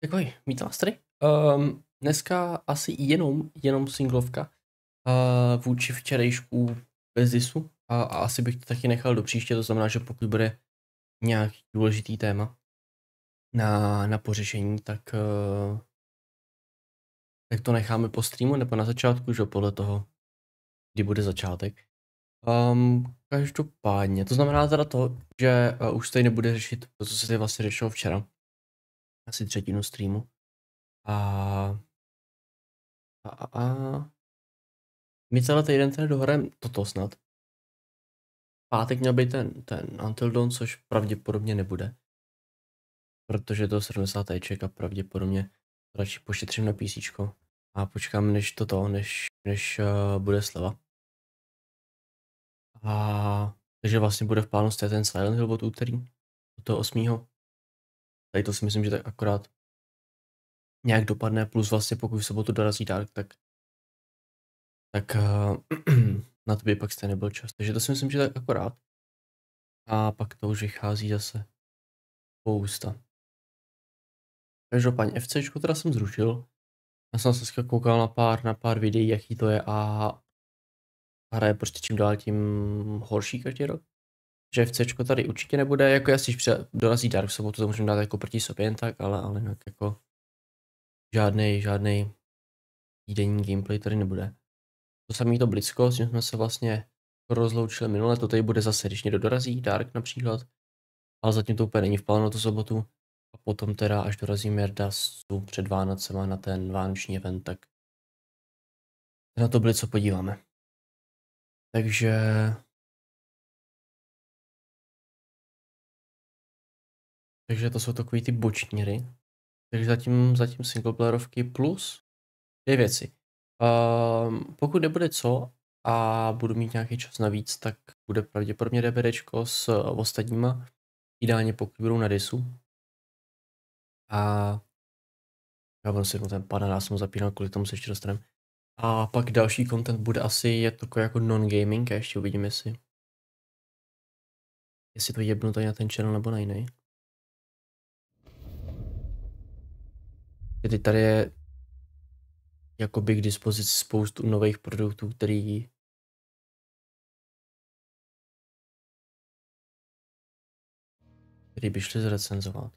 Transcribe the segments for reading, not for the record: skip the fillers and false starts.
Ahoj, vítám vás tady. Dneska asi jenom singlovka vůči včerejšku bez disu a asi bych to taky nechal do příště, to znamená, že pokud bude nějaký důležitý téma na pořešení, tak to necháme po streamu nebo na začátku, že podle toho, kdy bude začátek. Každopádně, to znamená teda to, že už tady nebude řešit to, co se tady vlastně řešilo včera, asi třetinu streamu. My celý týden tady dohrajeme toto snad. Pátek měl být ten Untitled, což pravděpodobně nebude. Protože to 70 a pravděpodobně radši pošetřím na PCčko. A počkám, než bude sleva. Takže vlastně bude v plánu ten Silent Hill od úterý, od toho 8. Tady to si myslím, že tak akorát nějak dopadne, plus vlastně pokud v sobotu dorazí Dark, tak na to by pak stejně nebyl čas. Takže to si myslím, že tak akorát. A pak to už vychází zase spousta. Každopádně FCčko teda jsem zrušil. Já jsem se koukal na pár videí, jaký to je a hraje prostě čím dál tím horší každý rok. Že FCčko tady určitě nebude, jako jestli dorazí Dark v sobotu, to můžeme dát jako proti sobě jen tak, ale jinak jako žádnej týdenní gameplay tady nebude. To samý to Blízko, s tím jsme se vlastně rozloučili minule, to tady bude zase, když někdo dorazí, Dark například, ale zatím to úplně není v plánu tu sobotu. A potom teda, až dorazí Merdasu před Vánocema na ten vánoční event, tak na to Blízko podíváme. Takže to jsou takový ty bočníry. Takže zatím singleplayerovky plus dvě věci. Pokud nebude co a budu mít nějaký čas navíc, tak bude pravděpodobně DBDčko s ostatníma. Ideálně pokud budou na disu. A já budu si ten pana, já jsem ho zapínal, kvůli tomu se ještě dostaneme. A pak další content bude asi, je to jako non-gaming a ještě uvidíme jestli to jebnu tady na ten channel nebo na jiný. Teď tady je jakoby k dispozici spoustu nových produktů, který by šli zrecenzovat.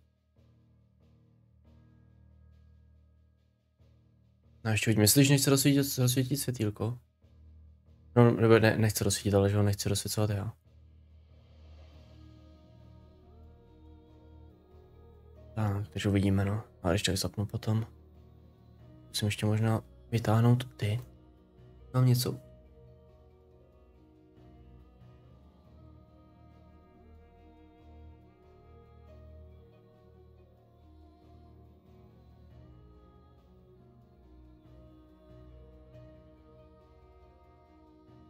No ještě vidím, jestli nechce rozsvítit světýlko. No, nebo nechce rozsvítit, ale že ho nechci rozsvěcovat já. Tak, takže uvidíme, no. A ještě tak zapnu potom. Musím ještě možná vytáhnout ty. Mám něco.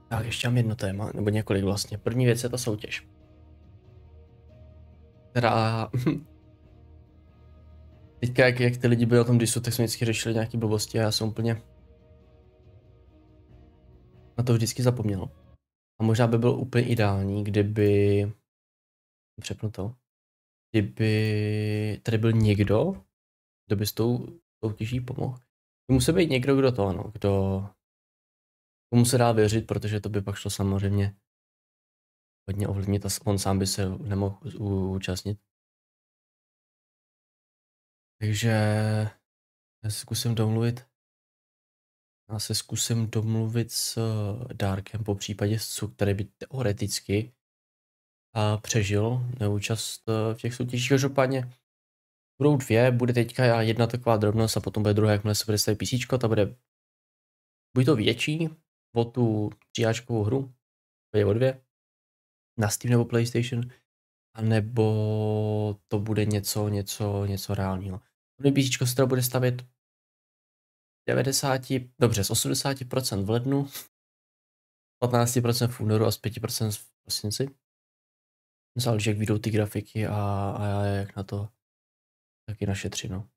Tak, ještě mám jedno téma, nebo několik vlastně. První věc je ta soutěž. Která... Teďka, jak ty lidi byli o tom disu, tak jsme vždycky řešili nějaký blbosti a já jsem úplně na to vždycky zapomněl. A možná by bylo úplně ideální, kdyby... Přepnu to. Kdyby tady byl někdo, kdo by s tou soutěží pomohl. Musí být někdo, kdo to, ano, komu se dá věřit, protože to by pak šlo samozřejmě hodně ovlivnit a on sám by se nemohl účastnit. Takže já se zkusím domluvit s Darkem, po případě s Cu, který by teoreticky přežil neúčast v těch soutěžích. Každopádně budou dvě, bude teďka jedna taková drobnost a potom bude druhá, jakmile se bude stavit PCčko, ta bude buď to větší o tu tříáčkovou hru, to je o dvě, na Steam nebo PlayStation, anebo to bude něco reálního. PCčko se teda bude stavět z 80% v lednu, 15% v únoru a z 5% v prosinci. Záleží, jak vyjdou ty grafiky a jak na to taky našetřit, no.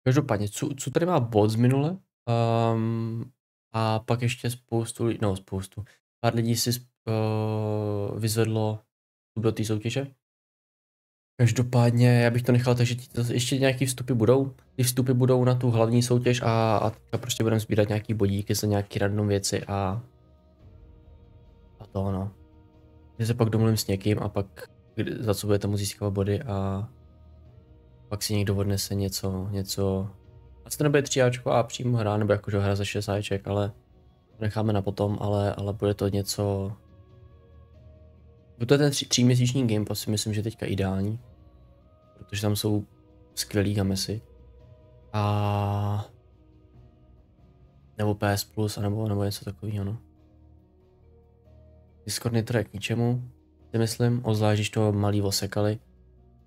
Každopádně, co tady má bod z minule, a pak ještě spoustu, pár lidí si vyzvedlo do té soutěže. Každopádně já bych to nechal, takže ještě nějaký vstupy budou. Ty vstupy budou na tu hlavní soutěž a prostě budeme sbírat nějaký bodíky za nějaký random věci a to no. Já se pak domluvím s někým a pak za co budete mu získávat body a pak si někdo odnese něco. Asi to nebude 3áčko a přímo hra, nebo jakože hra za 6áček, ale to necháme na potom, ale bude to něco. Bude to ten 3měsíční game pass, si myslím, že teďka ideální. Protože tam jsou skvělý gamesy. A nebo PS Plus, nebo něco takového, no. Discord nitro je k ničemu, si myslím, obzvlášť když to malý osekali.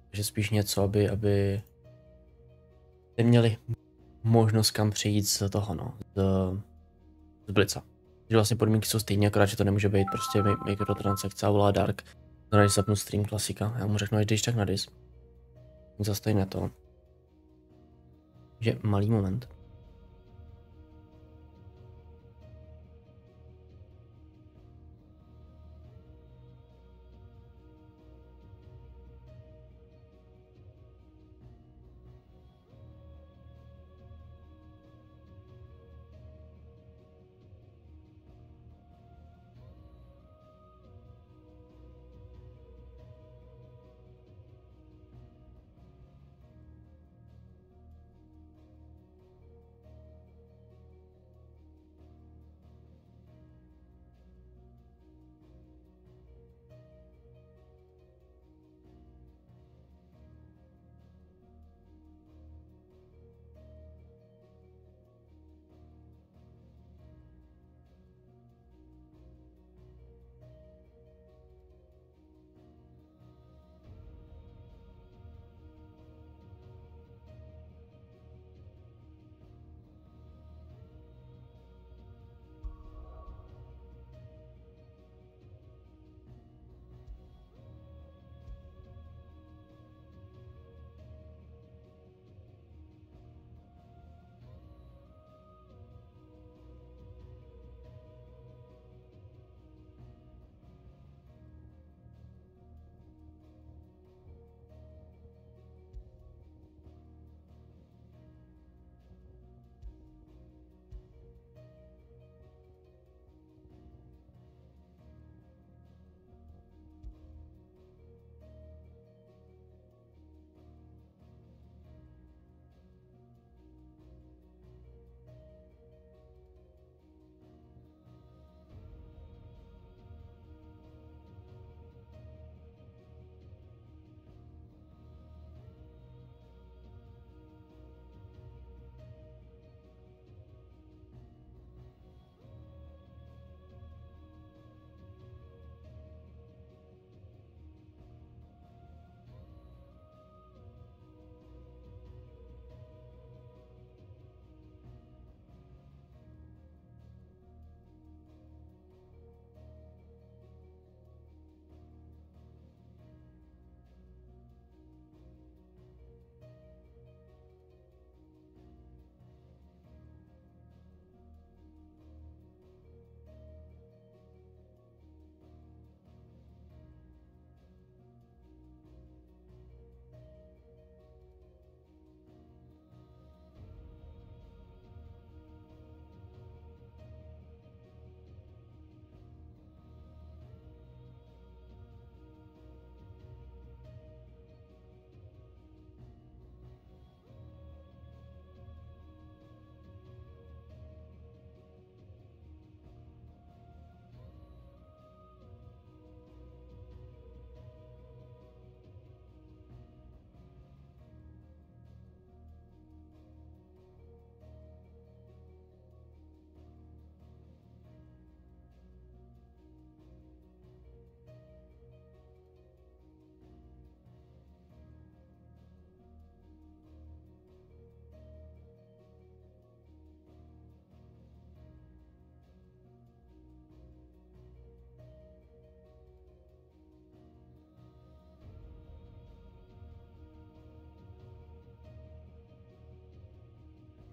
Takže spíš něco, aby měli možnost kam přejít z toho, no, z Blica. Že vlastně podmínky jsou stejné, akorát, že to nemůže být prostě mikrotransakce a volá Dark. To než zapnu stream klasika, já mu řeknu, jdeš tak na dis. Zase ne to. Že malý moment.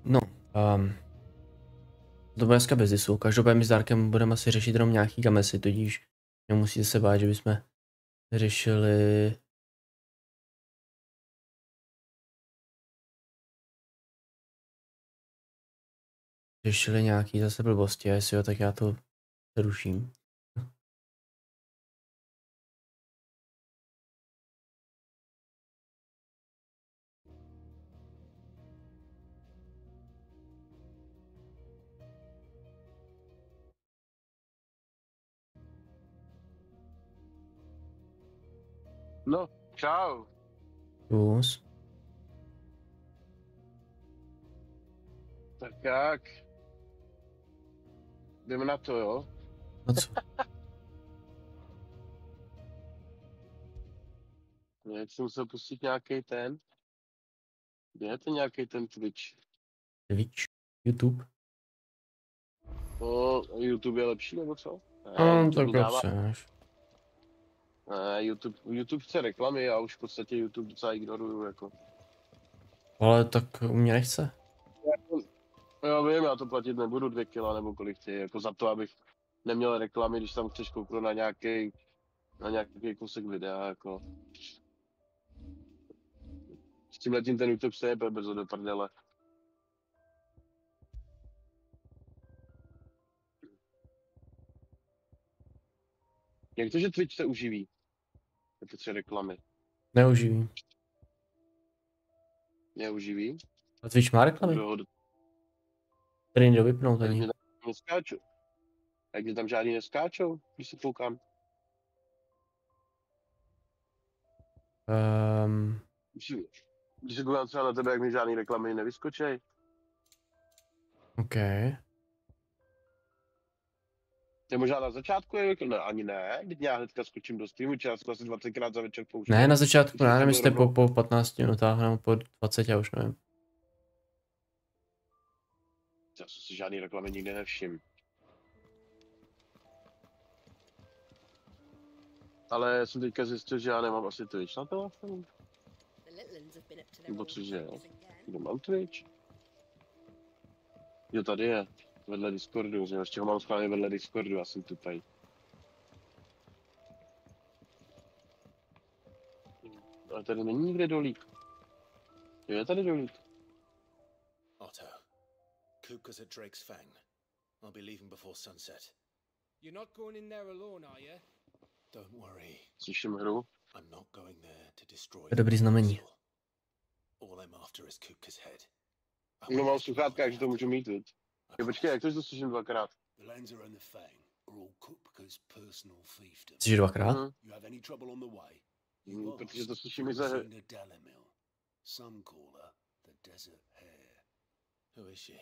No, to bude dneska bez disu. Každopádně my s Darkem budeme asi řešit jenom nějaký gamesy, tudíž Nemusíte se bát, že bychom řešili nějaký zase blbosti, a jestli jo, tak já to ruším. No, čau. Plus. Tak jak? Jdeme na to, jo? No co? Já jsem musel pustit nějaký ten. Kde je to nějaký ten Twitch? Twitch? YouTube? No, YouTube je lepší, nebo co? Tak chceš. YouTube chce reklamy, já už v podstatě YouTube docela ignoruju, jako. Ale tak u mě nechce. Já vím, já to platit nebudu 2 kila nebo kolik chci, jako za to, abych neměl reklamy, když tam chceš kouknout na nějaký kousek videa, jako. S tímhletím ten YouTube se jebe brzo do prdele. Jak to, že Twitch se uživí? Je to 3 reklamy. Neuživí. Neuživí? A Twitch má reklamy? Který někdo vypnout ani. Neskáčou. Jak tam žádný neskáčou, když se koukám. Když se koukám třeba na tebe, jak mi žádný reklamy nevyskočej. OK. Je možná na začátku je ne, ani ne, teď já hnedka skočím do streamu, či já jsem asi 20krát za večer pouštěl. Ne, na začátku, ne, nevím, jestli po 15 minutách nebo po 20, já už nevím. Já jsem si žádný reklamy nikdy nevšiml. Ale jsem teďka zjistil, že já nemám asi Twitch na telefonu. Nebo cože, jo? Kde mám Twitch? Jo, tady je. Vedle Discordu, že ještě ho mám schválně vedle Discordu, já jsem tupej. Ale tady není nikde dolík. Jo, je tady dolík. Otto, Kupka's at Drake's Fang. I'll be leaving before sunset. You're not going in there alone, are you? Don't worry. Slyším hru. I'm not going there to destroy. To je dobrý znamení. All I'm after is Kupka's head. No mám sluchátka, takže to můžu mít, viď? Jo, počkej, jak to slyším dvakrát? The Lancer and the Fang are all Kupka's personal fiefdoms. Slyšíš dvakrát? You have any trouble on the way? Protože to slyším i za... Some call her the Desert Hare. Who is she?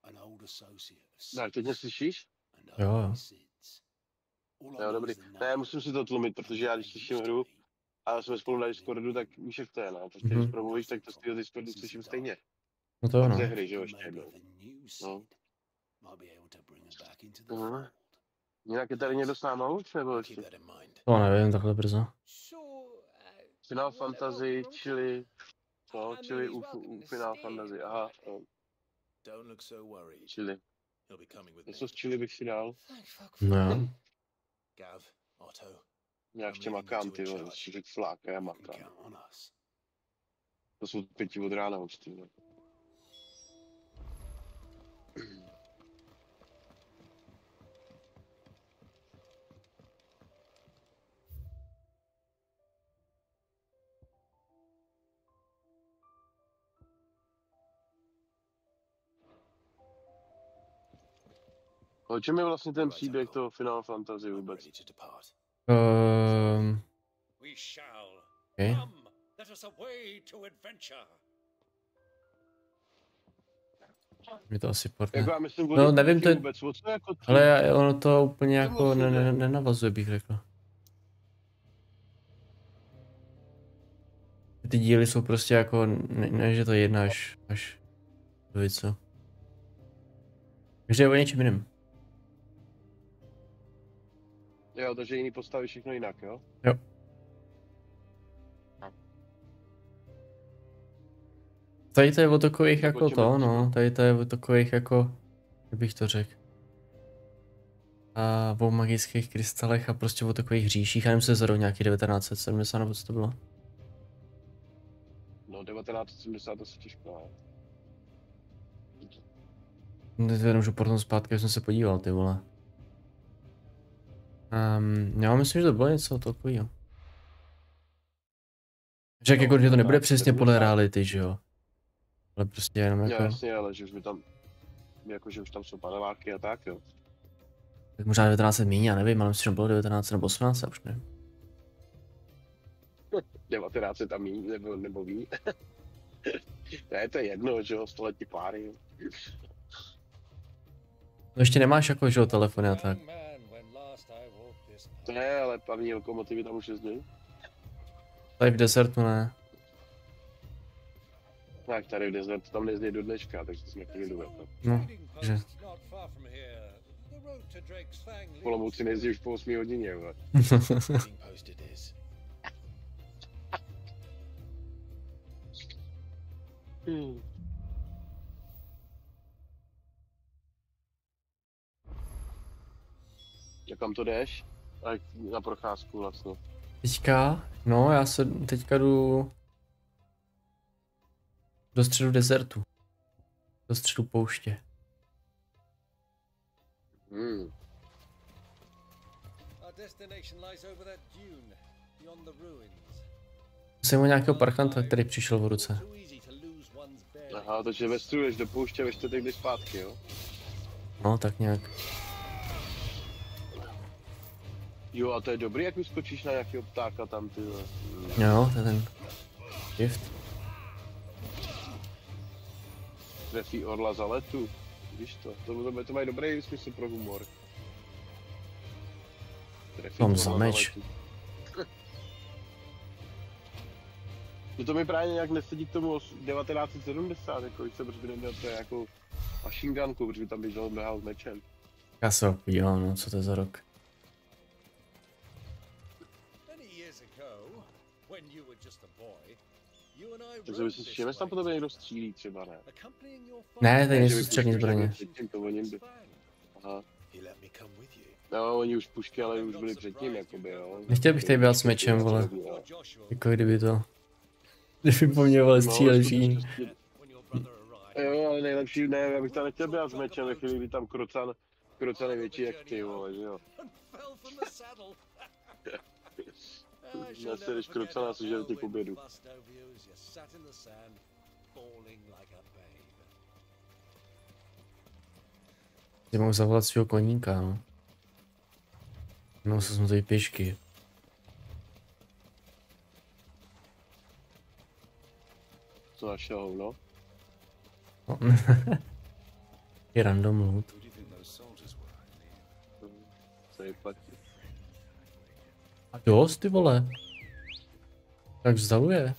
An old associate of Tak, teď mě slyšíš? Jo. Jo, dobrý. Ne, musím si to tlumit, protože já když slyším hru a jsme spolu na Discordu, tak víš, jak to je, no. Protože když promluvíš, tak to z toho Discordu slyším stejně. No to jo, no. Ze hry, že jo, ještě jednou. No. Jinak je tady někdo s náma už, nebo ještě? To nevím, takhle brzo. Final Fantasy, čili... Co? Čili u Final Fantasy, aha. Čili. Něco z čili bych si dal. No. Já ještě makám, ty vole, ještě řekl fláka, já makám. To jsou 5 od rána od streamu. O čem je vlastně ten příběh toho Final Fantasy vůbec? Okay. Je to asi portné. Jako já myslím, no nevím, to je... vůbec, co jako ale ono to úplně jako nenavazuje, bych řekl. Ty díly jsou prostě jako, ne že to je jedna až dvojice. Takže je o něčem jiném. Jo, takže jiný postavy všechno jinak, jo? Jo. Tady to je o takových jako to, no. Tady to je o takových jako, jak bych to řekl. A o magických krystalech a prostě o takových hříších. A nevím, se zadou nějaký 1970 nebo co to bylo. No 1970 to se těžko, Nevím, že potom zpátky jsem se podíval, ty vole. Já myslím, že to bylo něco takového. Že jako, že to nebude přesně podle reality, že jo? Ale prostě jenom jako... Jasně, ale že už by tam, jako že už tam jsou paneláky a tak, jo. Tak možná 1900 míň, já nevím, ale myslím, že bylo 19 nebo 18, já už nevím. 1900 tam míň, nebo ví. Ne, to je jedno, že jo, století páry. No ještě nemáš jako, že jo, telefony a tak. To ne, ale plavní lokomotivy tam už jezdí. Tady v desertu ne. Tak tady v desertu tam nejezdí do dneška, takže jsme chtěli dovědět. No, že... V Olomouci nejezdí už po 8 hodině, jo. A kam to jdeš? Na procházku vlastně. Teďka? No, já se teďka jdu... do středu desertu. Do středu pouště. Musím o nějakého parchanta, který přišel v ruce. Aha, takže ve středu jdeš do pouště, ve čtvrtek jdeš zpátky, jo? No, tak nějak. Jo, a to je dobrý, jak vyskočíš na nějakého ptáka tam, ty. Jo, to je ten gift. Trefí orla za letu. Víš to, to mají dobrý smysl pro humor. Trefí Mám orla za meč. letu. No to mi právě nějak nesedí k tomu 1970, jako když se brž by neměl to jako machine gunku, protože by tam běžel běhal s mečem. Já se ho podívám, no, co to je za rok. Takže by si všiml, že tam po tobě někdo střílí třeba, ne? Ne, tady nejsou střední zbraně. Aha. No, oni už pušky, ale už byli předtím, jakoby, jo. Nechtěl bych tady být s mečem, vole. Jako kdyby to... Kdyby po mně, vole, stříleli všichni. Jo, ale nejlepší, ne, já bych tam nechtěl být s mečem, ve chvíli, kdy tam krocan je větší jak ty, vole, že jo. Nesedeš krocana a sežere tě k obědu. Já mohu zavolat svého koníka, no. No, se jsme tady pěšky. Co našel hovno? No. Je random loot. Co je platí? A dost, ty vole. Tak vzdaluje.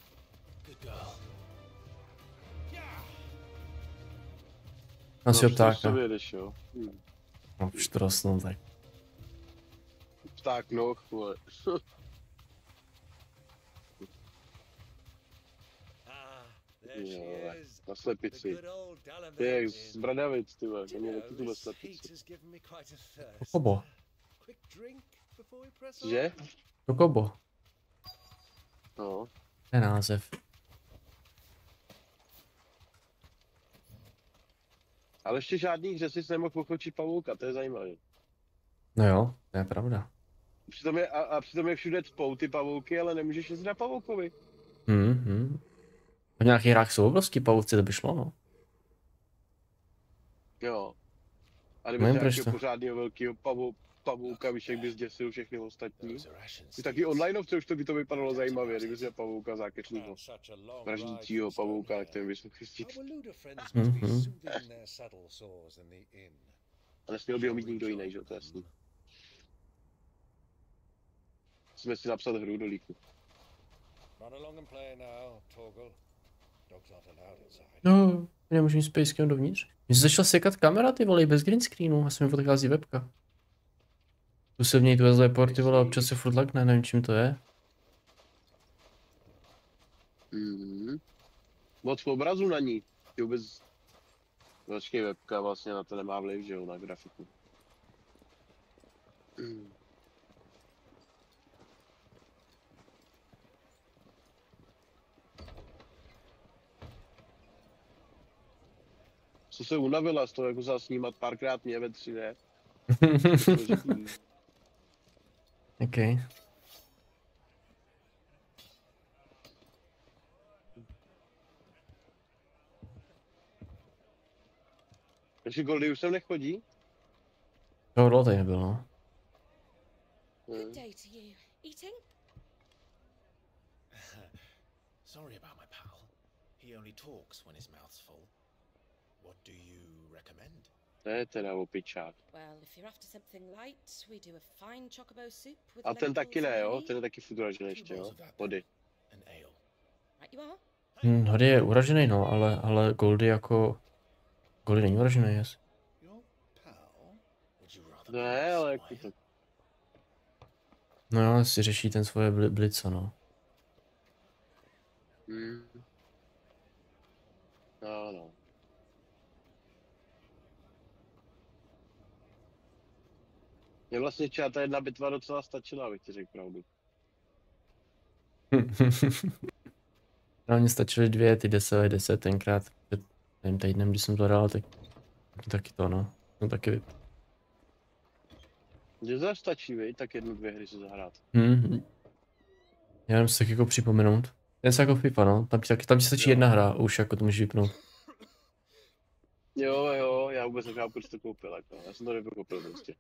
Asi ptáka. No, už to rostnou tak. Pták noh, vole. Jo, na slepici. To je jak z Bradavic, ty vole, mě taky tuhle slepici. Kokobo. Že? Kokobo. No. To je název. Ale ještě žádný hře jsi nemohl pochočit pavouka, to je zajímavé. No jo, to je pravda. Přitom je všude cpou ty pavouky, ale nemůžeš jezdit na pavoukovi. V nějakých hrách jsou obrovský pavouci, to by šlo, no. Jo. A kdyby nějakého pořádného velkého pavouka, víš, jak by zděsil všechny ostatní. I taky onlineovce už to by to vypadalo zajímavě, kdyby si pavouka zákeřního. Vraždícího pavouka, na kterém bys mohl chytit. A nesměl by ho mít nikdo jiný, že jo, to je jasný. Musíme si napsat hru do líku. No, nemůžu jít s pejskem dovnitř. Mně se začala sekat kamera, ty vole, bez green screenu, asi mi odchází webka. Tu se v něj tu report, ty vole, občas se furt lakne, nevím čím to je. Moc obrazu na ní, ty vůbec... Počkej, webka vlastně na to nemá vliv, že jo, na grafiku. Co se unavila z toho, jako za snímat párkrát mě ve 3D. OK. Takže Goldy už sem nechodí? To tady nebylo, no. Good day to you. Eating? Sorry about my pal. He only talks when his mouth's full. What do you recommend? To je teda opičák. Well, if you're after something light, we do a fine chocobo soup with A ten taky ne, jo? lentils Ten je taky furt uražený ještě, jo? Vody. An ale. Right you are. Hody je uražený, no, ale Goldy jako... Goldy není uražený, yes. Your pal? Would you rather Ne, ale jako to... No jo, si řeší ten svoje blico, no. No, no. Mně vlastně třeba ta jedna bitva docela stačila, abych ti řekl pravdu. No, mně stačily 2, ty 10 tenkrát před tím týdnem, když jsem to hrál, tak taky to, no. No taky vyp. Mně to stačí, vej, tak 1-2 hry si zahrát. Já jenom si tak jako připomenout. Ten se jako FIFA, no. Tam ti stačí jedna hra, už jako to můžeš vypnout. Jo, já vůbec nechápu, proč to koupil, jako. Já jsem to nepokoupil prostě.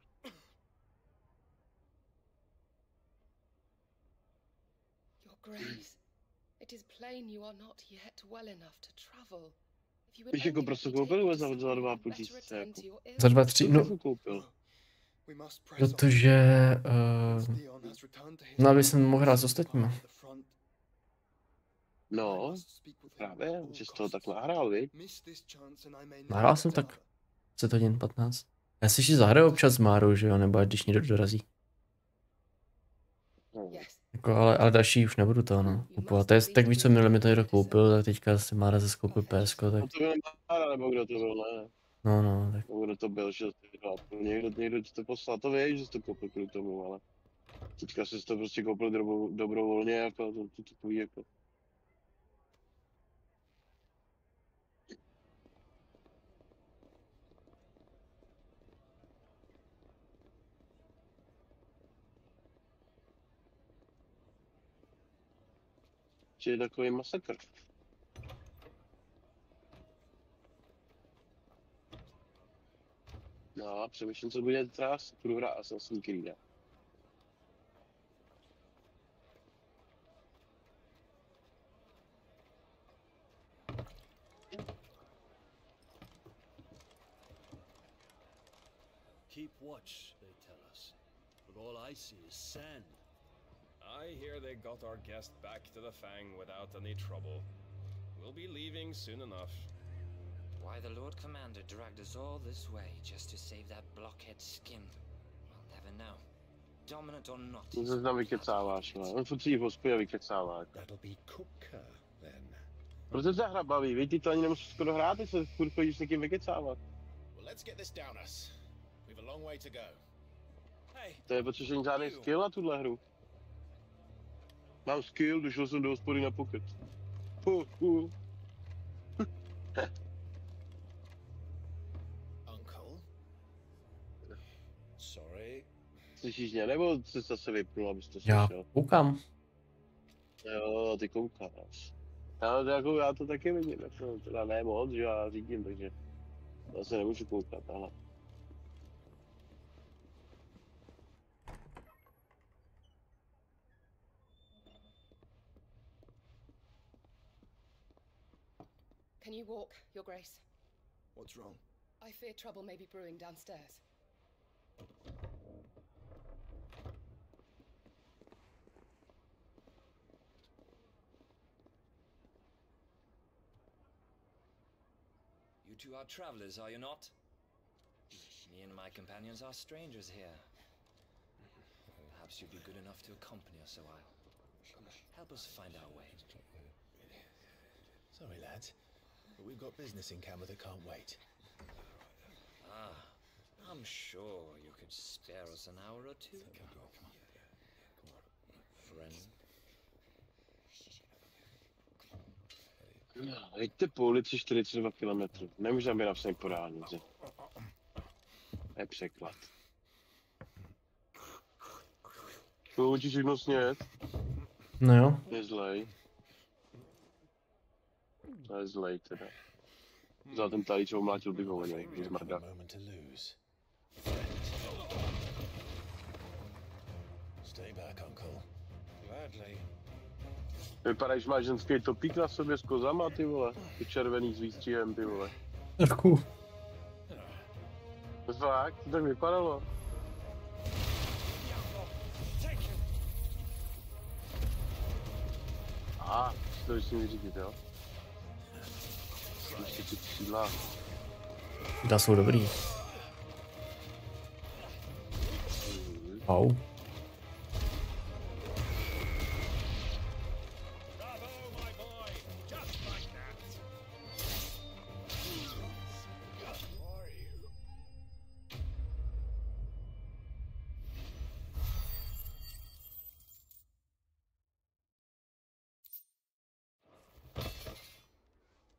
Your Grace, it is plain you are not yet well enough to travel. Víš, jako prostě koupil za 2,5 tisíce, jako. Za 2, 3, no. Koupil. Protože... no, aby jsem mohl hrát s ostatníma. No, právě, že jsi toho tak nahrál, viď? Nahrál jsem tak 10 hodin, 15. Já si ještě zahraju občas s Márou, že jo, nebo když někdo dorazí. Jako, ale další už nebudu to, no, kupovat. To je, tak víc, co minule mi to někdo koupil, tak teďka si Mára zase koupil PSko, tak... No to byl Mára, nebo kdo to byl, ne? No, tak... Nebo kdo to byl, že někdo ti to poslal, to víš, že jsi to koupil kvůli tomu, ale... Teďka jsi to prostě koupil dobrovolně, jako to takový, jako... Že je takový masakr. No a přemýšlím, co bude třeba budu hrát Assassin's Creed. Keep watch, they tell us. But all I see is sand. I hear they got our guest back to the Fang without any trouble. We'll be leaving soon enough. Why the Lord Commander dragged us all this way just to save that blockhead skin, we'll never know. Dominant or not. To se tam vykecáváš, no. On furt v hospodě vykecává. That'll be cooker, then. Protože se hra baví, víš, ty to ani nemusíš skoro hrát, ty se furt chodíš s někým vykecávat. Well, let's get this down us. We've a long way to go. Hey. To je protože není žádný skill na tuhle hru. Mám skill, došel jsem do hospody na pocket. Uncle? Sorry. Slyšíš mě, nebo jsi zase vypnul, abys to Já slyšel? koukám. Jo, ty koukáš. Já to taky vidím, jako, teda ne moc, že já řídím, takže zase nemůžu koukat, ale. Can you walk, Your Grace? What's wrong? I fear trouble may be brewing downstairs. You two are travelers, are you not? Me and my companions are strangers here. Perhaps you'd be good enough to accompany us a while. Help us find our way. Sorry, lads, but we've got business in camera that can't wait. Ah, I'm sure you could spare us an hour or two. Friend. Jeďte po ulici 42 km. Nemůžu tam být napsaný po dálnici. To je překlad. To ti všechno snět. No jo. Je zlej. To je zlej teda. Za ten talíč omlátil bych ho hodně, když zmrdá. Vypadá, že máš ženský topík na sobě s kozama, ty vole. Ty červený s výstřihem, ty vole. Trošku. Fakt, to tak vypadalo. To ještě mi říct, jo? Ještě ty křídla. Křídla jsou dobrý. Au.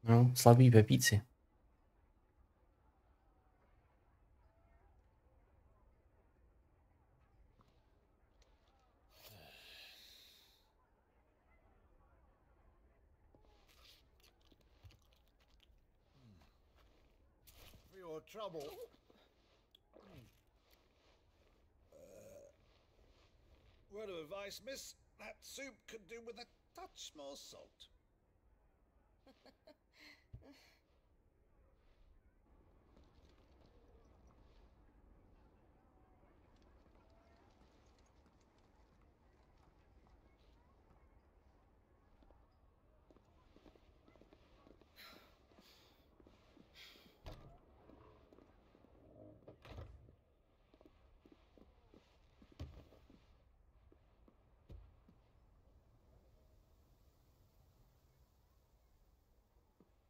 No, slabý pepíci. For your trouble. Word of advice, miss. That soup could do with a touch more salt.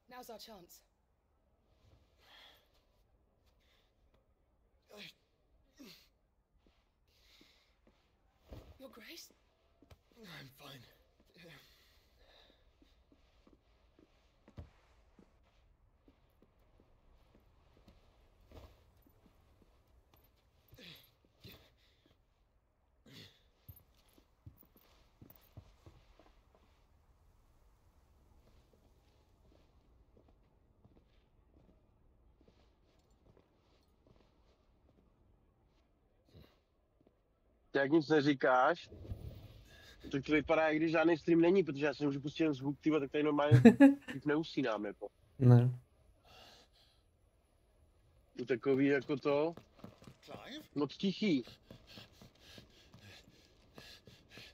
Now's our chance. Your Grace? I'm fine. Jak nic neříkáš, to vypadá, jak když žádný stream není, protože já si můžu pustit jen zvuk, tyba, tak tady normálně neusínám, jako. Ne. To takový jako to, moc tichý.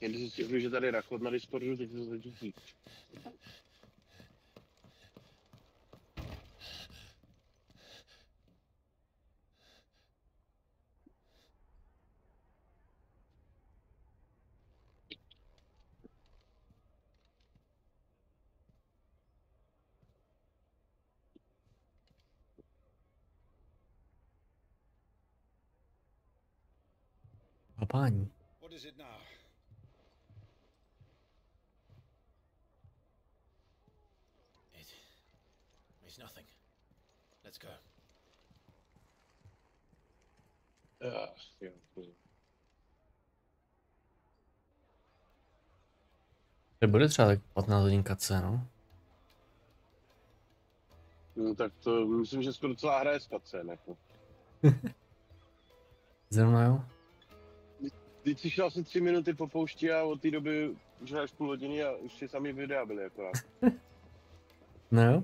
Jen si stěhuji, že tady rachot na Discordu, teď to tichý. Papání. What is it now? It's nothing. Let's go. To bude třeba tak 15 hodin kace, no. No tak to myslím, že skoro celá hra je z cutscén, jako. Zrovna jo. Teď si šel asi 3 minuty po poušti a od té doby už hraješ půl hodiny a už si sami videa byly akorát. No jo.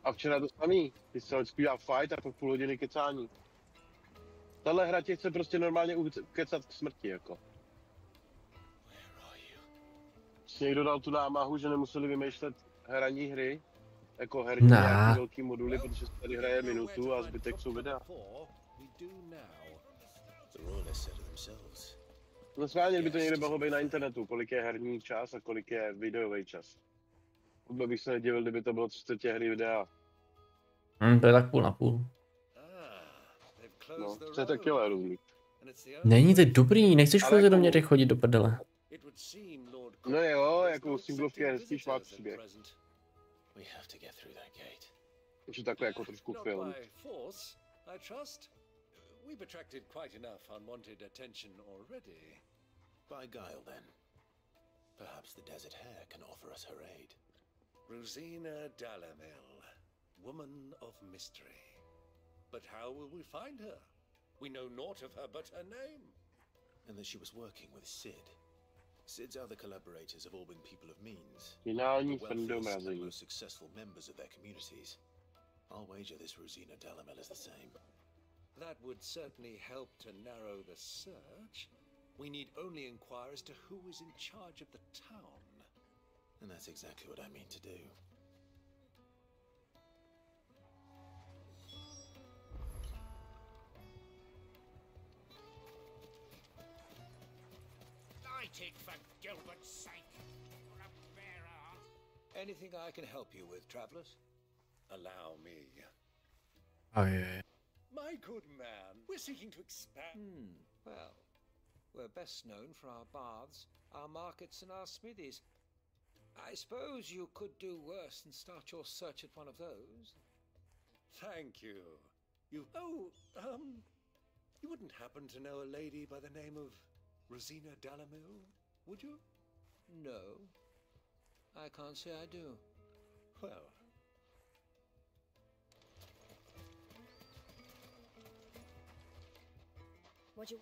A včera to samý, ty se zpívá fight a pak půl hodiny kecání. Tahle hra tě chce prostě normálně kecat k smrti, jako. Někdo dal tu námahu, že nemuseli vymýšlet hraní hry, jako herní nějaký velký moduly, protože se tady hraje minutu a zbytek jsou videa. No schválně by to někde mohlo být na internetu, kolik je herní čas a kolik je videový čas. Vůbec bych se nedivil, kdyby to bylo 3 hry videa. To je tak půl na půl. No, to je taky různý. Není to dobrý, nechceš chodit do mě chodit do prdele. No jo, jako singlovky je hezký šmát příběh. Už je takhle jako trošku film. We've attracted quite enough unwanted attention already. By guile, then. Perhaps the desert hare can offer us her aid. Rosina Dalamil, woman of mystery. But how will we find her? We know naught of her but her name. And that she was working with Sid. Sid's other collaborators have all been people of means. Finální the fandom wealthiest and razení. most successful members of their communities. I'll wager this Rosina Dalamil is the same. That would certainly help to narrow the search. We need only inquire as to who is in charge of the town. And that's exactly what I mean to do. Light it for Gilbert's sake. You're a bear-heart. Anything I can help you with, travelers? Allow me. Oh yeah. My good man, we're seeking to expand. Well, we're best known for our baths, our markets, and our smithies. I suppose you could do worse than start your search at one of those. Thank you. You wouldn't happen to know a lady by the name of Rosina Dalamil, would you? No. I can't say I do. Well.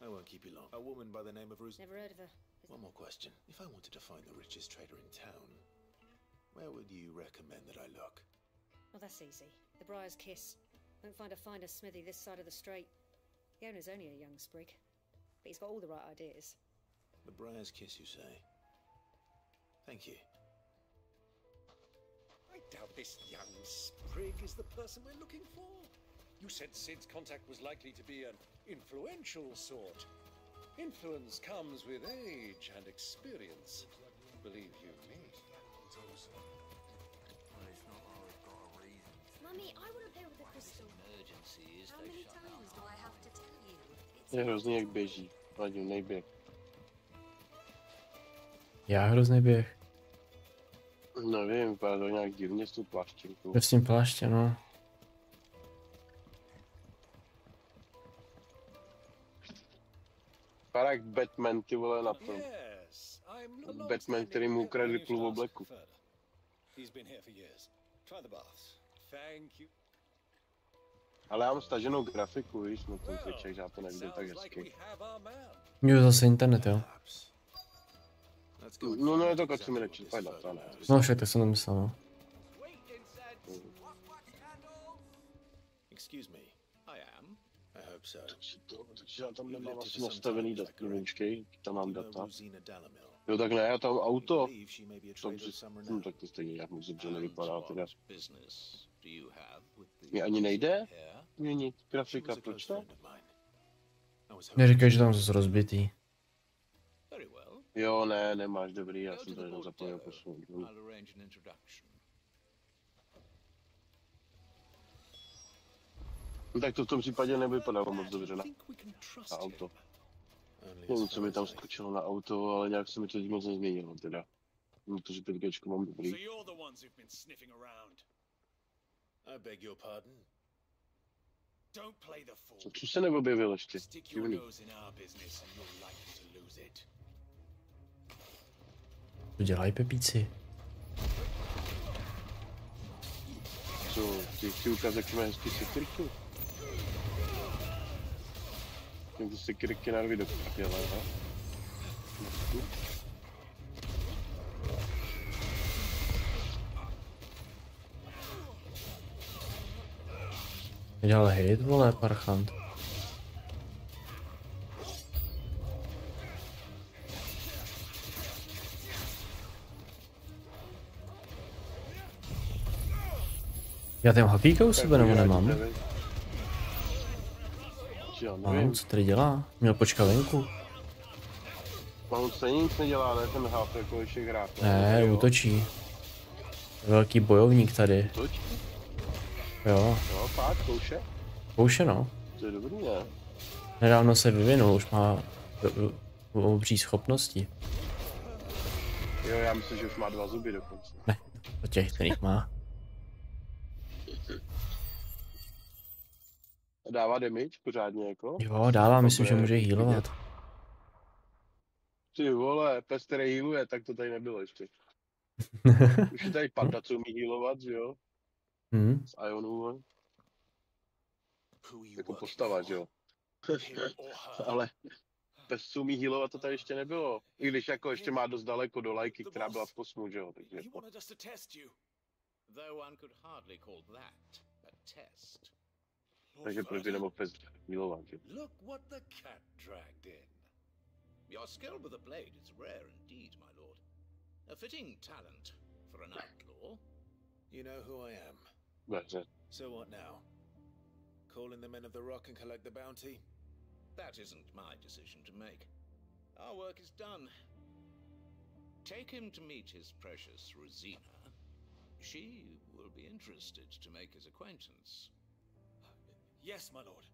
I won't keep you long. A woman by the name of Rosina. Never heard of her. One more question. If I wanted to find the richest trader in town, where would you recommend that I look? Oh, that's easy. The Briar's Kiss. Won't find a finer smithy this side of the strait. The owner's only a young sprig, but he's got all the right ideas. The Briar's Kiss, you say? Thank you. I doubt this young sprig is the person we're looking for. You said Sid's contact was likely to be an influential sort. Influence comes with age and experience. Believe you me. Mummy, I want to play with the crystal. How many times do I have to tell you? Je hrozný jak běží. Vadivnej běh. Já hrozný běh. Nevím, vypadá to nějak divně s tou pláštěnkou. S tím pláště, no. Vypadá jak Batman, ty vole, na tom. Batman, který mu ukradli půl v obleku. Ale já mám staženou grafiku, víš, na tom Twitche, že já to nevidím tak hezky. Jo, zase internet, jo. No, je to kad se mi nečerpají data, ne. No však tak jsem to myslel, no. Excuse me. I am. I hope so. Takže já tam nemám asi nastavený data, počkej, tam mám data. Jo, tak ne, já tam auto. No, tak to stejně nějak moc dobře nevypadá teda. Mě ani nejde měnit grafika, proč to? Neříkej, že tam zase rozbitý. Jo, ne, nemáš, dobrý, já jsem to jenom zapomněl posunout. No, tak to v tom případě nevypadalo moc dobře na auto. Nevím, co mi tam skočilo na auto, ale nějak se mi to moc nezměnilo teda. Protože 5G mám dobrý. Co se neobjevil ještě? Divný. Co dělají pepíci? Co, ty chci ukázat, jak má hezký sekirky? Těm ty sekirky narví do prdele, ha? Dělal hit, vole, parchant. Já tam hapíka u sebe nebo nemám? Mám, co tady dělá? Měl počkat venku. On stejně nic nedělá, ne? Ten hap jako ještě hrát. Ne, útočí. Velký bojovník tady. Útočí? Jo. Jo, fakt, kouše? Kouše, no. To je dobrý, ne? Nedávno se vyvinul, už má obří schopnosti. Jo, já myslím, že už má 2 zuby dokonce. Ne, o těch, kterých má. Dává damage pořádně jako? Jo, dává, myslím, že může healovat. Ty vole, pes, který healuje, tak to tady nebylo ještě. Už je tady panda, co umí healovat, že jo? Z Ionů. Jako postava, že jo? Ale pes, co umí healovat, to tady ještě nebylo. I když jako ještě má dost daleko do lajky, která byla v kosmu, že jo? Takže proč by nemohl pes healovat, že? Your skill with a blade is rare indeed, my lord. A fitting talent for an outlaw. You know who I am. That's it. So what now? Call in the men of the rock and collect the bounty? That isn't my decision to make. Our work is done. Take him to meet his precious Rosina. She will be interested to make his acquaintance. Yes, my lord.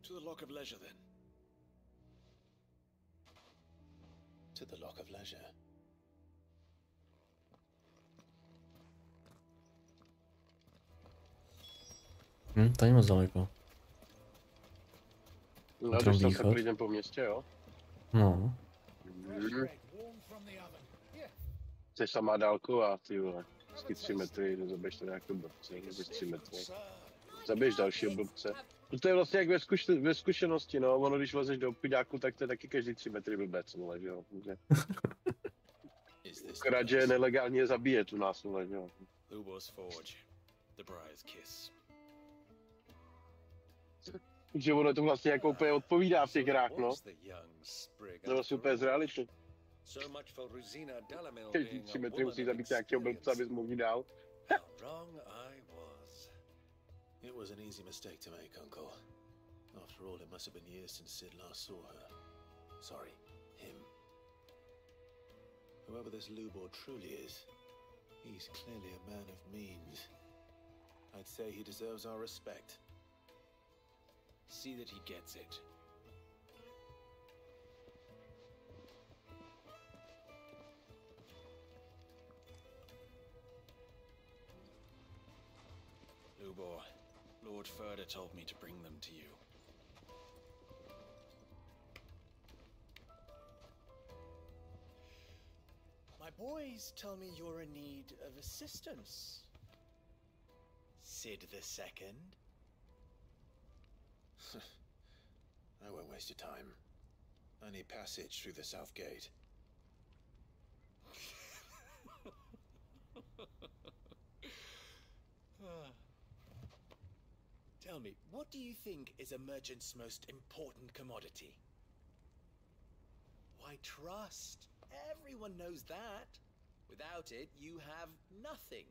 To the Lock of Leisure, then. To the Lock of Leisure. To je moc daleko. No, když jsem se klidem po městě, jo? No. Jsi samá dálková, ty vole. Vždycky 3 metry, nezabiješ to nějakou blbce, nezabiješ 3 metry. Zabiješ dalšího blbce. No to je vlastně jak ve zkušenosti, no. Ono, když lezeš do opiďáku, tak to je taky každý 3 metry blbec, vole, že jo. Akorát, že nelegálně zabije tu nás, vole, že jo. Takže ono to vlastně jako úplně odpovídá v těch hrách, no. To vlastně úplně z reality. Každý 3 metry musí zabít nějakého blbce, abys mohl jít dál. It was an easy mistake to make, Uncle. After all, it must have been years since Sid last saw her. Sorry, him. Whoever this Lubor truly is, he's clearly a man of means. I'd say he deserves our respect. See that he gets it. Lubor, Lord Furder told me to bring them to you. My boys tell me you're in need of assistance. Sid the Second? I won't waste your time. I need passage through the south gate. Tell me, what do you think is a merchant's most important commodity? Why, trust. Everyone knows that. Without it, you have nothing.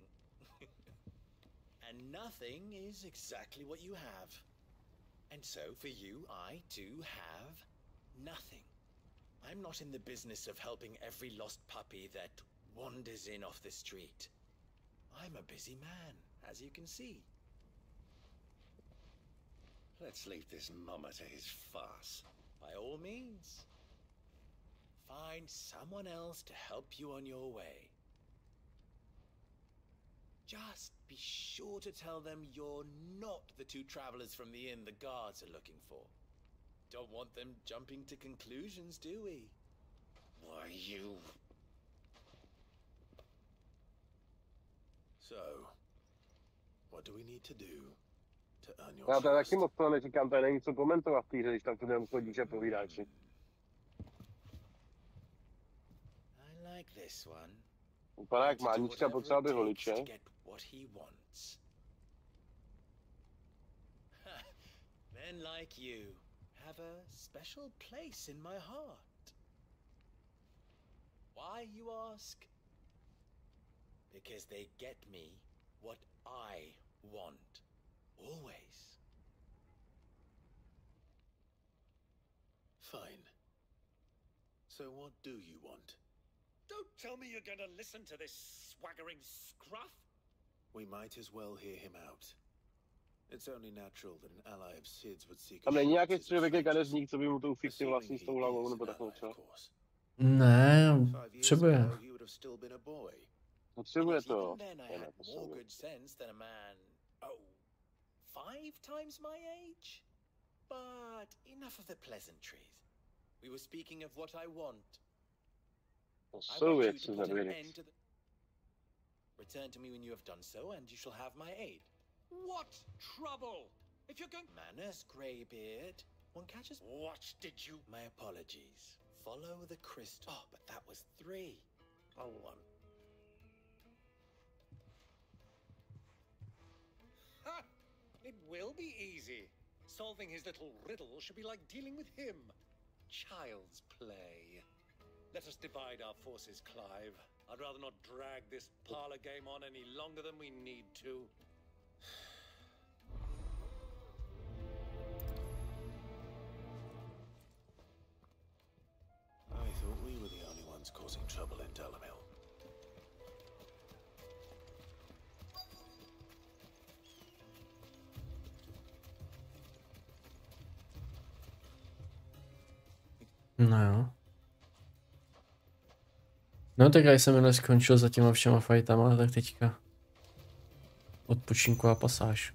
And nothing is exactly what you have. And so, for you, I, too, have nothing. I'm not in the business of helping every lost puppy that wanders in off the street. I'm a busy man, as you can see. Let's leave this mummer to his farce. By all means. Find someone else to help you on your way. Just be sure to tell them you're not the 2 travelers from the inn the guards are looking for. Don't want them jumping to conclusions, do we? Why, you... So, what do we need to do to earn your Já to trust? taky moc to neříkám, tady není co komentovat v té hře, když tam to chodíš a povídáš. I like this one. Vypadá jak mánička, potřeba by holiče. Men like you have a special place in my heart. Why, you ask? Because they get me what I want. Always. Fine. So what do you want? Don't tell me you're going to listen to this swaggering scruff. We might as well hear him out. It's only natural that an ally of Sid's would seek. Tam není nějaký středověký jak kadeřník, co by mu to ufixil vlastně s tou hlavou, nebo takovou třeba? Ne, potřebuje. Potřebuje to. To jsou věci za věc. Return to me when you have done so, and you shall have my aid. What trouble? If you're going... Manners, Greybeard. One catches... What did you... My apologies. Follow the crystal. Oh, but that was 3. Oh, 1. Ha! It will be easy. Solving his little riddle should be like dealing with him. Child's play. Let us divide our forces, Clive. I'd rather not drag this parlor game on any longer than we need to. I thought we were the only ones causing trouble in Delamil. No jo. No tak já jsem minule skončil za těma všema fightama, tak teďka odpočinková pasáž.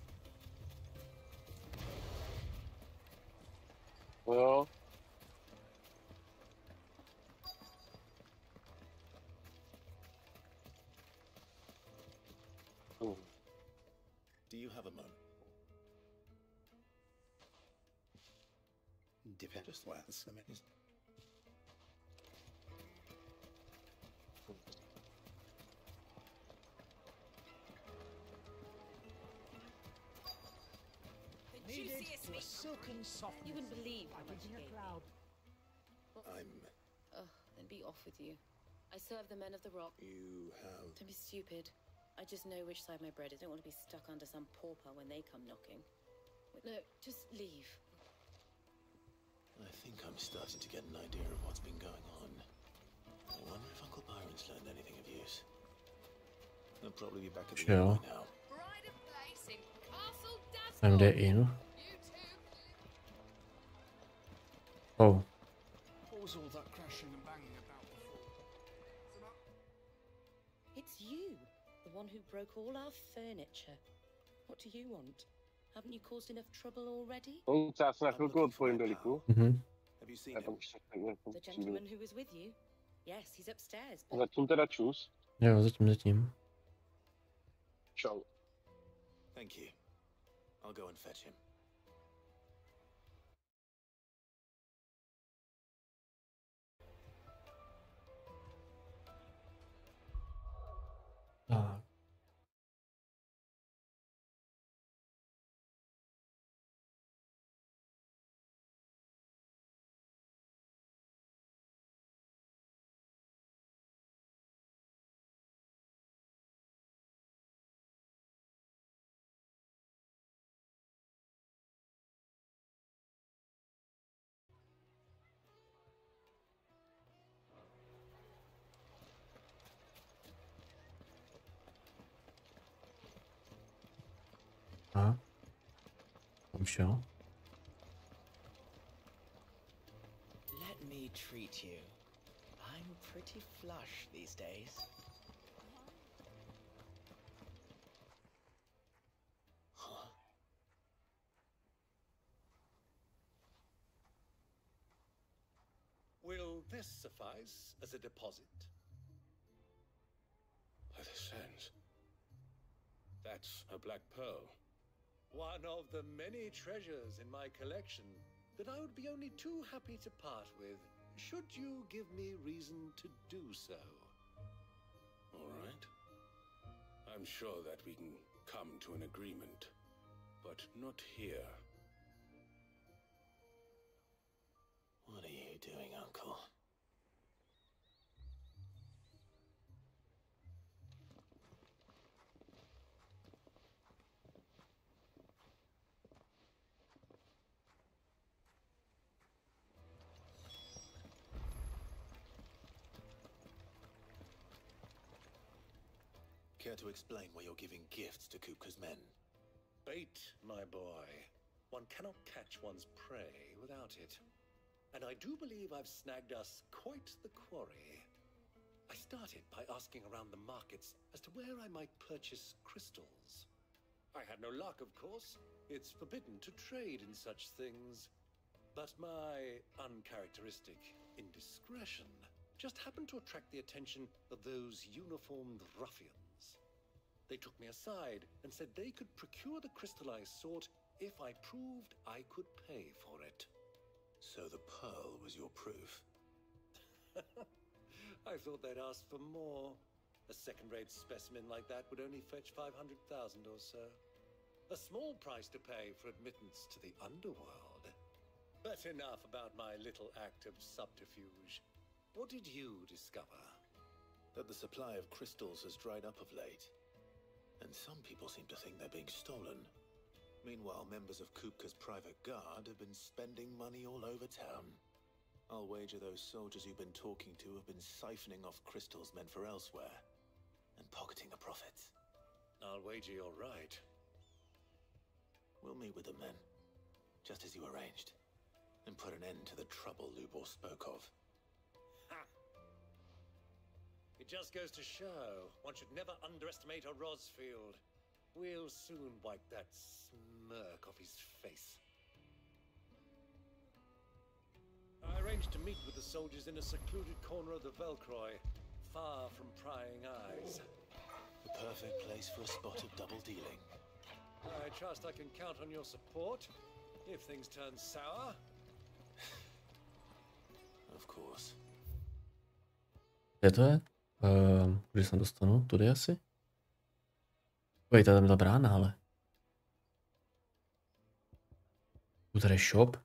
Jo. Do you have a moment? Depends. Just once. I mean, Silken soft. You wouldn't believe how much he gave me. I'm... Oh, then be off with you. I serve the men of the rock. You have... Don't be stupid. I just know which side my bread is. I don't want to be stuck under some pauper when they come knocking. No, just leave. I think I'm starting to get an idea of what's been going on. I wonder if Uncle Byron's learned anything of use. He'll probably be back at the Sure. now. Tam jde in. Oh. What was all that crashing and banging about before? It's you, the one who broke all our furniture. What do you want? Haven't you caused enough trouble already? Já se na chvilku odpojím do liku. Já tam ještě The gentleman who was with you? Yes, he's upstairs. Zatím teda čus. Jo, zatím. Čau. Thank you. I'll go and fetch him. Tak. A? Tam šel? Let me treat you. I'm pretty flush these days. Will this suffice as a deposit? By the sands. That's a black pearl. One of the many treasures in my collection that I would be only too happy to part with, should you give me reason to do so. All right. I'm sure that we can come to an agreement, but not here. What are you doing, Uncle? Care to explain why you're giving gifts to Kupka's men? Bait, my boy. One cannot catch one's prey without it. And I do believe I've snagged us quite the quarry. I started by asking around the markets as to where I might purchase crystals. I had no luck, of course. It's forbidden to trade in such things. But my uncharacteristic indiscretion just happened to attract the attention of those uniformed ruffians. They took me aside and said they could procure the crystal I sought if I proved I could pay for it. So the pearl was your proof? I thought they'd ask for more. A second-rate specimen like that would only fetch 500,000 or so. A small price to pay for admittance to the underworld. But enough about my little act of subterfuge. What did you discover? That the supply of crystals has dried up of late. And some people seem to think they're being stolen. Meanwhile, members of Kupka's private guard have been spending money all over town. I'll wager those soldiers you've been talking to have been siphoning off crystals meant for elsewhere and pocketing the profits. I'll wager you're right. We'll meet with them then, just as you arranged, and put an end to the trouble Lubor spoke of. Ha! It just goes to show one should never underestimate a Rosfield. We'll soon wipe that smirk off his face. I arranged to meet with the soldiers in a secluded corner of the Velcroy, far from prying eyes. The perfect place for a spot of double dealing. I trust I can count on your support if things turn sour. Of course. Kde to je? Kde se dostanu? Tudy asi? Pojď, tam je ta brána, ale. Tady je shop.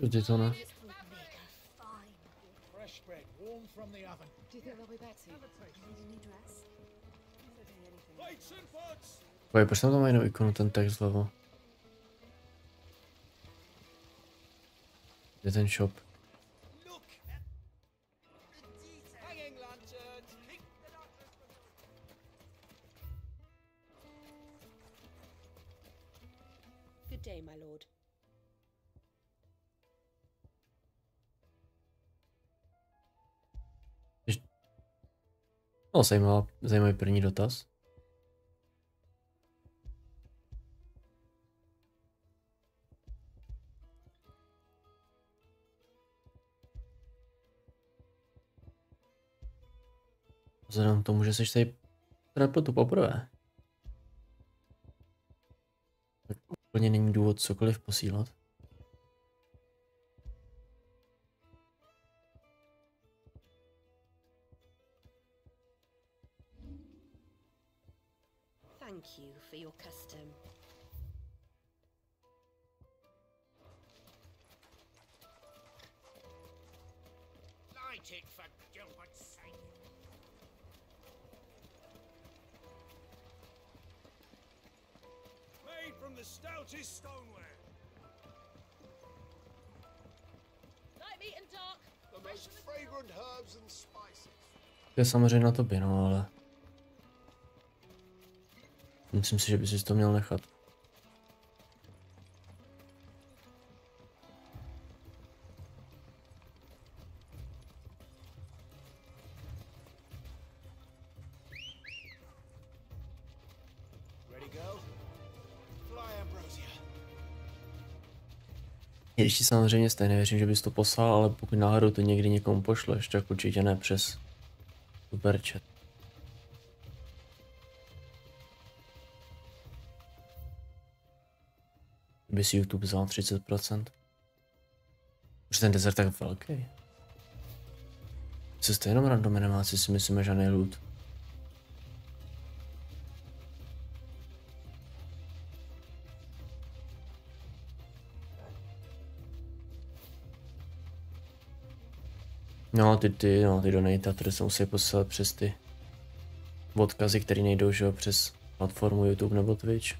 Tady to ne. Pojď, proč tam mají jinou ikonu, ten text zlevo? Kde ten shop? Good day, my lord. No, zajímavý první dotaz. Vzhledem k tomu, že jsi tady tu poprvé. Tak úplně není důvod cokoliv posílat. Thank you for your custom. Light it for Gilbert's sake. Made from the stoutest stoneware. Light meat and dark. The most fragrant herbs and spices. To je samozřejmě na tobě, no, ale myslím si, že bys si to měl nechat. Když ti samozřejmě stejně nevěřím, že bys to poslal, ale pokud náhodou to někdy někomu pošleš, tak určitě ne přes superchat. By si YouTube vzal 30%. Už ten desert tak velký. Co jste jenom random animaci, si myslíme žádný loot. No, ty donatátory se musí posílat přes ty odkazy, které nejdou, že jo, přes platformu YouTube nebo Twitch.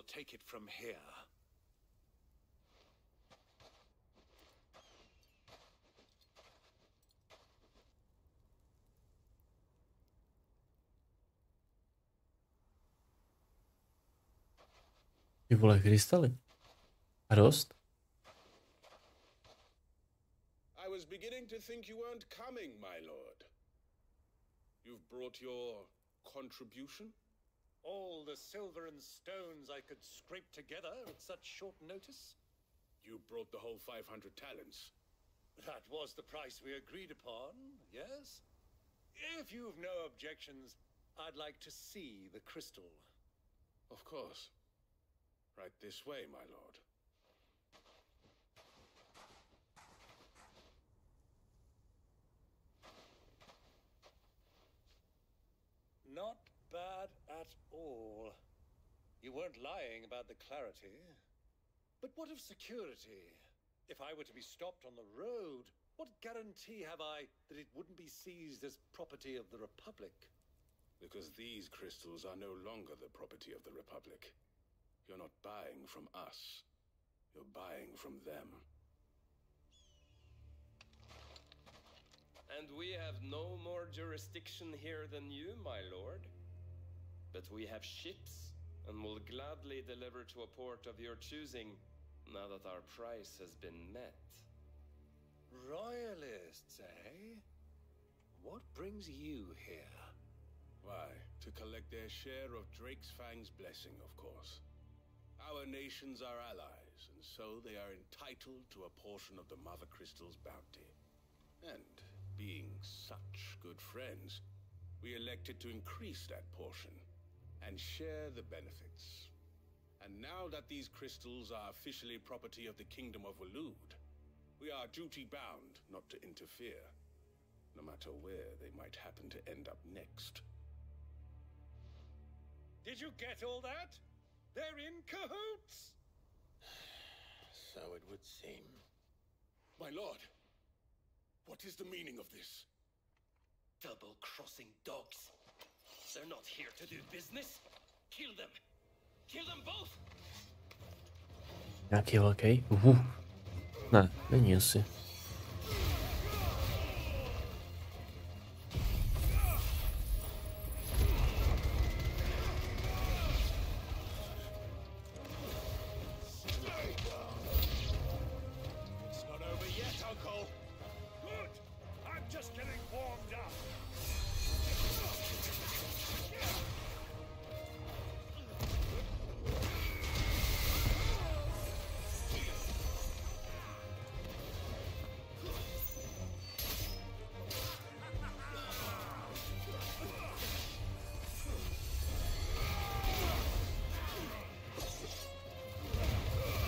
take it from here. Ty vole, krystaly. A dost? I was beginning to think you weren't coming, my lord. You've brought your contribution? All the silver and stones I could scrape together at such short notice? You brought the whole 500 talents. That was the price we agreed upon, yes? If you've no objections, I'd like to see the crystal. Of course. Right this way, my lord. Not bad at all. You weren't lying about the clarity. But what of security? If I were to be stopped on the road, what guarantee have I that it wouldn't be seized as property of the Republic? Because these crystals are no longer the property of the Republic. You're not buying from us. You're buying from them. And we have no more jurisdiction here than you, my lord. But we have ships, and will gladly deliver to a port of your choosing, now that our price has been met. Royalists, eh? What brings you here? Why, to collect their share of Drake's Fang's blessing, of course. Our nations are allies, and so they are entitled to a portion of the Mother Crystal's bounty. And being such good friends, we elected to increase that portion and share the benefits. And now that these crystals are officially property of the Kingdom of Waloed, we are duty-bound not to interfere, no matter where they might happen to end up next. Did you get all that? They're in cahoots! So it would seem. My lord, what is the meaning of this? Double-crossing dogs. They're not here to do business. Kill them. Kill them both. Nějaký velký? Ne, není asi.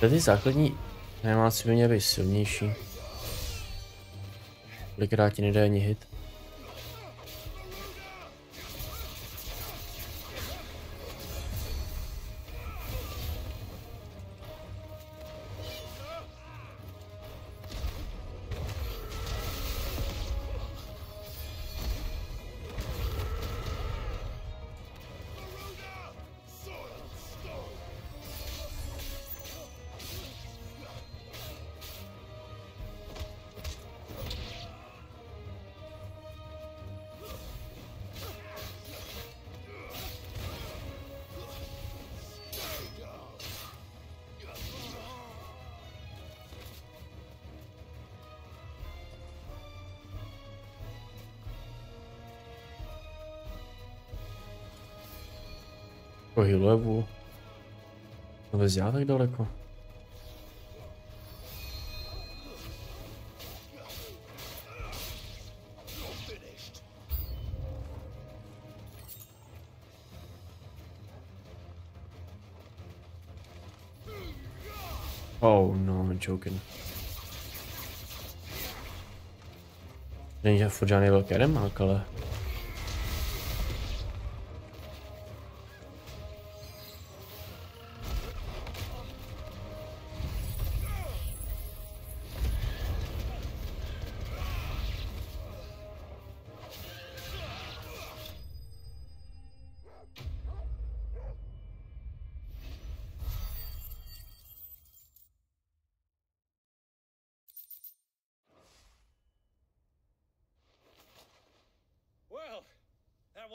Ty základní animáci by měly být silnější. Kolikrát ti nedá ani hit. Levu. To vůbec já tak daleko. Oh no, I'm joking. Není furt žádný velký remák, ale...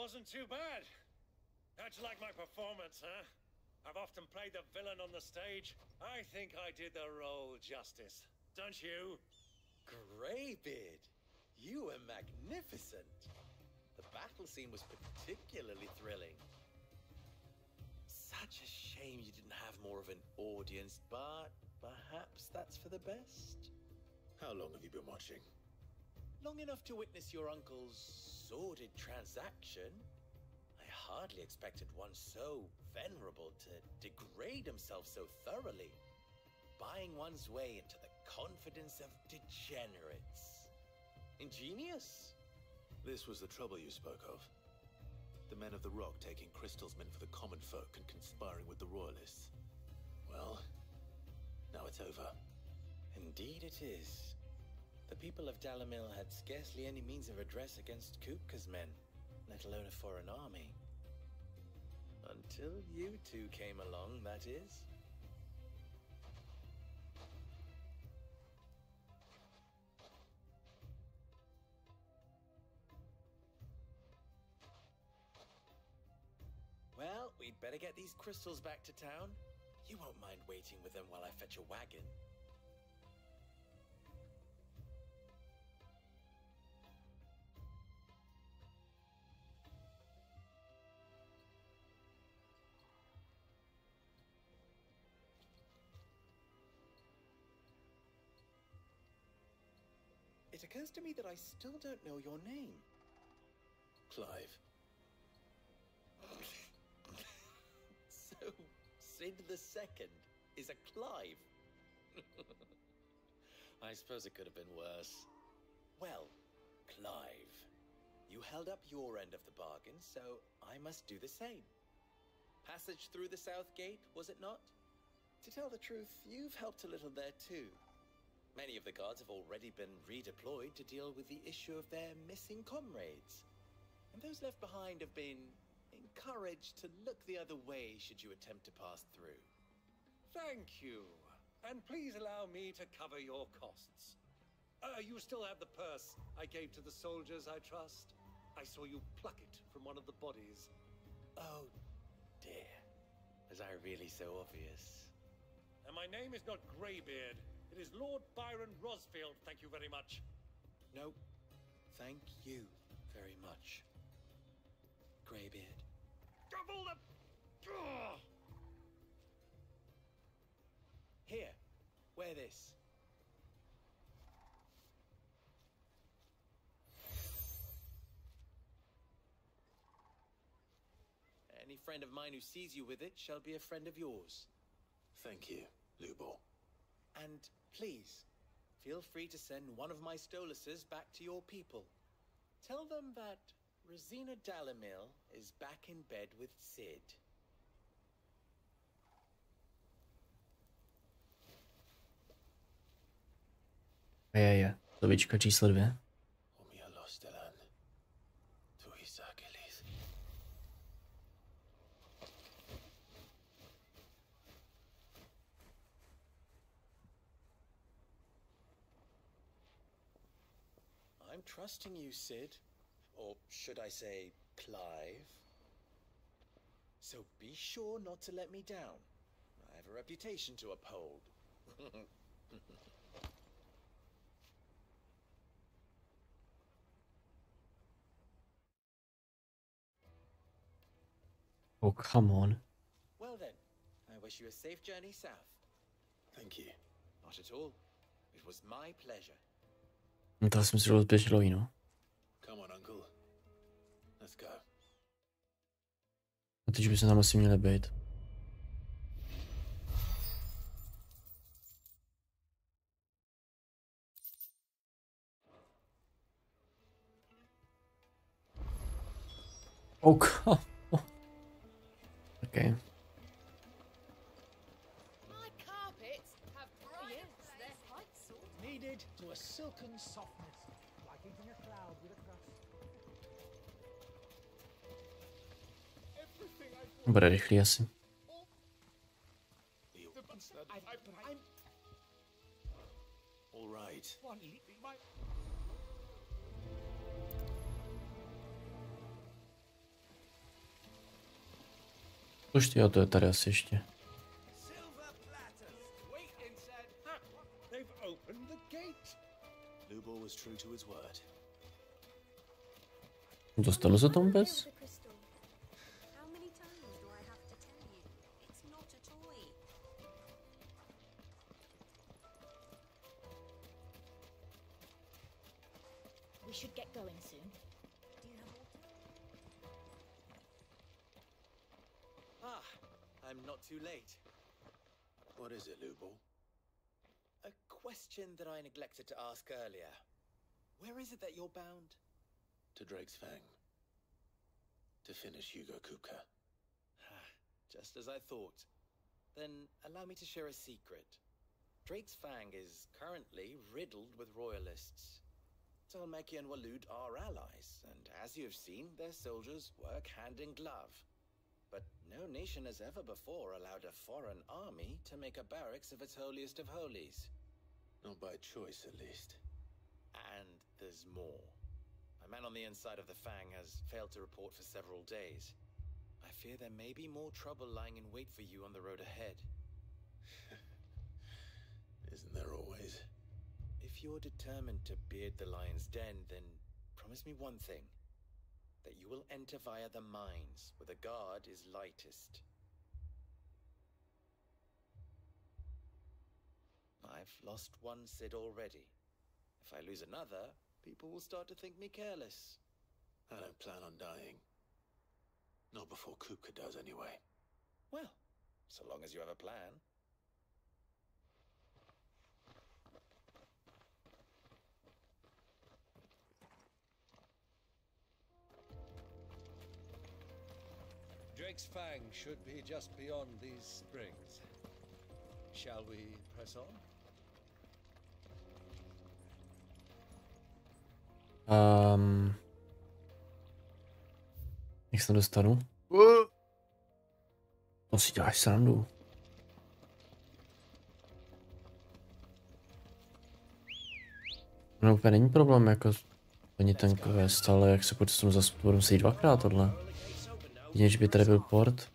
wasn't too bad. How'd you like my performance, huh? I've often played the villain on the stage. I think I did the role justice. Don't you? Greybeard, you were magnificent. The battle scene was particularly thrilling. Such a shame you didn't have more of an audience, but perhaps that's for the best. How long have you been watching? Long enough to witness your uncle's sordid transaction. I hardly expected one so venerable to degrade himself so thoroughly, buying one's way into the confidence of degenerates. Ingenious. This was the trouble you spoke of. The men of the Rock taking crystals meant for the common folk and conspiring with the royalists. Well, now it's over. Indeed it is. The people of Dalamil had scarcely any means of redress against Kupka's men, let alone a foreign army. Until you two came along, that is. Well, we'd better get these crystals back to town. You won't mind waiting with them while I fetch a wagon. It occurs to me that I still don't know your name. Clive. So, Sid the Second is a Clive. I suppose it could have been worse. Well, Clive, you held up your end of the bargain, so I must do the same. Passage through the South Gate, was it not? To tell the truth, you've helped a little there too. Many of the guards have already been redeployed to deal with the issue of their missing comrades. And those left behind have been encouraged to look the other way should you attempt to pass through. Thank you. And please allow me to cover your costs. You still have the purse I gave to the soldiers, I trust? I saw you pluck it from one of the bodies. Oh, dear. Was I really so obvious? And my name is not Greybeard. It is Lord Byron Rosfield, thank you very much. No, thank you very much, Greybeard. Double the... Ugh! Here, wear this. Any friend of mine who sees you with it shall be a friend of yours. Thank you, Lubor. And please, feel free to send one of my Stoluses back to your people. Tell them that Rosina Dalamil is back in bed with Sid. Je. Slovíčko číslo 2. I'm trusting you, Sid. Or should I say, Clive. So be sure not to let me down. I have a reputation to uphold. Oh, come on. Well then, I wish you a safe journey south. Thank you. Not at all. It was my pleasure. To jsem si rozběžil, no. Come on, uncle. Let's go. A teď by se tam asi měli být. Ok. Okay. To a silken softness, like eating a cloud with a crust. Bude rychlý asi. All right. Počkej, a to je tady asi ještě. Dostanu se tam vůbec? We should get going soon. I'm not too late. What is it, Lubal? A question that I neglected to ask earlier. Where is it that you're bound? To Drake's Fang. To finish Hugo Kupka. Just as I thought. Then allow me to share a secret. Drake's Fang is currently riddled with royalists. Talmeki and Walud are allies, and as you've seen, their soldiers work hand in glove. But no nation has ever before allowed a foreign army to make a barracks of its holiest of holies. Not by choice, at least. And there's more. A man on the inside of the Fang has failed to report for several days. I fear there may be more trouble lying in wait for you on the road ahead. Isn't there always? If you're determined to beard the lion's den, then promise me one thing. That you will enter via the mines, where the guard is lightest. I've lost one Cid already. If I lose another, people will start to think me careless. I don't plan on dying. Not before Kupka does, anyway. Well, so long as you have a plan. Drake's Fang should be just beyond these springs. Shall we press on? Jak se dostanu? To si děláš srandu. No úplně není problém jako plnit ten quest, ale jak se dostanu zase budu muset jít dvakrát tohle. Jedině, že by tady byl port.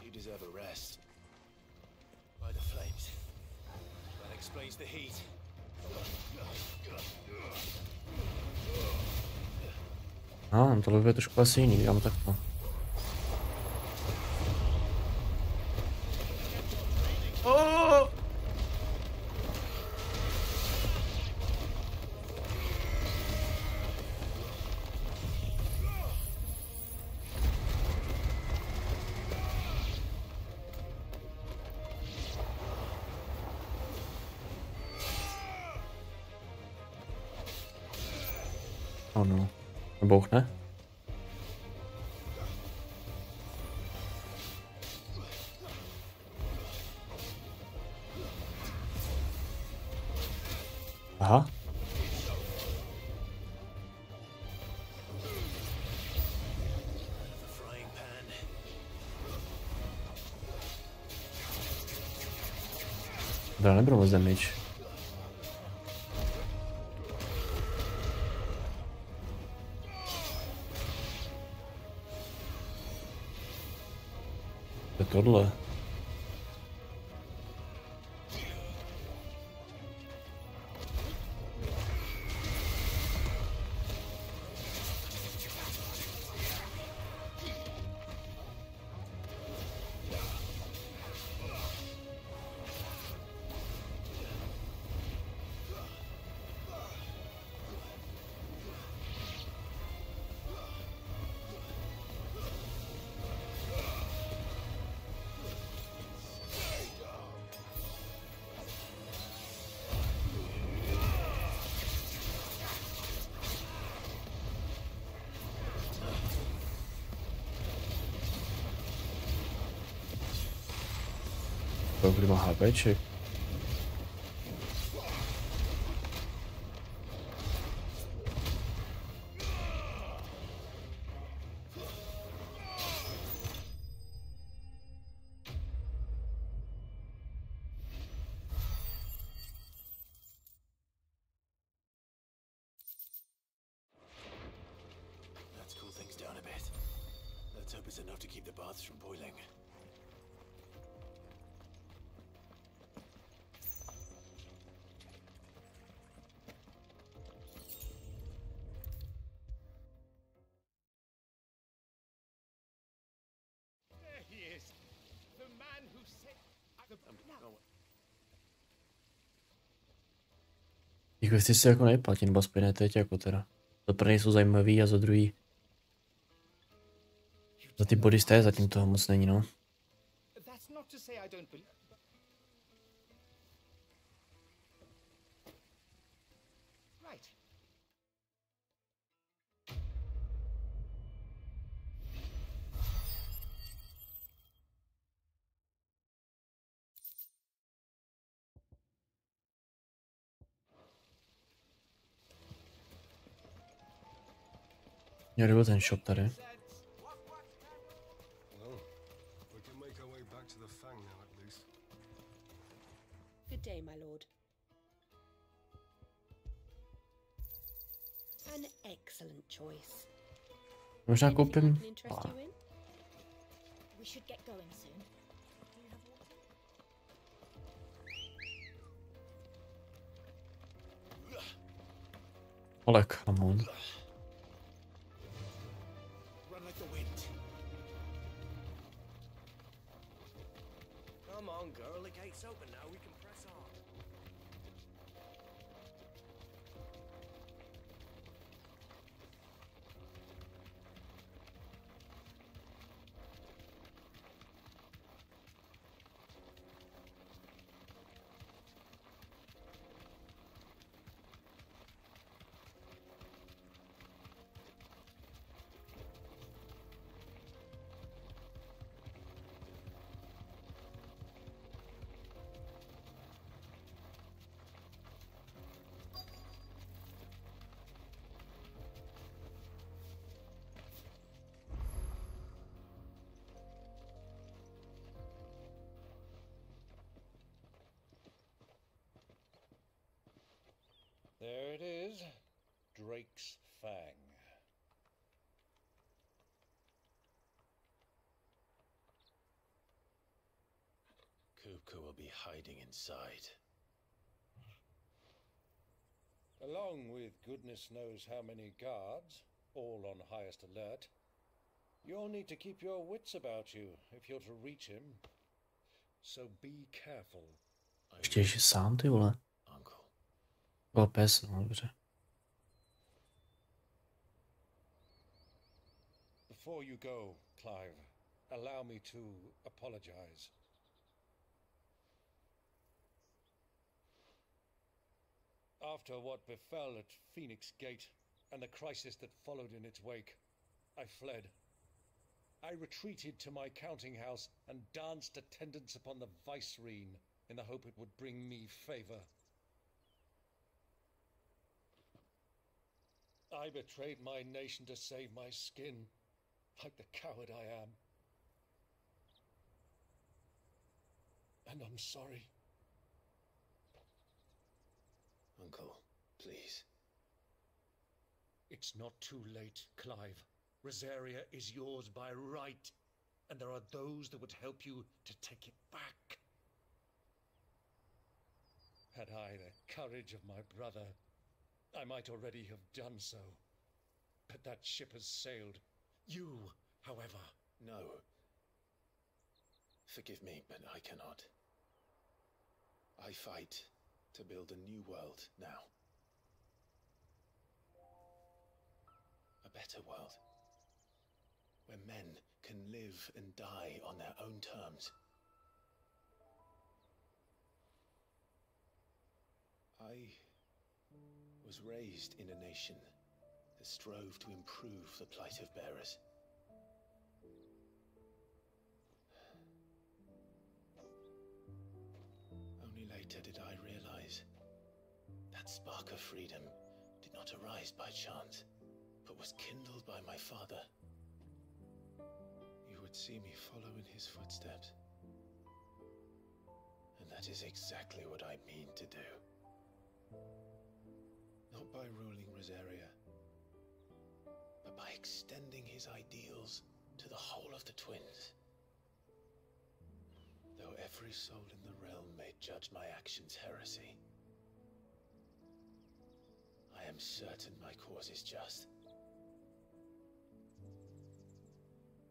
You deserve a rest. By the flames. That explains the heat. Tohle bude trošku asi jiný, dělám takto. Ano. Bouchne? Aha. Dobra, nebudu moc damage. Tohle. Kdy má HPček. Těch věcí se jako nejplatí, nebo aspoň ne teď jako teda. Za první jsou zajímavý a za druhý... Za ty body sté zatím toho moc není, no. Měl byl ten shop tady. Good day, my lord. An excellent choice. Možná koupím... We should get going soon. Olek, Hamon. Come on, girl, the gate's open now, we can press on. There it is, Drake's Fang. Kupka will be hiding inside. Along with goodness knows how many guards, all on highest alert, you'll need to keep your wits about you if you're to reach him. So be careful. Ještě jsi sám, ty vole. Byl pes, no dobře. Before you go, Clive, allow me to apologize. After what befell at Phoenix Gate and the crisis that followed in its wake, I fled. I retreated to my counting house and danced attendance upon the vicereine in the hope it would bring me favor. I betrayed my nation to save my skin, like the coward I am. And I'm sorry. Uncle, please. It's not too late, Clive. Rosaria is yours by right, and there are those that would help you to take it back. Had I the courage of my brother, I might already have done so. But that ship has sailed. You, however... No. Forgive me, but I cannot. I fight to build a new world now. A better world. Where men can live and die on their own terms. I was raised in a nation that strove to improve the plight of bearers. spark of freedom did not arise by chance, but was kindled by my father. You would see me follow in his footsteps. And that is exactly what I mean to do. Not by ruling Rosaria, but by extending his ideals to the whole of the twins. Though every soul in the realm may judge my actions heresy, I am certain my cause is just.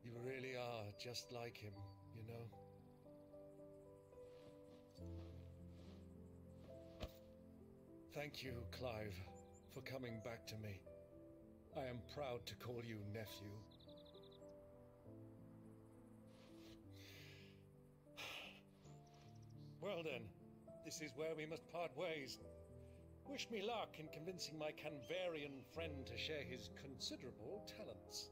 You really are just like him, you know? Thank you, Clive, for coming back to me. I am proud to call you nephew. Well then, this is where we must part ways. Wish me luck in convincing my Canvarian friend to share his considerable talents.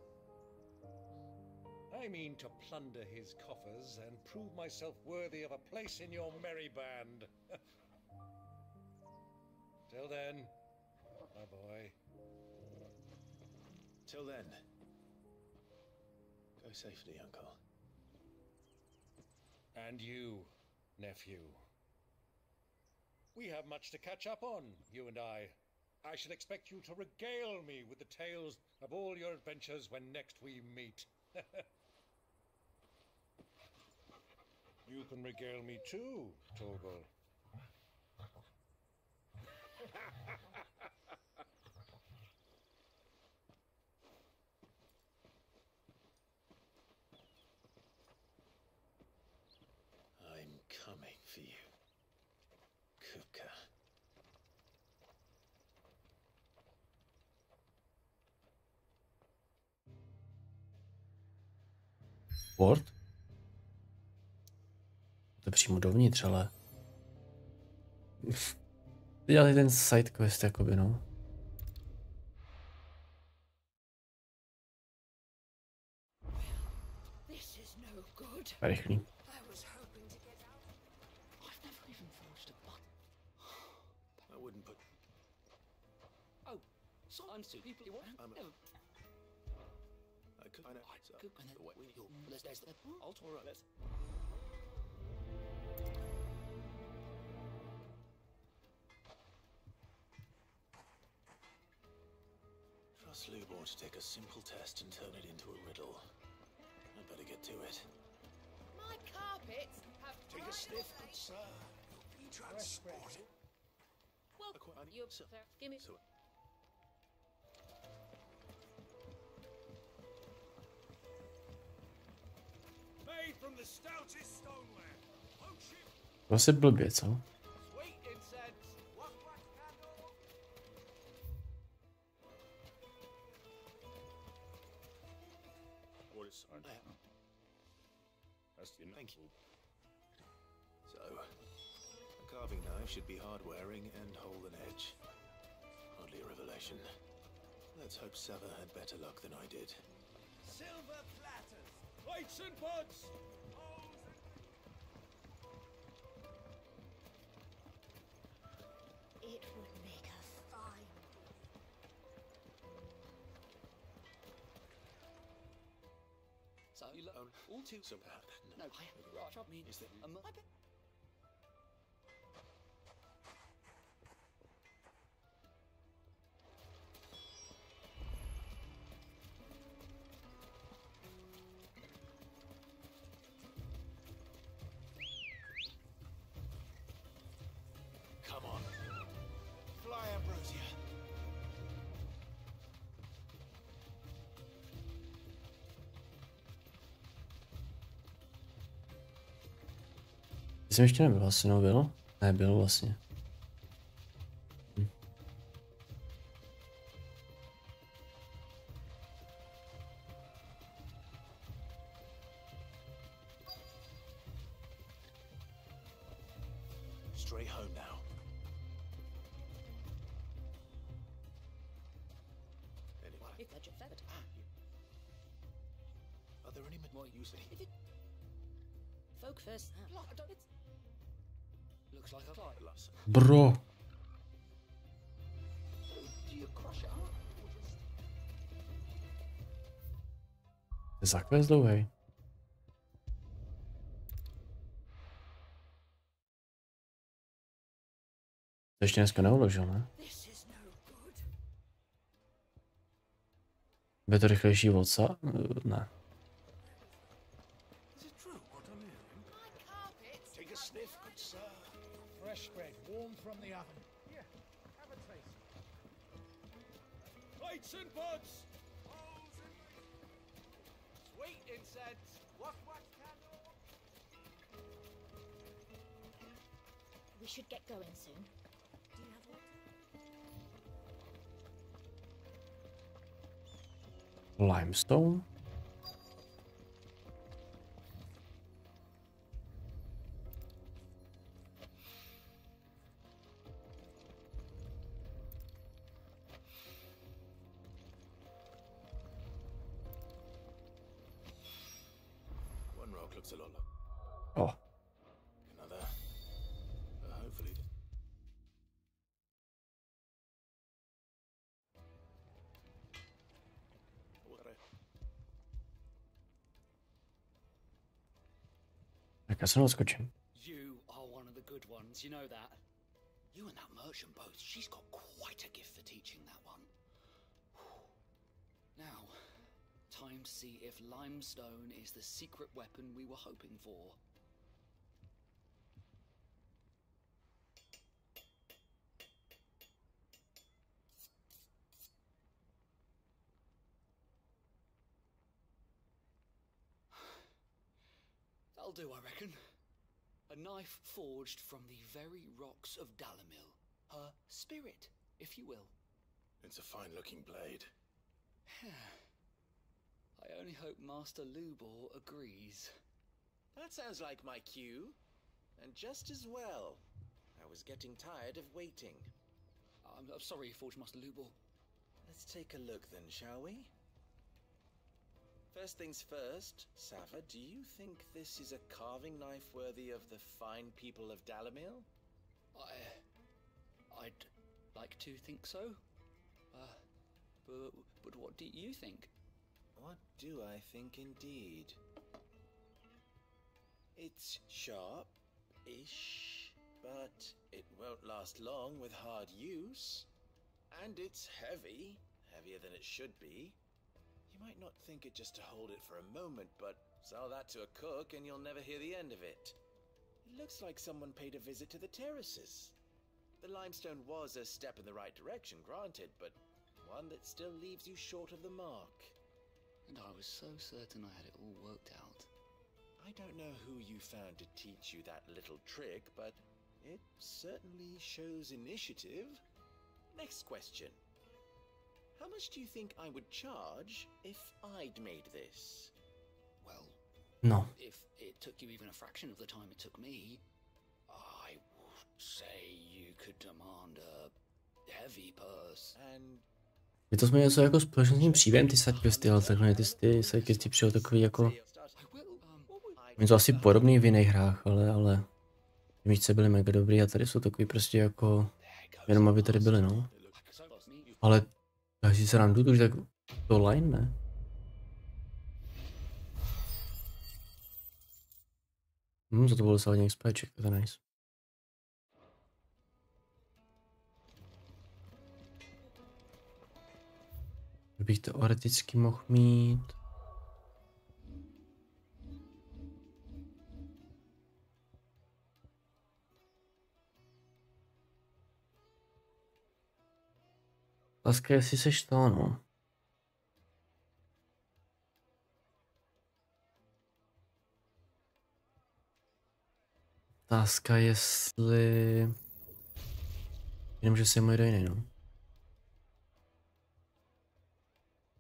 I mean to plunder his coffers and prove myself worthy of a place in your merry band. Till then, my boy. Till then, go safely, Uncle. And you, nephew. We have much to catch up on, you and I. I shall expect you to regale me with the tales of all your adventures when next we meet. You can regale me too, Torgal. I'm coming for you, Kupka. Port? To přímo dovnitř, ale... Dělali ten side quest, jakoby, no. Rychlý. I'm Sue. People, I could find out. There's the altar. Let's. Trust Lubor to take a simple test and turn it into a riddle. I'd better get to it. My carpets have Take a sniff, good sir. You'll be transported. Well, you give me. Made from the stoutest stoneware. Vlastně blbě, co? Sweet incense. What is Thank you. So, a carving knife should be hard-wearing and hold an edge. Hardly a revelation. Let's hope Sava had better luck than I did. Silver platters. Plates and pots. It would make a fine. So you look all too so bad. No, I mean is that Come on. Fly, Ambrosia. Jsem ještě nebyl asi, no byl? Ne, byl vlastně. Straight home now. Anyway. Are there any more useful? Folk first. Looks like a Bro. To je zákvěs dlouhej. To ještě dneska neuložil, ne? Bude to rychlejší vodca? Ne. Fresh bread, warm from the oven. Here, have a taste. Lights and buds! Sweet incense! Wax candle! We should get going soon. Do you have water? Limestone? One rock looks a lot like. Oh. Another. Hopefully. Tak já se odskočím. You are one of the good ones, you know that. You and that merchant both, she's got quite a gift for teaching that one. Now, time to see if limestone is the secret weapon we were hoping for. That'll do, I reckon. A knife forged from the very rocks of Dalamil. Her spirit, if you will. It's a fine-looking blade. I only hope Master Lubor agrees. That sounds like my cue. And just as well. I was getting tired of waiting. I'm sorry, Forge Master Lubor. Let's take a look then, shall we? First things first, Sava, do you think this is a carving knife worthy of the fine people of Dalamil? I'd like to think so. But what do you think? What do I think indeed? It's sharp-ish, but it won't last long with hard use. And it's heavy, heavier than it should be. You might not think it just to hold it for a moment, but sell that to a cook and you'll never hear the end of it. It looks like someone paid a visit to the terraces. The limestone was a step in the right direction, granted, but one that still leaves you short of the mark. And I was so certain I had it all worked out. I don't know who you found to teach you that little trick, but it certainly shows initiative. Next question. How much do you think I would charge if I'd made this? Well, no. If it took you even a fraction of the time it took me, I would say you could demand a heavy purse. And Je to jsme něco jako společným příběhem, ty sidequesty, ale takhle ty sidequesty přijou takový jako... Je to asi podobný v jiných hrách, ale... Míčce byly mega dobrý a tady jsou takový prostě jako... Jenom aby tady byly, no. Ale... Když se nám jdu, už tak to line, ne? Za to bylo docela hodně XPček, to je nice. Bych teoreticky mohl mít... Otázka je, jestli seš to, no. Otázka, jestli... Jenom, že si je můj jiný, no.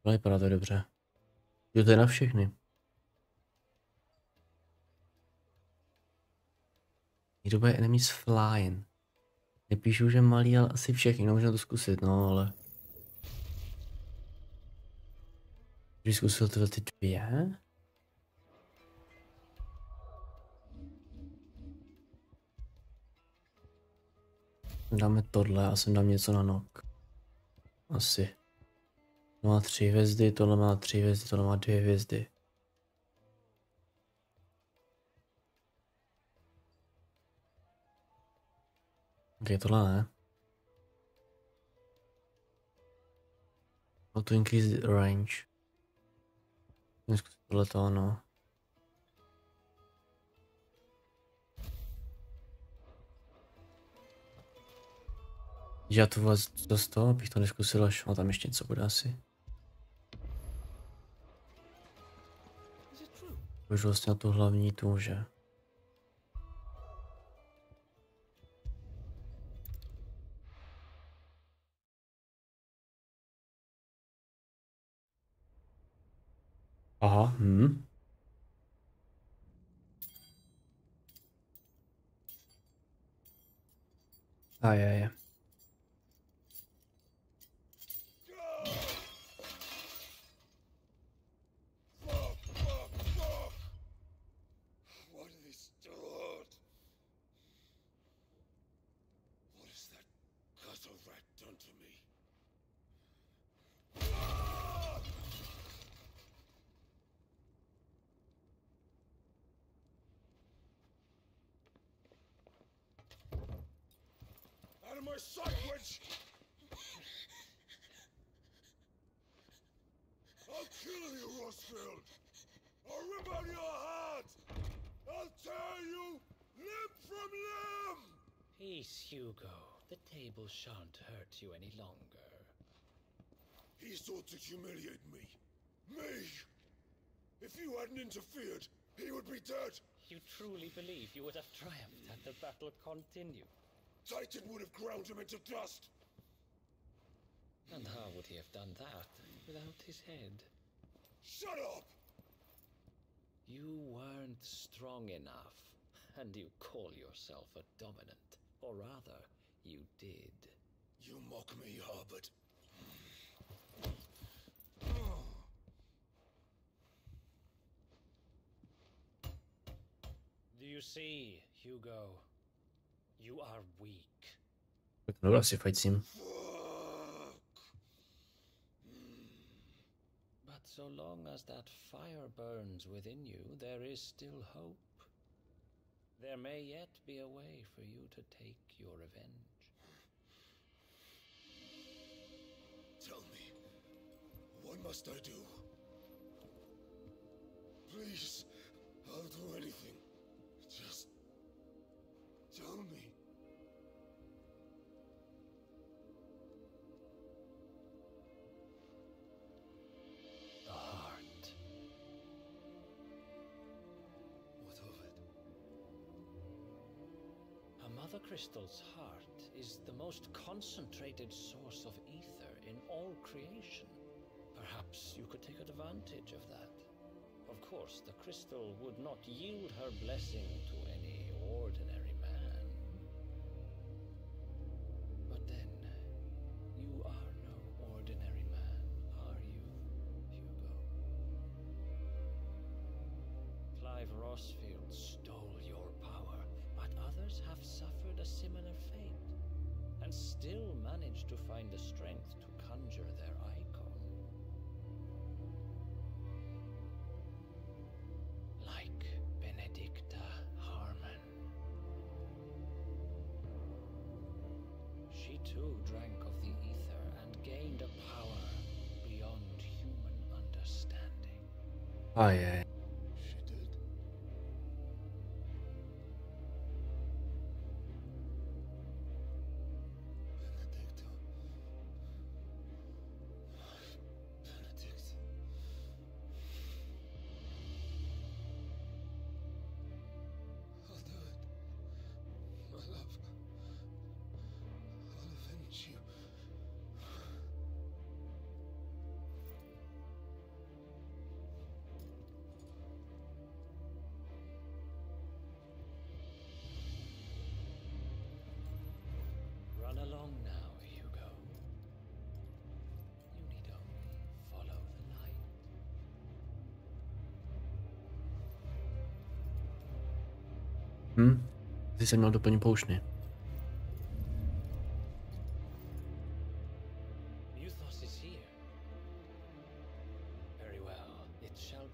Ale vypadá to dobře. Jo, to je na všechny. Nearby enemies flying. Nepíšu, že malý, ale asi všechny, no můžeme to zkusit, no, ale... Když zkusil tyhle ty dvě... Dáme tohle a sem dám něco na nok. Asi. To má 3 hvězdy, tohle má 3 hvězdy, tohle má 2 hvězdy. Ok, tohle ne. How to increase the range. Zkusit tohleto, ano. Já to vlastně z toho, abych to neskusil, až tam ještě něco bude asi. Už vlastně na tu hlavní tu, že? Aha, A je. Out of my sight, witch! I'll kill you, Rosfield! I'll rip out your heart! I'll tear you limb from limb! Peace, Hugo. The table shan't hurt you any longer. He sought to humiliate me. Me! If you hadn't interfered, he would be dead! You truly believe you would have triumphed had the battle continued? Titan would have ground him into dust! And how would he have done that without his head? Shut up! You weren't strong enough, and you call yourself a dominant. Or rather, you did. You mock me, Herbert. Do you see, Hugo? You are weak. No, asi fajcím. But so long as that fire burns within you, there is still hope. There may yet be a way for you to take your revenge. Tell me, what must I do? Please, I'll do anything. Just tell me. The heart. What of it? A mother crystal's heart is the most concentrated source of ether in all creation. Perhaps you could take advantage of that. Of course, the crystal would not yield her blessing to any ordinary man. But then, you are no ordinary man, are you, Hugo? Clive Rosfield stole your power, but others have suffered a similar fate, and still managed to find the strength to conjure their icon. Like Benedicta Harmon. She too drank of the ether and gained a power beyond human understanding. Oh yeah. She did. Benedicta. Benedict. I'll do it. My love. I'll avenge you. Run along now, Hugo. You need only follow the light. Ty jsem měl doplnit poušny. You thought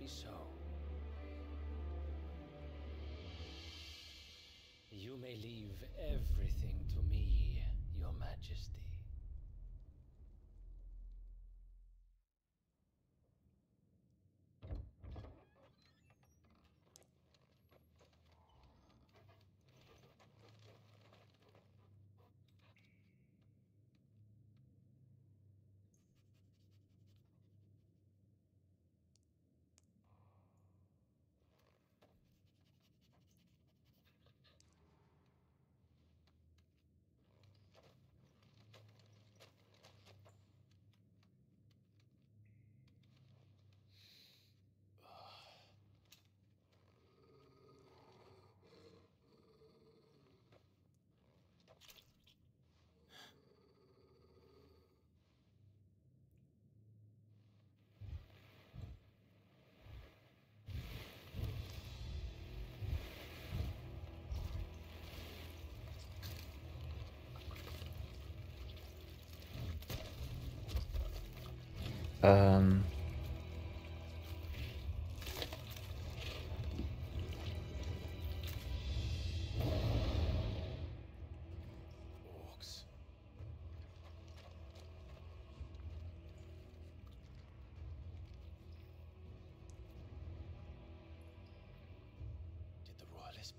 be so. You may leave everything to me, Your Majesty.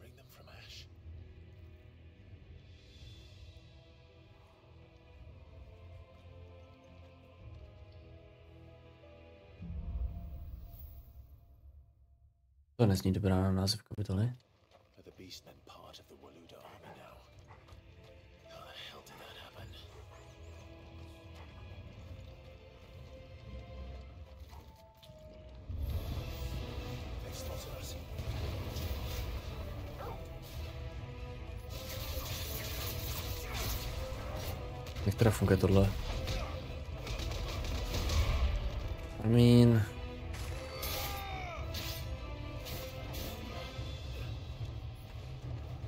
Bring them from ash. To nezní dobrá název kapitoly. Are the beastmen part of the Waluda army now? How the hell did that happen? They spotted us. Jak teda funguje tohle? I mean...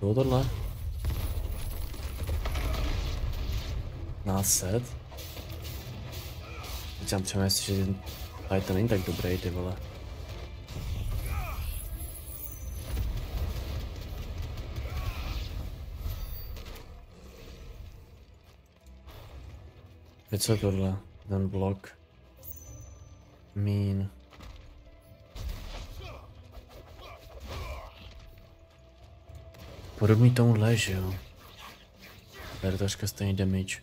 Bylo tohle? Náset? Teď jsem třeba myslel, že tady to není tak dobrý, ty vole. Co je tohle? Ten blok. Mín. Podobný tomuhle, že jo? Tady troška stejný damage.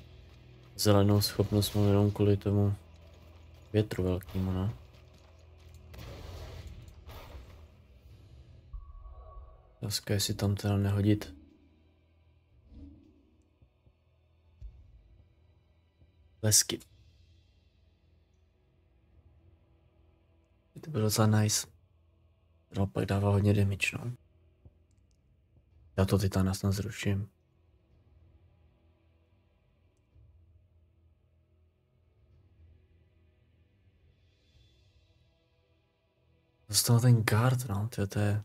Zelenou schopnost mám jenom kvůli tomu větru velkýmu, no. Dneska jestli tam teda nehodit. Lesky. To bylo docela nice. Naopak dává hodně damage, no. Já to Titána snad zruším. Dostal ten guard, no, to je...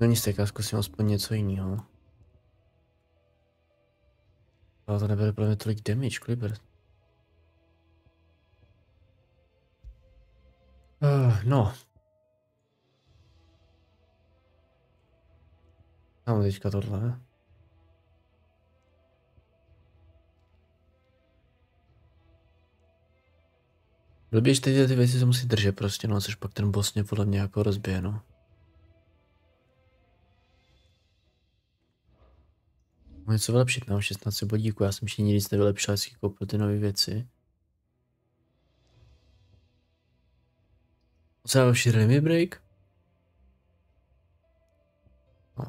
No nic, tak já zkusím aspoň něco jiného. Ale to nebude pro mě tolik damage, Kliber. No. Mám teďka tohle. Blbě, že ty věci se musí držet prostě, no, což pak ten boss mě podle mě jako rozbije, no. Můžu něco vylepšit, mám 16 bodíků, já jsem ještě nic nevylepšil, jestli koupil ty nové věci. Co já už limit break? No.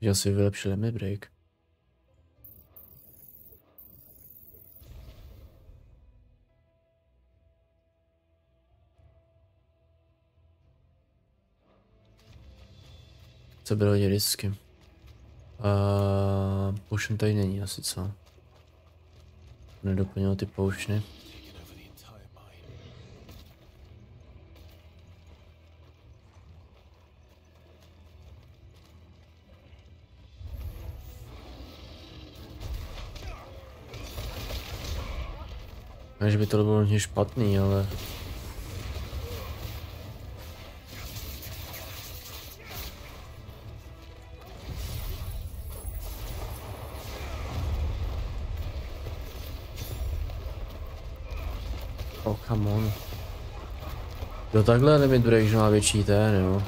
Že asi vylepšil limit break. Co bylo hodně risky. Potion tady není asi, co? Nedoplnil ty potiony. Ne, že by to bylo hodně špatný, ale... Oh, come on. Jo, takhle limit break, že má větší ten, jo.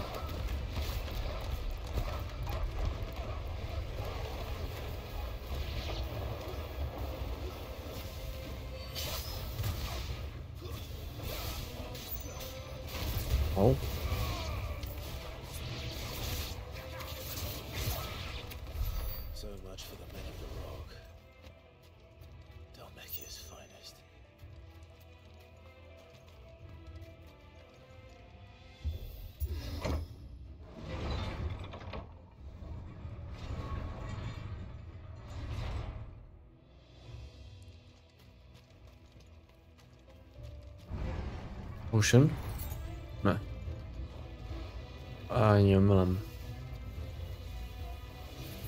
Oh. So much for the men of the rock. Dalmacia's finest. Ocean? Ne. Ani omylem.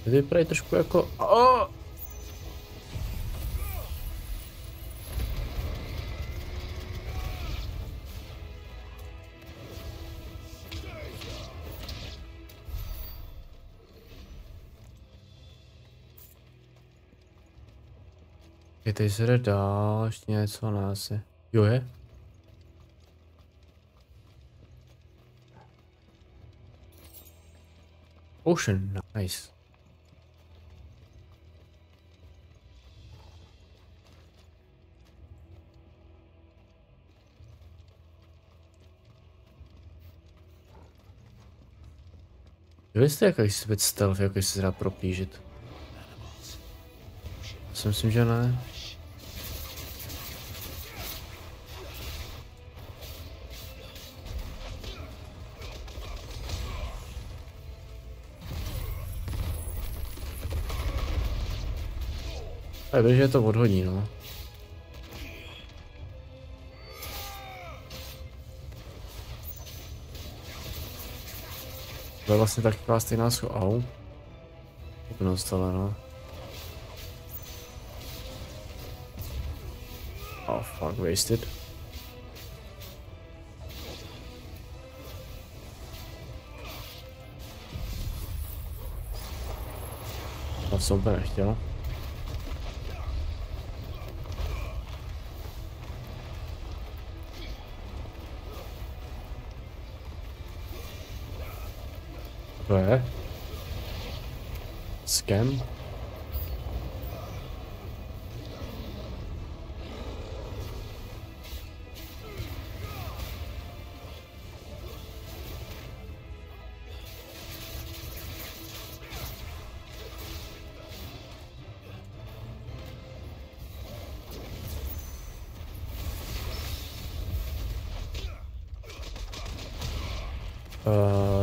To vypadají trošku jako... Oh! Je tady se jde dál, ještě něco na asi. Jo je? Ocean, nice. Jo, jste jaký svět stealth, jako se dá propížit. Já si myslím, že ne. Ale protože to odhodí, no. To je vlastně taková stejná au. Upnost, ale no. Oh fuck, wasted. To jsem úplně nechtěl. To je? Scam?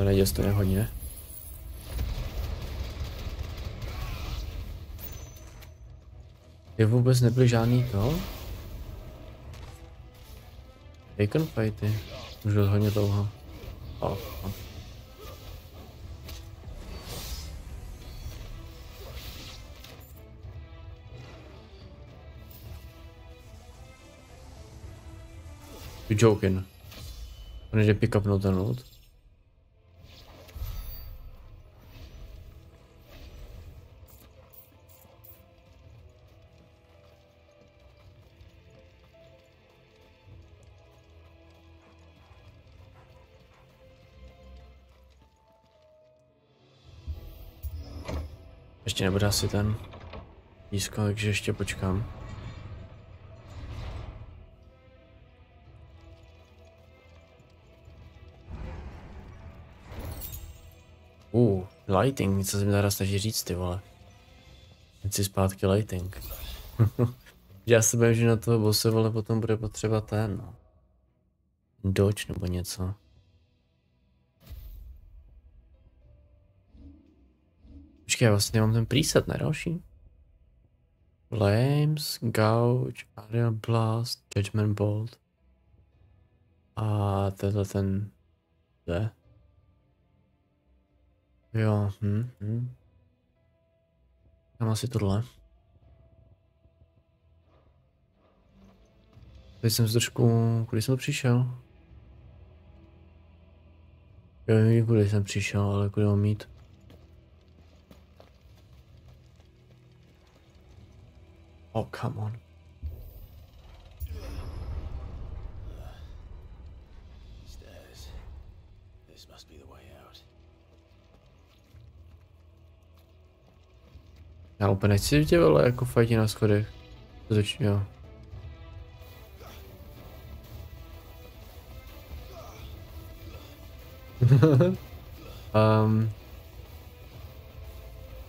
Neděl to nehodně. Je vůbec nebyl žádný to? Bacon fighty. Už byl hodně dlouho. Oh. You joking? On jde pick up no ten loot. Ještě nebude asi ten blízko, takže ještě počkám. Lighting, co se mi teda snaží říct, ty vole. Teď si zpátky lighting. Já se bojím, že na toho bosse, vole, potom bude potřeba ten, no. Dodge nebo něco. Počkej, já vlastně mám ten preset, ne další? Flames, Gouge, Area Blast, Judgment Bolt. A tenhle ten... Kde? Jo, Tam asi tohle. Teď jsem se trošku... Kudy jsem přišel? Já nevím, kudy jsem přišel, ale kudy mám mít. Oh, come on. Já úplně nechci tě, vole, jako fajti na schodech. Jo.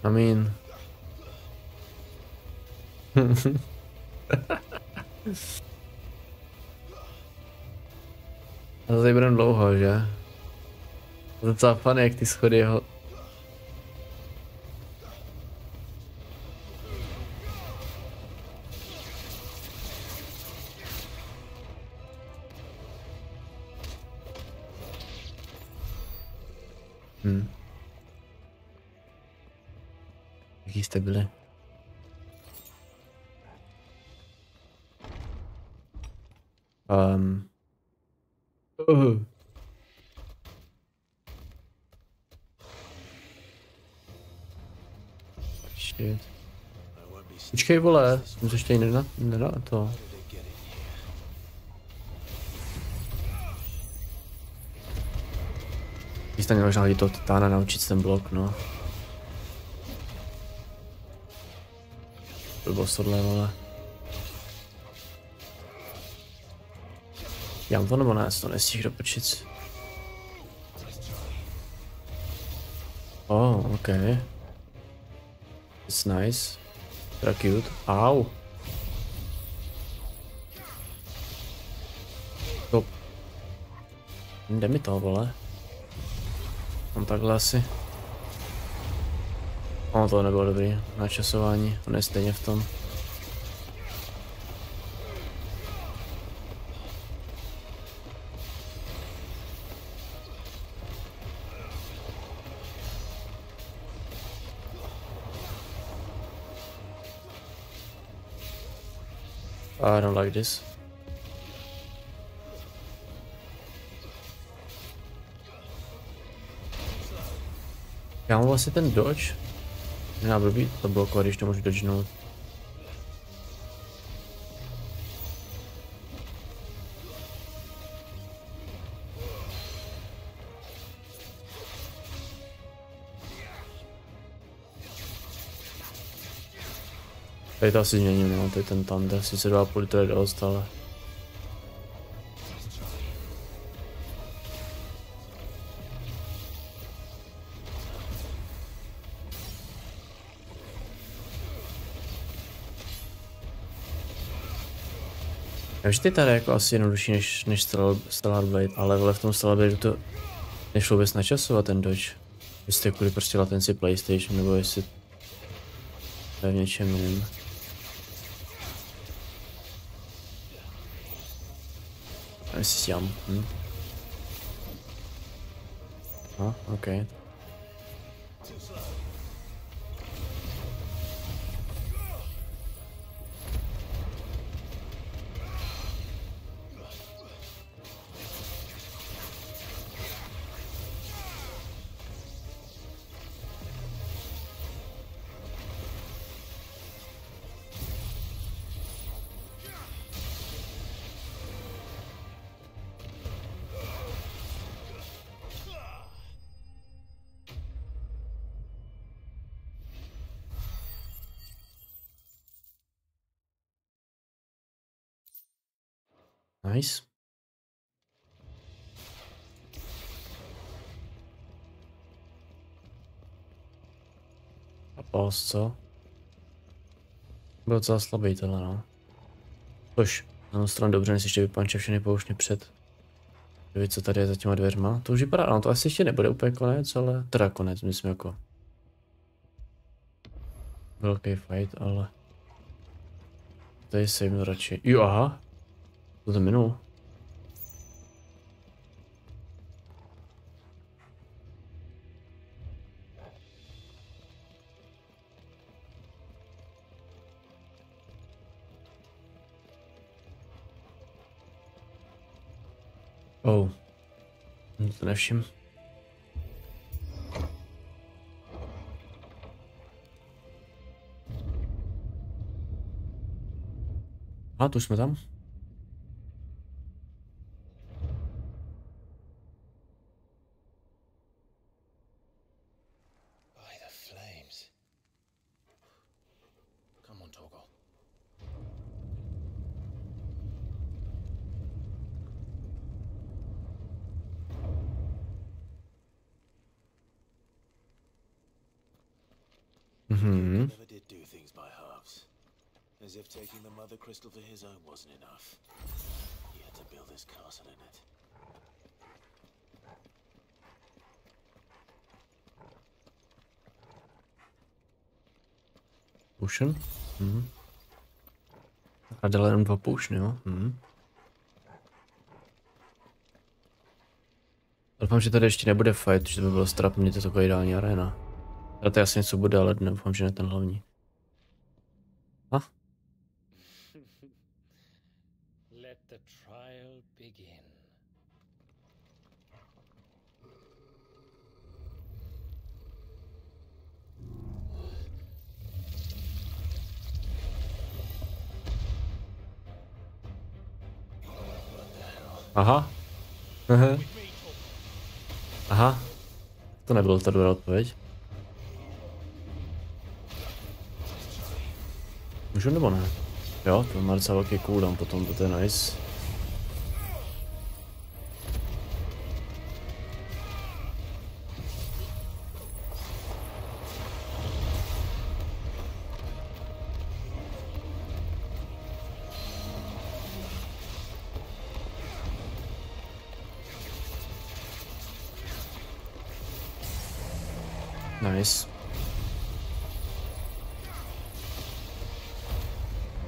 I mean... A to tady budeme dlouho, že? To je docela funny, jak ty schody jeho... Jaký jste byli? Shit. Počkej, vole, jsem se ještě nedá to. Když jste možná hodit toho titána, naučit ten blok, no. To bylo sodlé, vole. Já mám to nebo ne, to nestihl do prčic. Oh, ok. It's nice. Teda cute. Au. To... Jde mi to, vole. Mám takhle asi. No, to nebylo dobrý načasování, on je stejně v tom. I don't like this. Já mám vlastně ten dodge. Já blbý to blokovat, když to můžu dodgenout. Tady to asi změním, no, to je ten thunder, sice 2,5 to je dost, ale... Já vždy tady jako asi jednodušší než Stellar Blade, ale vole v tom Stellar Blade to nešlo vůbec načasovat ten dodge. Jestli kvůli prostě latenci PlayStation, nebo jestli to je v něčem jiném. Já si stěm. No, ok. Nice. A pás, co? Byl docela slabý tohle, no. Tož, na stranu dobře, než ještě vypanče všechny poušně před. Víš, co tady je za těma dveřma. To už vypadá, no to asi ještě nebude úplně konec, ale... Teda konec, myslím jako... Velký fight, ale... Tady sejmu radši. Jo, aha. To minul. Oh. To nevšim. A tu jsme tam. Never did do things by halves. As if taking the mother crystal for his own wasn't enough. He had to build his castle in it. Potion? A dále jenom 2 potiony, jo? Doufám, že tady ještě nebude fight, že to by bylo strapně, to je taková ideální arena. Ale to asi něco bude, ale doufám, že ne ten hlavní. Let the trial begin. Aha. Aha. To nebylo ta dobrá odpověď. Můžu nebo ne? Jo, to má docela velký cooldown potom, to je nice. Nice.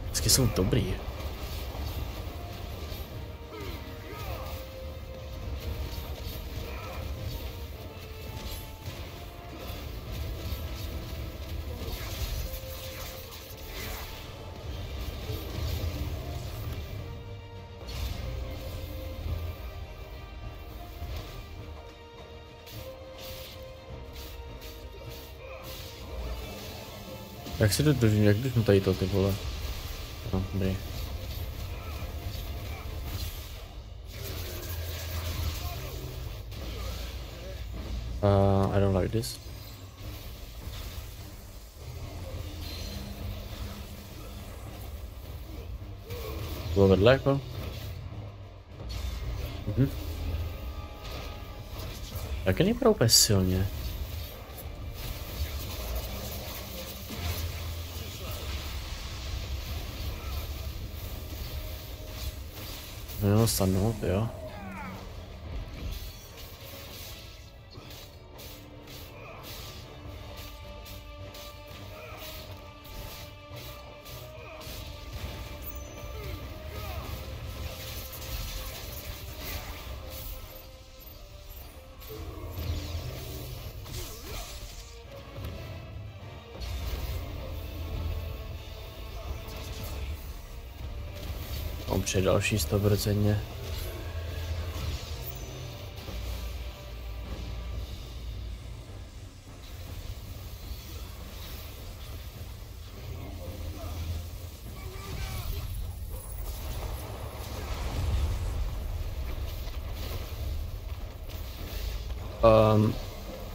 Vždycky jsou dobrý. Jak si to držím, jak když mu tady to ty vole. No, dobrý. I don't like this. Bylo vedle jako? Taky nejprve úplně silně. No, sadnout, jo. On přijde další 100%.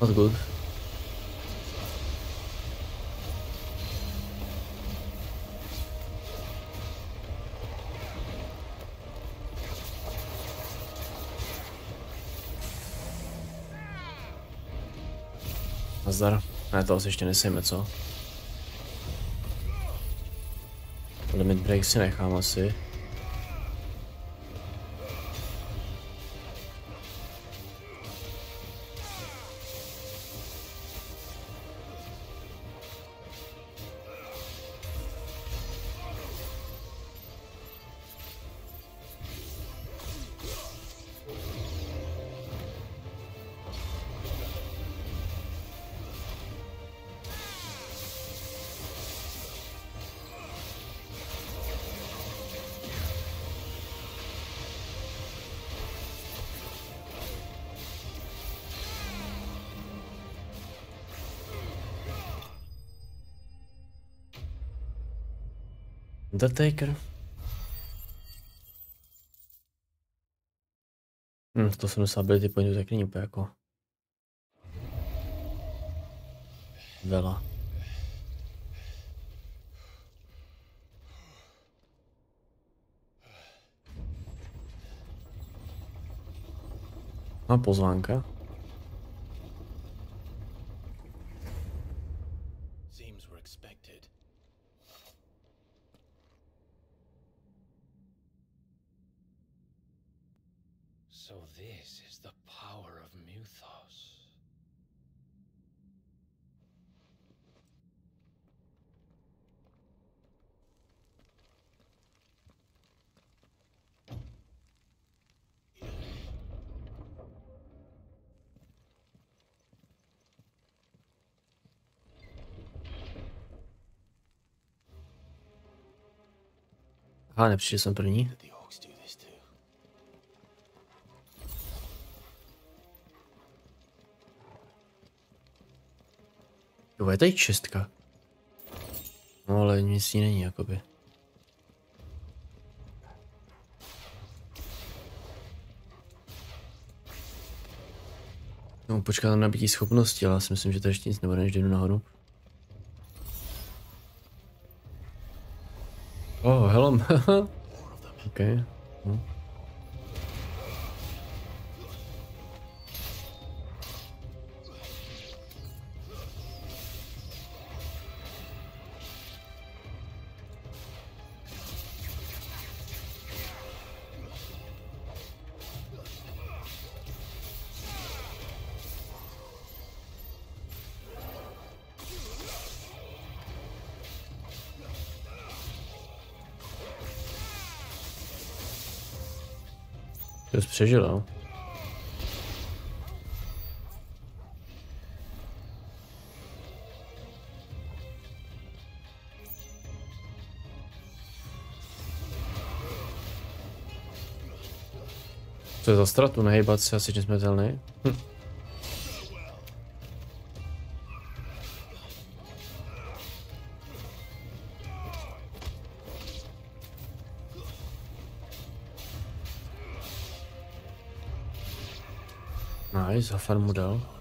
Not good. Nazdar. Ne, to asi ještě nesejme, co? Limit break si nechám asi. Undertaker. To jsem dostal ability pointu, tak není úplně jako vela. A pozvánka. So this is the power of Mythos. Aha, nepřišel jsem první. Jo, je tady čestka. No ale nic ní není, jakoby. No, počkat na nabití schopnosti, ale já si myslím, že to ještě nic nebude, než jdu nahoru. Oh, helm, OK. No. To jsi přežil, Co je za stratu? Nehejbat se asi nesmrtelný. Nice, za farmu dal.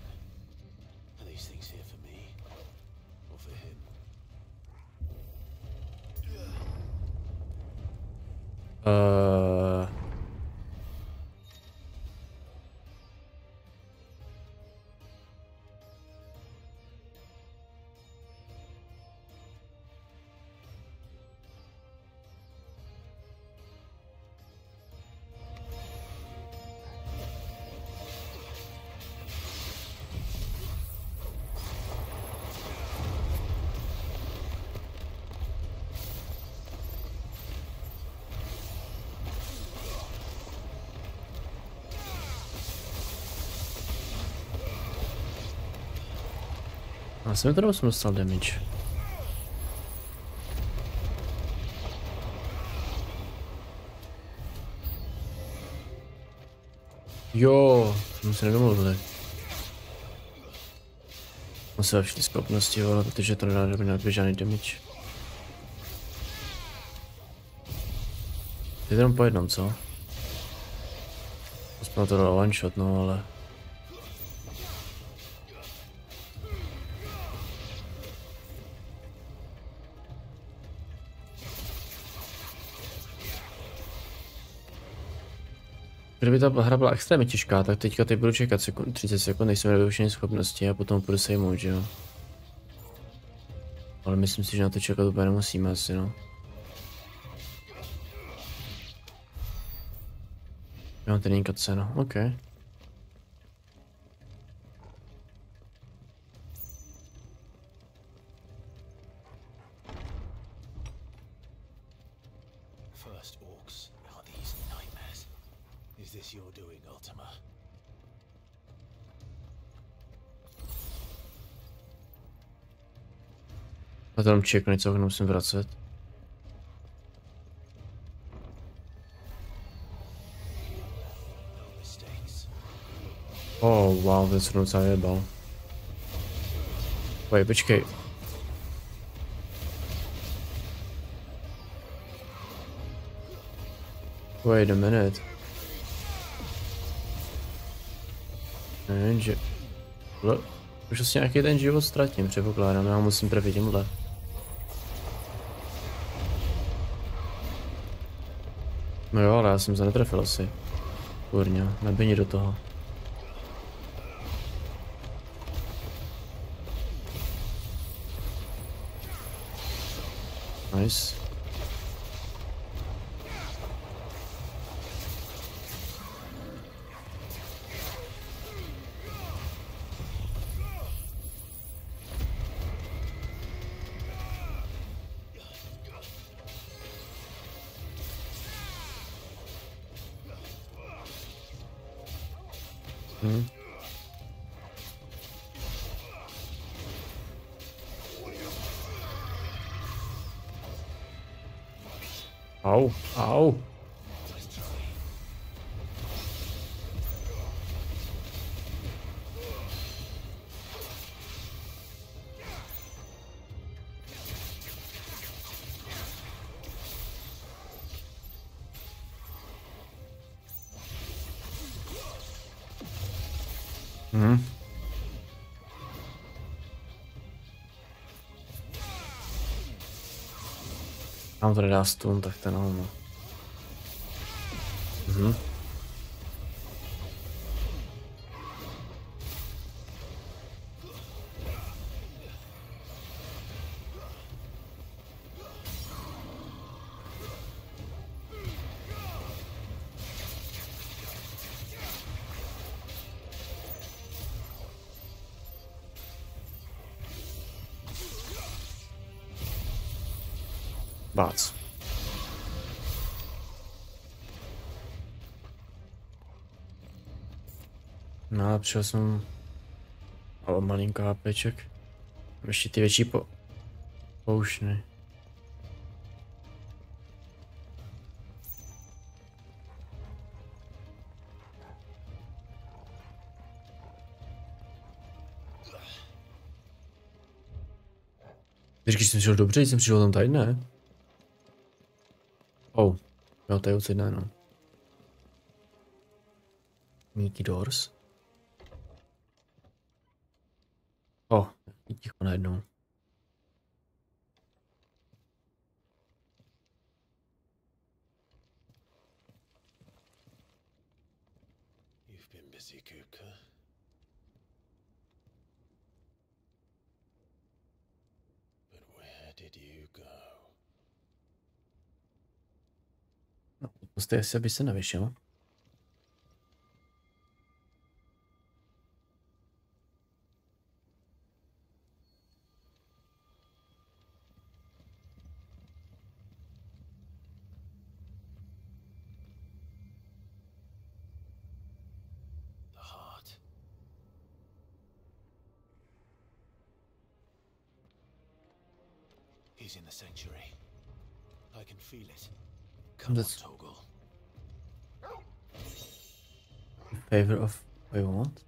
Já jsem tady dostal damage. Jo, jsme se nedomluvili. Mám se všechny schopnosti, ale protože to nedá žádný damage. Je to jenom po jednom, co? Aspoň to dalo one shot, no ale... Kdyby ta hra byla extrémně těžká, tak teďka teď budu čekat 30 sekund, než jsem vyušený schopnosti a potom půjdu sejmout, že jo. Ale myslím si, že na to čekat úplně nemusíme asi, no. Jo, tady není cutscéna, OK. A tam čeknu něco, jak musím vracet. Oh, wow, ten se docela jebal. Počkej. Wait a minute. Jenže... Už asi nějaký ten život ztratím, předpokládám, já ho musím trefit tímhle. No jo, ale já jsem se netrefil asi. Kurňa, neběni do toho. Nice. Au, au. Mám tady dá stun, tak ten no. Bác. No a přišel jsem o malinko HPček. Ještě ty větší poušny. Když jsem přišel dobře, jsem přišel tam tady, ne? Oh, jo, to je outside, no. Sneaky doors. Oh, ticho najednou. You've been busy, Kupka. But where did you go? No, prostě jestli by se nevyšel. He's in the sanctuary. I can feel it. Come on, Toggle. In favor of... Wait, what?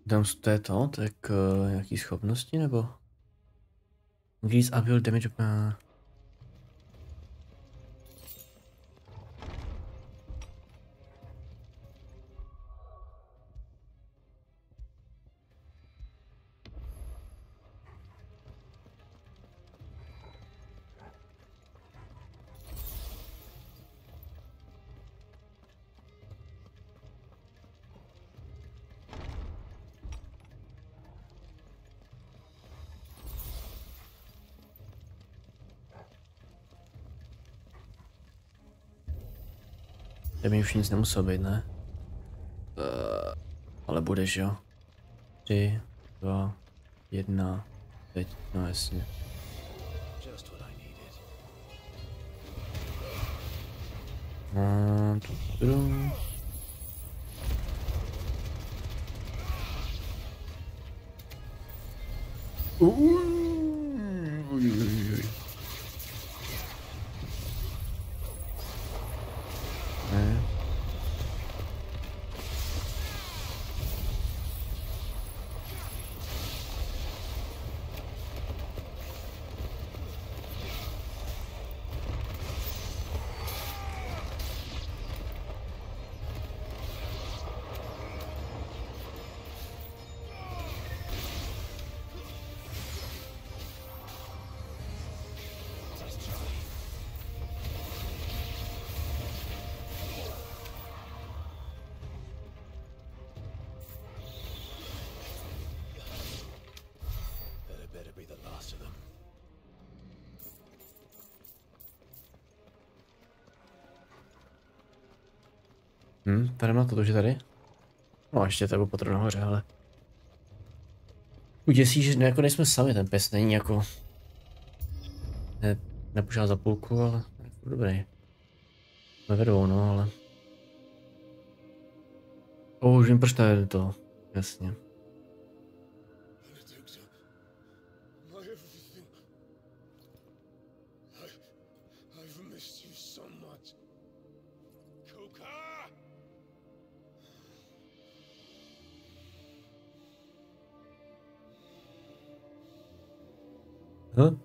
Dám to je to, tak nějaký schopnosti, nebo? Increase ability damage... Tady už nic nemuselo být, ne? Ale budeš, jo? 3, 2, 1, teď, no jasně. Tady na to, že tady? No ještě to potro nahoře, ale... Uděsí, že jako nejsme sami, ten pes není jako... Nepožádá za půlku, ale jako dobrý. Nevedou, no, ale... Už vím, proč to, jasně. Huh?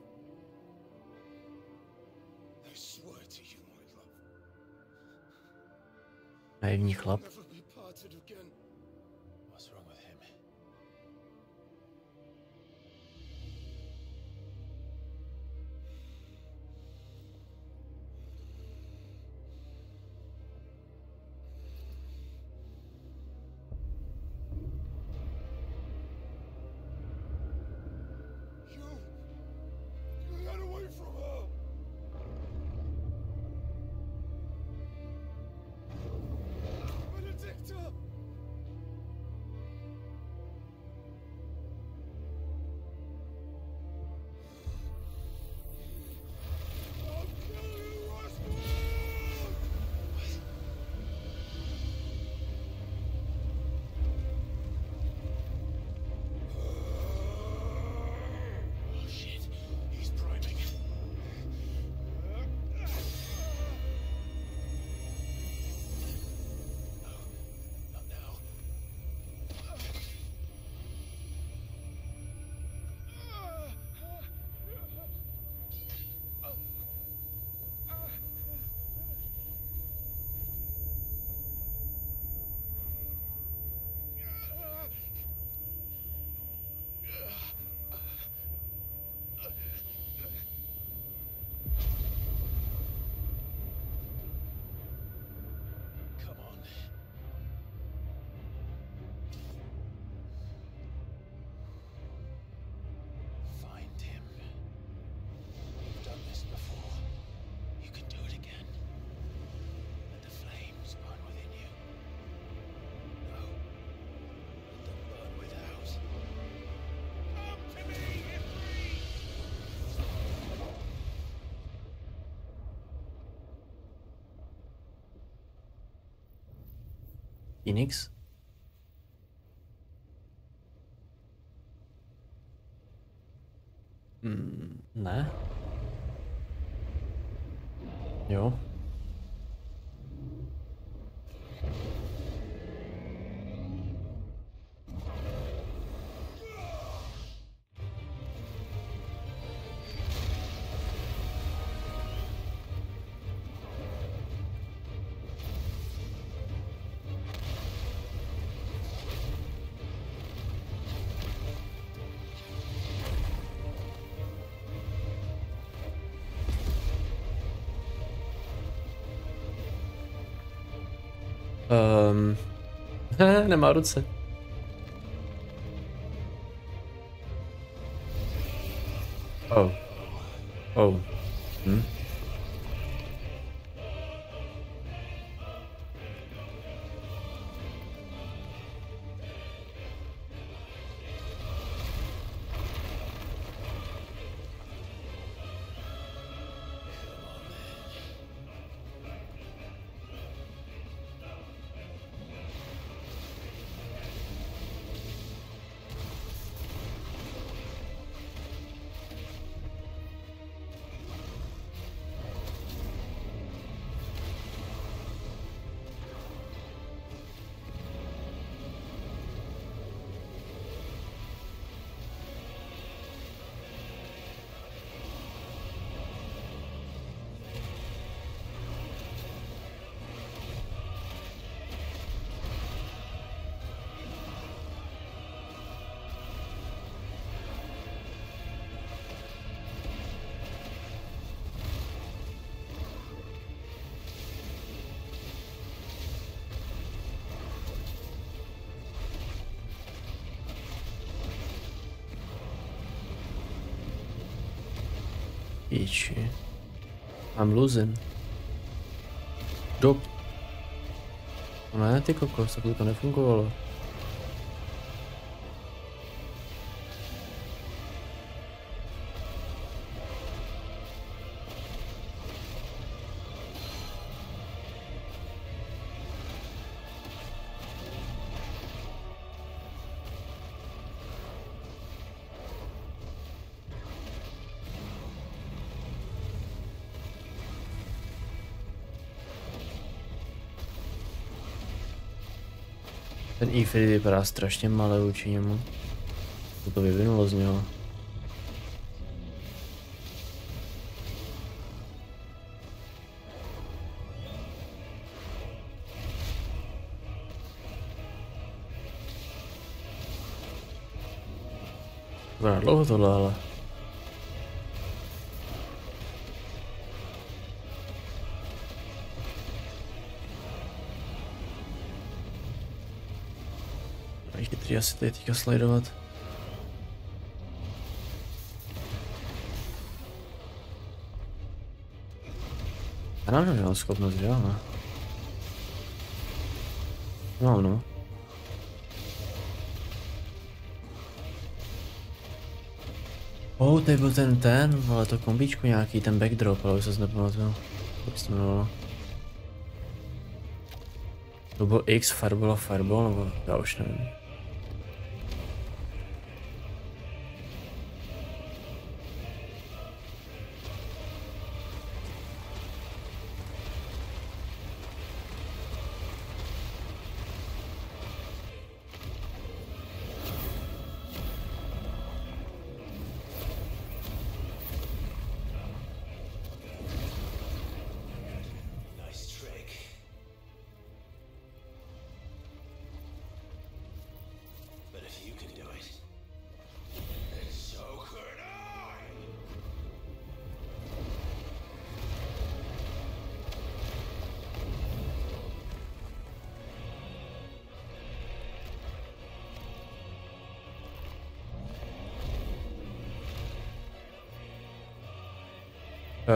Naivní chlap. Phoenix? Ne? Jo. Nemá ruce. Oh. Píči. I'm losing. Dob. Ne, ty kokos, takhle to nefungovalo. Ten Ifrit vypadá strašně malé vůči němu. Co to vyvinulo z něho? Vypadá dlouho tohle, ale... Chytrý asi tady teďka slajdovat. Já nevím, že mám schopnost, že jo, ne? No. Tady byl ale to kombíčko nějaký, ten backdrop, ale už se nepamatuju. Jak se to jmenovalo? To byl X, Fireball, nebo já už nevím.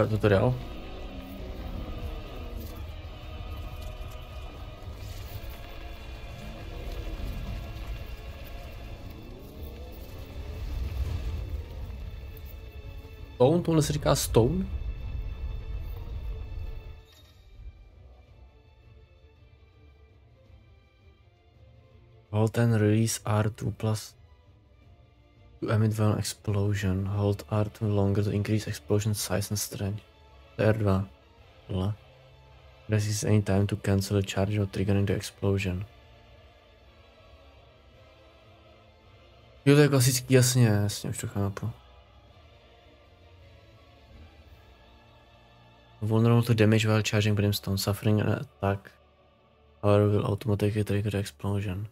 Tutoriál. Stone? Tohle se říká Stone? Hold and release R2 plus to emit one explosion. Hold R2 longer to increase explosion size and strength. R2. Tohle. Resist any time to cancel a charge or triggering the explosion. Jo, to je klasický, jasně, už to chápu. Vulnerable to damage while charging brimstone, suffering an attack. However, will automatically trigger the explosion.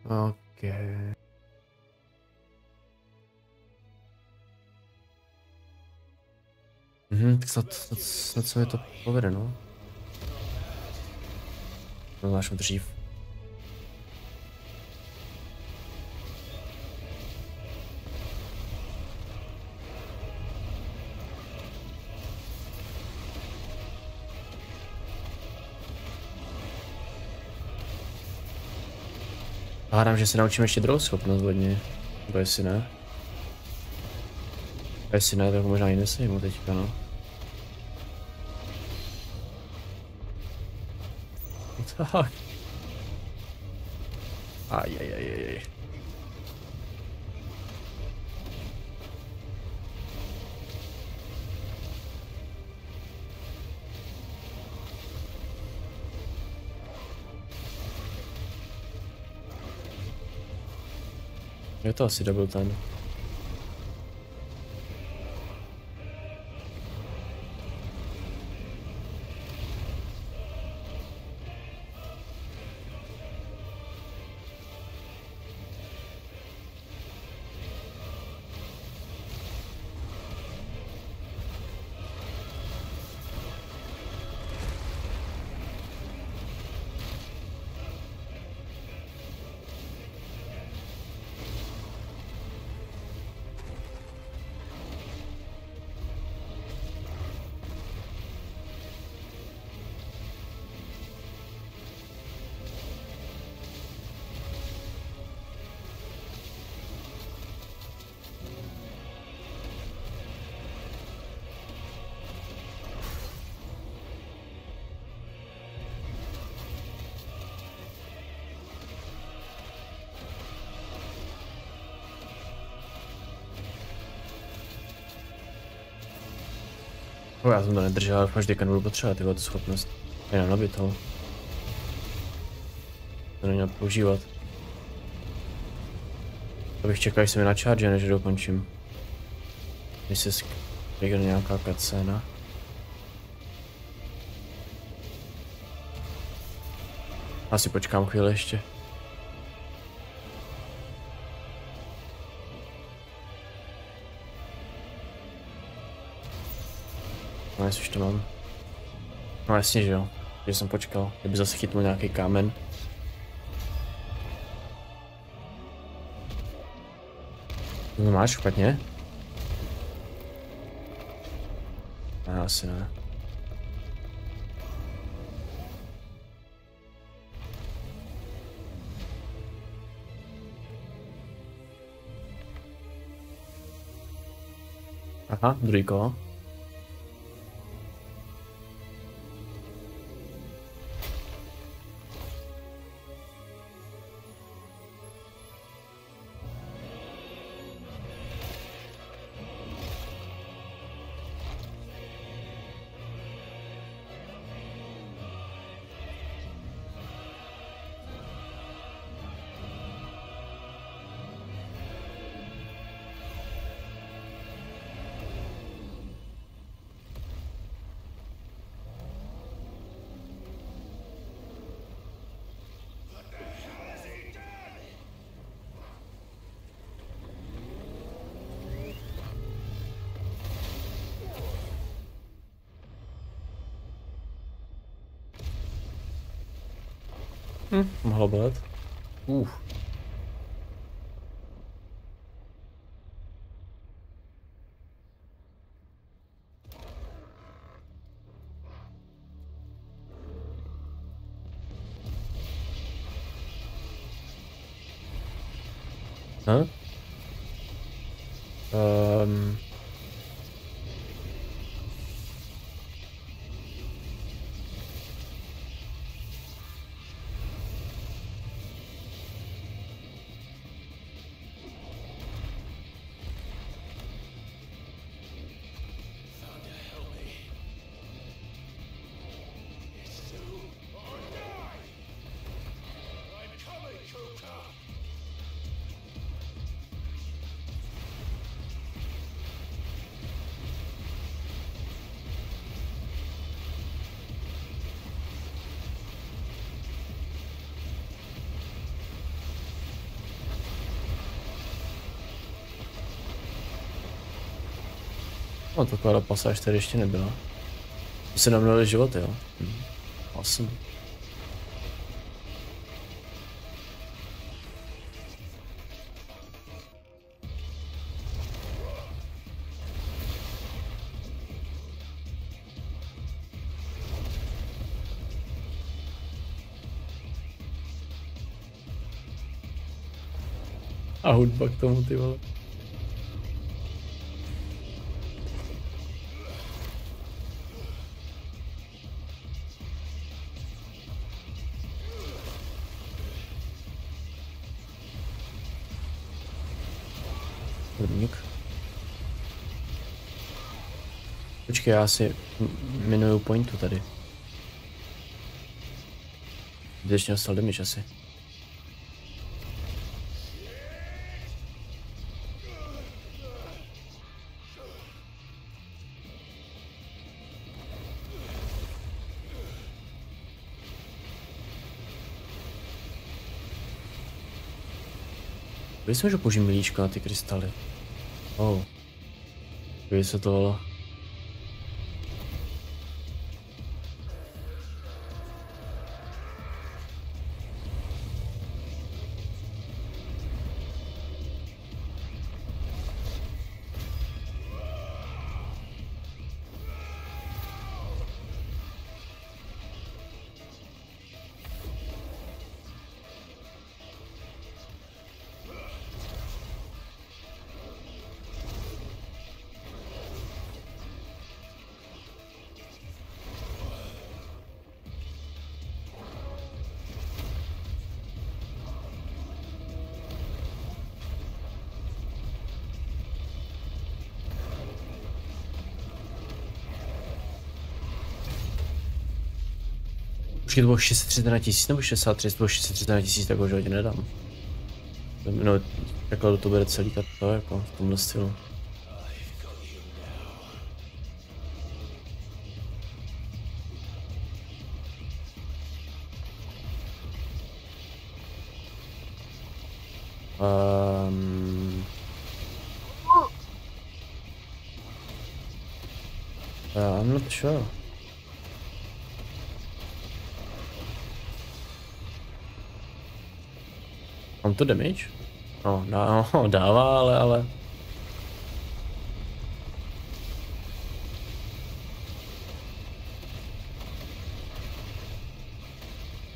Okay. Tak snad se mi to povede, no. To zvláštnu dřív. Hádám, že se naučíme ještě druhou schopnost hodně. Nebo jestli ne. A jestli ne, tak možná i nesejmu teďka, no. Tak. Ajajajajaj. Je to asi double ten. Já jsem to nedržel, ale až teďka nebudu potřebovat tu schopnost. Jenom nabít toho. To neměl používat. To bych čekal, až se mi načarge, než dokončím. Když se skrygne nějaká cutscéna. Asi počkám chvíli ještě. No, jestli už to mám. No jasně, že jo. Že jsem počkal, kdyby zase chytnul nějaký kámen. To máš špatně? Ne, asi ne. Aha, druhý kolo. Mohlo bolet. Huh? No taková pasáž tady ještě nebyla. To se namnožily životy, jo. Awesome. A hudba k tomu, ty vole. Počkej, já si minuju pointu tady. Když dostal damage asi. Když jsem, že použít milíčko na ty krystaly. Oh. Kdyby se to volalo. Počkej, to bylo 631 000 nebo 63, to bylo 631 000, tak ho žádně nedám. No, takhle to bude celý to jako v tomhle stylu. I'm not sure. Mám to damage? No, dává, ale...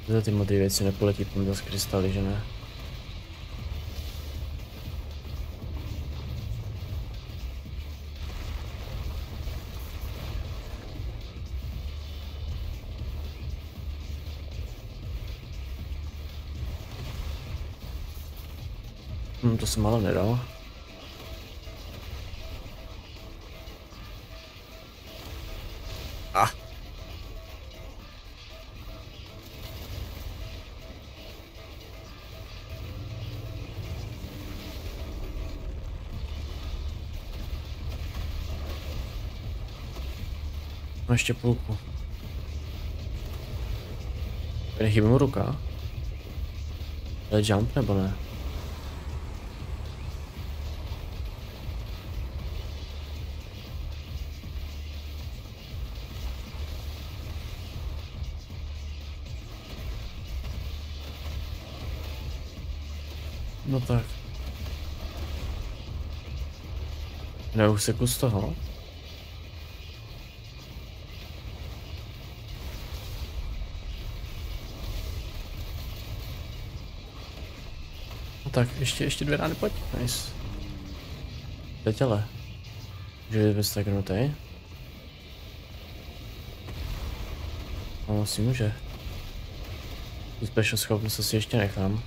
Za tyhle ty věci nepoletí po z krystaly, že ne? To jsem ale nedal. No ještě půlku. Nechybí mu ruka? Ale jump nebo ne? No tak. Neuseku z toho. No tak, ještě 2 rány, pojď. Nice. Teď ale. Že je vystagnutý. No, asi může. Tu special schopnost si ještě nechám.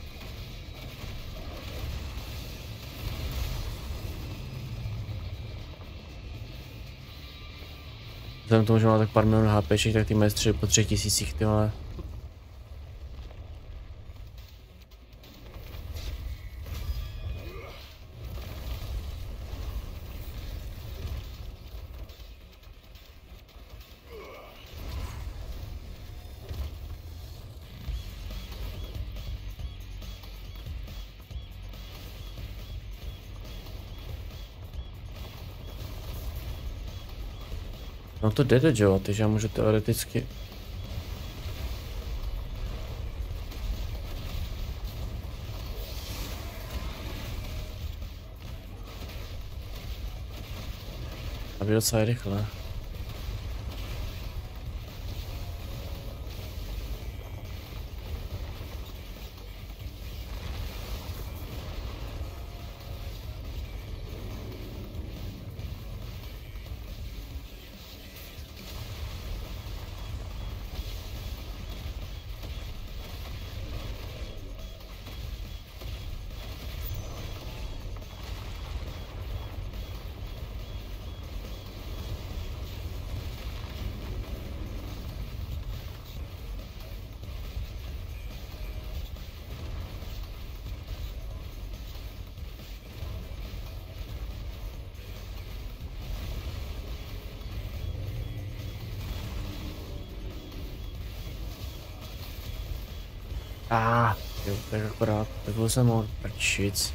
Vzhledem k tomu, že má tak pár milionů HPček, tak ty mají střely po 3000, ty vole. No to jde dodžovat, takže já můžu teoreticky... Aby docela rychle. Jo, tak akorát, takhle jsem mohl prčic.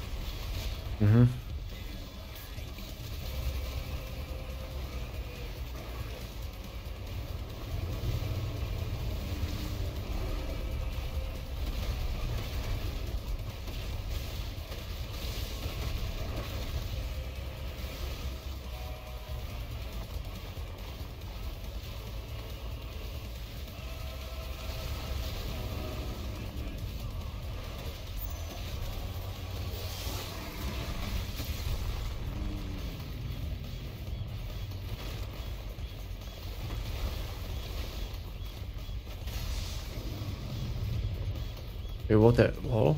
Wait, what the wall?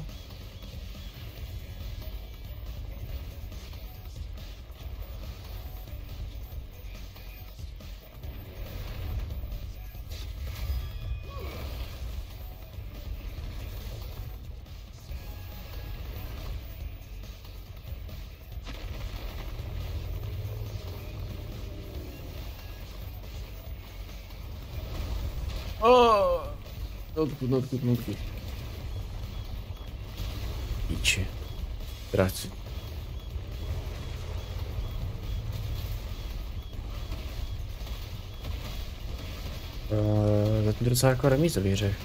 Odkud. Píči. Práci. Zatím to docela jako remízový hře.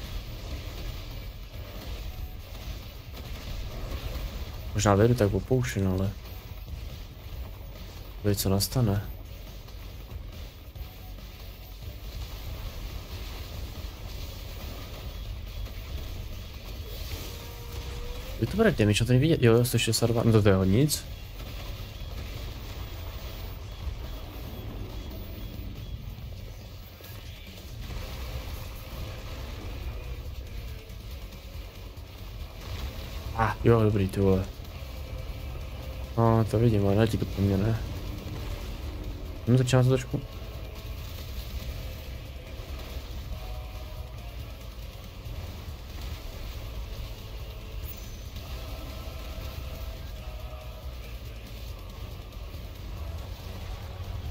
Možná vedu tak opoušen, ale... Víš, co nastane. Vy to berete, mi čo to nevidět? Jo, 162, no to je nic. Jo, dobrý, ty vole. No, to vidím, ale netí to po mně, ne? No, začíná to trošku.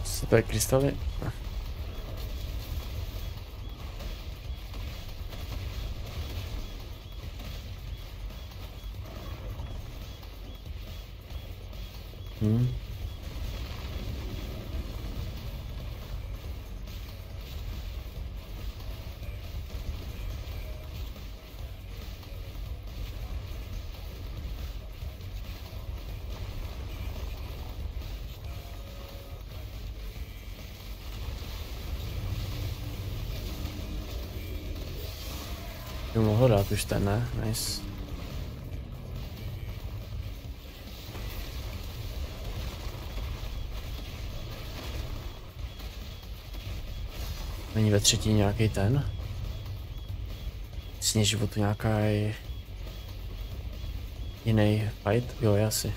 Co to je, krystaly? Jo, mohl dát už ten, ne? Nice. Není ve třetí nějaký ten? Sně životu nějaký jiný fight? Jo, je asi.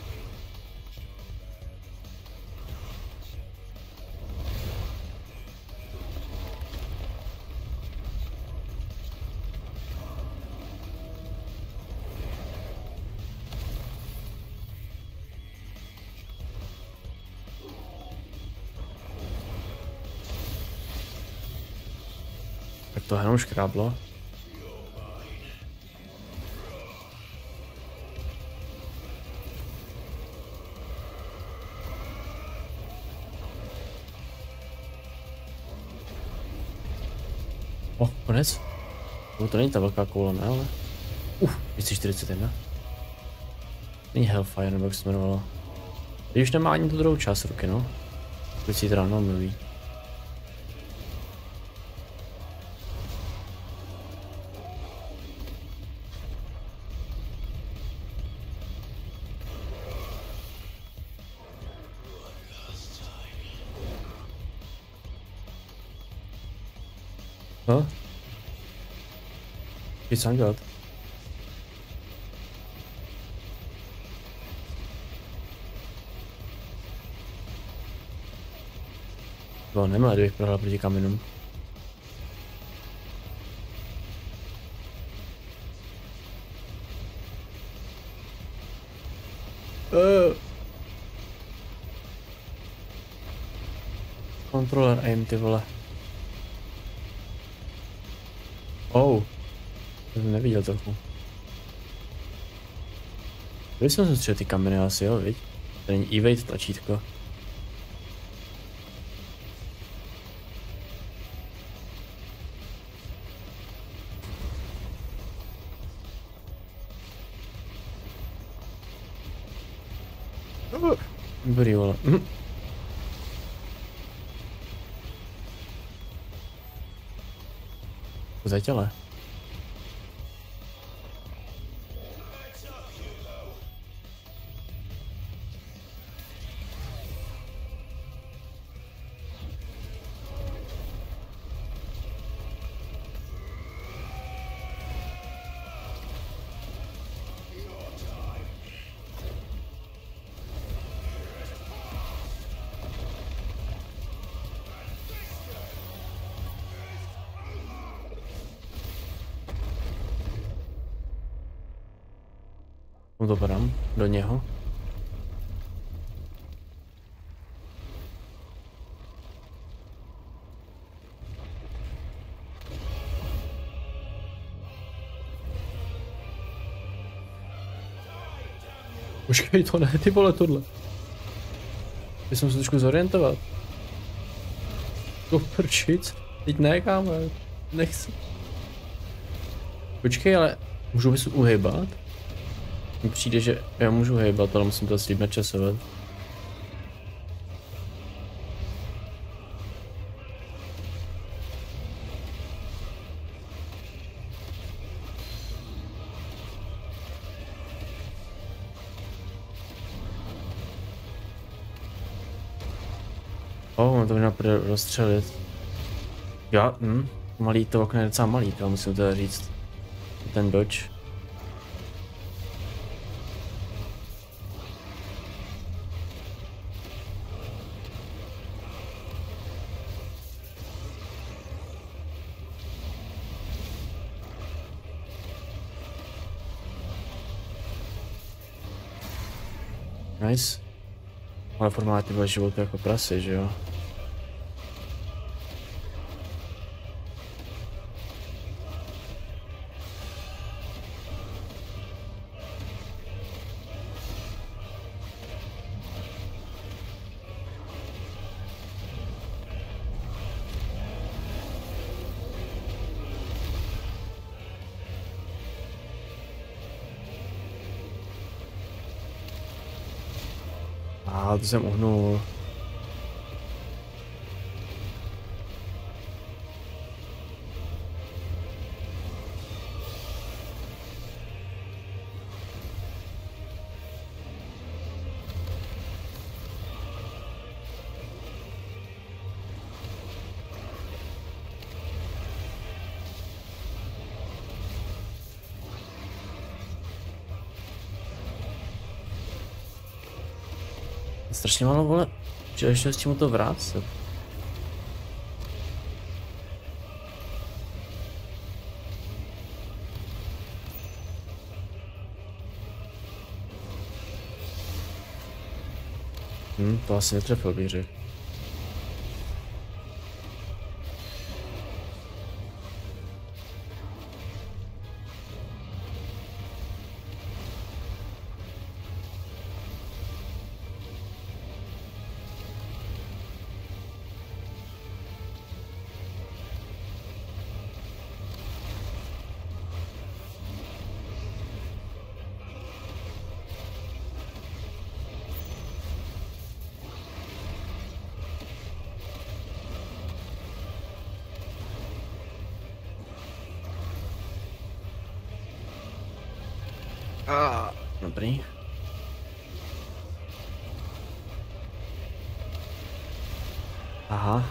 To jenom škráblo. Konec? To není ta velká koule, ne, ale... 241. Není Hellfire, nebo jak se jmenovalo. Teď už nemá ani tu druhou část ruky, no. Když si ráno mluví. No? Víš, co mám dělat? To nemá, kdybych prohrál proti kamenům. Controller aim, ty vole. Oh, to jsem neviděl trochu. Když jsem se střel ty kameny asi, jo, viď? To není evade tlačítko. Dobrý, vole. Zatěle. Dobrám do něho. Počkej, to ne, ty vole, tohle. Teď jsem se trošku zorientovat. To prčic. Teď ne, kámo, nechci. Počkej, ale můžu bys uhejbat? Mně přijde, že já můžu hejbat, ale musím to asi líp načasovat. On to možná bude rozstřelit. Já, malý, to okno je docela malý, to musím teda říct. Ten dodge. Nice. Ale formát tyhle životy jako prasy, že jo? To jsem uhnul. Strašně málo, vole, že ještě s tím to vrátit. To asi netrefil, bych řekl. Dobrý. Aha.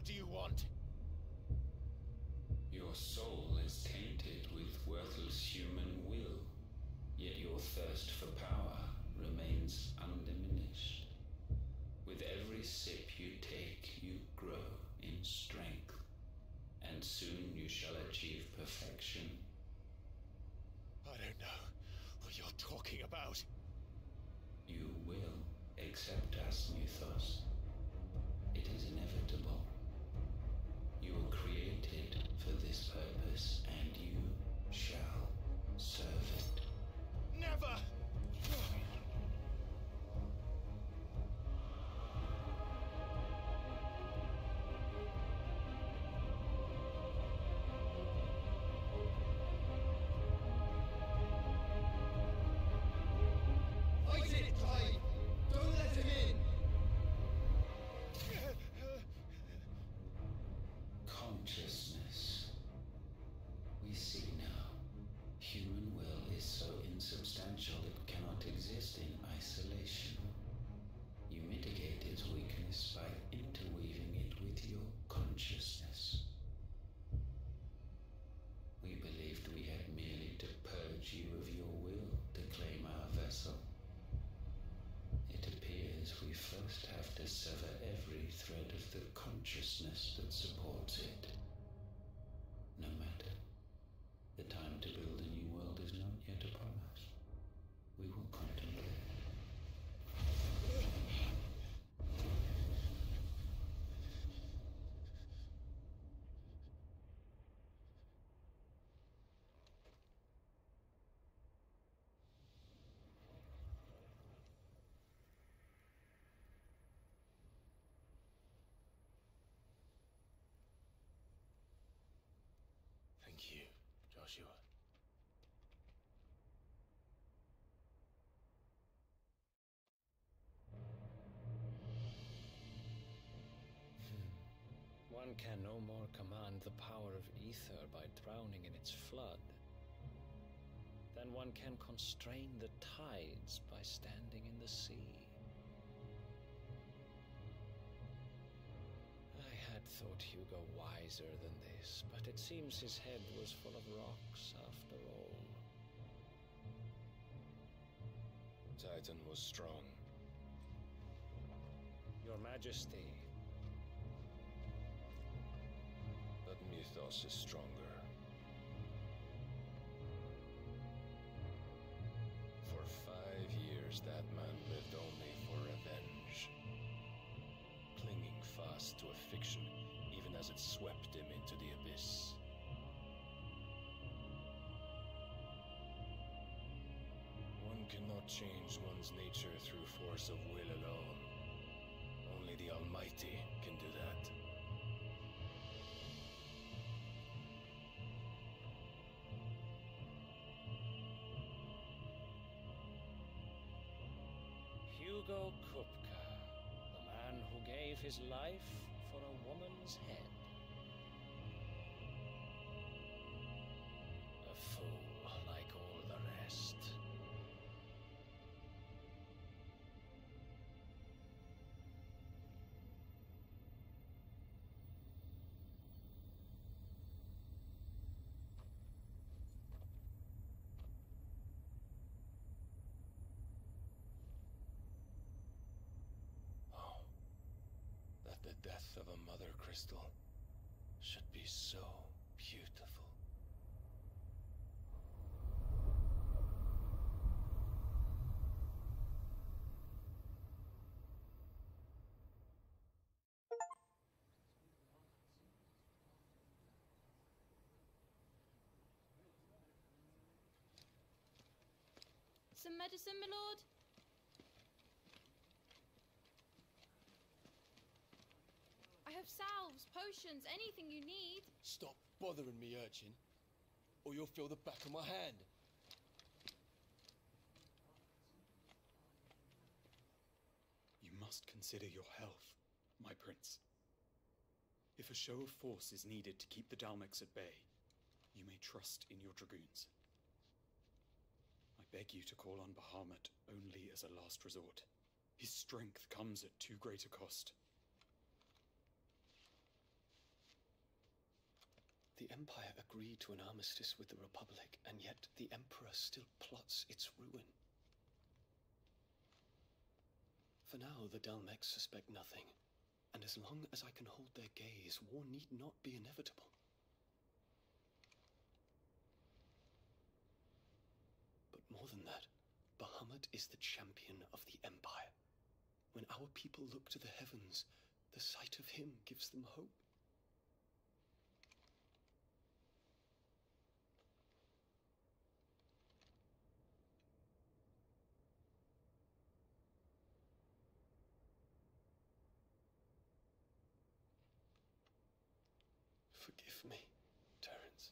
What do you want? Your soul is tainted with worthless human will, yet your thirst for power remains undiminished. With every sip you take, you grow in strength, and soon you shall achieve perfection. I don't know what you're talking about. You will accept us, Mythos. It is inevitable. You were created for this purpose, and you shall serve it. Never! Consciousness. We see now. Human will is so insubstantial it cannot exist in isolation. You mitigate its weakness by interweaving it with your consciousness. We believed we had merely to purge you of your will to claim our vessel. It appears we first have to sever every thread of the consciousness that supports it. No matter. The time to build a new world is not yet upon us. We will contemplate. Thank you, Joshua. One can no more command the power of ether by drowning in its flood than one can constrain the tides by standing in the sea. I had thought Hugo wiser than this, but it seems his head was full of rocks after all. Titan was strong. Your Majesty. But Mythos is stronger. For 5 years, that man lived only for revenge. Clinging fast to a fiction, even as it swept him into the abyss. One cannot change one's nature through force of will alone. Only the Almighty can do that. Hugo Kupka, the man who gave his life for a woman's head. A fool like all the rest. The death of a mother crystal should be so beautiful. Some medicine, my lord? I have salves, potions, anything you need. Stop bothering me, urchin, or you'll feel the back of my hand. You must consider your health, my prince. If a show of force is needed to keep the Dalmex at bay, you may trust in your dragoons. I beg you to call on Bahamut only as a last resort. His strength comes at too great a cost. The Empire agreed to an armistice with the Republic, and yet the Emperor still plots its ruin. For now, the Dalmecs suspect nothing, and as long as I can hold their gaze, war need not be inevitable. But more than that, Bahamut is the champion of the Empire. When our people look to the heavens, the sight of him gives them hope. Forgive me, Terence.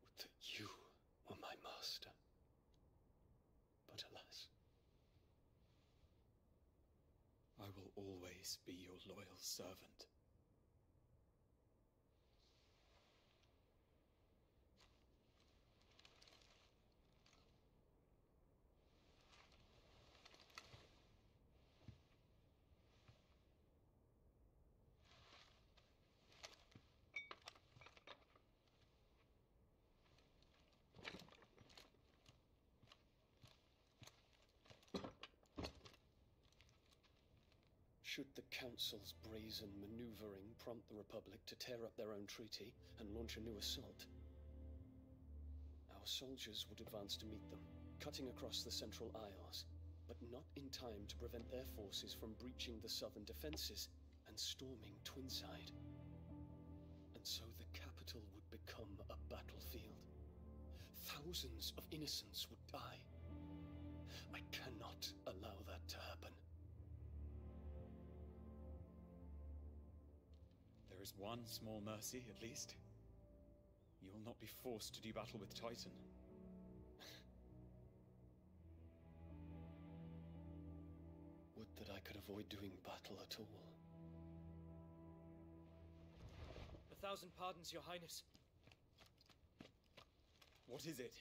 Would that you were my master. But alas, I will always be your loyal servant. Should the Council's brazen maneuvering prompt the Republic to tear up their own treaty and launch a new assault, our soldiers would advance to meet them, cutting across the Central Isles, but not in time to prevent their forces from breaching the southern defenses and storming Twinside. And so the capital would become a battlefield. Thousands of innocents would die. I cannot allow that to happen. There is one small mercy, at least. You will not be forced to do battle with Titan. Would that I could avoid doing battle at all. 1,000 pardons, Your Highness. What is it?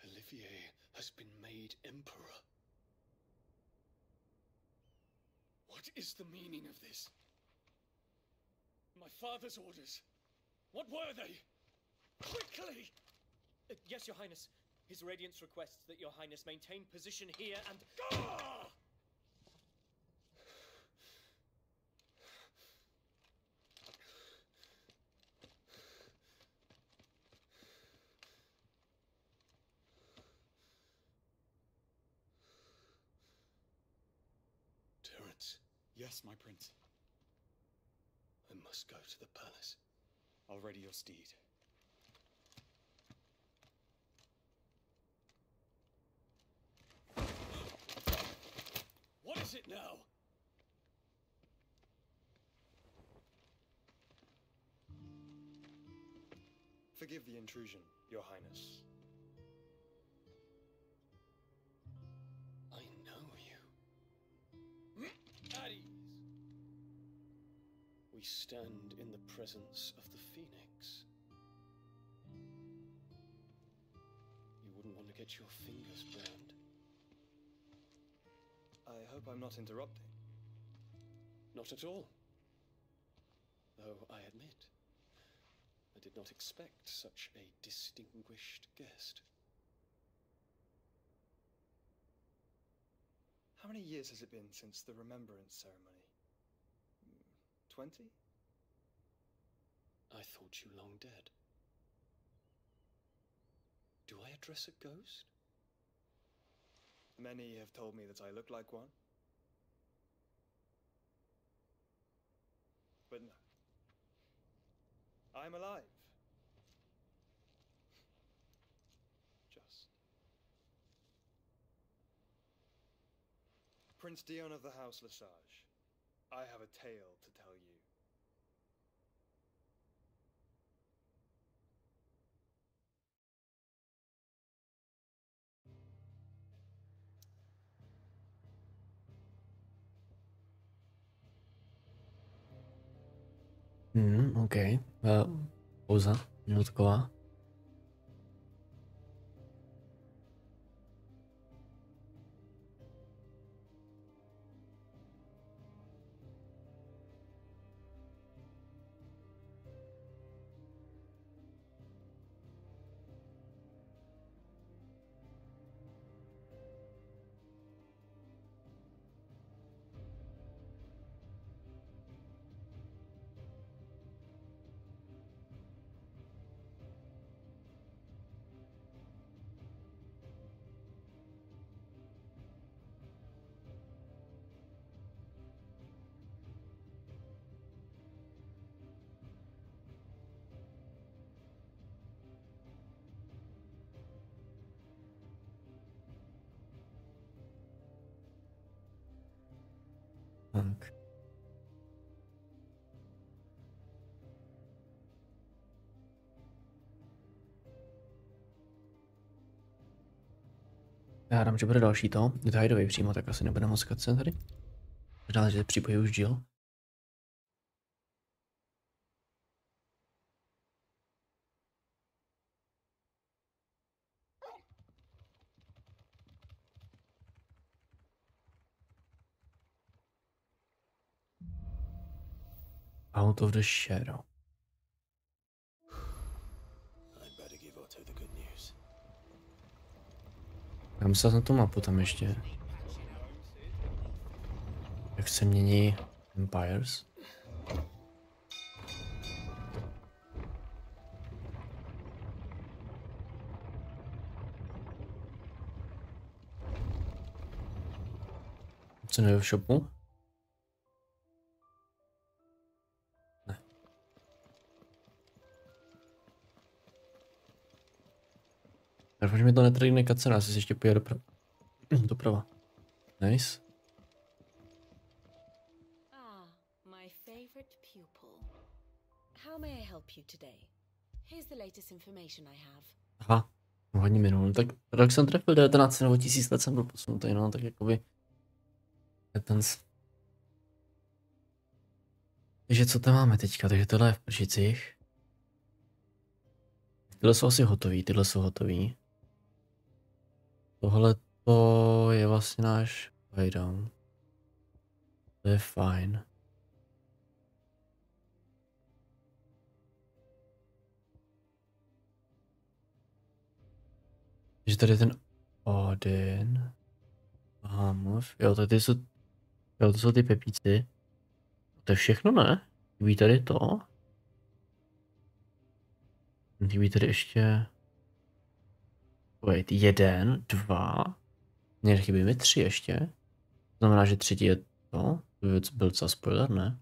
Olivier has been made Emperor. What is the meaning of this? My father's orders. What were they? Quickly! Yes, Your Highness. His Radiance requests that Your Highness maintain position here and... Ah! Terence. Yes, my prince. I must go to the palace. I'll ready your steed. What is it now? Forgive the intrusion, Your Highness. I know you. At ease. We stand in the presence of the Phoenix. You wouldn't want to get your fingers burned. I hope I'm not interrupting. Not at all. Though I admit, I did not expect such a distinguished guest. How many years has it been since the Remembrance Ceremony? 20? I thought you long dead. Do I address a ghost? Many have told me that I look like one. But no. I'm alive. Just. Prince Dion of the House Lesage, I have a tale to tell you. Okay. Pauza, minutková. Tak. Já dám, že bude další to. Je to hideaway přímo, tak asi nebude moc cutscene tady. Možná, že připojí už díl. Out of the shadow. Já myslel na tu mapu tam ještě. Jak se mění Empires. Co nejde v shopu? Ne. Doufám, že mi to netrýdne kacena, asi si ještě pojede doprava. Nice. My favorite pupil. How may I help you today? Here's the latest information I have. Aha, hodně minul. Tak rok jsem trefil 19 nebo 1000 let jsem byl posunutý, no, tak jakoby... Takže co tam máme teďka? Takže tohle je v Pržicích. Tyhle jsou asi hotový, tyhle jsou hotový. Tohle to je vlastně náš hideout. To je fajn. Takže tady je ten Odin. Aha, mluv. Jo, tady jsou... Jo, to jsou ty pepíci. To je všechno, ne? Chybí tady to. Chybí tady ještě... Wait, 1, 2. Ne, chybí mi 3 ještě. To znamená, že třetí je to. To by byl docela spoiler, ne?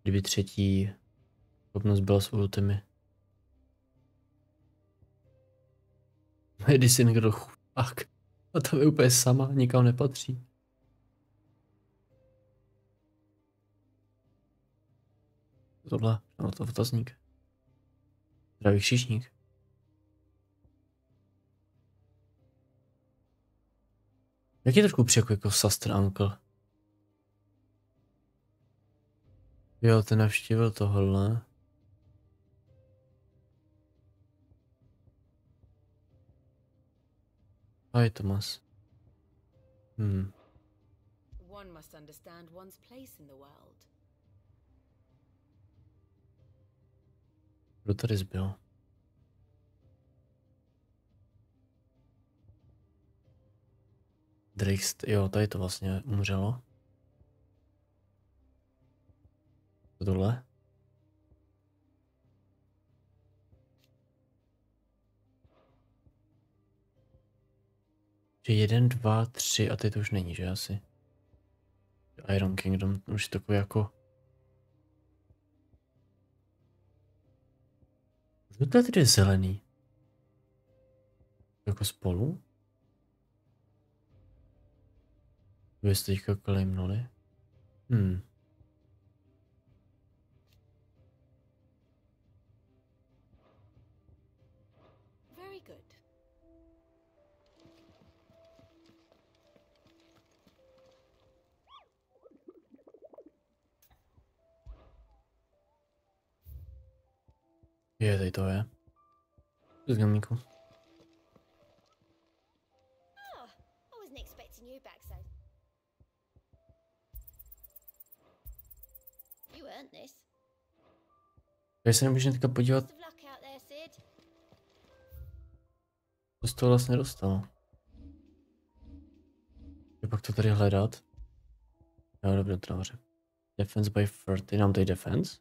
Kdyby třetí schopnost byla s ultimi. Medicine girl, chudák. A tam je úplně sama, nikam nepatří. Tohle, no to otazník. Zdravý křižník. Jak je trošku přijako jako Saster Uncle? Jo, ten navštívil tohle. Ahoj, Tomáš. One must understand one's place in the world. Kdo tady zbyl? Drake, jo, tady to vlastně umřelo. Tohle. Že 1, 2, 3 a teď to už není, že asi? Iron Kingdom už je takový jako... Kdo to tady je zelený? Jako spolu? Vy jste teďka claimnuli? Very good. Je, tady to je. Z gamíku. Oh, I wasn't expecting you back so. You earned this. Já se nemůžu teďka podívat, Best of luck out there, Sid. co z toho vlastně dostal. Je pak to tady hledat. Jo, dobře, to dobře. Defense by 30, nám tady defense.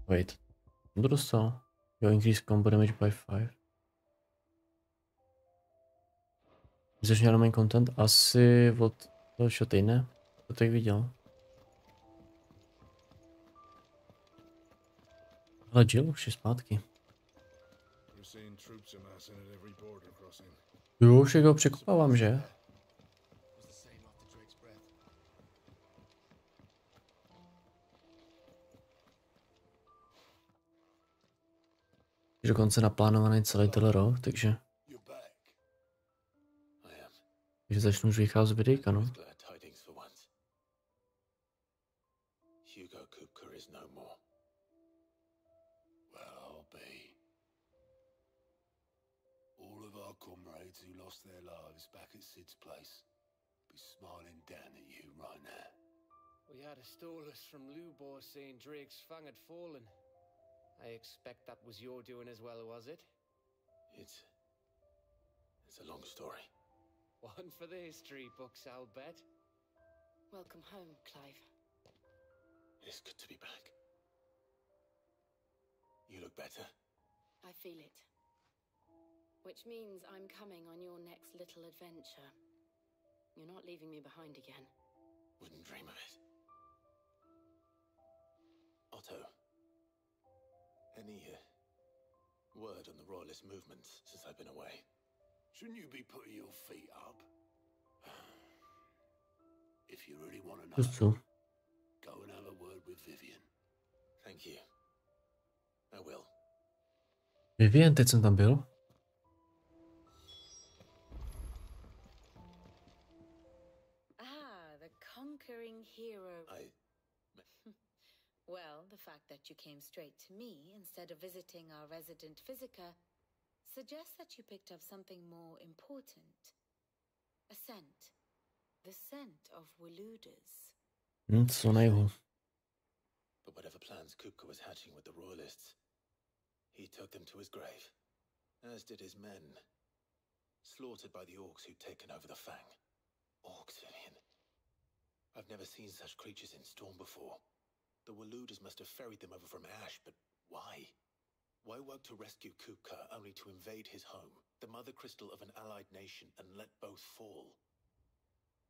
Wait, jsem to dostal. Jo, increase combo damage by 5. Začne na main content, asi od toho týdne, to tak viděl. Ale Jill už je zpátky. Jo, už ho překopávám, že? Je dokonce naplánovaný celý ten rok, takže začnu už vycházet z videjka, no. Comrades who lost their lives back at Sid's place be smiling down at you right now. We had a stolus from Lubor saying Drake's fang had fallen. I expect that was your doing as well, was it? It's a long story. One for the history books, I'll bet. Welcome home, Clive. It's good to be back. You look better. I feel it. Which means I'm coming on your next little adventure. You're not leaving me behind again. Wouldn't dream of it. Otto, any word on the royalist movements since I've been away? Shouldn't you be putting your feet up? If you really want to know, go and have a word with Vivian. Thank you. I will. Vivian, teď jsem tam byl. Conquering hero. Well, the fact that you came straight to me instead of visiting our resident physiker suggests that you picked up something more important. A scent. The scent of Waludas. Co na jihu. But whatever plans Kupka was hatching with the royalists, he took them to his grave, as did his men, slaughtered by the orcs who'd taken over the Fang. Orcs, Vivian. I've never seen such creatures in storm before. The Waludas must have ferried them over from Ash, but why? Why work to rescue Kupka only to invade his home, the mother crystal of an allied nation, and let both fall?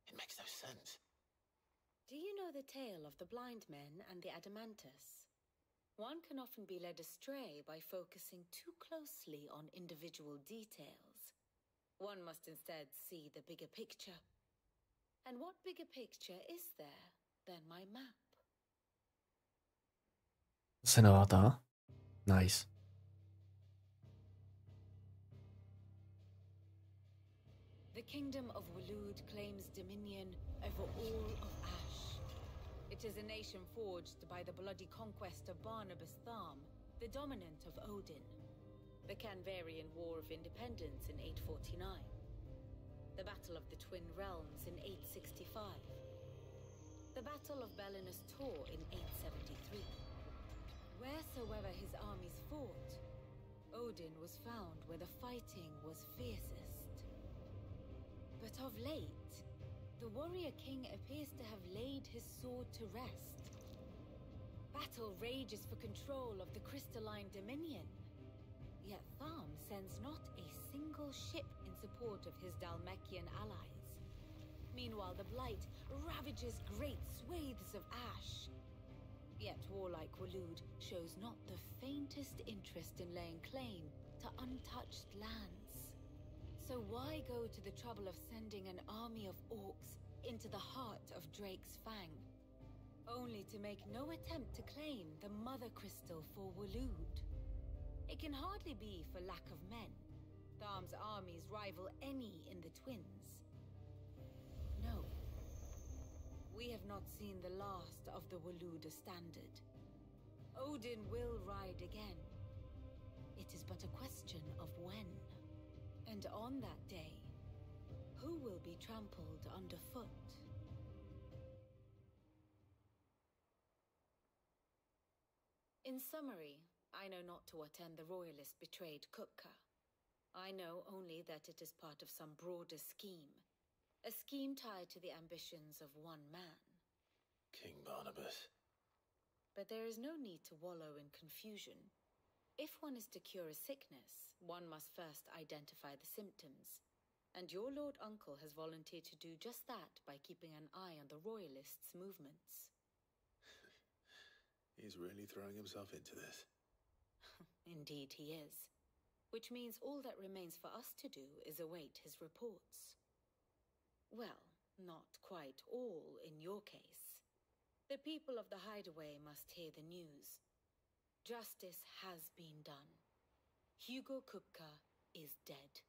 It makes no sense. Do you know the tale of the blind men and the Adamantus? One can often be led astray by focusing too closely on individual details. One must instead see the bigger picture. And what bigger picture is there than my map? Senata. Nice. The kingdom of Walud claims dominion over all of Ash. It is a nation forged by the bloody conquest of Barnabas Tharm, the dominant of Odin. The Canvarian War of Independence in 849. The Battle of the Twin Realms in 865. The Battle of Belinus Tor in 873. Wheresoever his armies fought, Odin was found where the fighting was fiercest. But of late, the warrior king appears to have laid his sword to rest. Battle rages for control of the crystalline dominion. Yet Tharm sends not a single ship in support of his Dalmekian allies. Meanwhile, the Blight ravages great swathes of Ash. Yet warlike Walud shows not the faintest interest in laying claim to untouched lands. So why go to the trouble of sending an army of orcs into the heart of Drake's Fang, only to make no attempt to claim the mother crystal for Walud? It can hardly be for lack of men. Tharm's armies rival any in the Twins. No. We have not seen the last of the Waluda standard. Odin will ride again. It is but a question of when. And on that day, who will be trampled underfoot? In summary, I know not to what end the royalist betrayed Kupka. I know only that it is part of some broader scheme. A scheme tied to the ambitions of one man. King Barnabas. But there is no need to wallow in confusion. If one is to cure a sickness, one must first identify the symptoms. And your Lord Uncle has volunteered to do just that by keeping an eye on the royalists' movements. He's really throwing himself into this. Indeed he is. Which means all that remains for us to do is await his reports. Well, not quite all in your case. The people of the hideaway must hear the news. Justice has been done. Hugo Kupka is dead.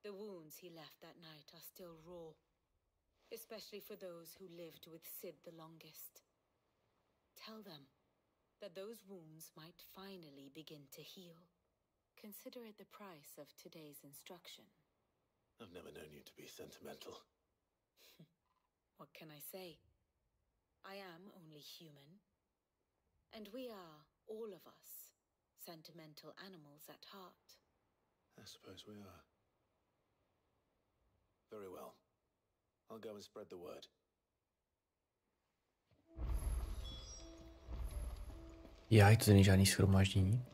The wounds he left that night are still raw, especially for those who lived with Sid the longest. Tell them that those wounds might finally begin to heal. Consider it the price of today's instruction. I've never known you to be sentimental. What can I say? I am only human. And we are, all of us, sentimental animals at heart. I suppose we are. Very well. I'll go and spread the word. Já, to není žádný shromáždění.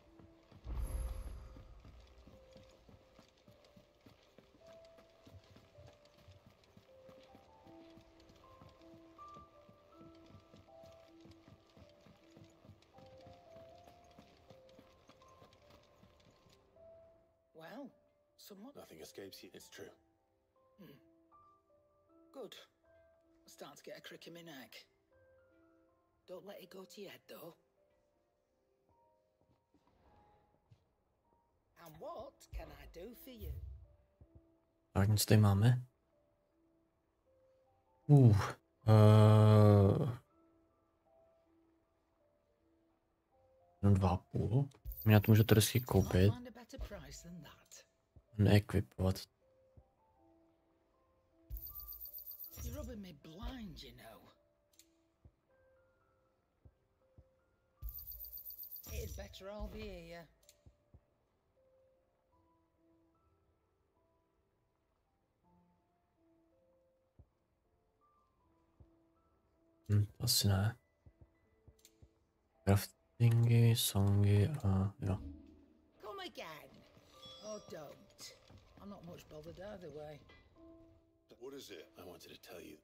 Well, somewhat. Nothing escapes you, it's true. Good. I'm starting to get a crick in my neck. Don't let it go to your head, though. And what can I do for you? Tak nic tady máme. Jenom 2,5. Mě na to můžu teoreticky koupit. Neekvipovat. You're rubbing me blind, you know. It'd better all be here. Asi ne. Craftingy, songy a jo. Come again. Oh, don't. I'm not much bothered either way. What is it? I wanted to tell you.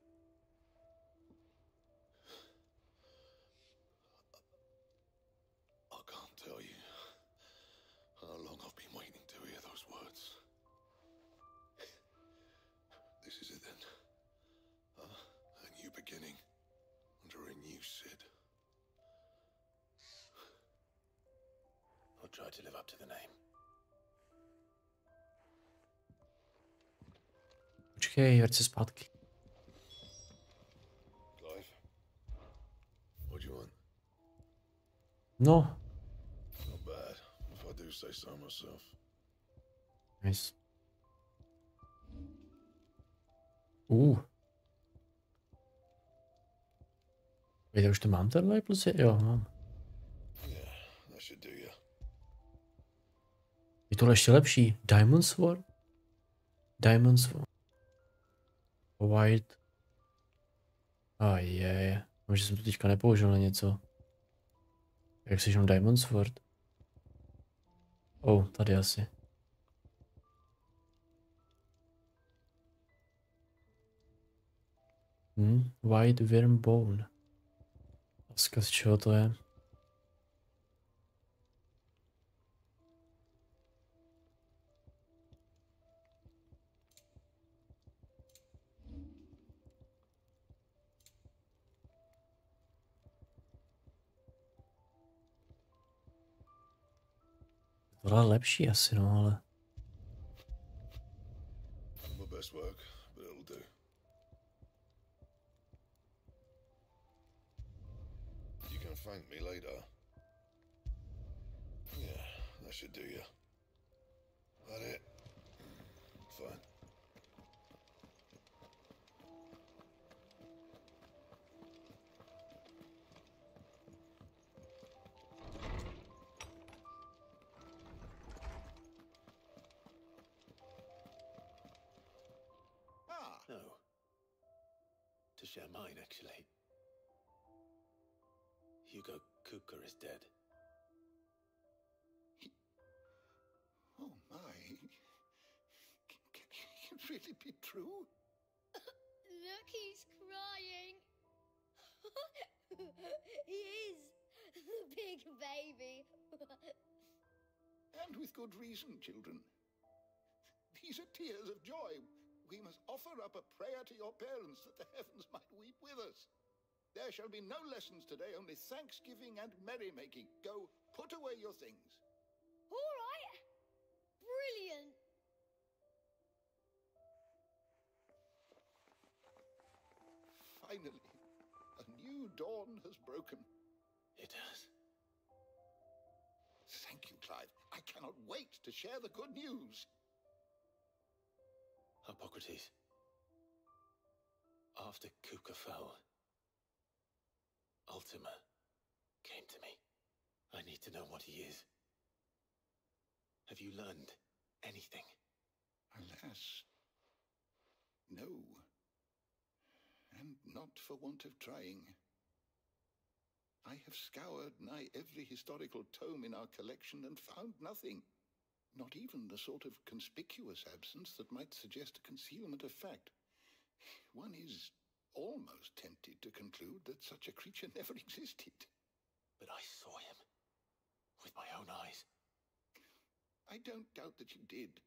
I can't tell you how long I've been waiting to hear those words. This is it then. A new beginning under a new Sid. I'll try to live up to the name. Počkej, vrť se zpátky. Clive, what do you want? No. Not bad, if I do say so myself. Nice. Víte, už to mám tenhle plus je? Jo, mám. Yeah, that should do you. Je tohle ještě lepší. Diamond Sword? Diamond Sword. White. Možná jsem to teďka nepoužil na něco. Jak se jenom Diamond Sword? Tady asi. White Worm Bone. Z čeho to je? Tohle je lepší asi, no, ale... My best work, but it'll do. You can thank me later. should do you. That it? Fine. No. To share mine, actually. Hugo Kupka is dead. Oh my. Can it really be true? Look, he's crying. He is. The big baby. And with good reason, children. These are tears of joy. We must offer up a prayer to your parents that the heavens might weep with us. There shall be no lessons today, only thanksgiving and merrymaking. Go, put away your things. All right. Brilliant. Finally, a new dawn has broken. It has. Thank you, Clive. I cannot wait to share the good news. Hippocrates. After Kupka fell, Ultima came to me. I need to know what he is. Have you learned anything? Alas, no. And not for want of trying. I have scoured nigh every historical tome in our collection and found nothing. Not even the sort of conspicuous absence that might suggest a concealment of fact. One is almost tempted to conclude that such a creature never existed. But I saw him. With my own eyes. I don't doubt that you did.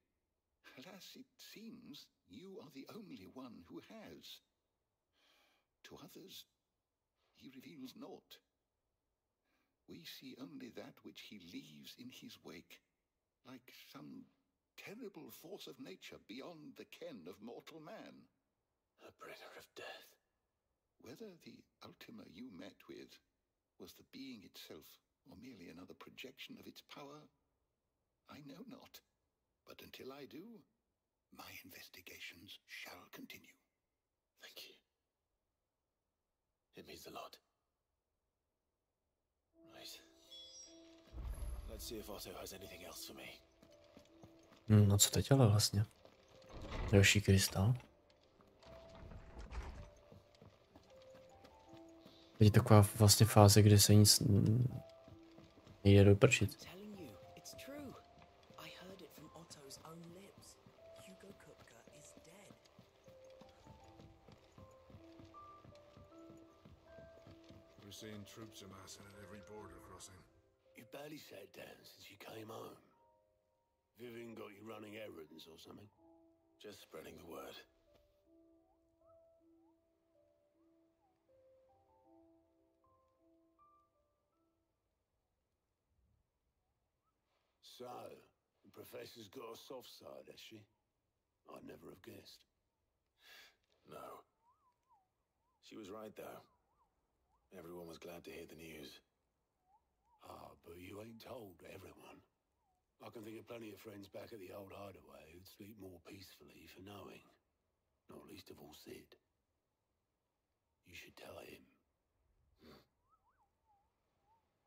Alas, it seems you are the only one who has. To others, he reveals naught. We see only that which he leaves in his wake. Like some terrible force of nature beyond the ken of mortal man. A bringer of death. Whether the Ultima you met with was the being itself, or merely another projection of its power, I know not. But until I do, my investigations shall continue. Thank you. It means a lot. Right. Let's see if Otto has anything else for me. No co teď ale vlastně? Další krystal. Teď je taková vlastně fáze, kde se nic nejde doprčit. We're seeing troops amassing at every border crossing. You've barely sat down since you came home. Vivian got you running errands or something? Just spreading the word. So, the Professor's got a soft side, has she? I'd never have guessed. No. She was right, though. Everyone was glad to hear the news. Ah, but you ain't told everyone. I can think of plenty of friends back at the old hideaway who'd sleep more peacefully for knowing. Not least of all Sid. You should tell him.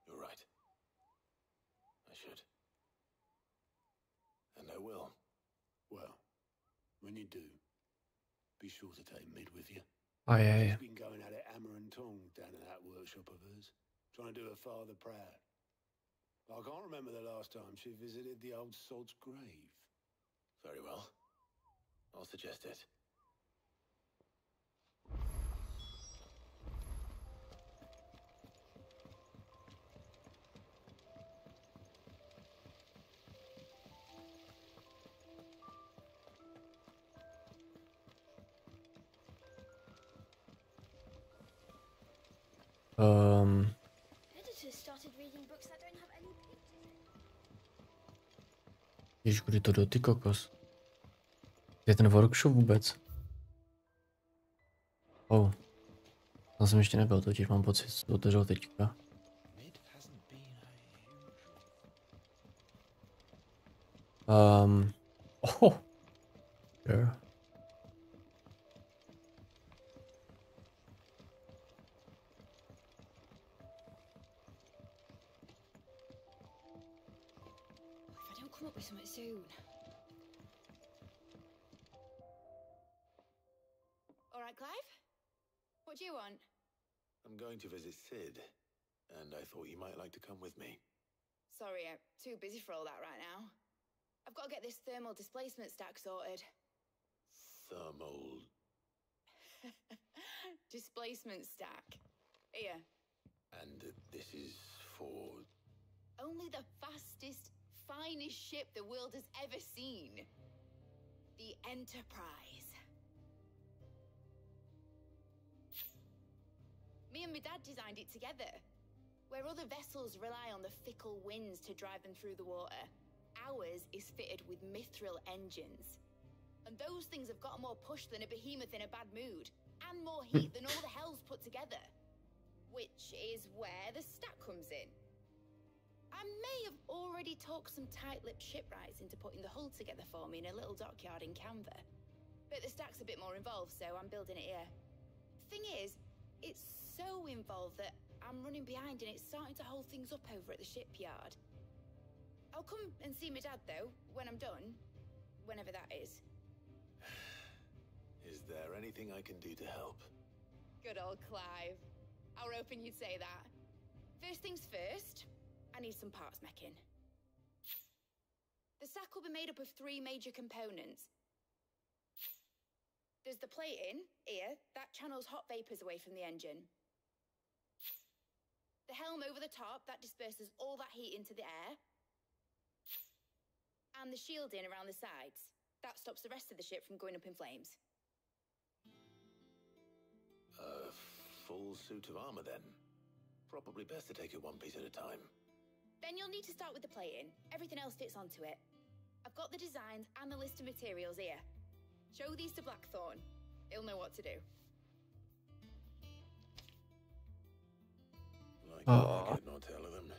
You're right. I should. And I will. Well, when you do, be sure to take Mid with you. Oh, yeah. She's been going at it hammer and tongs down in that workshop of hers, trying to do her father proud. I can't remember the last time she visited the old sod's grave. Very well. I'll suggest it. Editors started reading books that don't have any pictures in. Jež kdy to do, ty kokos. Je ten workshop vůbec? Oh. Tam jsem ještě nebyl, totiž mám pocit, že to otevřel teďka. Oh. Sure. If I don't come up with something soon. All right, Clive? What do you want? I'm going to visit Sid, and I thought you might like to come with me. Sorry, I'm too busy for all that right now. I've got to get this thermal displacement stack sorted. Thermal... Displacement stack. Here. And this is for... Only the fastest, finest ship the world has ever seen. The Enterprise. Me and my dad designed it together. Where other vessels rely on the fickle winds to drive them through the water, ours is fitted with mithril engines. And those things have got more push than a behemoth in a bad mood, and more heat than all the hells put together. Which is where the stack comes in. I may have already talked some tight-lipped shipwrights into putting the hull together for me in a little dockyard in Canva. But the stack's a bit more involved, so I'm building it here. Thing is, it's so involved that I'm running behind and it's starting to hold things up over at the shipyard. I'll come and see my dad, though, when I'm done. Whenever that is. Is there anything I can do to help? Good old Clive. I was hoping you'd say that. First things first, I need some parts mecking. The stack will be made up of 3 major components. There's the plating, here, that channels hot vapors away from the engine. The helm over the top, that disperses all that heat into the air. And the shielding around the sides. That stops the rest of the ship from going up in flames. A full suit of armor, then. Probably best to take it one piece at a time. Then you'll need to start with the plating. Everything else fits onto it. I've got the designs and the list of materials here. Show these to Blackthorn. He'll know what to do.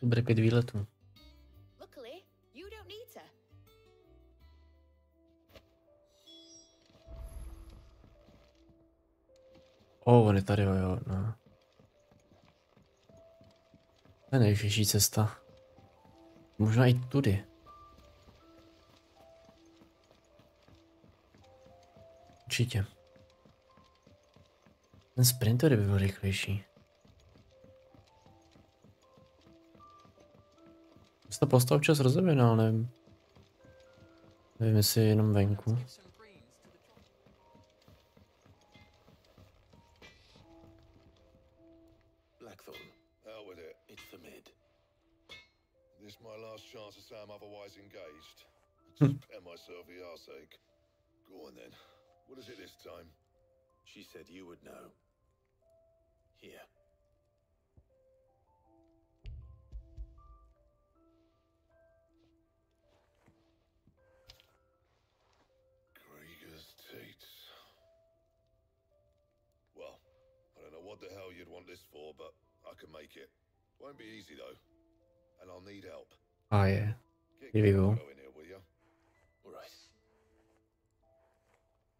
Dobrý 5 výletů. Luckily, you don't need to. On je tady, jo, no. To je nejvyšší cesta. Možná i tudy. Určitě. Ten sprinter by byl rychlejší. Jsi to postav čas rozeběnal, nevím. Nevím, jestli je jenom venku. Blackthorn, out with it. It's for mid. This my last chance to say I'm otherwise engaged. Just spare myself the arseache. Go on then. What is it this time? She said you would know. Here. Krieger's teats. Well, I don't know what the hell you'd want this for, but I can make it. Won't be easy though. And I'll need help. Oh yeah. Here we go. Go in here, will ya? All right.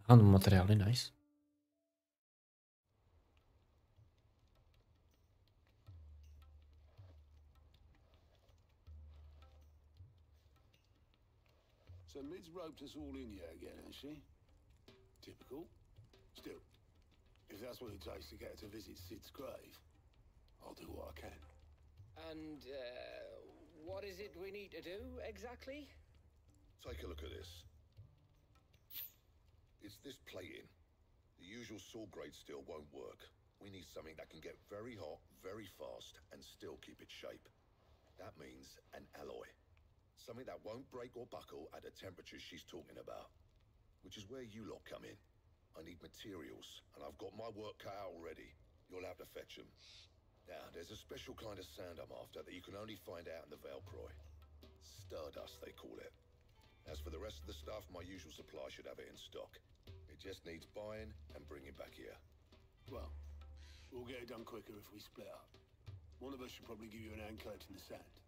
Ano, materiály, nice. So Mid's roped us all in here again, has she? Typical. Still, if that's what it takes to get her to visit Sid's grave, I'll do what I can. And, what is it we need to do, exactly? Take a look at this. It's this plating. The usual saw grade steel won't work. We need something that can get very hot, very fast, and still keep its shape. That means an alloy. Something that won't break or buckle at the temperatures she's talking about. Which is where you lot come in. I need materials, and I've got my work cut out already. You'll have to fetch them. Now, there's a special kind of sand I'm after that you can only find out in the Valproy. Stardust, they call it. As for the rest of the stuff, my usual supply should have it in stock. It just needs buying and bringing back here. Well, we'll get it done quicker if we split up. One of us should probably give you an hand collecting the sand.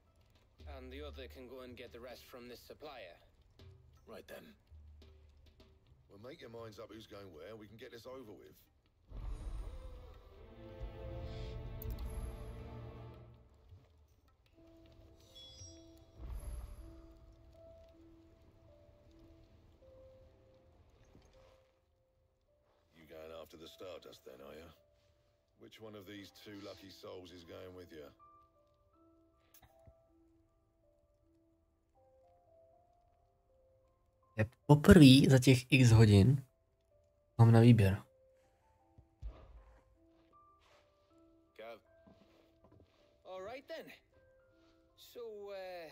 And the other can go and get the rest from this supplier. Right then. Well, make your minds up who's going where. We can get this over with. You going after the Stardust then, are you? Which one of these two lucky souls is going with you? Poprvé za těch x hodin mám na výběr. Go. All right then. So, where...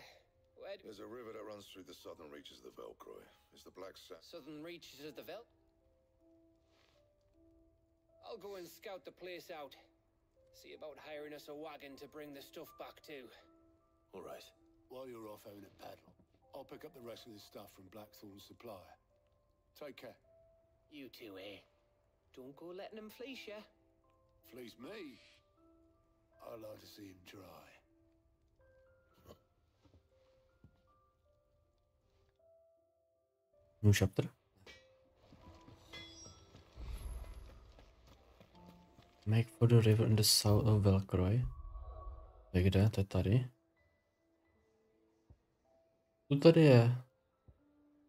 There's a river that runs through the southern reaches of the Velcroy. It's the Black Sand. Southern reaches of the Vel... I'll go and scout the place out. See about hiring us a wagon to bring the stuff back to. All right. While you're off having a paddle, I'll pick up the rest of this stuff from Blackthorn's supplier. Take care. You two, eh? Don't go letting him fleece ya. Fleece me? I'd like to see him try. New chapter. Make for the river in the south of Velcroy. To je kde? To je tady. Tu tady je.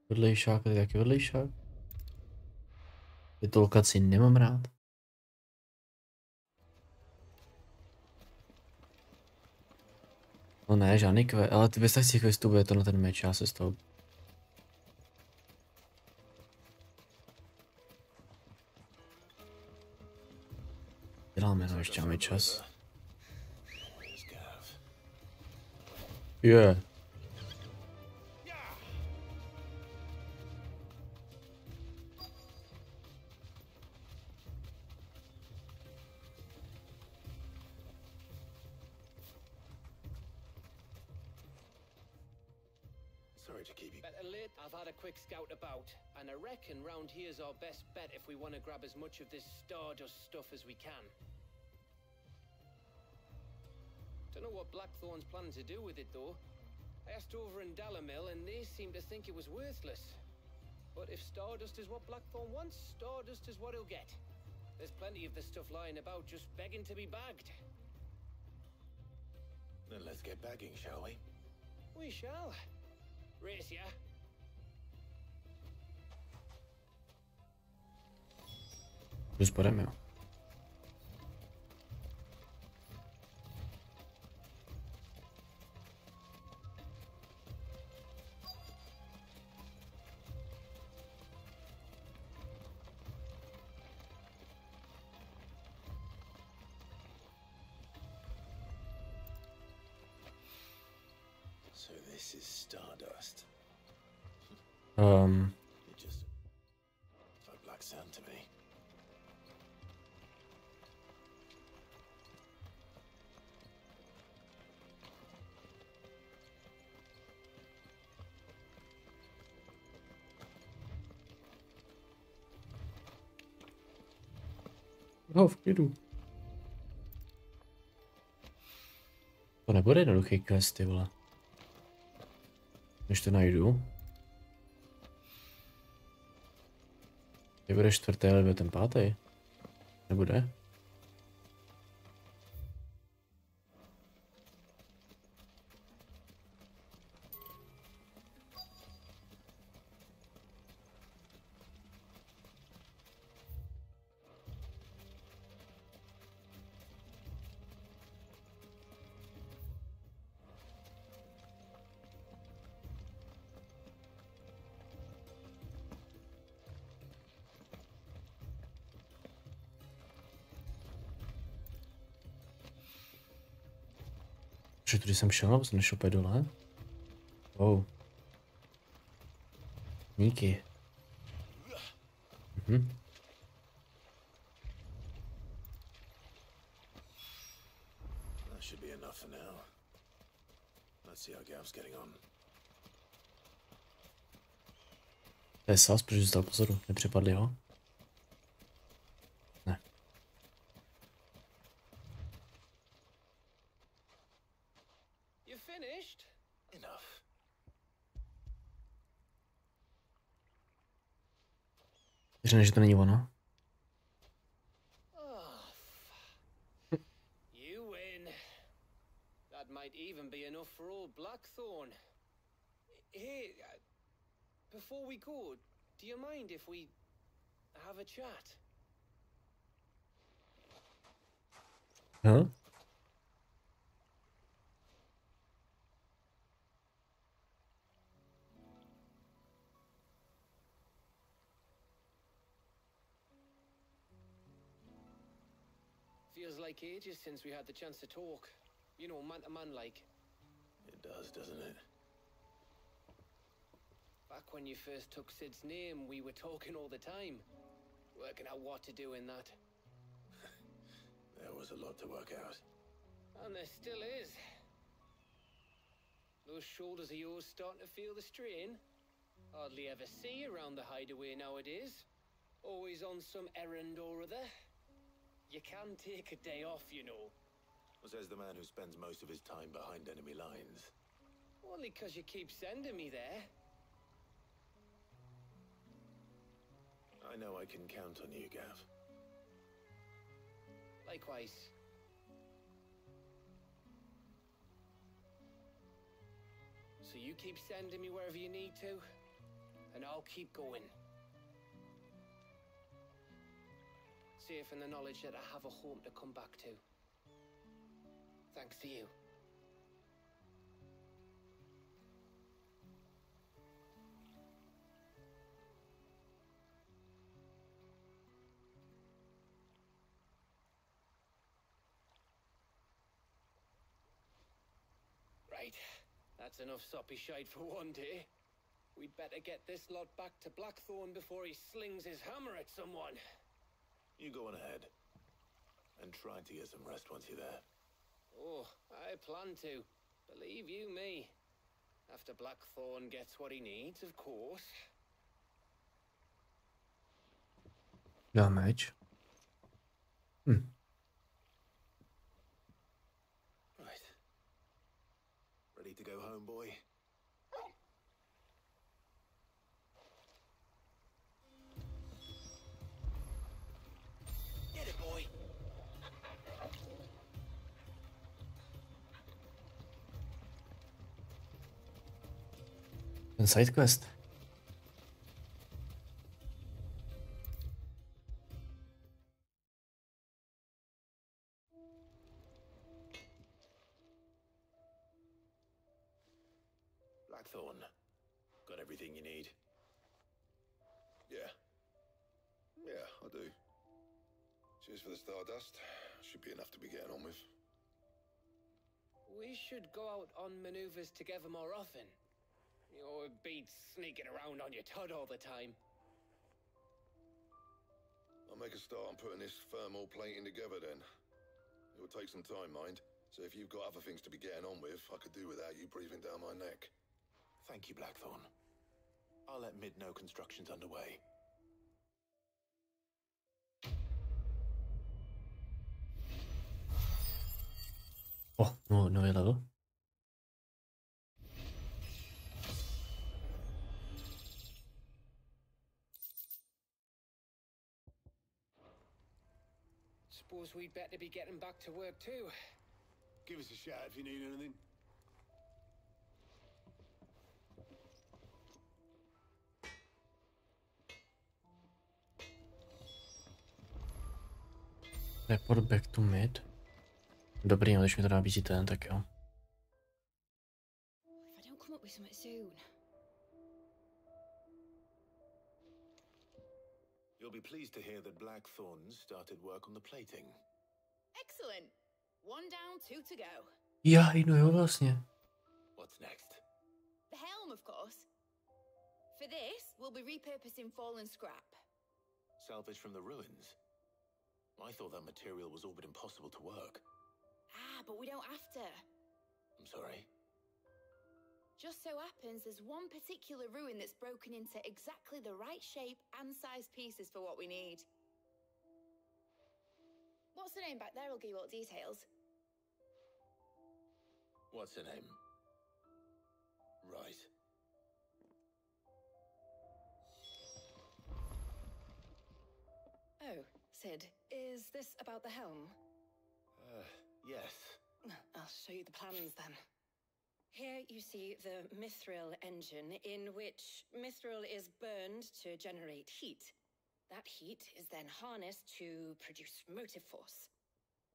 Vedlejšák, tady je taky vedlejšák. Tyto lokaci nemám rád. No ne, žádný quest, ale ty bez těch questů bude to na ten meč, já se z toho... Děláme, no ještě máme čas. Yeah. I've had a quick scout about, and I reckon round here's our best bet if we want to grab as much of this Stardust stuff as we can. Don't know what Blackthorn's planning to do with it though. I asked over in Dalamil and they seem to think it was worthless. But if Stardust is what Blackthorn wants, Stardust is what he'll get. There's plenty of the stuff lying about just begging to be bagged. Then let's get bagging, shall we? We shall. Race ya. Plus půjdeme, jo. So this is Stardust. It just looks like black sand to me. No, v klidu. To nebude jednoduchý quest, ty vole. Než to najdu. Nebude čtvrtý, ale bude ten pátý. Nebude? Že tudy jsem šel, nebo jsem nešel opět dole? Wow. Díky. That should be enough for now. Let's see how Gav's getting on. To je sas, protože zůstal pozoru. Nepřepadli ho? Ne. You finished? Enough. Řekne, že to není ono. You win. That might even be enough for old Blackthorn. Hey, before we go, do you mind if we have a chat? Huh? Feels like ages since we had the chance to talk. You know, man to man like. It does, doesn't it? Back when you first took Sid's name, we were talking all the time. Working out what to do in that. There was a lot to work out. And there still is. Those shoulders of yours starting to feel the strain. Hardly ever see you around the hideaway nowadays. Always on some errand or other. You can take a day off, you know. Says the man who spends most of his time behind enemy lines. Only 'cause you keep sending me there. I know I can count on you, Gav. Likewise. So you keep sending me wherever you need to, and I'll keep going. Safe in the knowledge that I have a home to come back to. Thanks to you. Right, that's enough soppy shite for one day. We'd better get this lot back to Blackthorn before he slings his hammer at someone. You go on ahead. And try to get some rest once you're there. Oh, I plan to. Believe you me. After Blackthorn gets what he needs, of course. Já meč. Right. Ready to go home, boy? Get it, boy. Ten sidequest. Blackthorn. Got everything you need? Yeah. Yeah, I do. Cheers for the Stardust. Should be enough to be getting on with. We should go out on maneuvers together more often. You know, it beats sneaking around on your tud all the time. I'll make a start on putting this thermal plating together then. It'll take some time, mind. So if you've got other things to be getting on with, I could do without you breathing down my neck. Thank you, Blackthorn. I'll let Mid know construction's underway. Oh, nový level. Suppose we'd better be getting back to work too. Give us a shout if you need anything. Report back to mid. Dobrý, no, když mi to nabízí ten, tak jo. If I don't come up with something soon. You'll be pleased to hear that Blackthorn started work on the plating. Excellent. One down, two to go. Já, no jo, vlastně. What's next? The helm, of course. For this, we'll be repurposing fallen scrap. Salvage from the ruins? I thought that material was all but impossible to work. Ah, but we don't have to. I'm sorry? Just so happens there's one particular ruin that's broken into exactly the right shape and size pieces for what we need. What's the name back there? I'll give you all details. What's her name? Right. Sid, is this about the helm? Yes. I'll show you the plans then. Here you see the mithril engine, in which mithril is burned to generate heat. That heat is then harnessed to produce motive force.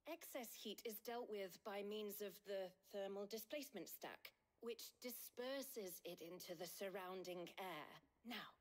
Excess heat is dealt with by means of the thermal displacement stack, which disperses it into the surrounding air. Now,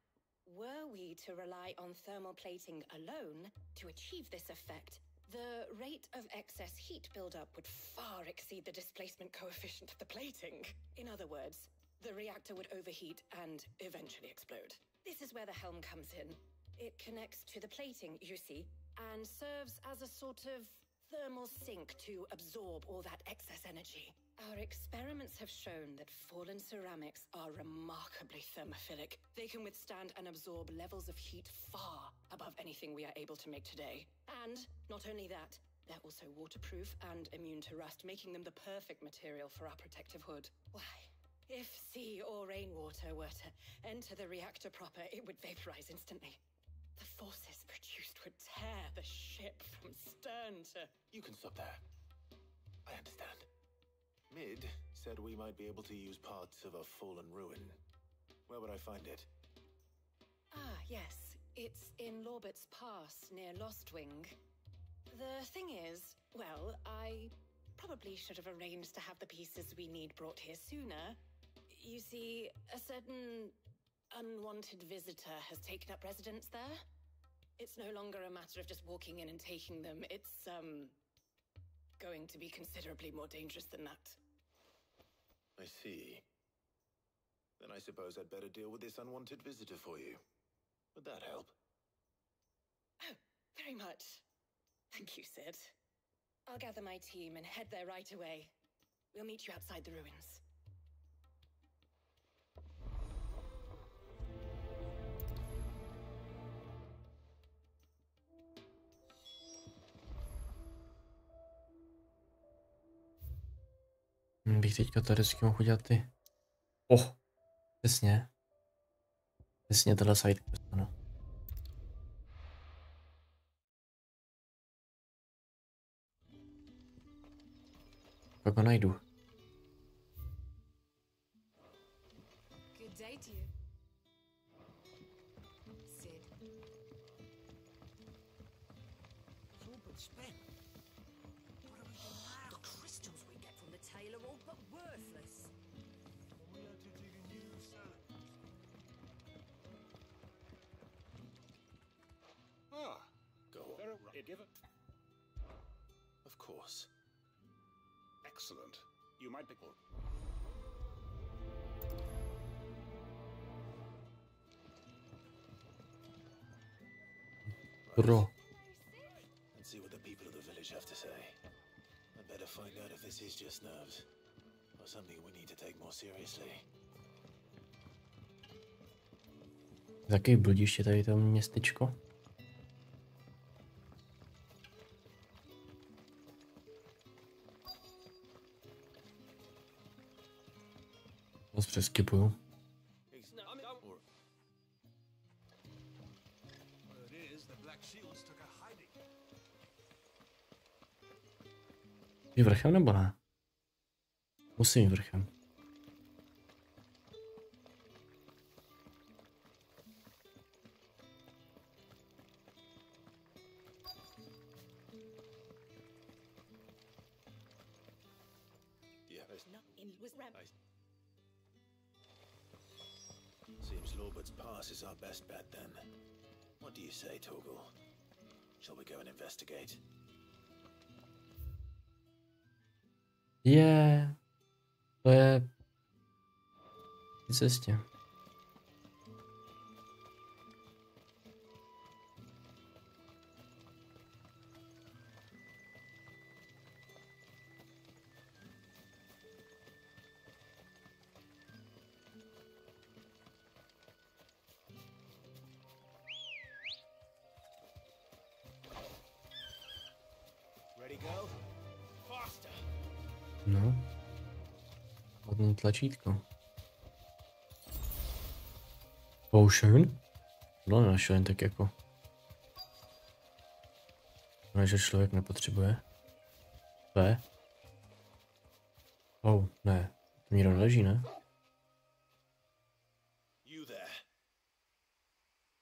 were we to rely on thermal plating alone to achieve this effect, the rate of excess heat buildup would far exceed the displacement coefficient of the plating. In other words, the reactor would overheat and eventually explode. This is where the helm comes in. It connects to the plating, you see, and serves as a sort of thermal sink to absorb all that excess energy. Our experiments have shown that fallen ceramics are remarkably thermophilic. They can withstand and absorb levels of heat far above anything we are able to make today. And not only that, they're also waterproof and immune to rust, making them the perfect material for our protective hood. Why, if sea or rainwater were to enter the reactor proper, it would vaporize instantly. The forces produced would tear the ship from stern to... You can stop there. I understand. Mid said we might be able to use parts of a fallen ruin. Where would I find it? Ah, yes. It's in Lorbert's Pass, near Lostwing. The thing is, well, I probably should have arranged to have the pieces we need brought here sooner. You see, a certain unwanted visitor has taken up residence there. It's no longer a matter of just walking in and taking them. It's, going to be considerably more dangerous than that. I see. Then I suppose I'd better deal with this unwanted visitor for you. Would that help? Oh, very much. Thank you, Sid. I'll gather my team and head there right away. We'll meet you outside the ruins. Bych teďka teoreticky mohl udělat ty... Přesně. Přesně tohle sidequest, ano. Pak ho najdu. Good day to you. Sid. But spent. What are we doing now? The crystals we get from the tail are all but worthless. We had to dig a new cellar. Go on. Give it. Of course. Excellent. You might be... Bro. And see what the people of the village have to say. I'd better find out if this is just nerves, or something we need to take more seriously. Taky bludiště tady to městečko. Moc přeskipuju. Jít vrchem nebo ne? Musím jít vrchem. Seems Lorbert's Pass is our best bet then. What do you say, Torgal? Shall we go and investigate? To je v cestě. Ready, go? Faster. No. Hodně tlačítko. Potion? No, nenašel jen tak jako. Ne, že člověk nepotřebuje. To je? Oh, ne. To nikdo neleží, ne?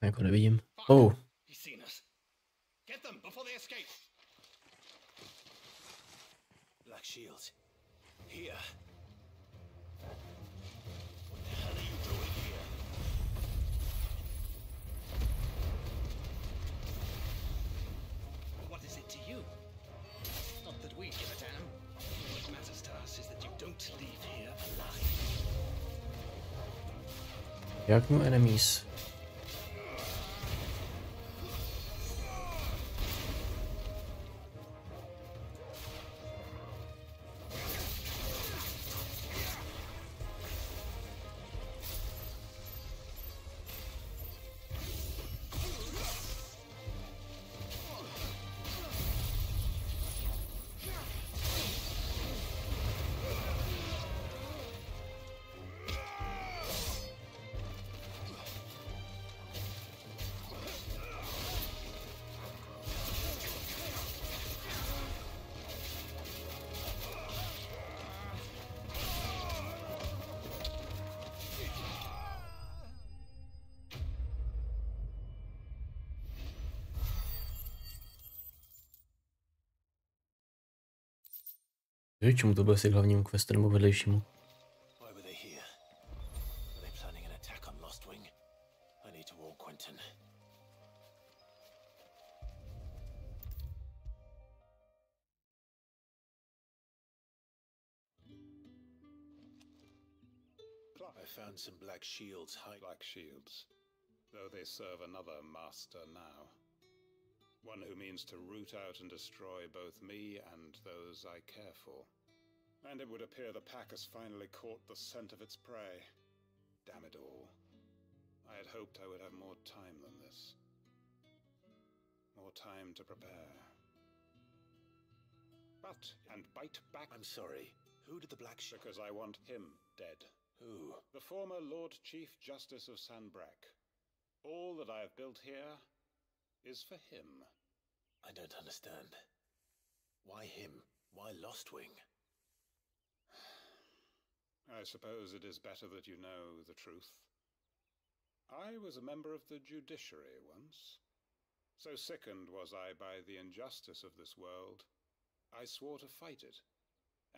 Jako nevidím. Oh. Black shields. Here. What the hell are you doing here? What is it to you? Not that we give a damn. What matters to us is that you don't leave here alive. Jak new enemies? Čemu to bude si hlavnímu questu nebo vedlejšímu? I found some black shields. Black shields, though they serve another master now. One who means to root out and destroy both me and those I care for. And it would appear the pack has finally caught the scent of its prey. Damn it all. I had hoped I would have more time than this. More time to prepare. But, and bite back... I'm sorry. Who did the black shield... Because I want him dead. Who? The former Lord Chief Justice of Sanbreque. All that I have built here is for him. I don't understand. Why him? Why Lostwing? I suppose it is better that you know the truth. I was a member of the judiciary once. So sickened was I by the injustice of this world, I swore to fight it.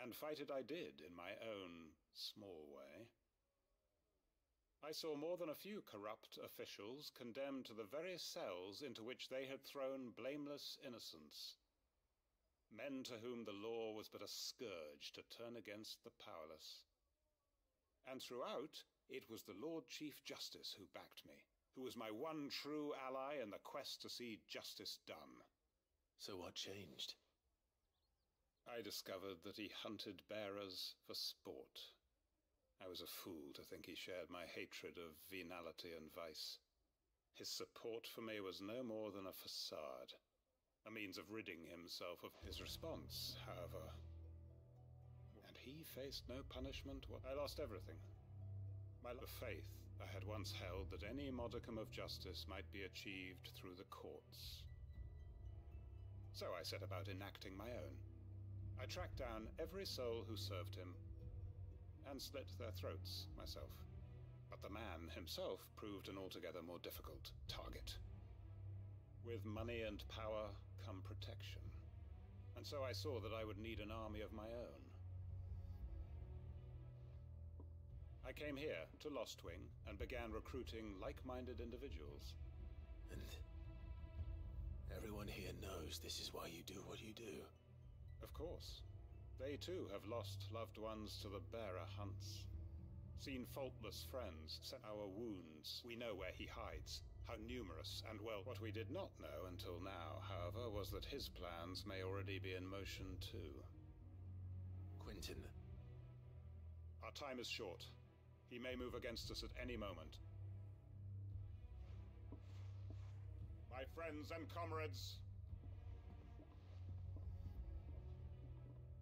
And fight it I did in my own small way. I saw more than a few corrupt officials condemned to the very cells into which they had thrown blameless innocents. Men to whom the law was but a scourge to turn against the powerless. And throughout, it was the Lord Chief Justice who backed me, who was my one true ally in the quest to see justice done. So what changed? I discovered that he hunted bearers for sport. I was a fool to think he shared my hatred of venality and vice. His support for me was no more than a facade, a means of ridding himself of his response, however. And he faced no punishment. I lost everything. My faith I had once held that any modicum of justice might be achieved through the courts. So I set about enacting my own. I tracked down every soul who served him, and slit their throats myself. But the man himself proved an altogether more difficult target. With money and power come protection. And so I saw that I would need an army of my own. I came here to Lostwing and began recruiting like-minded individuals. And everyone here knows this is why you do what you do. Of course. They too have lost loved ones to the bearer hunts. Seen faultless friends set our wounds. We know where he hides, how numerous, and well, what we did not know until now, however, was that his plans may already be in motion too. Quentin. Our time is short. He may move against us at any moment. My friends and comrades.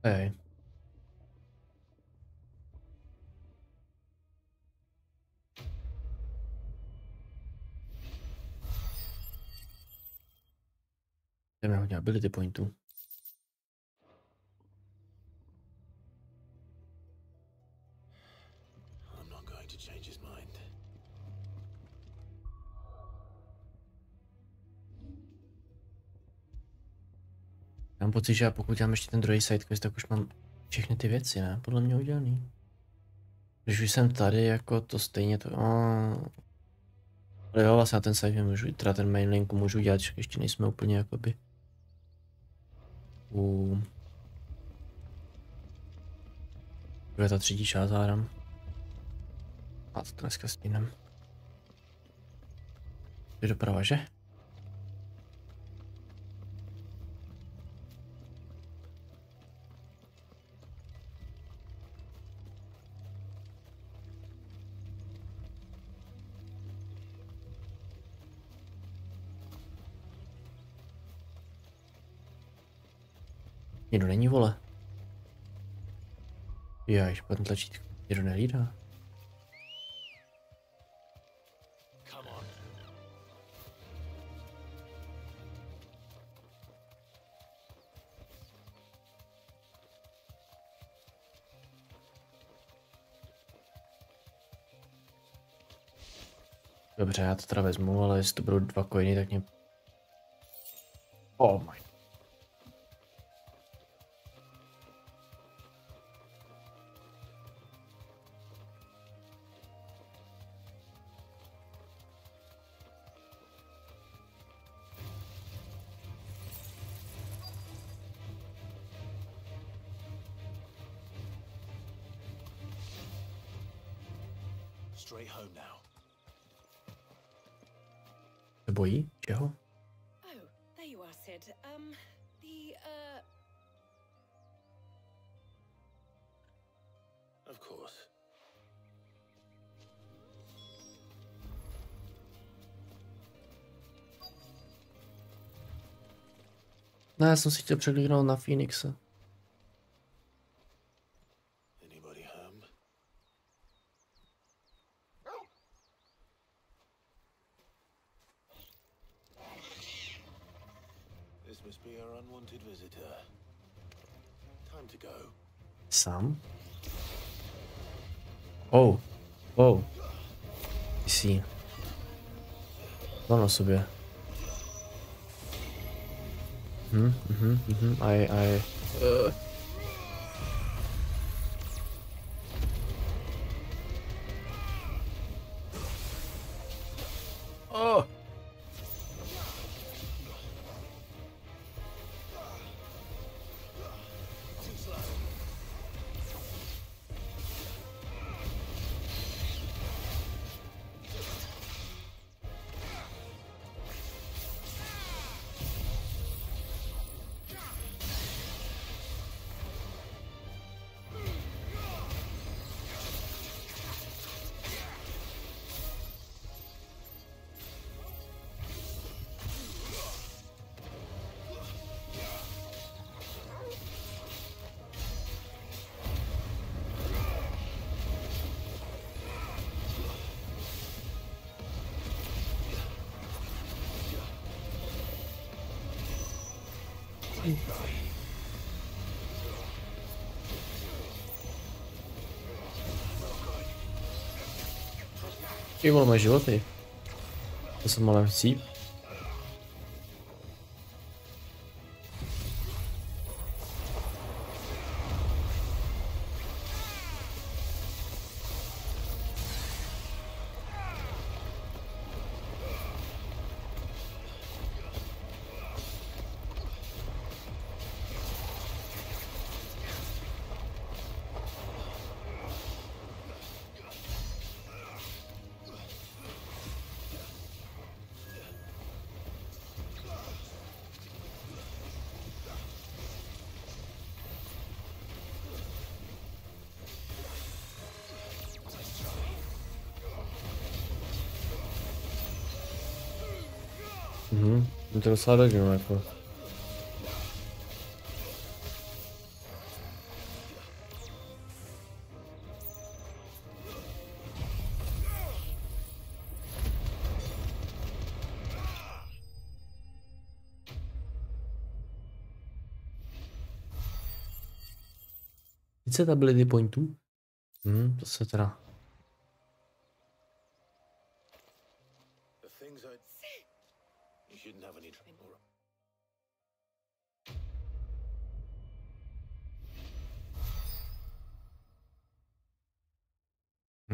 Hey. To je hodně ability pointů. Mám pocit, že pokud dělám ještě ten druhý sidequest, tak už mám všechny ty věci, ne? Podle mě udělaný. Když už jsem tady, jako to stejně to... Ale jo, vlastně na ten side můžu, teda ten main linku můžu dělat, ještě nejsme úplně jakoby... Bude ta třetí část hádám. A to dneska stihnem. Je doprava, že? Někdo není, vole. Já již potom tlačítko. Někdo nelídá. Dobře, já to teda vezmu, ale jestli to budou 2 coiny, tak mě... Oh my. Straight home now. Se bojí? Čeho? Oh, there you are, Sid. Of course. Ne, já jsem si chtěl překliknout na Phoenixe. Sám? Oh. Oh. Jsi. Mám na sobě. Aj. Oh. Ty vole, moje životy. To jsem malý cíp. To je docela tak, no, jako. 30 ability pointů? To se teda...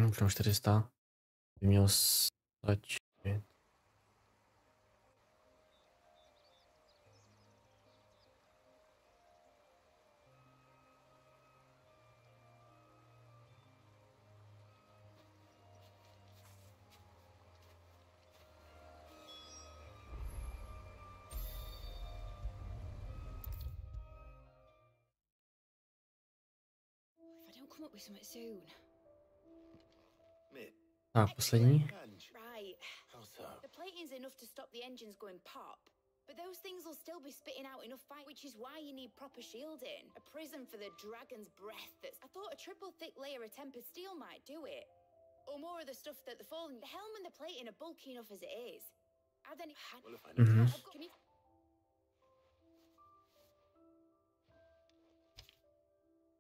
Už mám 400. By měl stačit. Tak, poslední. Right. The plating's enough to stop the engines going pop, but those things will still be spitting out enough fight, which is why you need proper shielding. A prison for the dragon's breath that's... I thought a triple thick layer of tempered steel might do it. Or more of the stuff that the fallen... The helm and the plating are bulky enough as it is. Add any... Well, if I know Can you...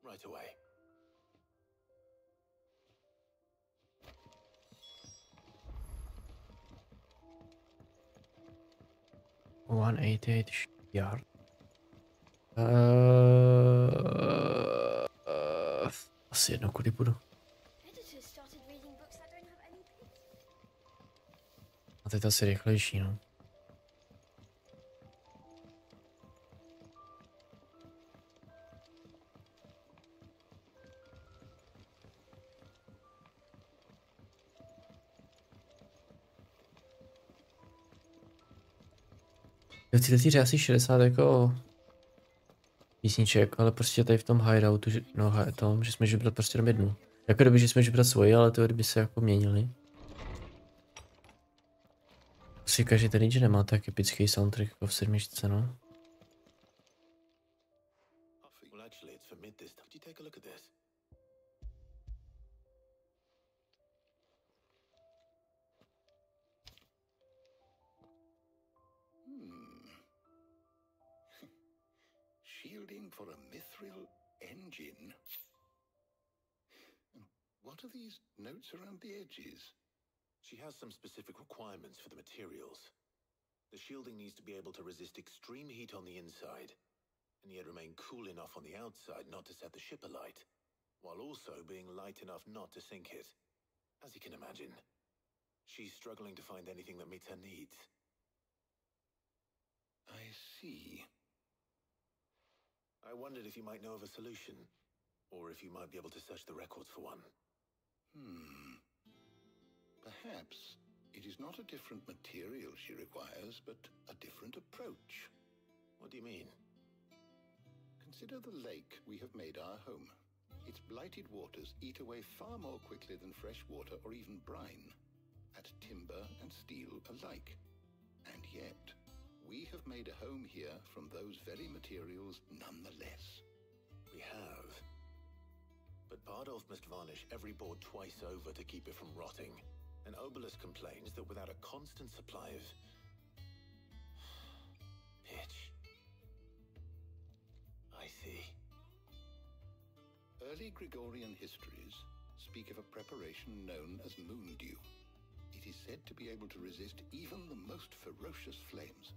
Right away. 188 yard. Asi jedno, kudy budu. A teď asi rychlejší, no. V této hře asi 60 jako písniček, ale prostě tady v tom hideoutu, že, no tom, že jsme žibrat prostě jenom jednu. Jako doby, že jsme žibrat svoji, ale to kdyby se jako měnili. Asi každý ten že nemá tak epický soundtrack jako v sedmičce, no. Shielding for a mithril engine? What are these notes around the edges? She has some specific requirements for the materials. The shielding needs to be able to resist extreme heat on the inside, and yet remain cool enough on the outside not to set the ship alight, while also being light enough not to sink it. As you can imagine, she's struggling to find anything that meets her needs. I see. I wondered if you might know of a solution, or if you might be able to search the records for one. Perhaps it is not a different material she requires, but a different approach. What do you mean? Consider the lake we have made our home. Its blighted waters eat away far more quickly than fresh water or even brine, at timber and steel alike. And yet, we have made a home here from those very materials nonetheless. We have. But Bardolph must varnish every board twice over to keep it from rotting. And Obelisk complains that without a constant supply of... pitch. I see. Early Gregorian histories speak of a preparation known as moon dew. It is said to be able to resist even the most ferocious flames.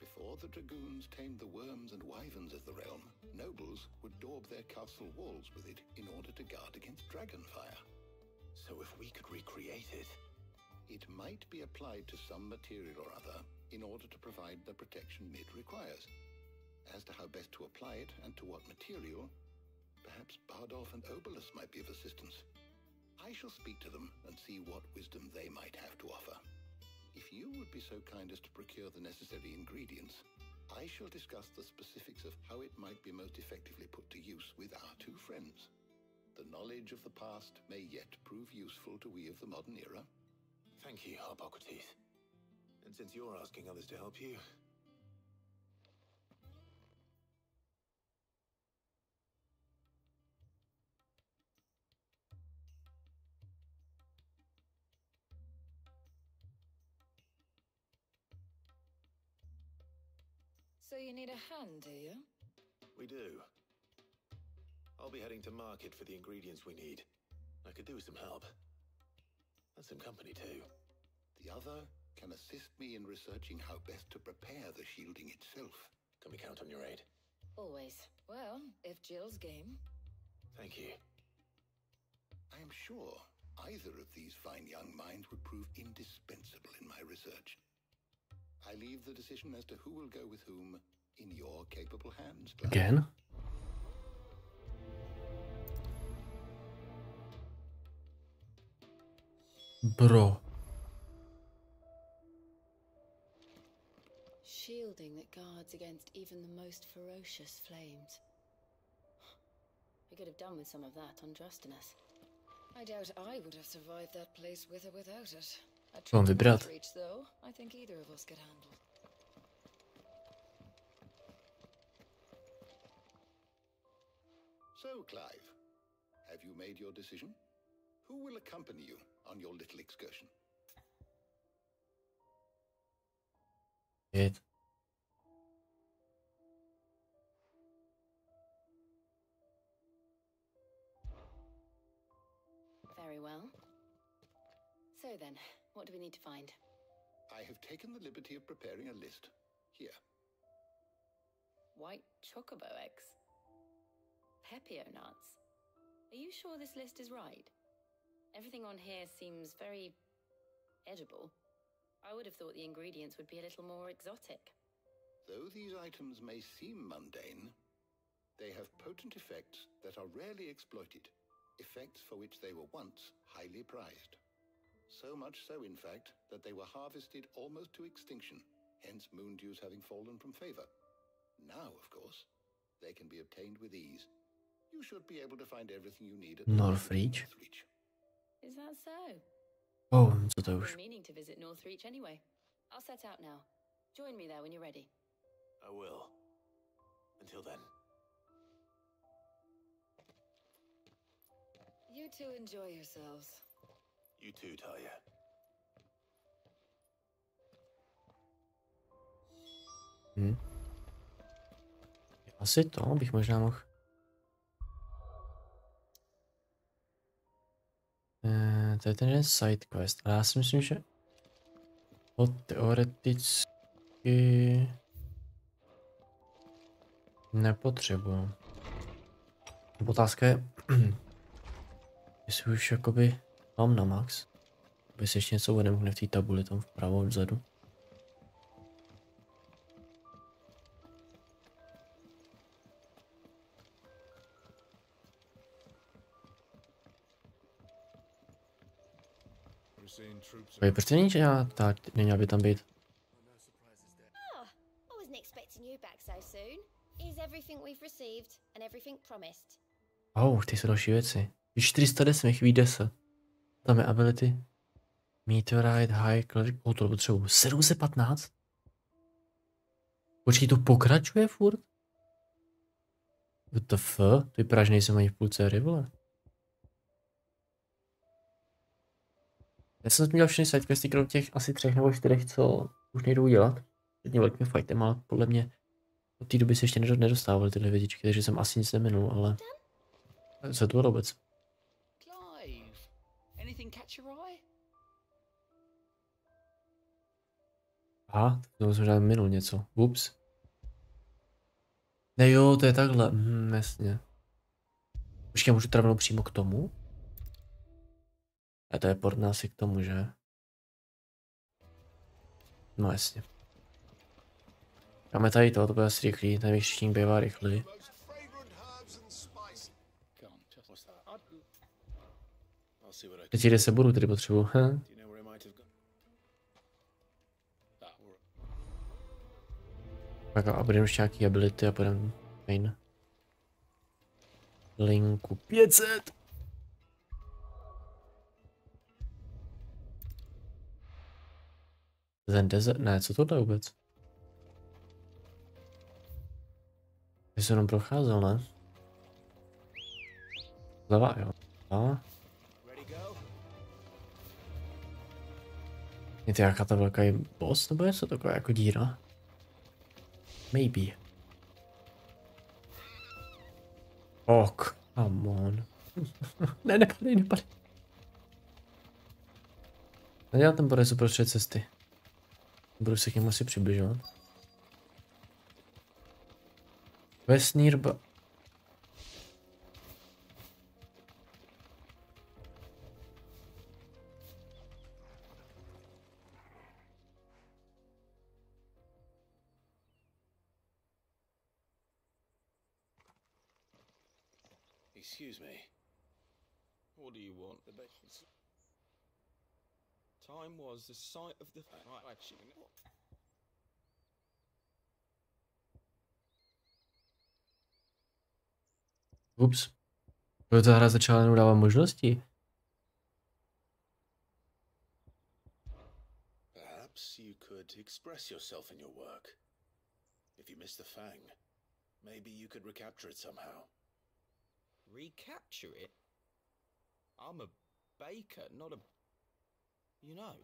Before the dragoons tamed the worms and wyverns of the realm, nobles would daub their castle walls with it in order to guard against dragonfire. So if we could recreate it... It might be applied to some material or other in order to provide the protection Mid requires. As to how best to apply it and to what material, perhaps Bardolph and Obelisk might be of assistance. I shall speak to them and see what wisdom they might have to offer. If you would be so kind as to procure the necessary ingredients, I shall discuss the specifics of how it might be most effectively put to use with our two friends. The knowledge of the past may yet prove useful to we of the modern era. Thank you, Hippocrates. And since you're asking others to help you... So you need a hand, do you? We do. I'll be heading to market for the ingredients we need. I could do with some help. And some company too. The other can assist me in researching how best to prepare the shielding itself. Can we count on your aid? Always. Well, if Jill's game. Thank you. I am sure either of these fine young minds would prove indispensable in my research. I leave the decision as to who will go with whom in your capable hands. Again? Bro. Shielding that guards against even the most ferocious flames. We could have done with some of that on Justinus. I doubt I would have survived that place with or without it. Mám vybrat. Though, I think either of us could handle. So, Clive, have you made your decision? Who will accompany you on your little excursion? It. Very well. So then, what do we need to find? I have taken the liberty of preparing a list. Here. White chocobo eggs. Pepio nuts. Are you sure this list is right? Everything on here seems very edible. I would have thought the ingredients would be a little more exotic. Though these items may seem mundane, they have potent effects that are rarely exploited, effects for which they were once highly prized. So much so, in fact, that they were harvested almost to extinction, hence moon dews having fallen from favor. Now, of course, they can be obtained with ease. You should be able to find everything you need at Northreach. Is that so? Oh, co to už? I'm meaning to visit Northreach anyway. I'll set out now. Join me there when you're ready. I will. Until then. You two enjoy yourselves. You too, Talia. Asi to bych možná mohl. To je ten jeden side quest, ale já si myslím, že to teoreticky nepotřebuji. Otázka je, jestli už jakoby mám na max, aby si ještě něco uvedeme v té tabuli tam vpravo vzadu. Proč není ta, neměla by tam být? Oh, I wasn't expecting you back so soon. Is everything we've received and everything promised? Ty jsou další věci. 410 mi chybí 10. Tam je ability. Meteorite, high, cleric, to potřebuji. 715? Počkej, to pokračuje furt? WTF? To vypadá, že nejsem ani v půlce hry, vole. Já jsem měl všechny sidequesty, krom těch asi 3 nebo 4, co už nejdou dělat. Předně velkým fightem, ale podle mě od té doby se ještě nedostávaly tyhle věcičky, takže jsem asi nic neminul, ale co to vůbec? Aha, to jsem možná minul něco. Ups. Ne jo, to je takhle. Jasně. Počkej, můžu travnout přímo k tomu? A to je port asi k tomu, že? No jasně. Máme tady to bude asi rychlý, ten vyššík bývá rychlý. Teď kde se budu, tedy potřebuji. Tak a budeme ještě nějaký ability a budeme main. Linku 500. Ten desert? Ne, co to je vůbec? Ty jsi jenom procházel, ne? Zleva, jo. A? Je to nějaká ta velká boss, nebo je to taková jako díra? Maybe. Ok. Come on. Ne, nepadej, nepadej. Nedělá ten borec uprostřed cesty. Budu se k němu asi přibližovat. Vesmír Excuse me. What do you want? Time was the site of the... Right, actually... Ups. Ta hra začala jenom dávat možnosti. Perhaps you could express yourself in your work. If you miss the fang, maybe you could recapture it somehow. Recapture it? I'm a baker, not a... You know.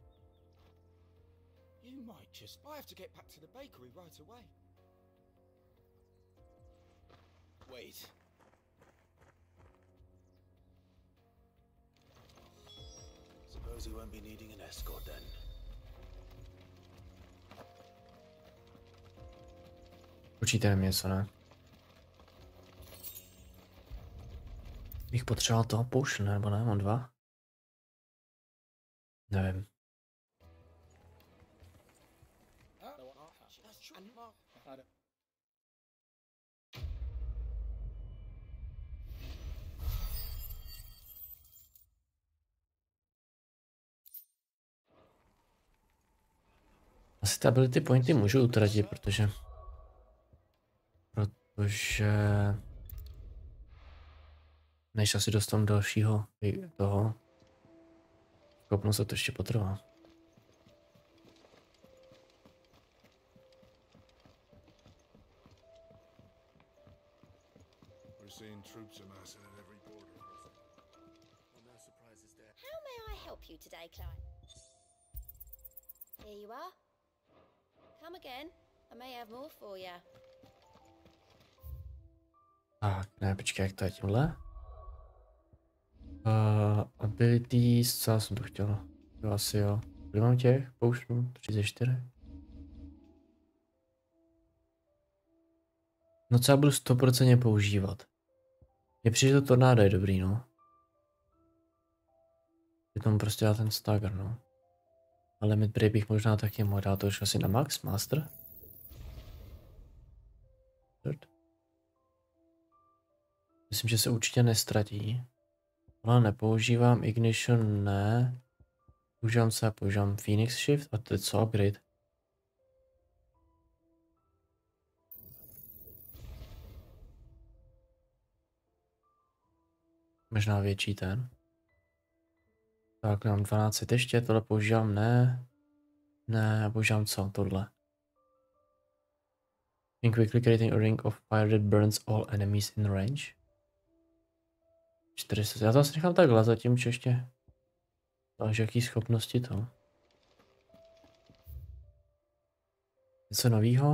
You might just... I have to get back to the bakery right away. Wait. Suppose you won't be needing an escort then. Počítej mě, co ne? Bych potřeboval toho potion, nebo ne? Mám 2? Nevím. Asi ty ability pointy můžu utratit, protože než asi dostanu dalšího toho, schopnost se to ještě potrvá. How may I help you today, Clive? Here you are. Come again. I may have more for you. Tak, ne, počkej, jak to je tímhle? Abilities, co jsem to chtěl? Jo, asi jo. Kde mám těch? Pouštnu 34. No co já budu 100% používat? Mně přijde to tornádo je dobrý, no. Je tomu prostě dát ten stagger, no. Ale limit break bych možná taky mohl dát to už asi na max, master. Myslím, že se určitě nestratí. Ale nepoužívám ignition, ne. Používám Phoenix Shift a to je co upgrade. Možná větší ten. Tak, mám 12 ještě, tohle používám, ne. Ne, používám co, tohle. In quickly creating a ring of fire that burns all enemies in range. 400, já to asi nechám takhle, zatím ještě. Takže jaký schopnosti to? Něco novýho?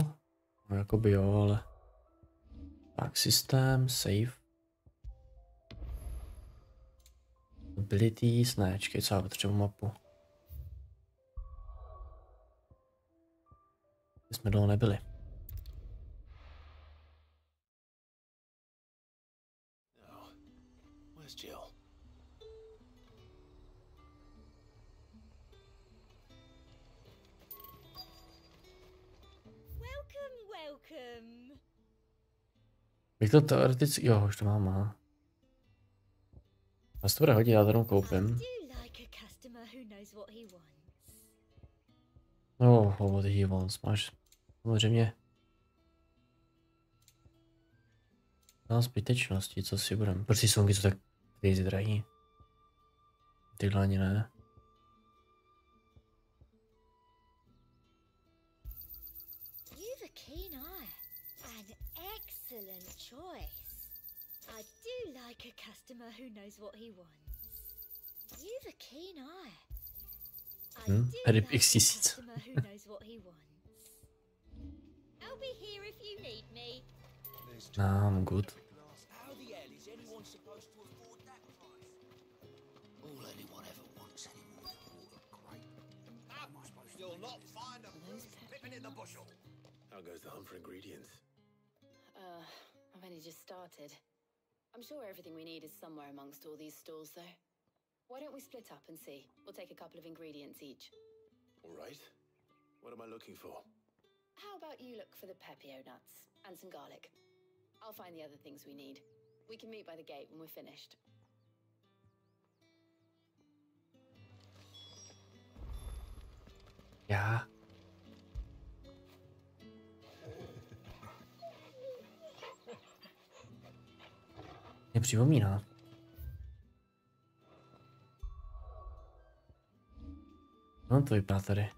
No jakoby jo, ale... Tak, systém, save. Abilities, ne, čekej, co já potřebuji mapu. Jsme dlouho nebyli. Bych to teoreticky, jo, už to mám, aha. A to bude hodit, já to koupím. No, what he wants, máš samozřejmě na zbytečnosti, co si budem. Proč ty songy jsou tak crazy drahý? Tyhle ani ne. Excellent choice. I do like a customer who knows what he wants. You've a keen eye. I do like a customer who knows what he wants. I'll be here if you need me. No, I'm good. How the hell is anyone supposed lot find a bruise pippin in the bushel. How goes the hunt for ingredients? I've only just started. I'm sure everything we need is somewhere amongst all these stalls, though. Why don't we split up and see? We'll take a couple of ingredients each. All right. What am I looking for? How about you look for the pepio nuts and some garlic? I'll find the other things we need. We can meet by the gate when we're finished. Já. Mě připomíná. No to vypadá tady.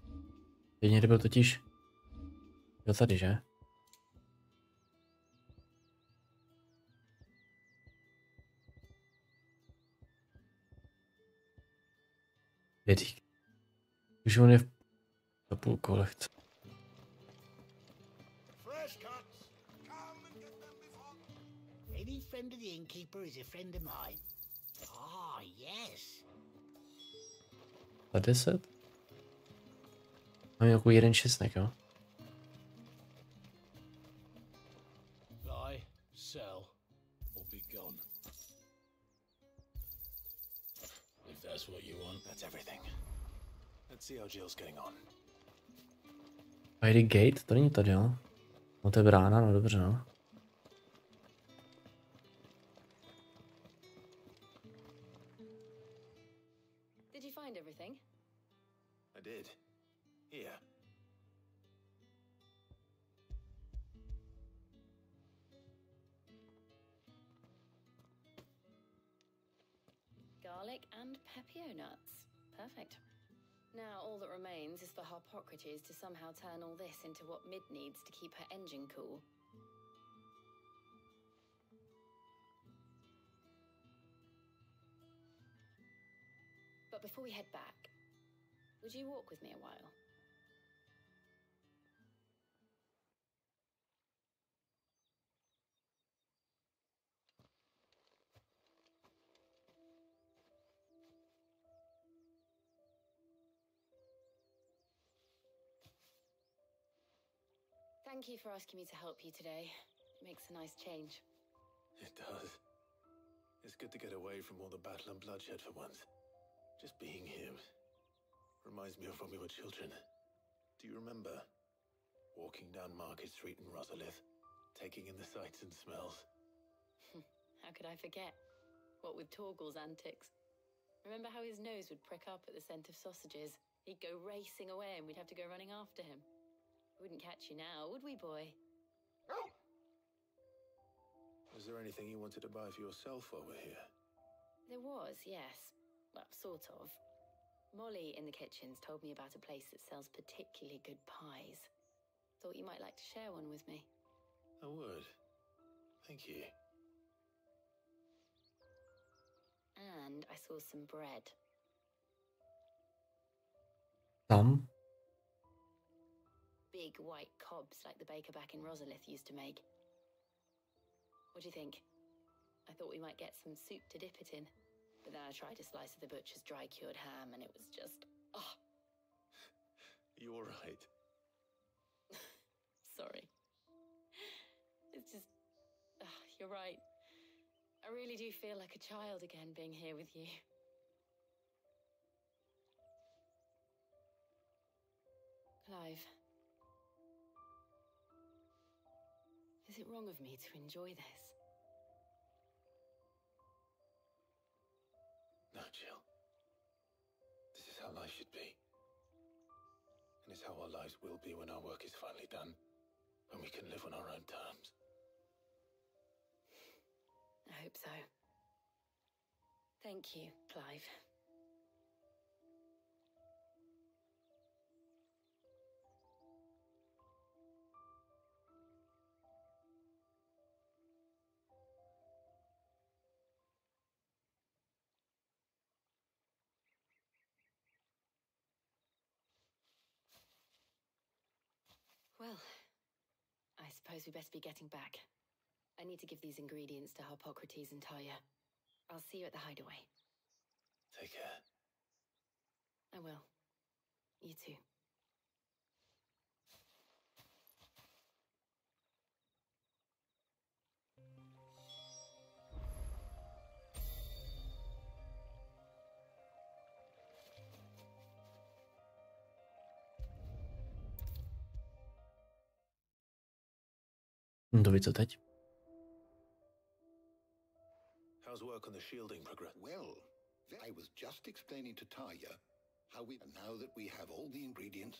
Teď někde byl totiž... Jo tady, že? Jedík. Už on je v půl kolekce. Any friend of the innkeeper is a friend of mine. Ah, yes. Za 10? Mám nějakou jeden česnek, jo? Buy, sell, or be gone. If that's what you want, That's everything. Let's see how Jill's getting on. By the gate? To není tady, jo? No to je brána, no dobře, no. Did you find everything? I did. Here. Garlic and pepio nuts. Perfect. Now all that remains is for Harpocrates to somehow turn all this into what Mid needs to keep her engine cool. But before we head back, would you walk with me a while? Thank you for asking me to help you today. It makes a nice change. It does. It's good to get away from all the battle and bloodshed for once. Just being here reminds me of when we were children. Do you remember walking down Market Street in Rosalith, taking in the sights and smells? How could I forget? What with Torgal's antics. Remember how his nose would prick up at the scent of sausages? He'd go racing away and we'd have to go running after him. We wouldn't catch you now, would we, boy? Was there anything you wanted to buy for yourself while we're here? There was, yes. Well, sort of. Molly in the kitchens told me about a place that sells particularly good pies. Thought you might like to share one with me. I would. Thank you. And I saw some bread. Big white cobs like the baker back in Rosalith used to make. What do you think? I thought we might get some soup to dip it in. But then I tried a slice of the butcher's dry-cured ham and it was just... oh. You're right. Sorry. It's just... you're right. I really do feel like a child again being here with you. Clive. Is it wrong of me to enjoy this? No, Jill. This is how life should be. And it's how our lives will be when our work is finally done. When we can live on our own terms. I hope so. Thank you, Clive. Well, I suppose we best be getting back. I need to give these ingredients to Harpocrates and Talia. I'll see you at the hideaway. Take care. I will. You too. To co teď? How's work on the shielding progress? Well, I was just explaining to Taya how we... Now that we have all the ingredients...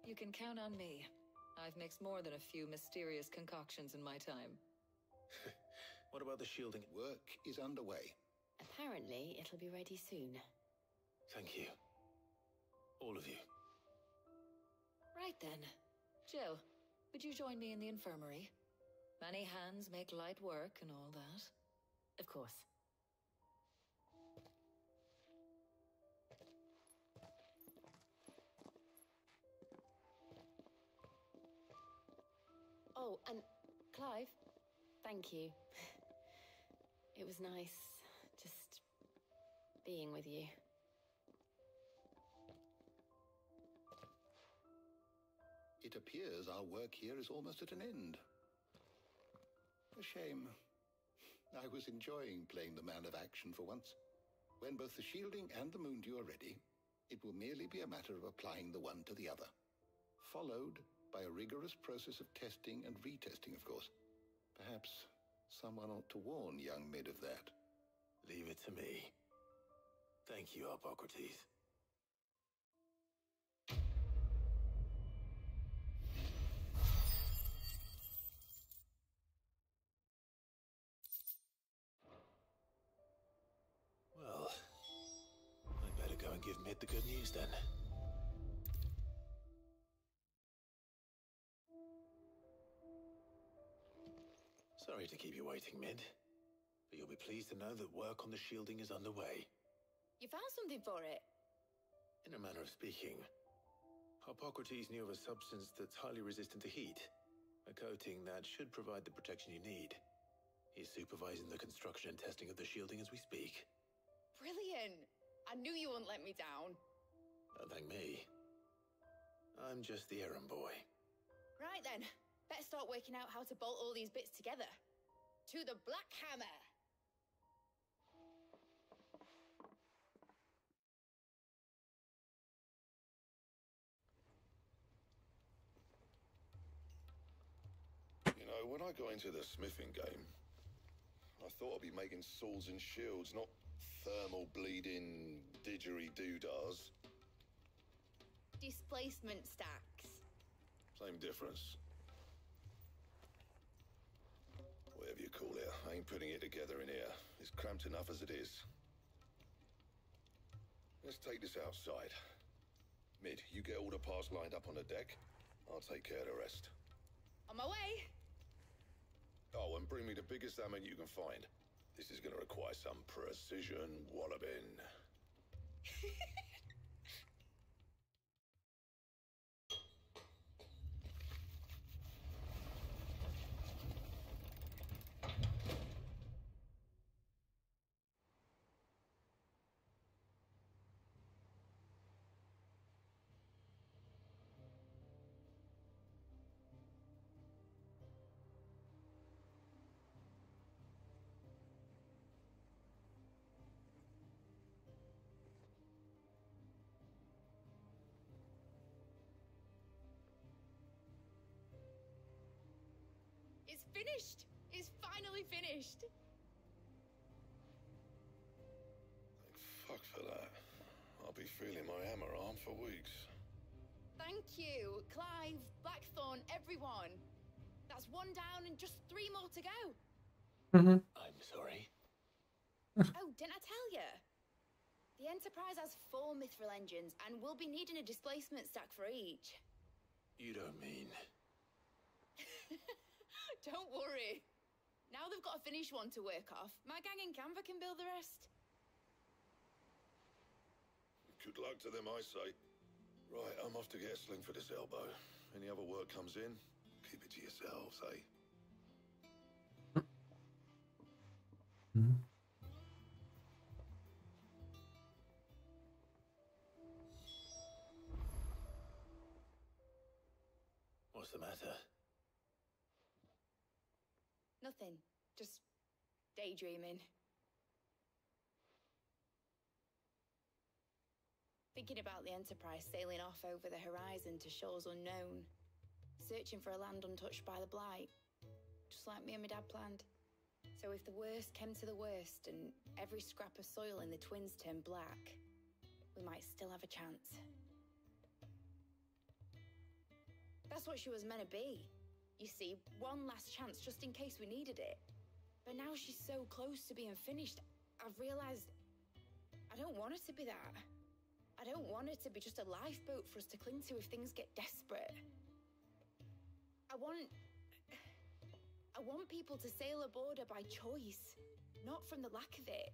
You can count on me. I've mixed more than a few mysterious concoctions in my time. What about the shielding? Work is underway. Apparently, it'll be ready soon. Thank you. All of you. Right then. Jill, would you join me in the infirmary? Many hands make light work and all that. Of course. Oh, and Clive, thank you. It was nice just being with you. It appears our work here is almost at an end. A shame. I was enjoying playing the man of action for once. When both the shielding and the moondew are ready, it will merely be a matter of applying the one to the other. Followed by a rigorous process of testing and retesting, of course. Perhaps someone ought to warn young Mid of that. Leave it to me. Thank you, Hippocrates. Well, I'd better go and give Mid the good news then. Sorry to keep you waiting, Mid, but you'll be pleased to know that work on the shielding is underway. You found something for it? In a manner of speaking, Hippocrates knew of a substance that's highly resistant to heat, a coating that should provide the protection you need. He's supervising the construction and testing of the shielding as we speak. Brilliant! I knew you wouldn't let me down. Don't thank me. I'm just the errand boy. Right then. Better start working out how to bolt all these bits together. To the Black Hammer! You know, when I got into the smithing game, I thought I'd be making swords and shields, not thermal bleeding didgeridoo-dahs. Displacement stacks. Same difference. Whatever you call it, I ain't putting it together in here. It's cramped enough as it is. Let's take this outside. Mid, you get all the parts lined up on the deck. I'll take care of the rest. On my way! Oh, and bring me the biggest hammer you can find. This is gonna require some precision walloping. It's finished! It's finally finished! Fuck for that. I'll be feeling my hammer arm for weeks. Thank you, Clive, Blackthorn, everyone. That's one down and just 3 more to go. I'm sorry. Oh, didn't I tell you? The Enterprise has 4 mithril engines and we'll be needing a displacement stack for each. You don't mean... Don't worry. Now they've got a finished one to work off. My gang in Canva can build the rest. Good luck to them, I say. Right, I'm off to get a sling for this elbow. Any other work comes in, keep it to yourselves, eh? What's the matter? Nothing. Just daydreaming. Thinking about the Enterprise sailing off over the horizon to shores unknown. searching for a land untouched by the blight, just like me and my dad planned. So if the worst came to the worst and every scrap of soil in the twins turned black, we might still have a chance. That's what she was meant to be. You see, one last chance just in case we needed it. But now she's so close to being finished, I've realized I don't want it to be that. I don't want it to be just a lifeboat for us to cling to if things get desperate. I want people to sail aboard her by choice, not from the lack of it.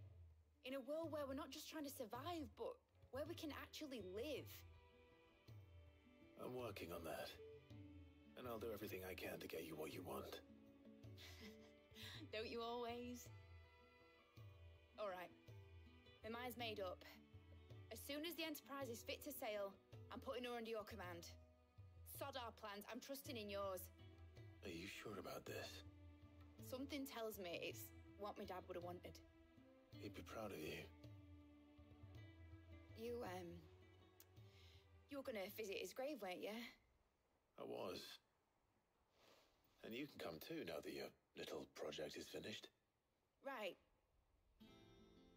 In a world where we're not just trying to survive, but where we can actually live. I'm working on that. And I'll do everything I can to get you what you want. Don't you always? All right. My mind's made up. As soon as the Enterprise is fit to sail, I'm putting her under your command. Sod our plans, I'm trusting in yours. Are you sure about this? Something tells me it's what my dad would have wanted. He'd be proud of you. You were gonna visit his grave, weren't you? I was. And you can come too now that your little project is finished. Right.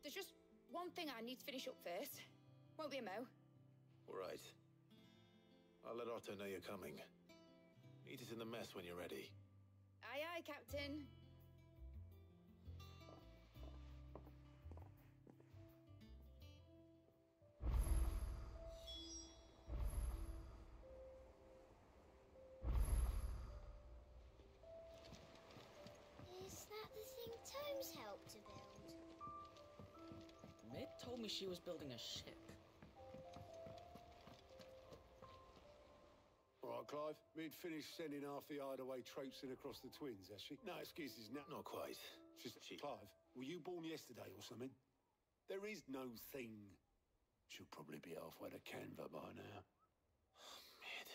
There's just one thing I need to finish up first. Won't be a mo. All right. I'll let Otto know you're coming. Meet us in the mess when you're ready. Aye, aye, Captain. Is that the thing Tomes helped to build? Mid told me she was building a ship. All right, Clive. Mid finished sending half the hideaway traipsing across the twins, has she? No excuses now. Not quite. Just, Clive, were you born yesterday or something? There is no thing. She'll probably be halfway to Canva by now. Mid.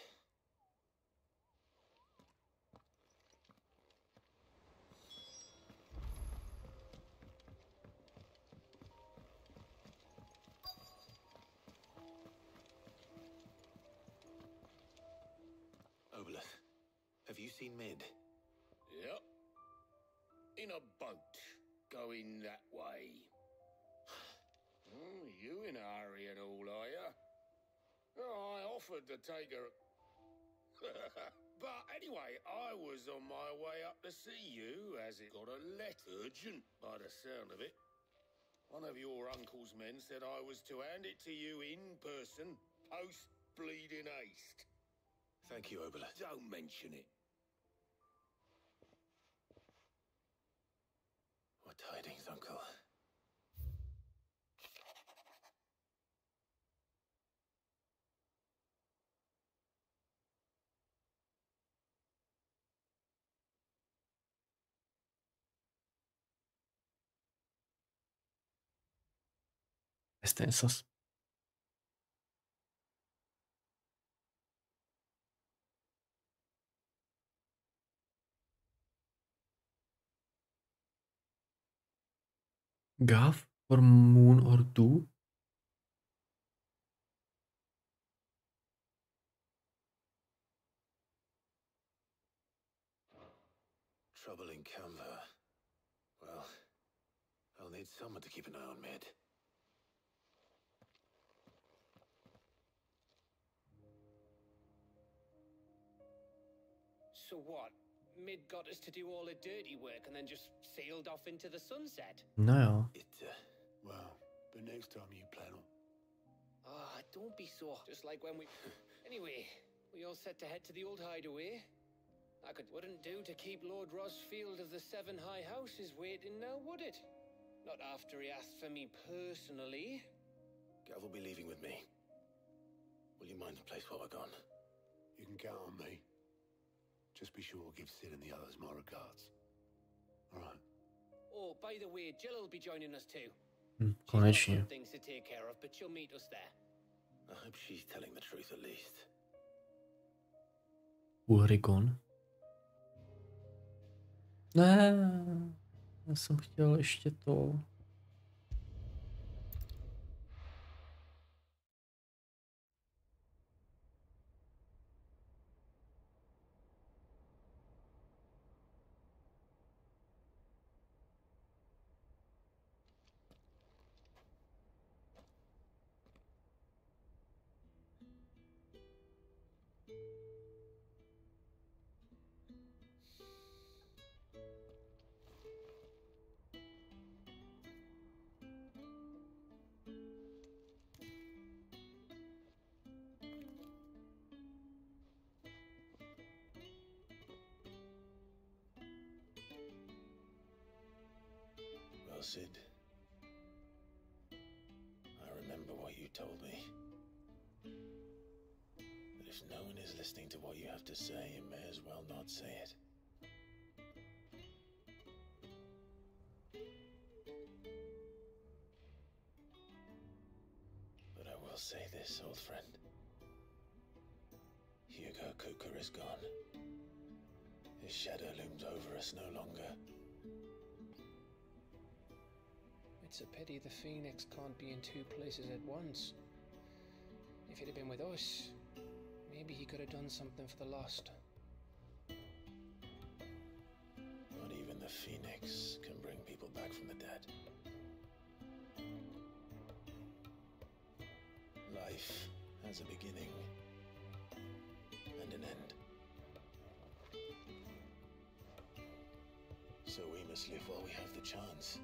Obelith, have you seen Mid? Yep. In a boat, going that way. You in a hurry and all, are you? I offered to take her... But anyway, I was on my way up to see you, as it got a letter, urgent by the sound of it. One of your uncle's men said I was to hand it to you in person, post-bleeding haste. Thank you, Obelith. Don't mention it. What tidings, Uncle? Extensos. Gav for moon or two? Trouble in Canva. Well, I'll need someone to keep an eye on Mid. So what? Mid got us to do all the dirty work and then just sailed off into the sunset? No. Well, but next time you plan on. Ah, don't be so. Just like when we... Anyway, we all set to head to the old hideaway. Wouldn't do to keep Lord Rosfield of the Seven High Houses waiting now, would it? Not after he asked for me personally. Gav will be leaving with me. Will you mind the place while we're gone? You can count on me. Just be sure to give Sid and the others my regards. All right. Oh, by the way, Jill will be joining us too. Konečně. Things to take care of, but she'll meet us there. I hope she's telling the truth at least. Uhrygon. Ne, já jsem chtěl ještě to. Well, Sid, I remember what you told me. That if no one is listening to what you have to say, you may as well not say it. But I will say this, old friend. Hugo Cooker is gone. His shadow looms over us no longer. It's a pity the Phoenix can't be in two places at once. If he'd have been with us, maybe he could have done something for the lost. Not even the Phoenix can bring people back from the dead. Life has a beginning and an end. So we must live while we have the chance.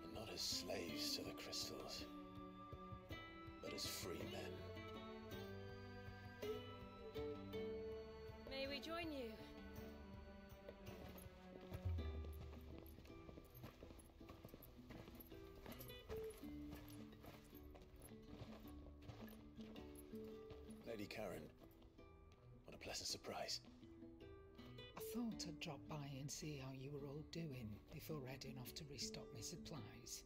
And not as slaves to the crystals, but as free men. May we join you? Lady Karen, what a pleasant surprise. I thought I'd drop by and see how you were all doing before heading off to restock my supplies.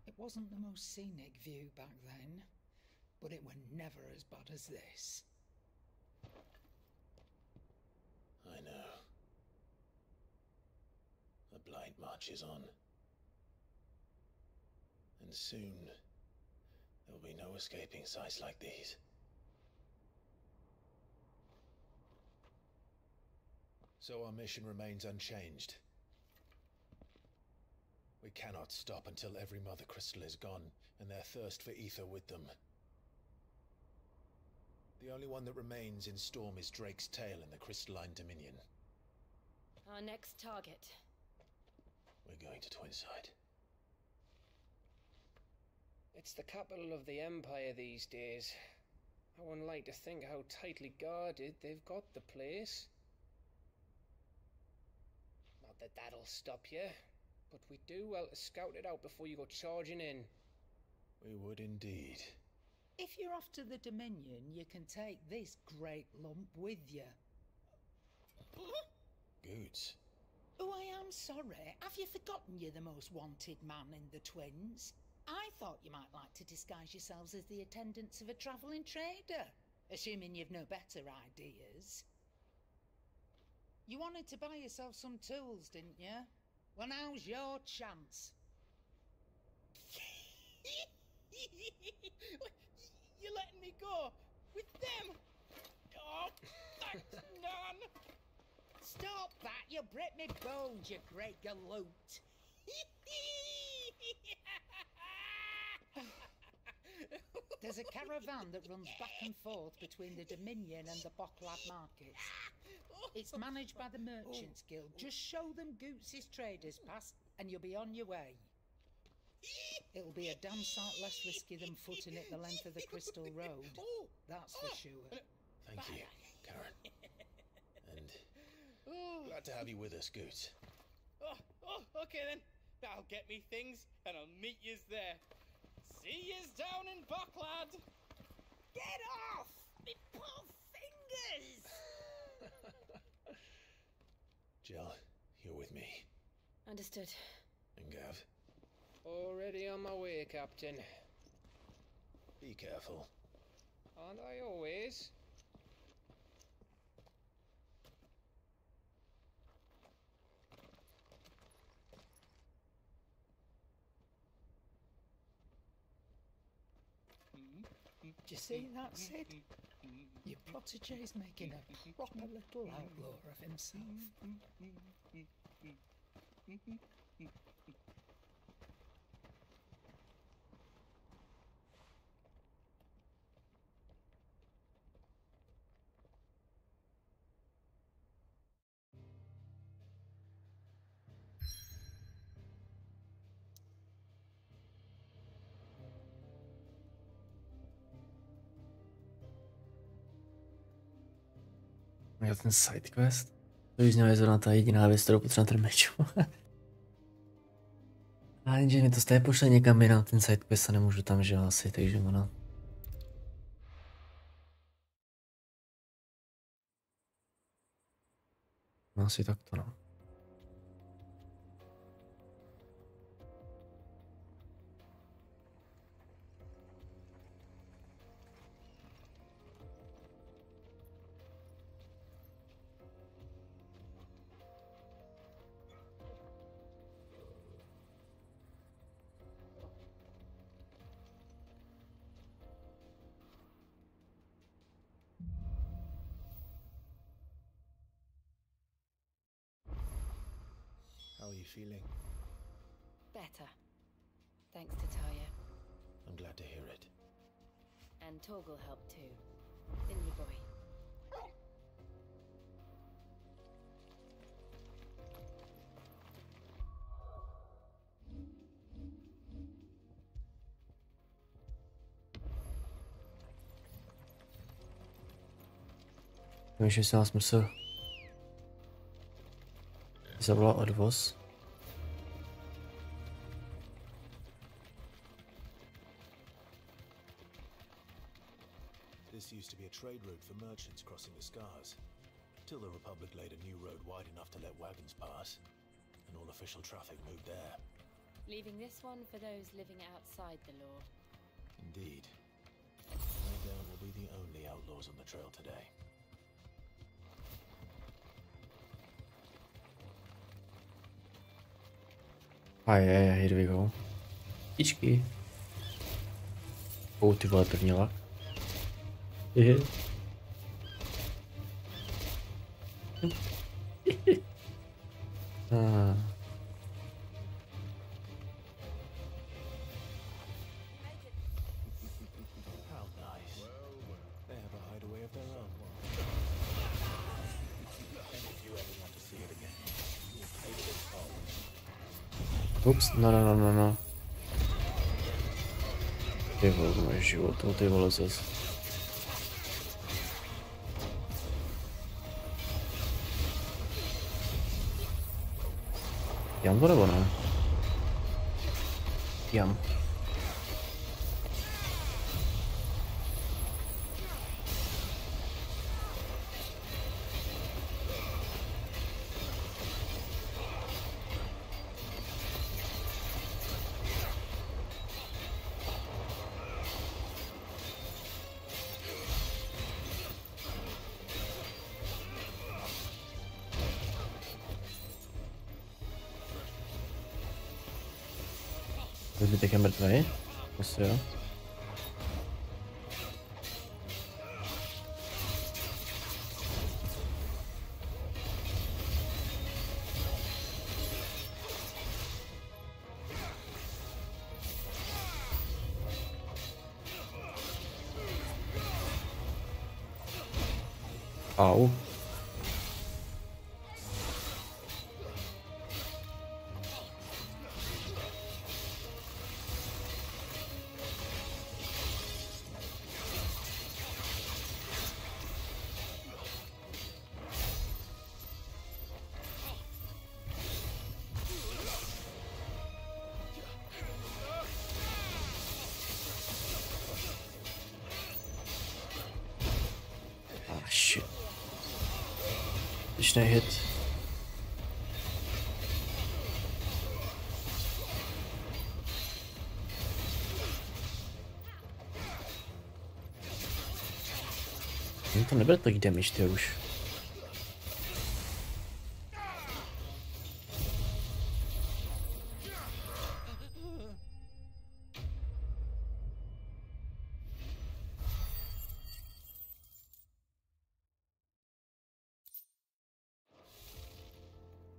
It wasn't the most scenic view back then, but it were never as bad as this. I know. The blight marches on. And soon, there'll be no escaping sights like these. So our mission remains unchanged. We cannot stop until every Mother Crystal is gone, and their thirst for ether with them. The only one that remains in Storm is Drake's tail in the Crystalline Dominion. Our next target. We're going to Twinside. It's the capital of the Empire these days. I wouldn't like to think how tightly guarded they've got the place. Not that that'll stop you, but we'd do well to scout it out before you go charging in. We would indeed. If you're off to the Dominion, you can take this great lump with you. Goods. Oh, I am sorry. Have you forgotten you're the most wanted man in the Twins? I thought you might like to disguise yourselves as the attendants of a travelling trader, assuming you've no better ideas. You wanted to buy yourself some tools, didn't you? Well, now's your chance. You're letting me go with them? Oh, thanks, Nan. Stop that! You'll break me bones, you great galoot. There's a caravan that runs back and forth between the Dominion and the Bocklad markets. It's managed by the Merchants Guild. Just show them Goots' traders past and you'll be on your way. It'll be a damn sight less risky than footing it the length of the Crystal Road. That's for sure. Thank you, Karen. And glad to have you with us, Goots. Okay then. I'll get me things and I'll meet yous there. See yous down in Bocklad. Get off! Me poor fingers! Jill, you're with me. Understood. And Gav. Already on my way, Captain. Be careful. Aren't I always? Do you see that, Sid? Your protégé's making a proper little outlaw of himself. Já ten sidequest. To už měla zrovna ta jediná věc, kterou potřeba na ten meč. A jenže mi to stejně pošle někam jinam, ten sidequest a nemůžu tam, že asi, takže ono. No asi takto, no. How are you feeling? Better. Thanks to Taya. I'm glad to hear it. And Torgal helped too. Didn't you, boy? Vím, že se nás musel zavolal odvoz. This used to be a trade route for merchants crossing the Scars, till the Republic laid a new road wide enough to let wagons pass, and all official traffic moved there. Leaving this one for those living outside the law. Indeed. No doubt we'll be the only outlaws on the trail today. Yeah, here we go. Ičky. Ty vole, první lak. How nice. They have a hideaway of their own. And if you ever want to see it again, you'll take it home. Ups, no. Ty vole, můj život, ty vole zas. Jam to nebo ne? Jam. Zbytek je mrtvej? Asi jo. Au. Shit. Ještě hit. To nebude tak damage, ty už.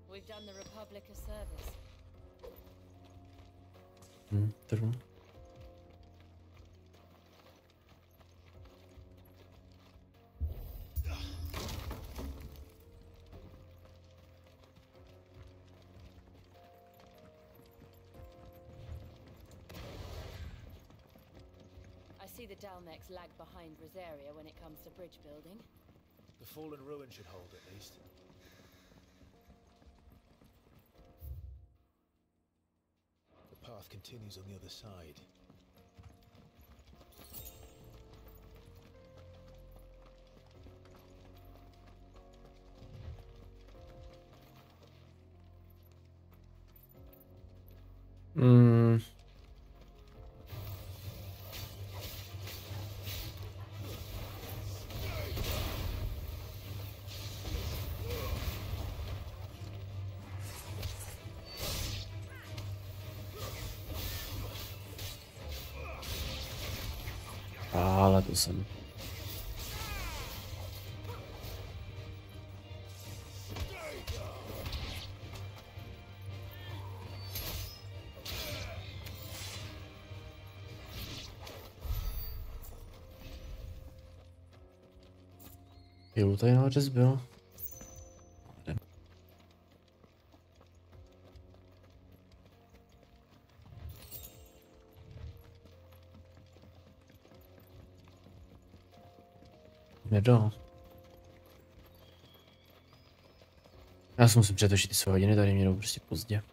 We've done the Republic a service. True. I see the Dalmex lag behind Rosaria when it comes to bridge building. The fallen ruin should hold at least. The path continues on the other side. Ale to jsem. Jo, tady nářez byl. Nedal. Já si musím přetočit ty své hodiny, tady mě jdou prostě pozdě.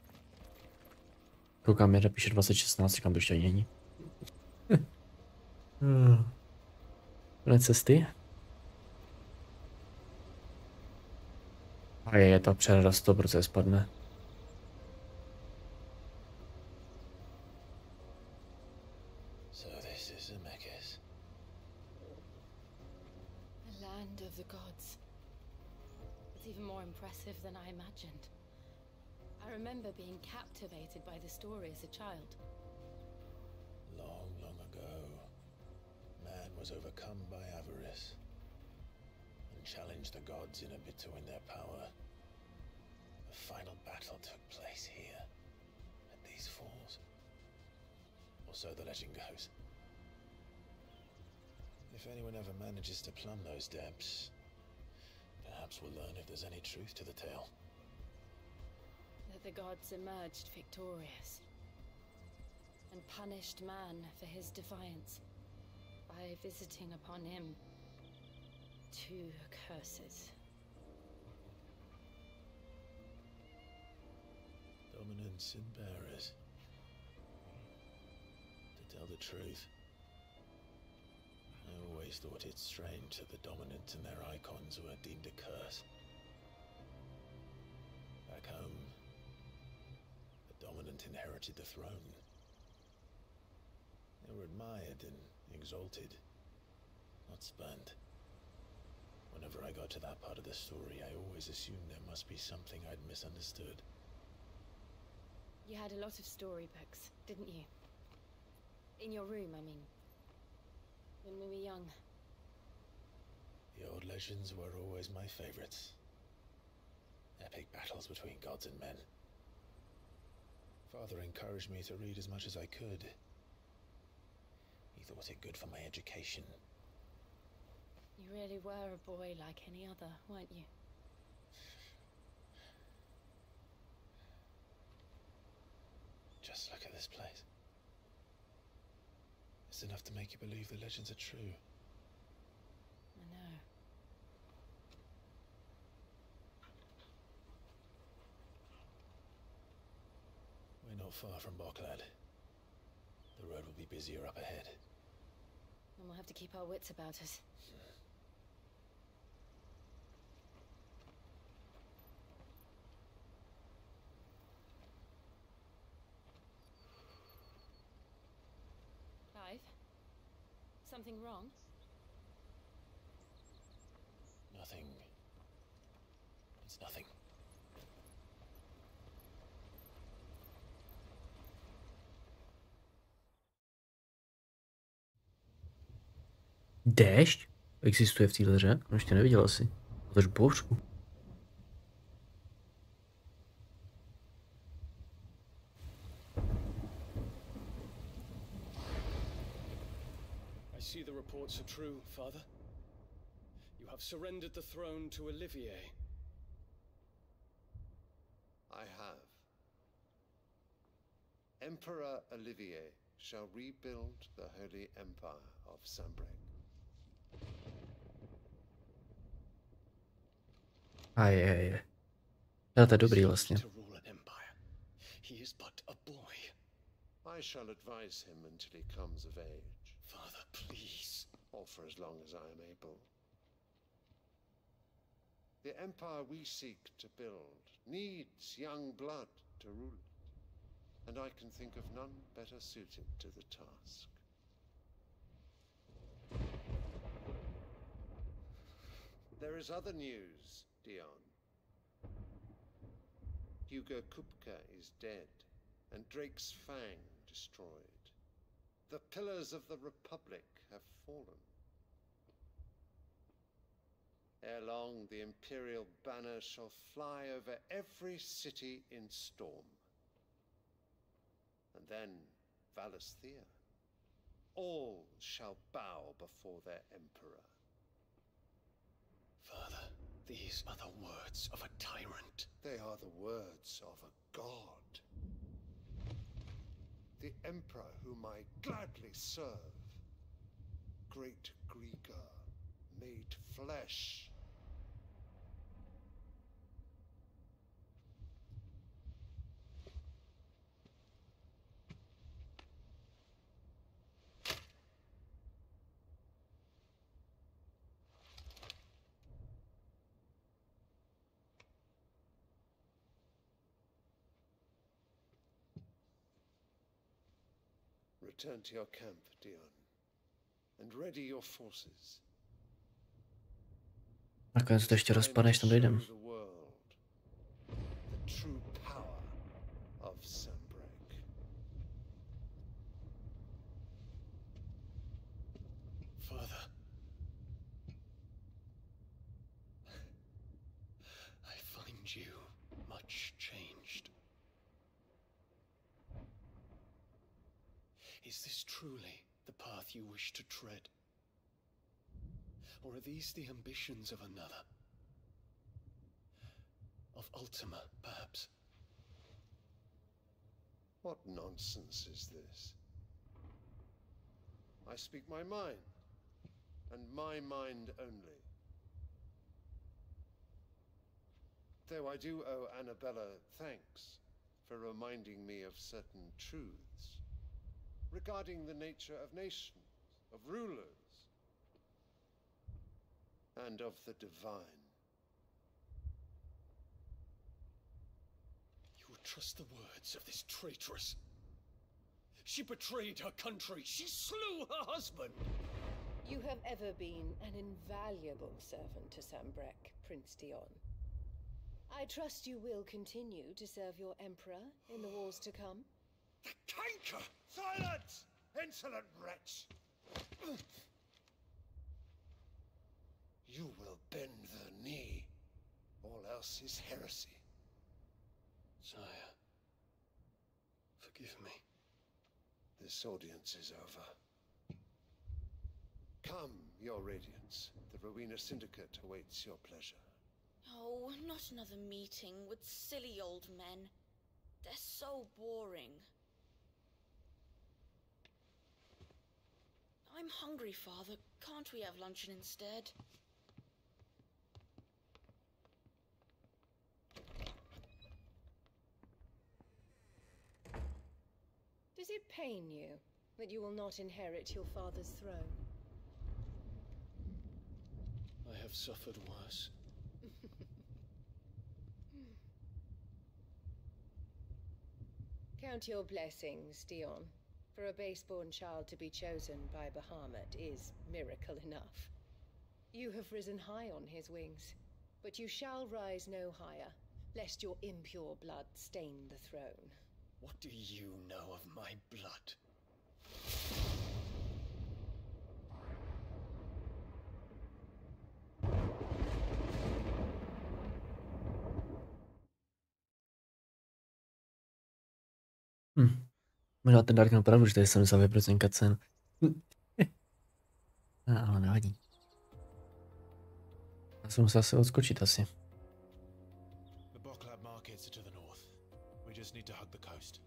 Koukám, mě píše 2016, říkám, to ještě ani není. Konec cesty. A je ta přehrada 100% spadne. Than I imagined. I remember being captivated by the story as a child. Long, long ago, man was overcome by avarice and challenged the gods in a bid to win their power. The final battle took place here, at these falls. Or so the legend goes. If anyone ever manages to plumb those depths, perhaps we'll learn if there's any truth to the tale. That the gods emerged victorious and punished man for his defiance by visiting upon him 2 curses. Dominants and bearers. To tell the truth, I always thought it strange that the dominant and their icons were deemed a curse. Back home, the dominant inherited the throne. They were admired and exalted, not spurned. Whenever I got to that part of the story, I always assumed there must be something I'd misunderstood. You had a lot of storybooks, didn't you? In your room, I mean. When we were young. The old legends were always my favorites. Epic battles between gods and men. Father encouraged me to read as much as I could. He thought it good for my education. You really were a boy like any other, weren't you? Just look at this place. It's enough to make you believe the legends are true. I know. We're not far from Boklad. The road will be busier up ahead. And we'll have to keep our wits about us. Something wrong? Nothing. It's nothing. Déšť? Existuje v téhle hře? No, ještě neviděl asi. Tož bouřku. I see the reports are true, Father. You have surrendered the throne to Olivier. I have. Emperor Olivier shall rebuild the Holy Empire of Sanbreque. A je. Já to je dobrý vlastně. He is but a boy. I shall advise him until he comes of age. Father, please. Or for as long as I am able. The empire we seek to build needs young blood to rule it, and I can think of none better suited to the task. There is other news, Dion. Hugo Kupka is dead, and Drake's Fang destroyed. The pillars of the Republic have fallen. Ere long, the Imperial banner shall fly over every city in Storm. And then, Valisthea. All shall bow before their Emperor. Father, these are the words of a tyrant. They are the words of a god. The Emperor whom I gladly serve. Great Grieger, made flesh. Return to your camp, Dion, and ready your forces. Nakonec to ještě rozpadne, než tam dojdem. The true power of Sanbreak. Father, I find you much changed. Is this truly the path you wish to tread? Or are these the ambitions of another? Of Ultima, perhaps? What nonsense is this? I speak my mind, and my mind only. Though I do owe Annabella thanks for reminding me of certain truths regarding the nature of nations, of rulers, and of the divine. You would trust the words of this traitress? She betrayed her country. She slew her husband. You have ever been an invaluable servant to Sanbreck, Prince Dion. I trust you will continue to serve your emperor in the wars to come. The canker! Silence! Insolent wretch! You will bend the knee. All else is heresy. Sire, forgive me. This audience is over. Come, your radiance. The Rowena Syndicate awaits your pleasure. Oh, not another meeting with silly old men. They're so boring. I'm hungry, Father. Can't we have luncheon instead? Does it pain you that you will not inherit your father's throne? I have suffered worse. Count your blessings, Dion. For a base-born child to be chosen by Bahamut is miracle enough. You have risen high on his wings, but you shall rise no higher, lest your impure blood stain the throne. What do you know of my blood? Možná ten Dark měl pravdu, že tady jsem za 2% cutscene. Ale nevadí. Já jsem musel asi odskočit asi. The Boklab markets are to the north. We just need to hug the coast.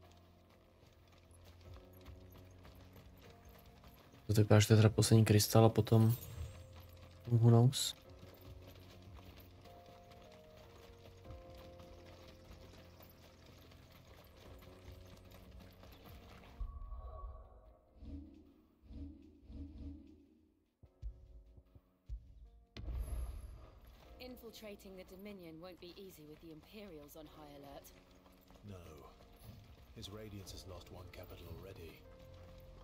To vypadá, že to je teda poslední krystal a potom who knows. Infiltrating the Dominion won't be easy with the Imperials on high alert. No. His Radiance has lost one capital already.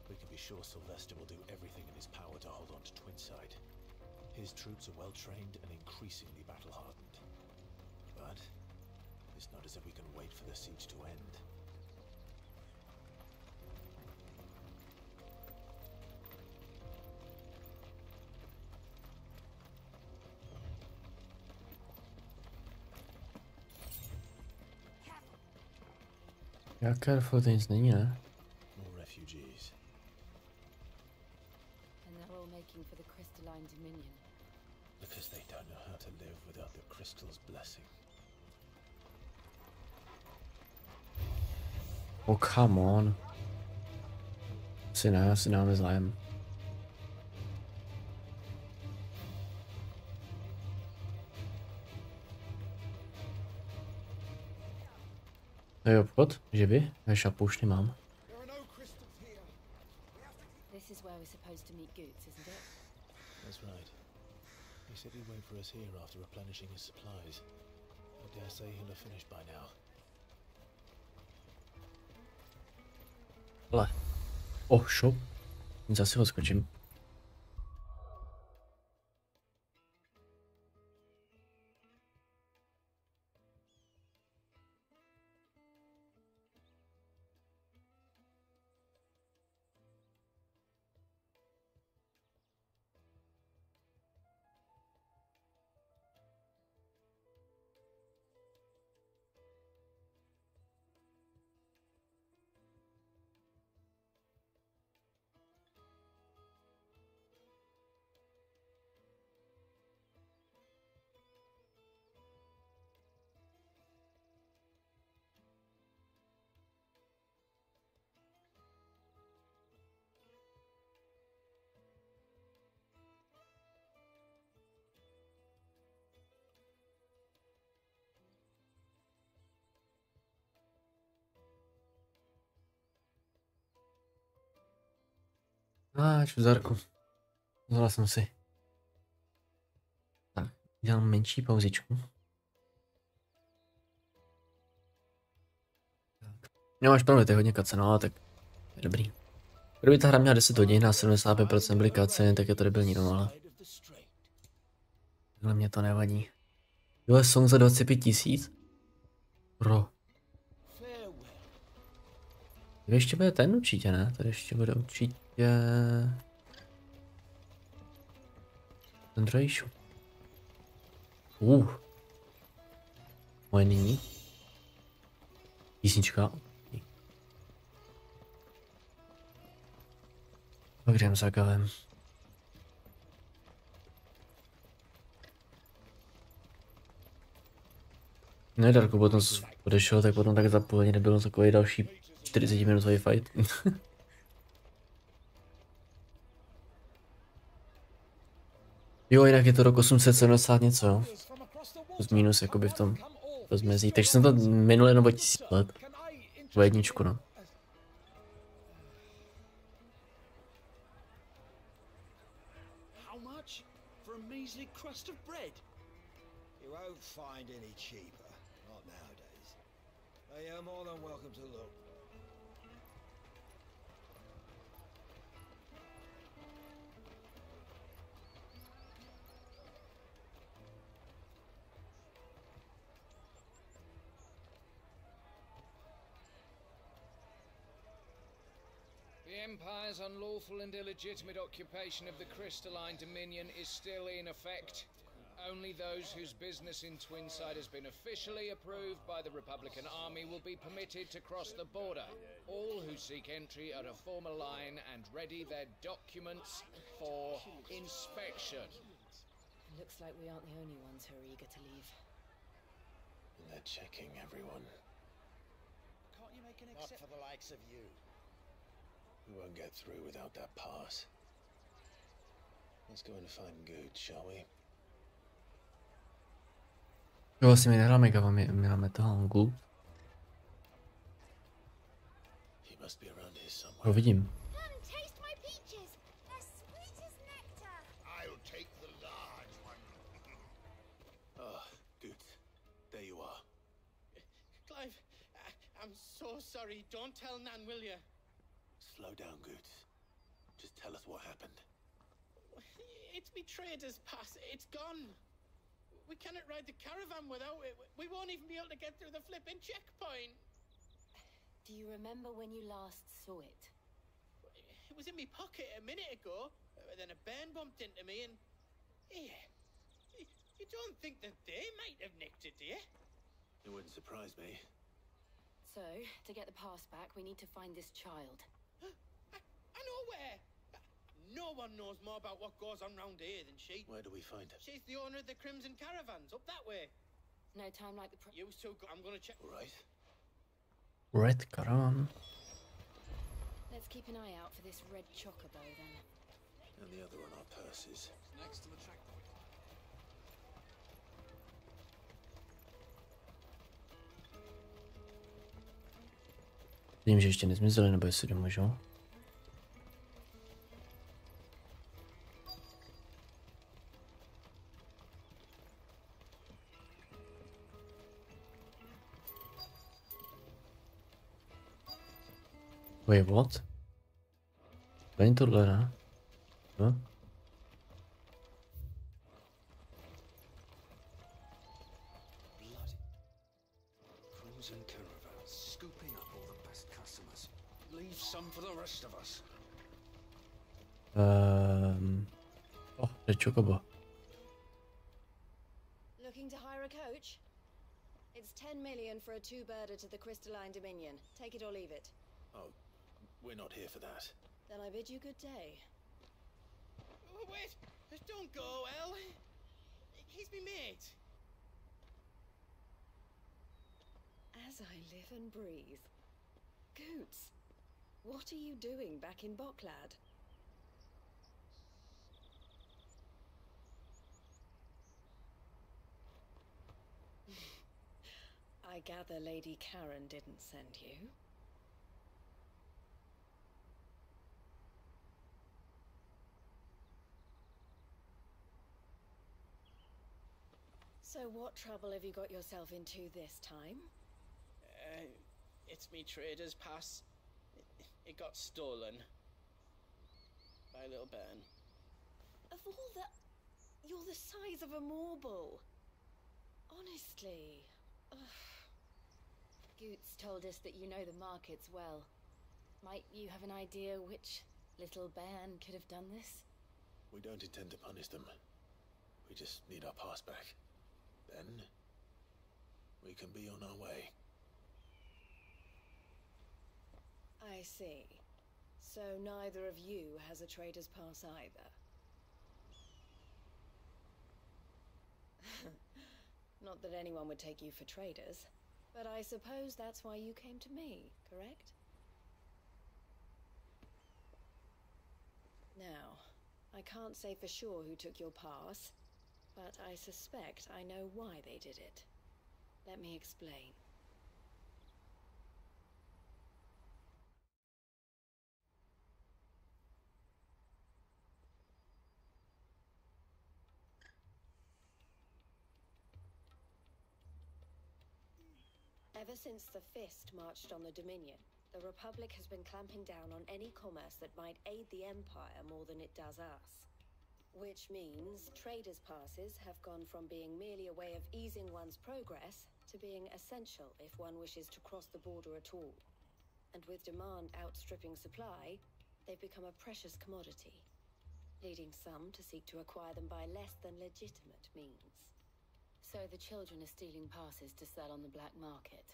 We can be sure Sylvester will do everything in his power to hold on to Twinside. His troops are well trained and increasingly battle-hardened. But it's not as if we can wait for the siege to end. Jak careful to nic není, ne? More refugees. And they're all making for the crystalline Dominion. Because they don't know how to live without the crystal's blessing. Oh, come on. Asi nemáme zájem. To je obchod? Že vy? Já šapouš nemám. This is where we're supposed to meet Goots, isn't it? That's right. He said he'd wait for us here after replenishing his supplies. I dare say he'll have finished by now. Ale. Oh, shop. Zase ho skočím. Čuzárku. Vzala jsem si. Tak, dělám menší pauzičku. Nemáš pravdu, to je hodně kacen, ale tak je dobrý. Kdyby ta hra měla 10 hodin a 75% byly kacen, tak je to debilní, no ale. Takhle mě to nevadí. Jo, song za 25 000? Bro. Tady ještě bude ten určitě, ne? Tady ještě bude určitě... ten druhý shop. Moje nyní. Písnička. Tak jdem za kavem. Ne, Darko, potom odešel, tak potom tak za půl hodiny nebylo takový další 40 minutový fight. Jo, jinak je to rok 870 něco, jo. Plus minus jakoby v tom rozmezí. Takže jsem to minul jenom o 1000 let. O jedničku, no. The Empire's unlawful and illegitimate occupation of the crystalline Dominion is still in effect. Only those whose business in Twinside has been officially approved by the Republican Army will be permitted to cross the border. All who seek entry are to form a line and ready their documents for inspection. Looks like we aren't the only ones who are eager to leave. They're checking everyone. Can't you make an exception? Not for the likes of you. We won't get through without that pass. Let's go and find Good, shall we? Jo, asi mi nehráme kava, my máme toho Anglu. Ho vidím. so sorry. Don't tell Nan, will you? Slow down, Goots. Just tell us what happened. It's me trader's pass. It's gone. We cannot ride the caravan without it. We won't even be able to get through the flipping checkpoint. Do you remember when you last saw it? It was in my pocket a minute ago. Then a bairn bumped into me and... Yeah. You don't think that they might have nicked it, do you? It wouldn't surprise me. So, to get the pass back, we need to find this child. I know where. No one knows more about what goes on round here than she. Where do we find her? She's the owner of the Crimson Caravans, up that way. No time like the... You two go. I'm gonna check. All right. Red Caravan. Let's keep an eye out for this red chocobo then. And the other on our purses. Next to the checkpoint. Vím, že ještě nezmizeli, nebo jestli domůžu. Wait, what? To není tohle, ne? No? Crimson Caravans, scooping up all the best customers. Leave some for the rest of us. Oh, the chocobo. Looking to hire a coach? It's 10 million for a two-birder to the Crystalline Dominion. Take it or leave it. Oh, we're not here for that. Then I bid you good day. Oh, wait! Don't go, El. He's me mate. As I live and breathe. Goots, what are you doing back in Bocklad? I gather Lady Karen didn't send you. So what trouble have you got yourself into this time? It's me trader's pass. It got stolen. By a little bairn. Of all the... You're the size of a marble. Honestly. Ugh. Goots told us that you know the markets well. Might you have an idea which little bairn could have done this? We don't intend to punish them. We just need our pass back. Then we can be on our way. I see. So neither of you has a trader's pass either. Not that anyone would take you for traders, but I suppose that's why you came to me, correct? Now, I can't say for sure who took your pass, but I suspect I know why they did it. Let me explain. Ever since the Fist marched on the Dominion, the Republic has been clamping down on any commerce that might aid the Empire more than it does us. Which means traders' passes have gone from being merely a way of easing one's progress to being essential if one wishes to cross the border at all. And with demand outstripping supply, they've become a precious commodity, leading some to seek to acquire them by less than legitimate means. So the children are stealing passes to sell on the black market?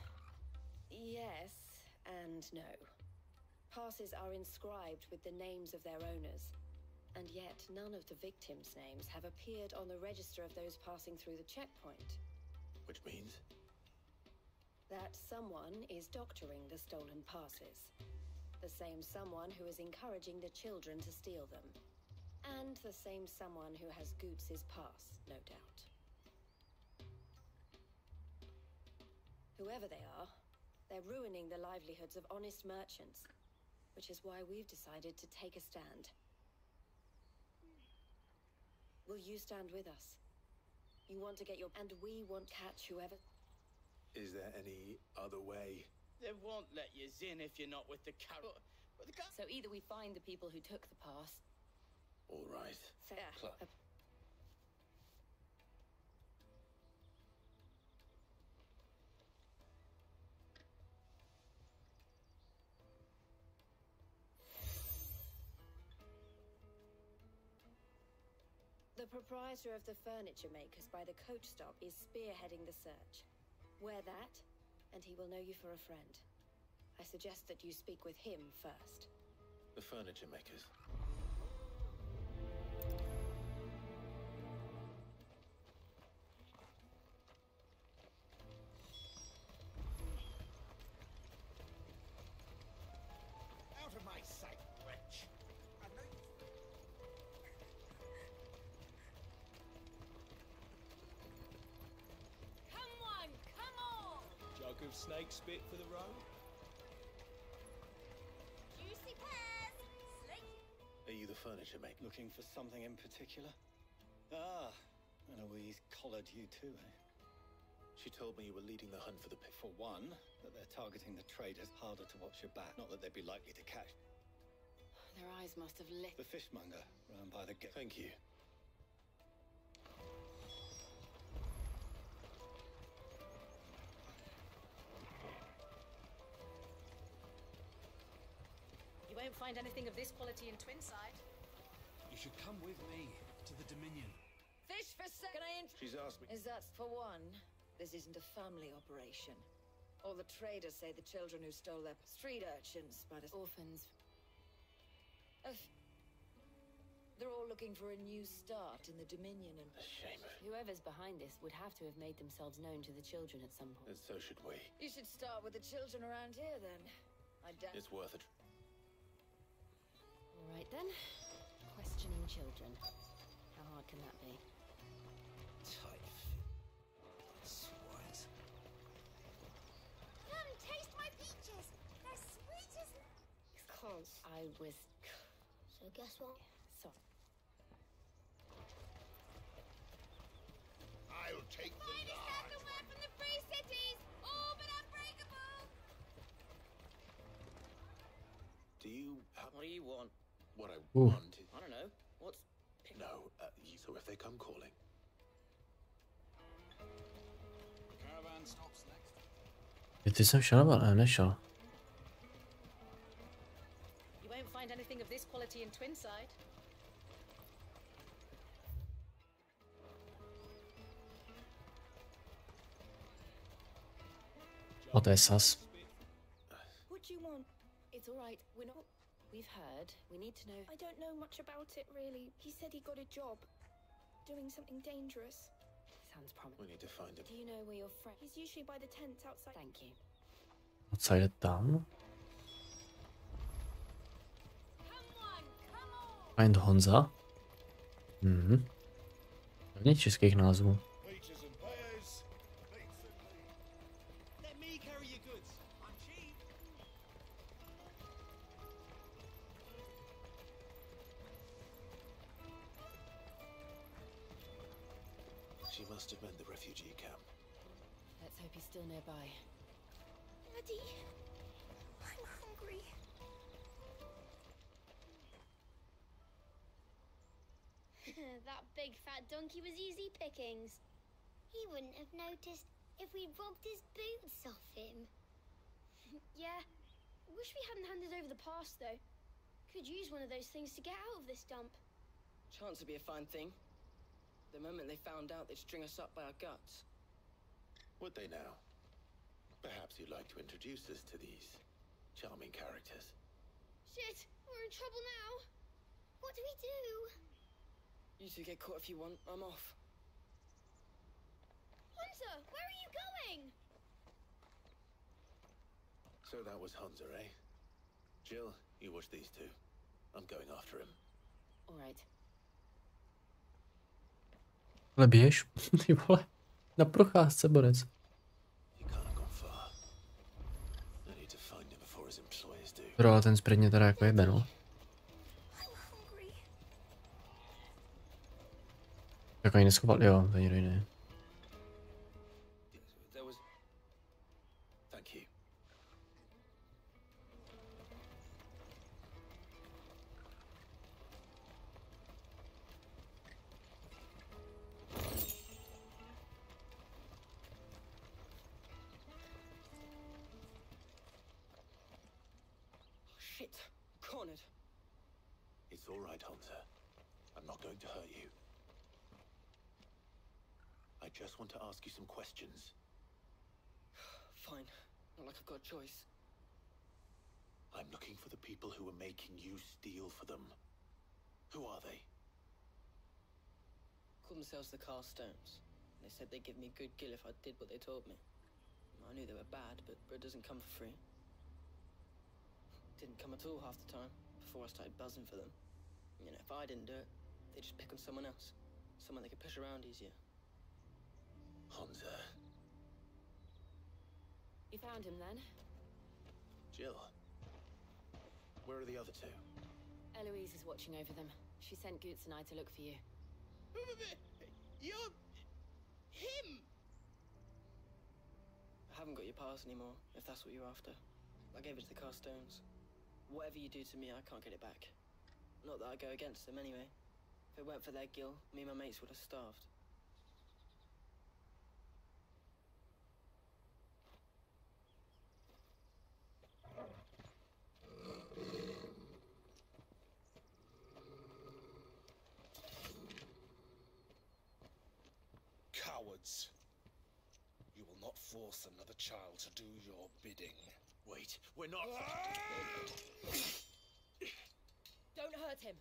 Yes and no. Passes are inscribed with the names of their owners, and yet none of the victims' names have appeared on the register of those passing through the checkpoint. Which means? That someone is doctoring the stolen passes. The same someone who is encouraging the children to steal them. And the same someone who has Goots' pass, no doubt. Whoever they are, they're ruining the livelihoods of honest merchants, which is why we've decided to take a stand. Will you stand with us? You want to get your... And we want to catch whoever... Is there any other way? They won't let you in if you're not with the carrot. So either we find the people who took the pass. All right. Fair. The proprietor of the furniture makers by the coach stop is spearheading the search. Wear that, and he will know you for a friend. I suggest that you speak with him first. The furniture makers. Out of my sight, wretch! I know you. Come on! Jug of snake spit for the road? Juicy pears! Slate! Are you the furniture maker? Looking for something in particular? Ah, and Eloise collared you too, eh? She told me you were leading the hunt for the pig. For one, that they're targeting the traders harder to watch your back. Not that they'd be likely to catch. Their eyes must have lit. The fishmonger round by the gate. Thank you. You won't find anything of this quality in Twinside. You should come with me to the Dominion. Fish for sale. Can I She's asked me. Is that for one? This isn't a family operation. All the traders say the children who stole their street urchins by the orphans. They're all looking for a new start in the Dominion, and A shame of it. whoever's behind this would have to have made themselves known to the children at some point. And so should we. You should start with the children around here, then. I doubt. It's worth it. All right then. Questioning children. How hard can that be? Tight. Swines. Come, taste my peaches. They're sweet as... Close. I was. So guess what? Sorry. I'll take the Finest large underwear from the free cities! All but unbreakable! Do you have What do you want? what I Ooh. want? I don't know. What's... No. So if they come calling, Caravan stops next. Ty jsem šel, nebo ne, nešel. You won't find anything of this quality in Twinside. O, to je sas. What do you want? It's all right. We're not. We've heard. We need to know. I don't know much about it, really. He said he got a job. Doing something dangerous. Sounds we promising. need to find him. Do you know where your friend? He's usually by the tents outside. Thank you. Co jde tam? Find Honza? Mhm. Hodně českých názvů. Peaches and pears. Beets and leaves. Let me carry your goods. I'm cheap. She must have meant the refugee camp. Let's hope he's still nearby. Daddy, I'm hungry. That big fat donkey was easy pickings. He wouldn't have noticed if we robbed his boots off him. Yeah, wish we hadn't handed over the pass though. Could use one of those things to get out of this dump. Chance would be a fine thing. The moment they found out, they'd string us up by our guts. Would they now? Perhaps you'd like to introduce us to these charming characters. Shit, we're in trouble now. What do we do? You two get caught if you want. I'm off. Hunter, where are you going? So that was Hunter, eh? Jill, you watch these two. I'm going after him. All right. Ale běž, ty vole. Na procházce, borec. He can't have gone far. I need to find him before his employers do. Bro, ten sprint mě teda jako jebe, no. Tak ani neschoval, jo, to je někdo jiný. There was... Thank you. cornered. It's all right, Hunter. I'm not going to hurt you. I just want to ask you some questions. Fine. Not like I've got a choice. I'm looking for the people who are making you steal for them. Who are they? Called themselves the Carstones. They said they'd give me good gill if I did what they told me. I knew they were bad, but bread doesn't come for free. Didn't come at all half the time, before I started buzzing for them. You know, if I didn't do it, they'd just pick on someone else. Someone they could push around easier. Hunter. You found him then? Jill. Where are the other two? Eloise is watching over them. She sent Goots and I to look for you. You're... him! I haven't got your pass anymore, if that's what you're after. I gave it to the Carstones. Whatever you do to me, I can't get it back. Not that I go against them anyway. If it weren't for their gill, me and my mates would have starved. Cowards. You will not force another child to do your bidding. Wait, we're not... Don't hurt him.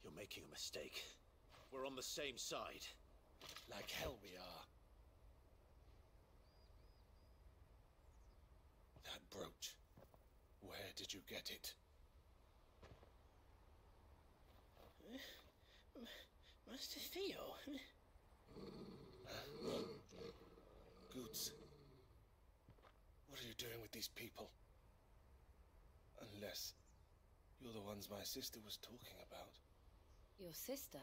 You're making a mistake. We're on the same side. Like hell we are. That brooch. Where did you get it? Master Theo. Goots. What are you doing with these people? Unless you're the ones my sister was talking about. Your sister?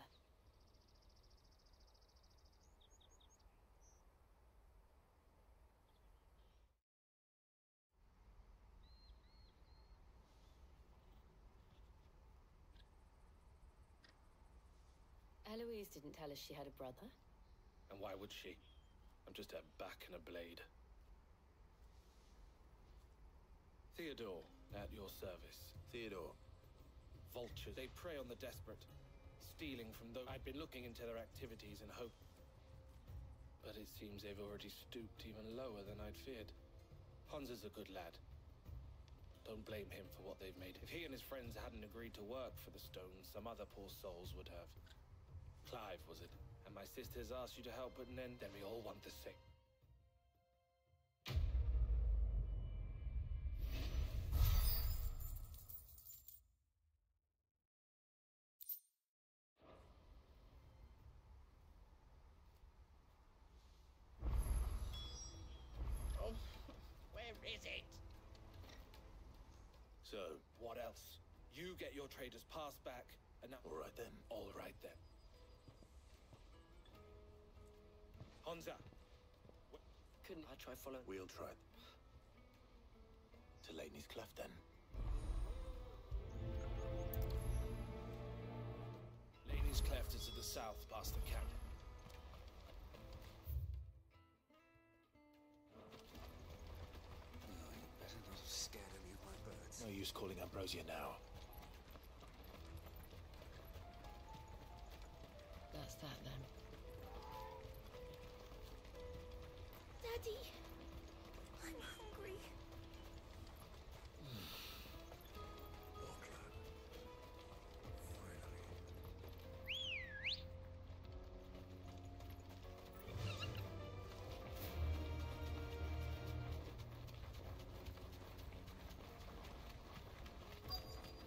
Eloise didn't tell us she had a brother. And why would she? I'm just a back and a blade. Theodore, at your service. Theodore. Vultures. They prey on the desperate, stealing from those... I'd been looking into their activities and hope. But it seems they've already stooped even lower than I'd feared. Ponza's a good lad. Don't blame him for what they've made. If he and his friends hadn't agreed to work for the stones, some other poor souls would have. Clive, was it? And my sisters asked you to help put an end, then we all want the same. Oh, where is it? So, what else? You get your trader's pass back, and now... All right then. All right then. Honza! Couldn't I try following? We'll try. To Laney's Cleft then. Laney's Cleft is to the south, past the camp. No, you better not have scared any of my birds. No use calling Ambrosia now. That's that then. Daddy, I'm hungry.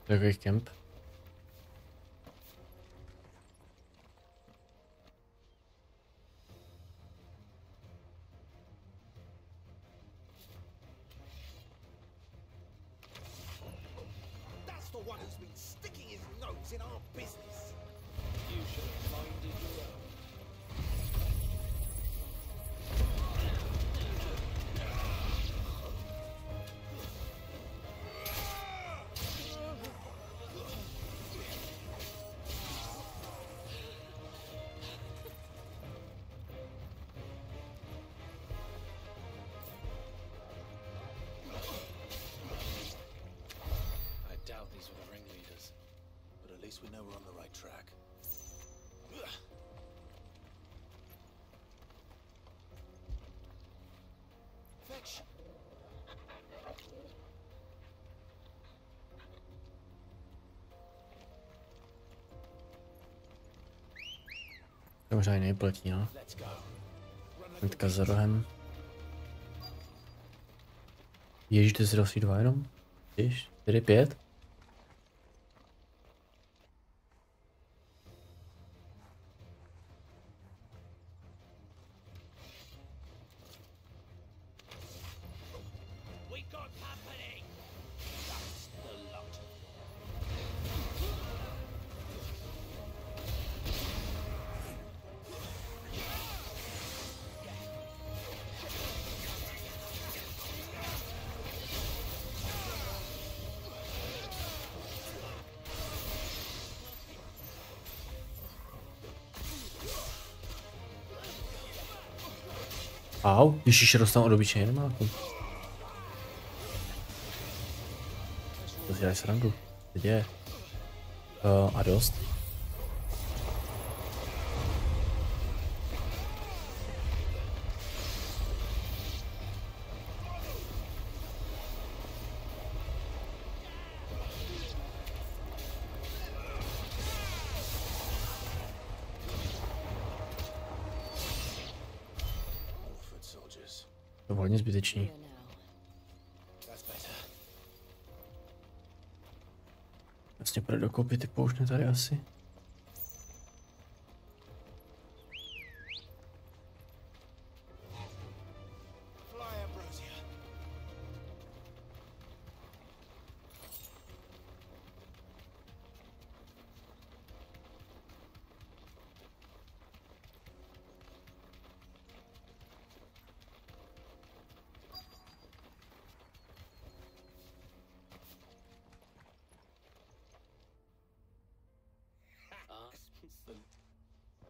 Takový kemp. That's the one who's been sticking his nose in our business. You should have minded your own. know we're on the right track. Fetch. To možná i nejplatí, no. Hnedka za rohem. Ježíš, ty jsi dal si 2 jenom? 4, 5? Au, ježíš, dostanu od obyčejně normálku. To si děláš srandu. Co děje? A dost. To je hodně zbytečný. Vlastně půjde dokopy ty pouštně tady asi.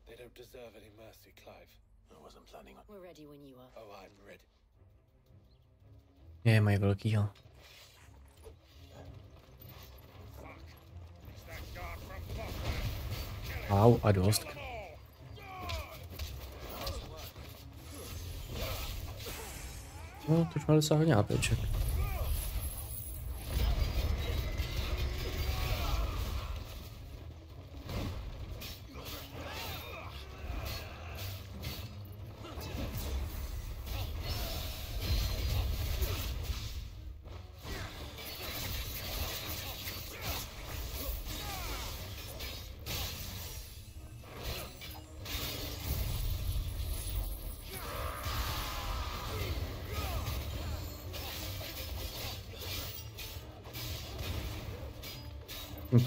They don't deserve any mercy, Clive. I wasn't planning on. We're ready when you are. Oh, I'm ready. Je, mají velkýho. Au, a dost. No, to už má docela hodně APček.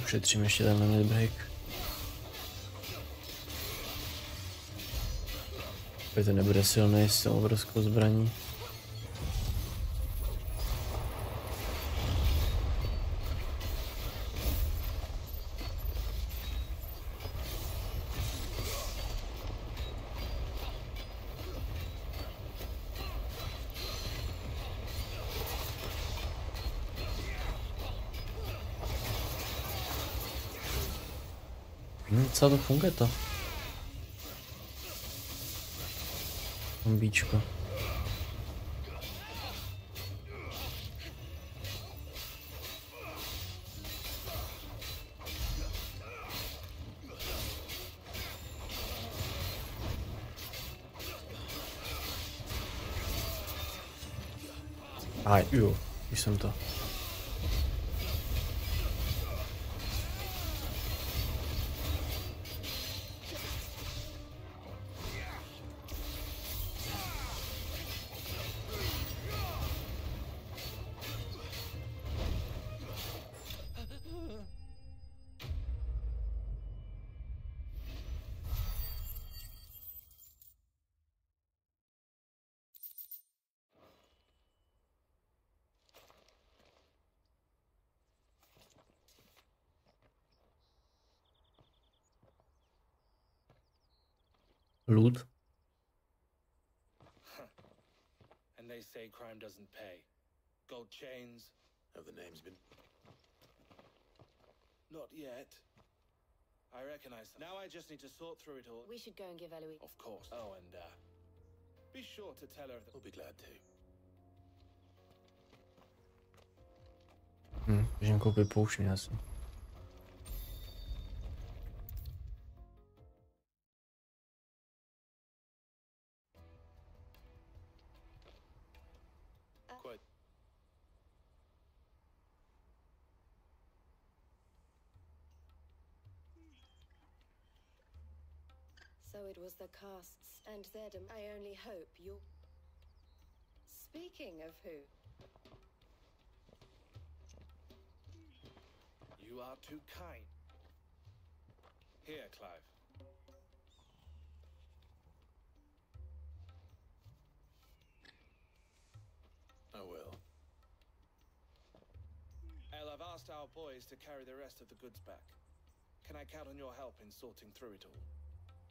Ušetřím ještě ten limit break. Aby to nebude silný s tou obrovskou zbraní. Co to funguje to? Bombíčko. Aj, jo, už jsem to. Loot. And they say crime doesn't pay. Gold chains. Have the names been? Not yet. I recognize that. Now I just need to sort through it all. We should go and give Eloise. Of course. Oh, and be sure to tell her that. We'll be glad to. Můžeme koupit poušně asi. So it was the casts and their I only hope you're... Speaking of who? You are too kind. Here, Clive. I will. Elle, I've asked our boys to carry the rest of the goods back. Can I count on your help in sorting through it all?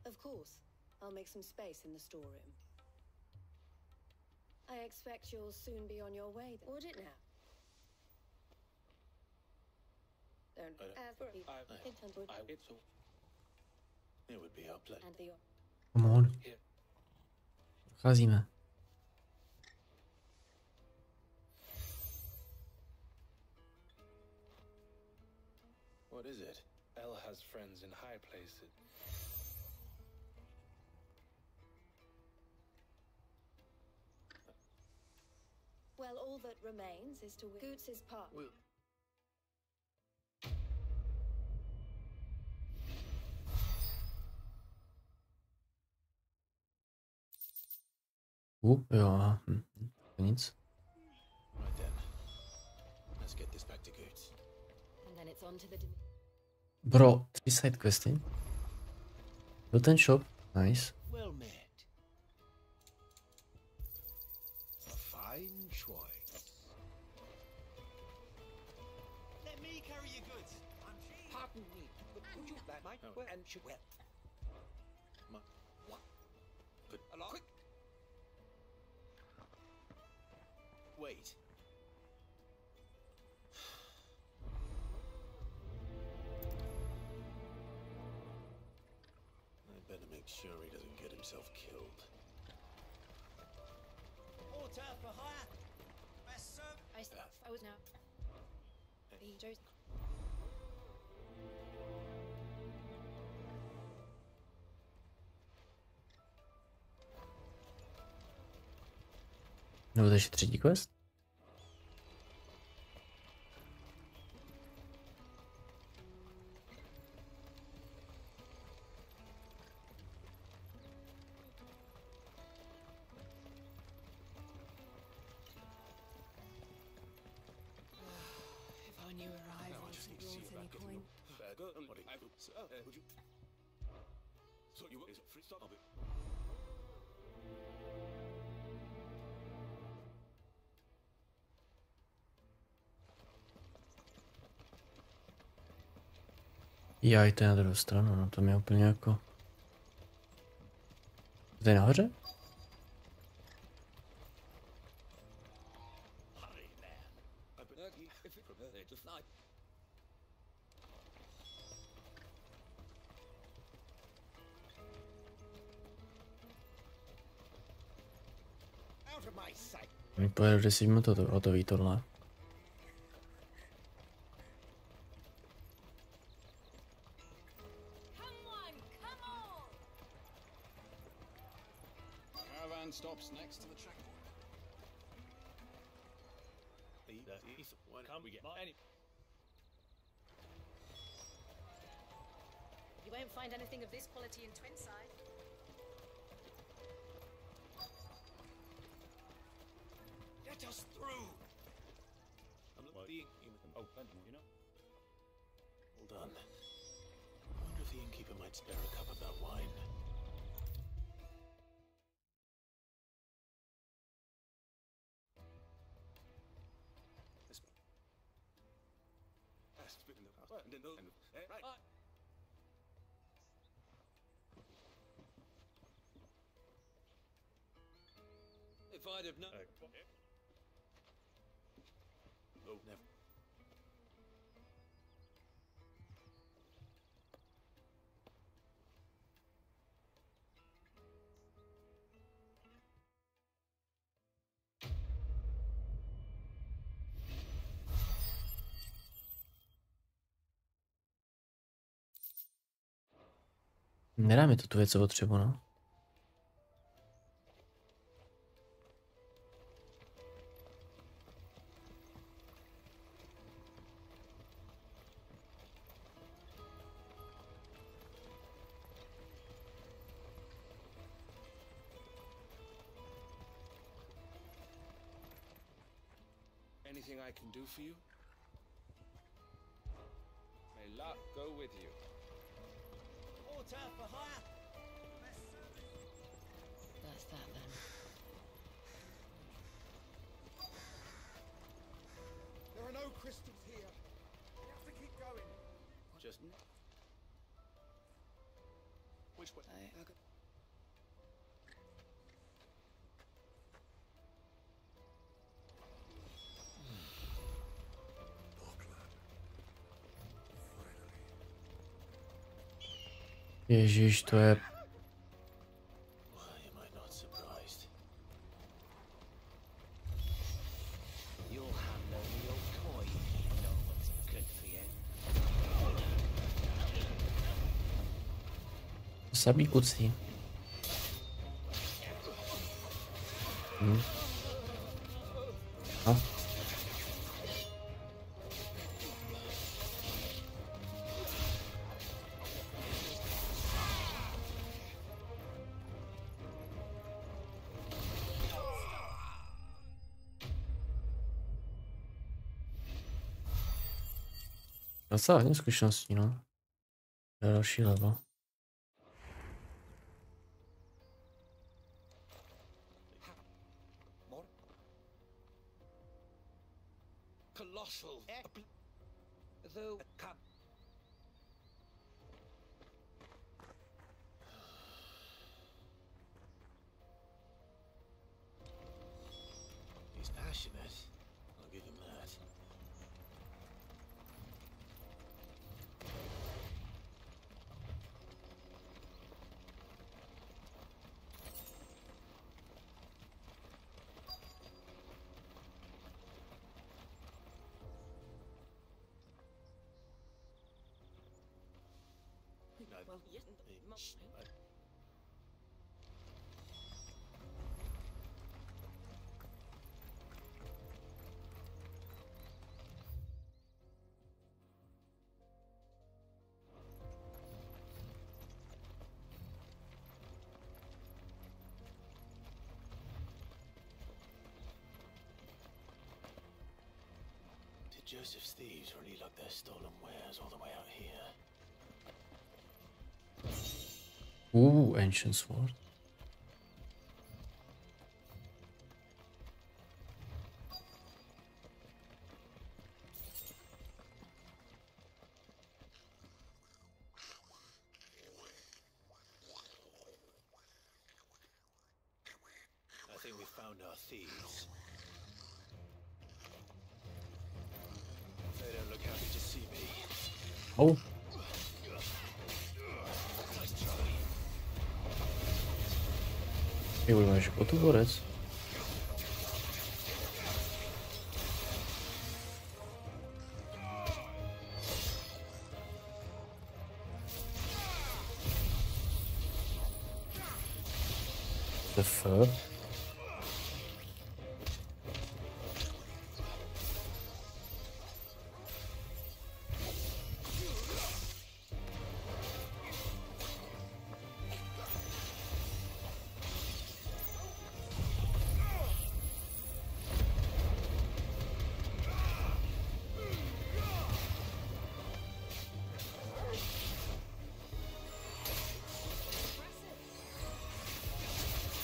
Of course. I'll make some space in the storeroom. I expect you'll soon be on your way. Would it now? Don't It's all. It would be our pleasure. And the... Come on. Cházíme. What is it? Elle has friends in high places. Well, all that remains is to Goots' part. Jo, nic. Right then. Let's get this back to Goots. And then it's on to the... Bro, 3 side questy. Do ten shop, nice. Well met. A fine choice. Let me carry your goods. Pardon me, but would you like my and well? What? Good. Along. Quick. Wait. I better make sure he doesn't get himself killed. Order for hire. Best served. I was now. Joe's. Nebo to ještě třetí quest? If only you arrived on St. Lawrence any point. Would you? So you want free stop of it? Já jdu na druhou stranu, no to mi úplně jako... Tady nahoře? Mi pojedu, že si víme toto, o to ví tohle. Stops next to the checkpoint. Why can't we get any? You won't find anything of this quality in Twinside. Let us through. I'm being human. Oh, you know. Hold on. I wonder if the innkeeper might spare a cup of that wine. Right. If I'd have known. Oh, never. Nedá mi to tu věc, co potřebuji, no. Anything I can do for you? May luck go with you. Water for hire. That's that then. There are no crystals here. We have to keep going. Just which way? Ježíš, to je... Samý kucí. A? Docela hodně zkušeností, no. Další level. Colossal. Though. He's passionate. I'll give him that. Well, yes, Did Joseph's thieves really lug their stolen wares all the way out here? Ancient sword. I think we found our thieves. They don't look happy to see me. Oh. Ty máš otuborec. The fuck?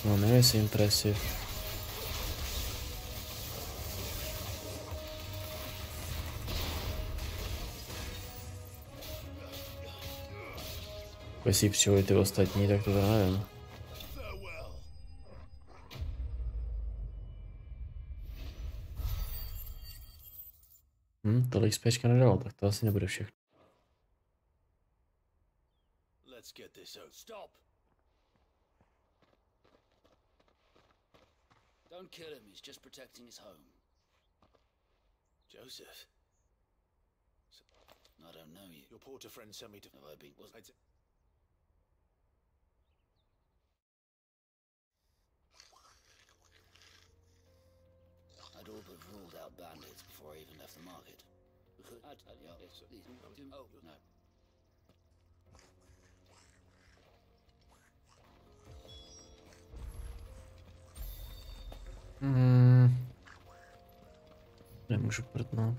No, nevím, jestli impresiv. Jestli přijeli ty ostatní, tak to nevím. Tolik spéčka nedalo, tak to asi nebude všechno. Let's get this out. Stop! Don't kill him, he's just protecting his home. Joseph? I don't know you. Your porter friend sent me to... Have I been... Was... would have ruled out bandits before I even left the market. I tell you, oh, no. Nemůžu prdnout.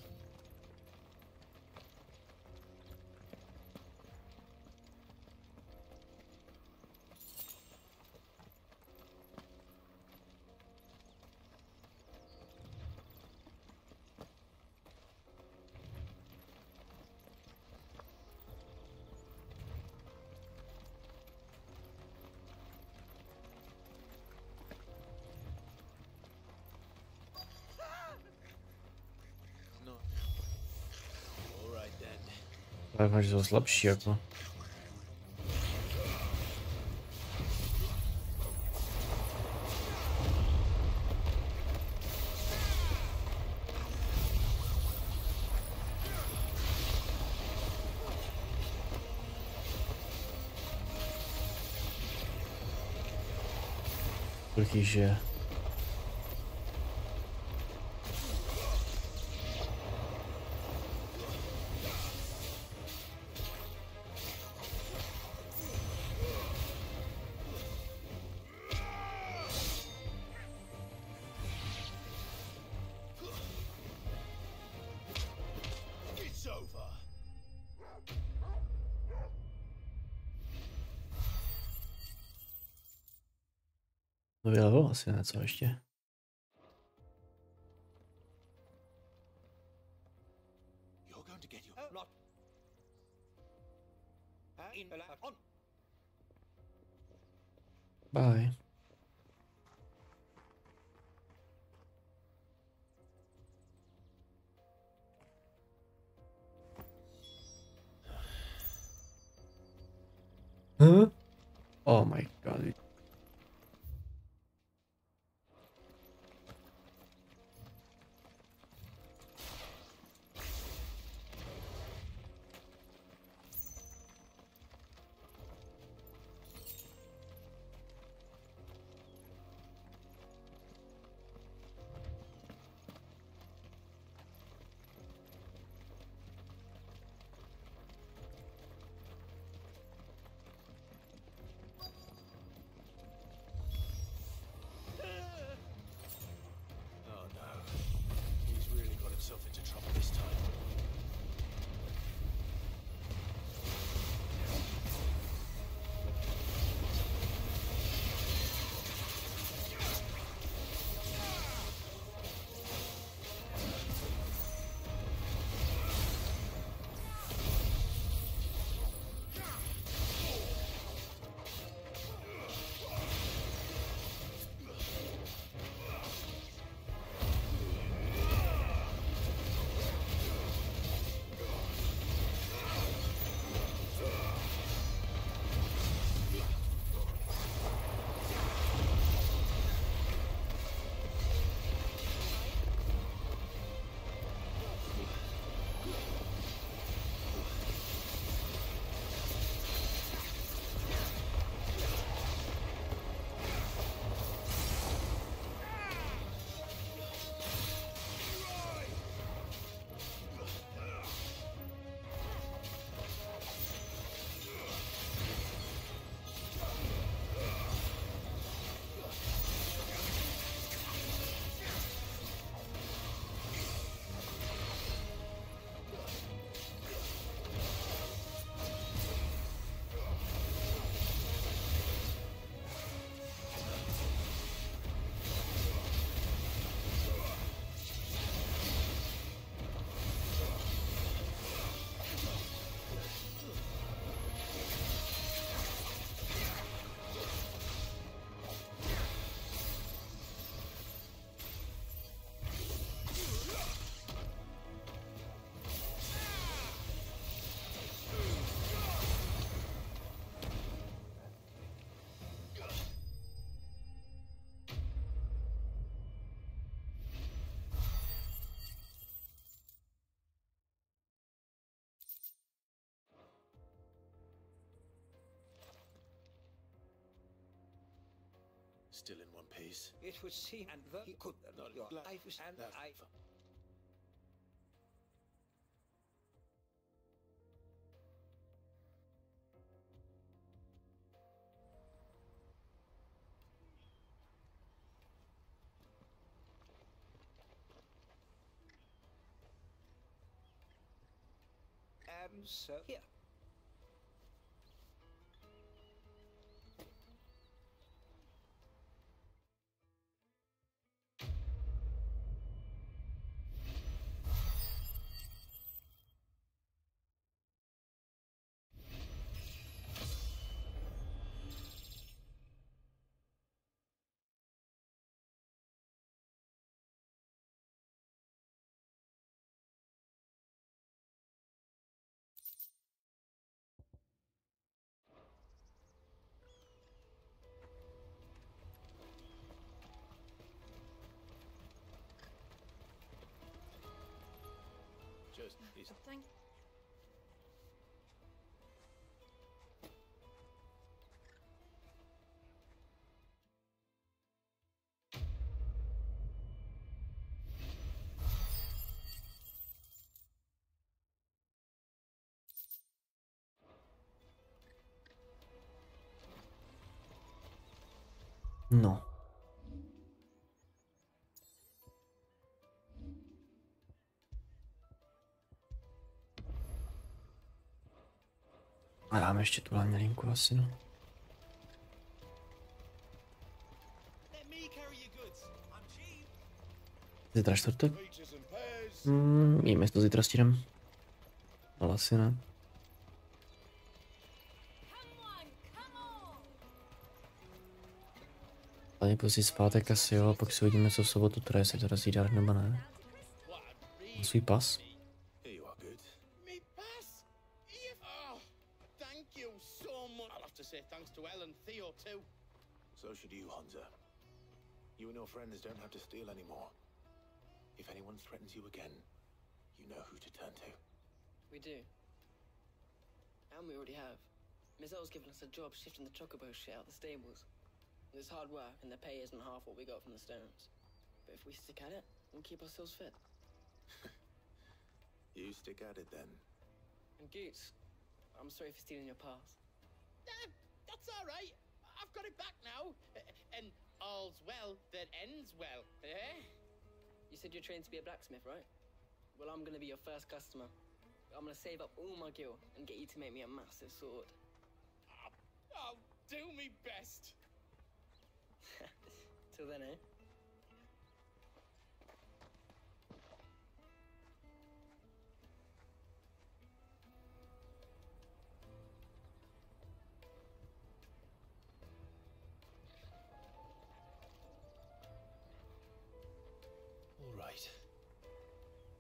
Tak, že jsou slabší jako. Kolik jich je? Nový level asi něco ještě. Bye. Huh? Oh my god. Still in one piece. It would seem and he could not your life and I. So here. Just is Thank. No. A dáme ještě tu hlavní linku asi, no. Zítra čtvrtek? Jíme to zítra s týdem. Ale asi ne. Ale později zpátek asi jo, pak si uvidíme co v sobotu, teda jestli to razí dárek nebo ne. Mám svůj pas. So should you, Hunter. You and your friends don't have to steal anymore. If anyone threatens you again, you know who to turn to. We do. And we already have. Mizelle's given us a job shifting the chocobo shit out the stables. It's hard work and the pay isn't half what we got from the stones. But if we stick at it, we'll keep ourselves fit. You stick at it then. And Goots, I'm sorry for stealing your pass. That's all right. I've got it back now. And all's well that ends well, eh? You said you're trained to be a blacksmith, right? Well, I'm gonna be your first customer. I'm gonna save up all my gil and get you to make me a massive sword. I'll do me best. Till then, eh? All right.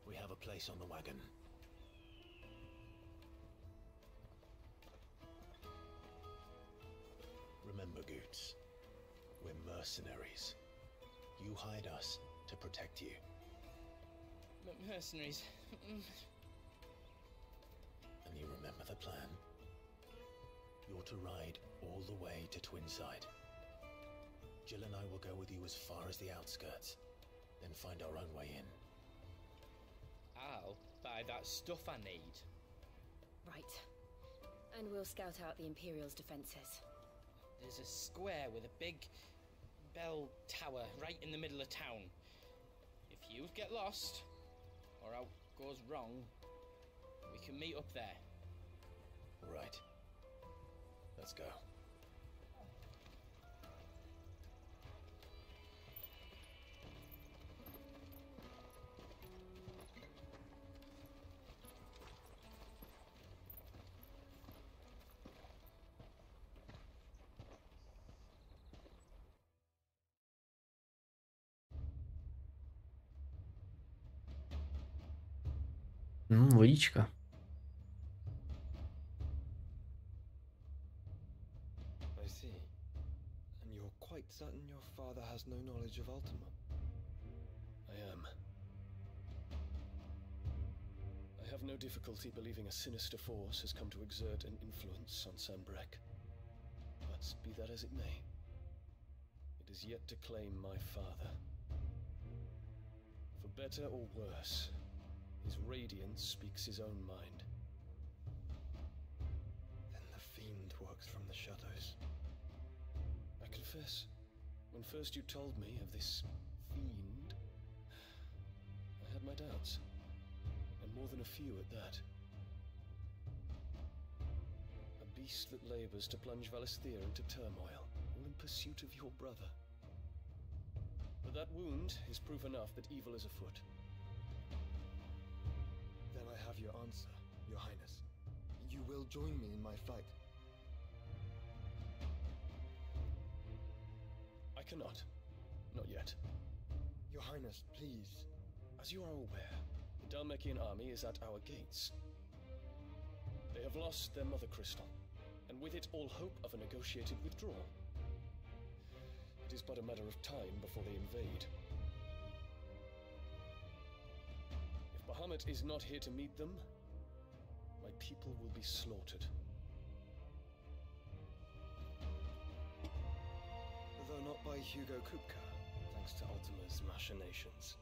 We have a place on the wagon. Remember, Goots, we're mercenaries. You hide us to protect you. Mercenaries. And you remember the plan? You're to ride all the way to Twinside. Jill and I will go with you as far as the outskirts, then find our own way in. I'll buy that stuff I need. Right. And we'll scout out the Imperial's defenses. There's a square with a big bell tower right in the middle of town. If you get lost, or out goes wrong, we can meet up there. All right. Let's go. Vodíčka. I see. And you're quite certain your father has no knowledge of Ultima? I am. I have no difficulty believing a sinister force has come to exert an influence on Sanbreque. But be that as it may, it is yet to claim my father. For better or worse, his radiance speaks his own mind. Then the fiend works from the shadows. I confess, when first you told me of this fiend, I had my doubts, and more than a few at that. A beast that labours to plunge Valisthea into turmoil, all in pursuit of your brother. But that wound is proof enough that evil is afoot. Then I have your answer, Your Highness. You will join me in my fight. I cannot. Not yet. Your Highness, please. As you are aware, the Dhalmekian army is at our gates. They have lost their mother crystal, and with it all hope of a negotiated withdrawal. It is but a matter of time before they invade. If Bahamut is not here to meet them, my people will be slaughtered. Though not by Hugo Kupka, thanks to Ultima's machinations.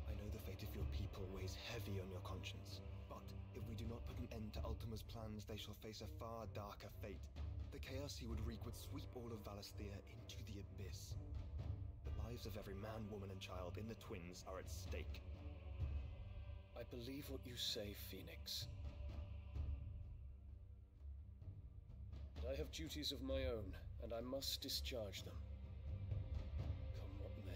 I know the fate of your people weighs heavy on your conscience, but if we do not put an end to Ultima's plans, they shall face a far darker fate. The chaos he would wreak would sweep all of Valisthea into the abyss. The lives of every man, woman, and child in the Twins are at stake. I believe what you say, Phoenix. But I have duties of my own, and I must discharge them. Come what may.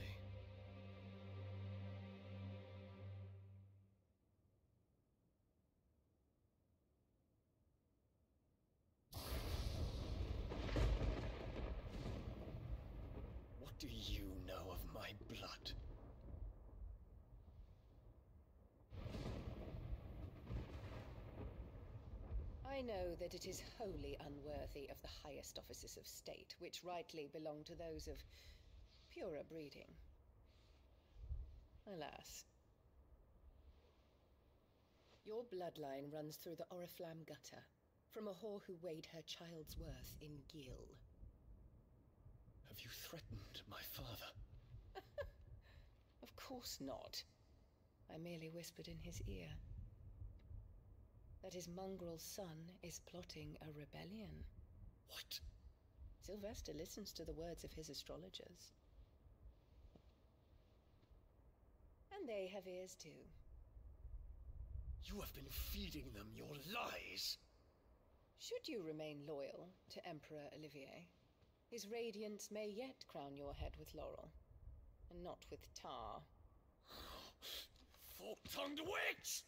What do you know of my blood? I know that it is wholly unworthy of the highest offices of state, which rightly belong to those of purer breeding. Alas. Your bloodline runs through the Oriflamme gutter, from a whore who weighed her child's worth in gil. Have you threatened my father? Of course not. I merely whispered in his ear that his mongrel son is plotting a rebellion. What? Sylvester listens to the words of his astrologers. And they have ears too. You have been feeding them your lies! Should you remain loyal to Emperor Olivier, his radiance may yet crown your head with laurel, and not with tar. Fork-tongued witch!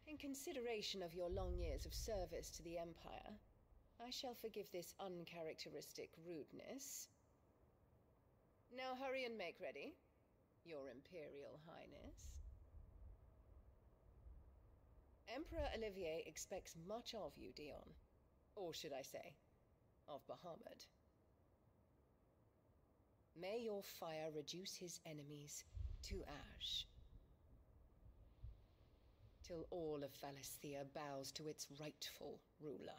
In consideration of your long years of service to the Empire, I shall forgive this uncharacteristic rudeness. Now hurry and make ready, Your Imperial Highness. Emperor Olivier expects much of you, Dion. Or should I say, of Bahamut. May your fire reduce his enemies to ash, till all of Valisthea bows to its rightful ruler.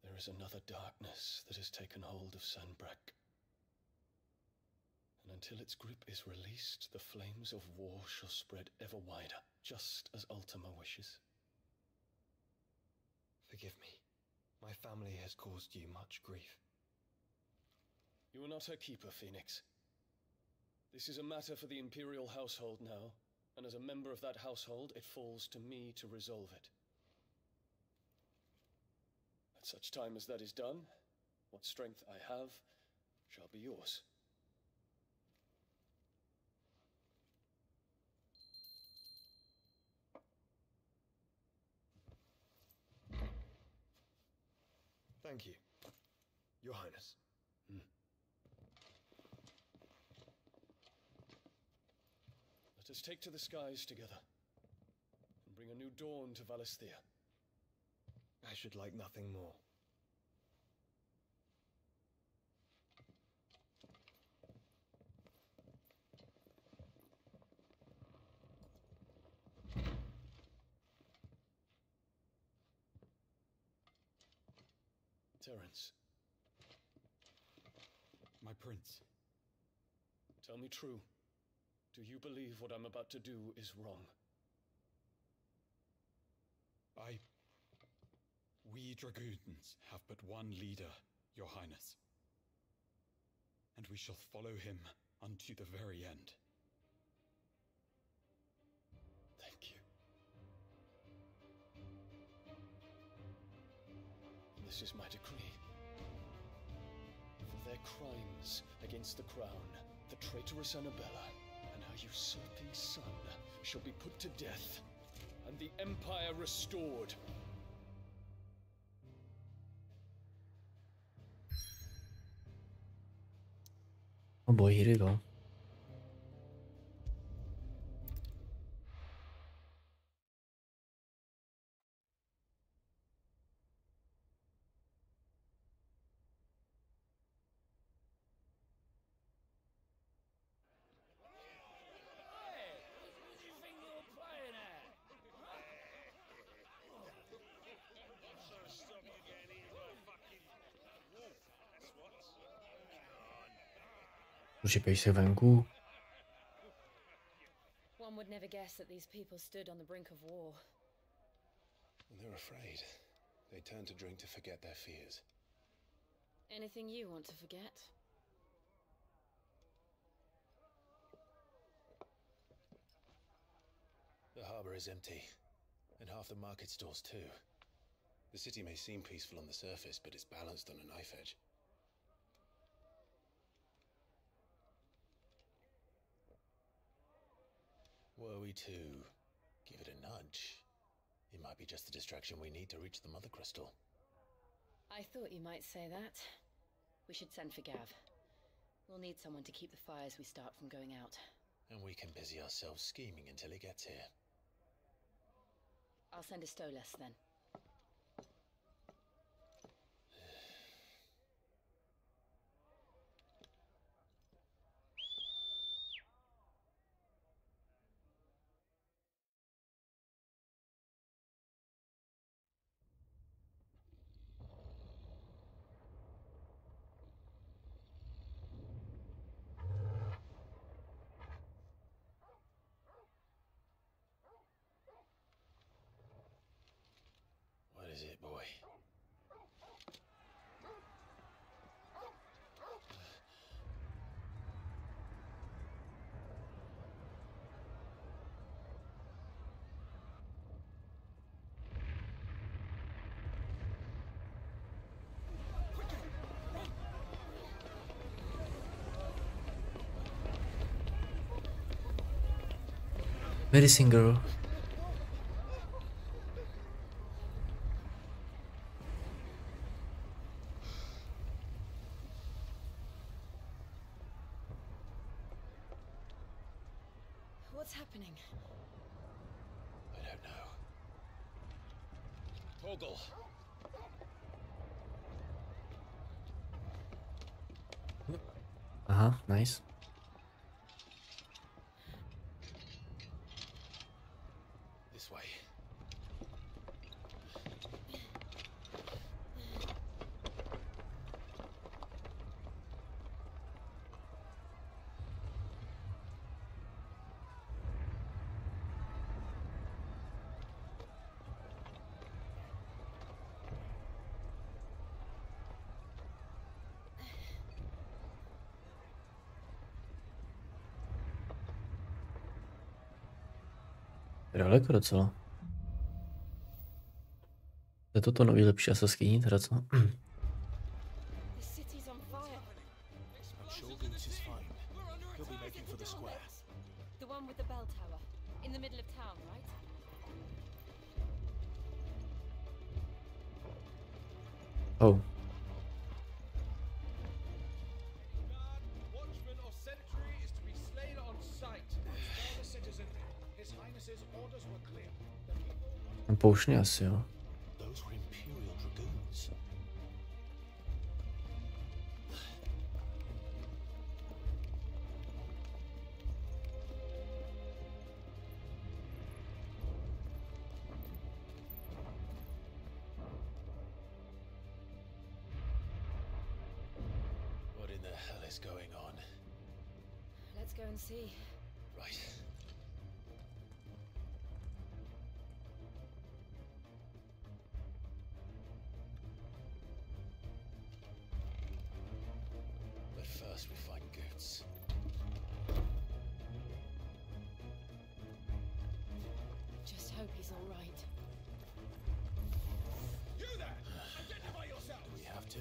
There is another darkness that has taken hold of Sanbreque. And until its grip is released, the flames of war shall spread ever wider, just as Ultima wishes. Forgive me. My family has caused you much grief. You are not her keeper, Phoenix. This is a matter for the Imperial household now, and as a member of that household, it falls to me to resolve it. At such time as that is done, what strength I have shall be yours. Thank you, Your Highness. Let us take to the skies together and bring a new dawn to Valisthea. I should like nothing more. Terence. My prince. Tell me true. Do you believe what I'm about to do is wrong? We dragoons have but one leader, Your Highness. And we shall follow him unto the very end. Thank you. This is my decree. For their crimes against the crown, the traitorous Annabella and her usurping son shall be put to death, and the empire restored. Oh boy, here we go. Řipej se venku. One would never guess that these people stood on the brink of war. They're afraid. They turn to drink to forget their fears. Anything you want to forget? The harbour is empty, and half the market stalls too. The city may seem peaceful on the surface, but it's balanced on a knife edge. Were we to give it a nudge, it might be just the distraction we need to reach the Mother Crystal. I thought you might say that. We should send for Gav. We'll need someone to keep the fires we start from going out. And we can busy ourselves scheming until he gets here. I'll send a Stolas then. What is it, boy? Medicine girl. What's happening? I don't know. Torgal. Aha, nice. This way. Daleko docela. Je to nový lepší asaskýní, teda co? The city's on fire. I'm sure Vince is fine. He'll be making for the square. The one with the bell tower. In the middle of town, right? Oh, Poušně asi, jo. What in the hell is going on? Let's go and see. Right. But first we find Goots. Just hope he's all right. You there! Identify yourself! Do we have to?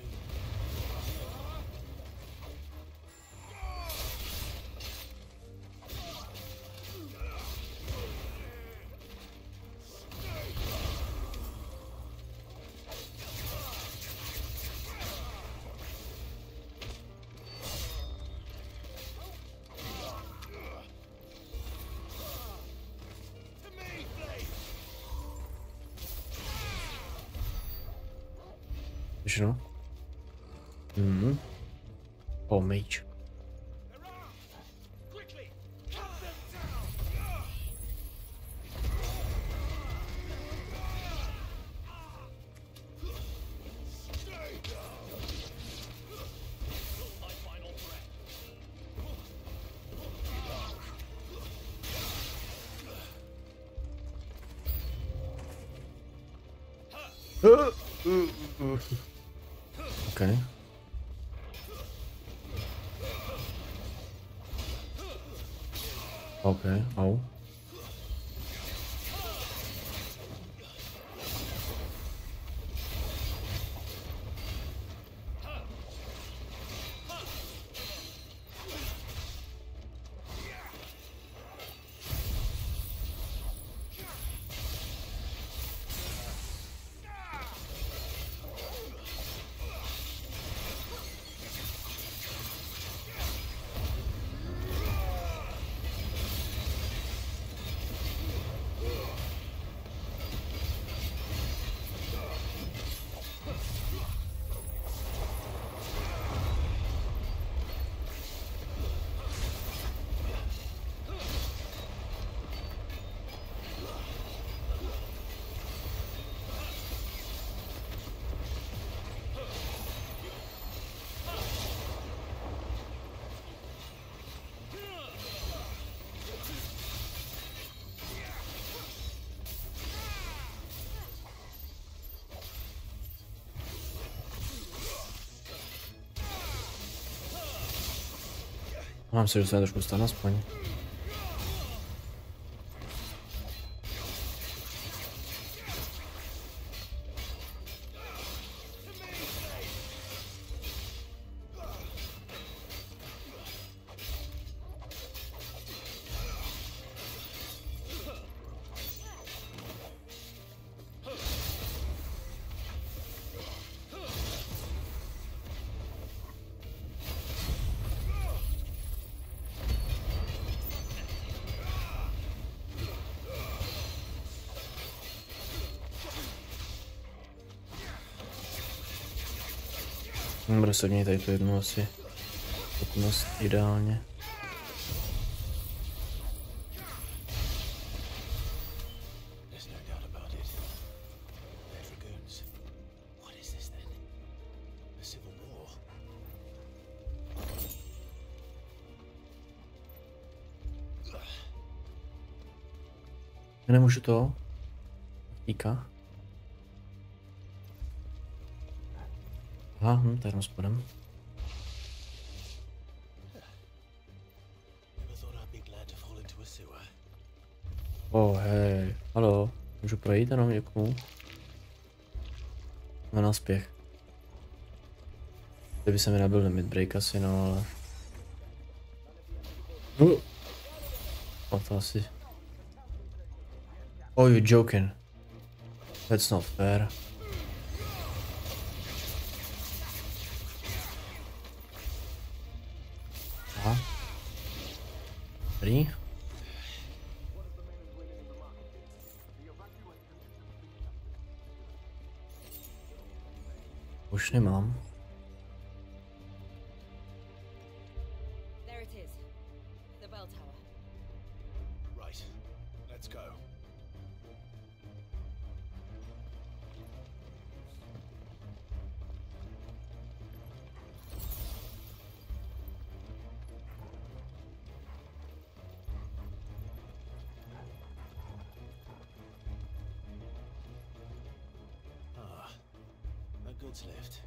No. Oh, mage. Okay. Okay, oh. Mám se dostat trošku stát aspoň. Bude se měj tady tu jednu asi schopnost ideálně. Já nemůžu to týká. Aha, tady jenom spodem. Oh, hej, halo, můžu projít jenom někomu? No na spěch. Kdyby se mi nabil limit break asi, no ale... No to asi... Oh, you're joking. That's not fair. Dobrý. Už nemám. There it is. The bell tower. Right. Let's go. A goods lift.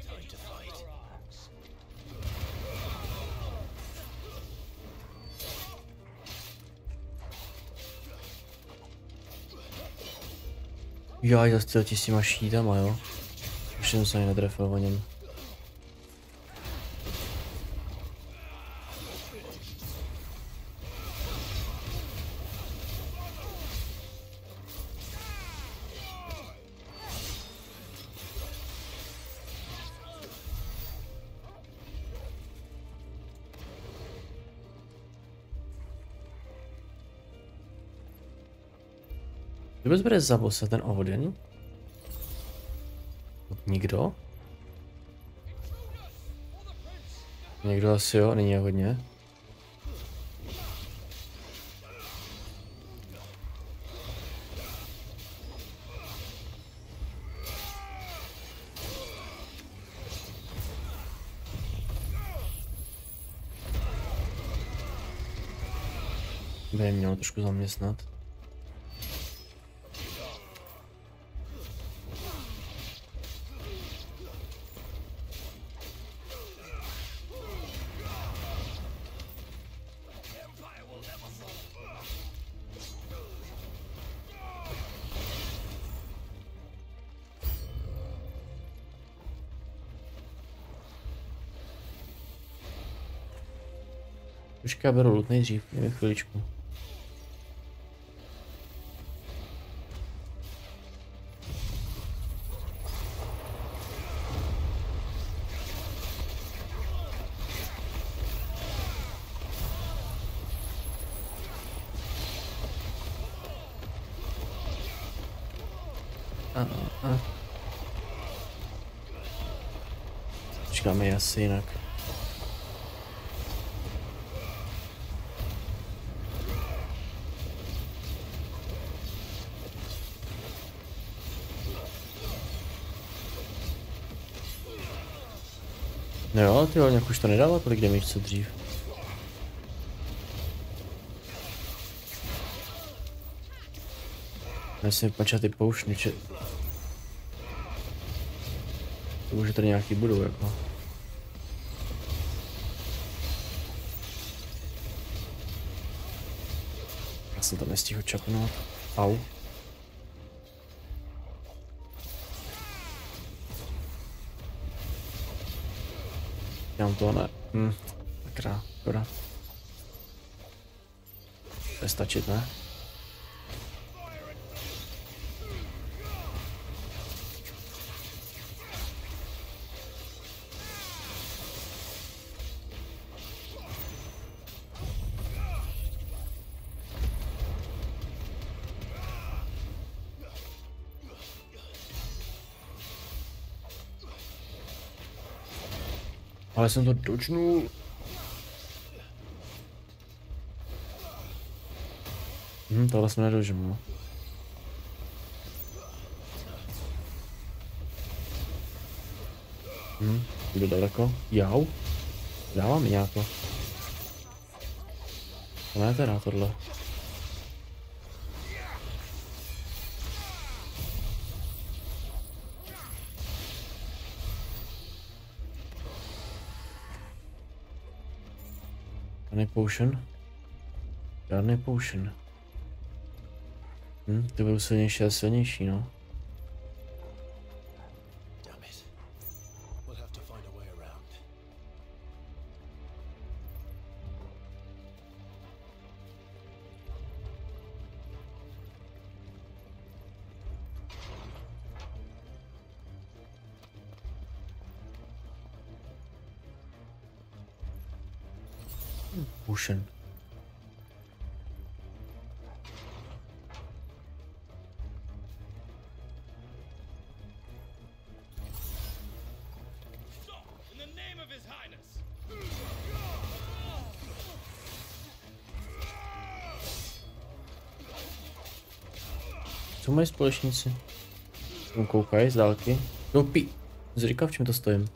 Time to fight. Jo, já zastěl ti s těma štítama, jo. Už jsem se ani netrefil o něm. Kdo bude za bossa, ten Odin? Nikdo? Někdo asi jo, není je hodně. By je mělo trošku zaměstnat. Počkej, já beru loot nejdřív, nevím chviličku. Počkáme je asi jinak. No jo, ty nějak už to nedává tolik damage co dřív. Já si počkat ty poušny, či... To už tady nějaký budou jako. Já jsem tam nestihl čapnout. Au. Dělám to, ne. Takrát, škoda. Bude stačit, ne? Ale jsem to dočnul. Tohle jsme nedožil. Jdu daleko. Jau. Dává mi nějako. To ne teda tohle. Žádný potion? Žádný potion. Ty budou silnější a silnější, no. Ocean. Co mají společníci? Tam koukají z dálky. Doupí. Říkal, v čem to stojím?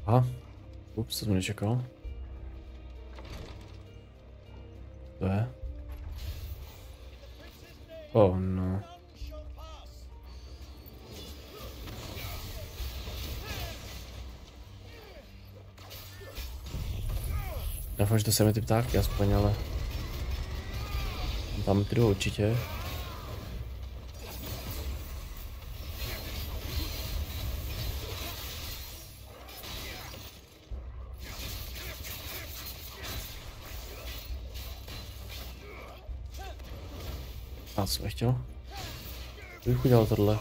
Aha. Ups, to jsem nečekal. To je? Oh no. Doufám, že to se mi ty ptáky aspoň, ale... Tam ty jdou určitě. A co bych chtěl? Bych udělal tohle.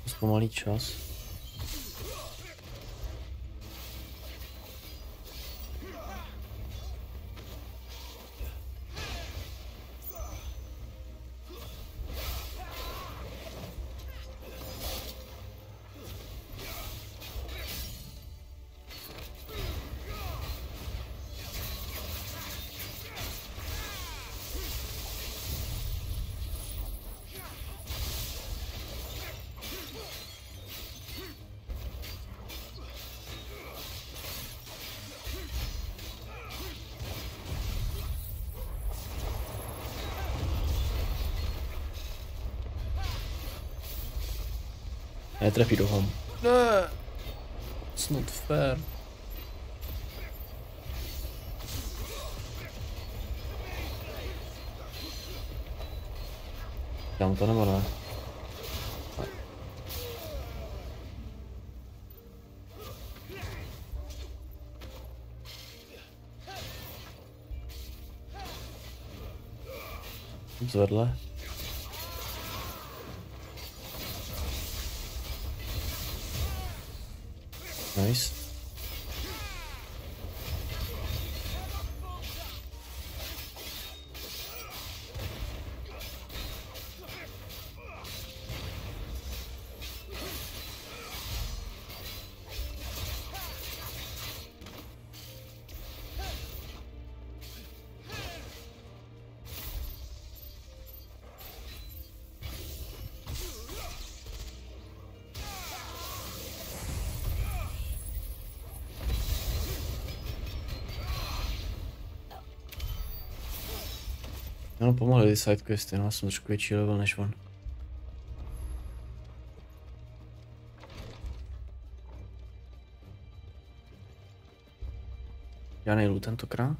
Zpomalý čas. Netrefí do home. Ne. It's not fair. Dám to nebo ne? Zvedle. Nice. No, pomohli ty sidequesty, no, jsem trošku větší level než on. Já nejdu tentokrát.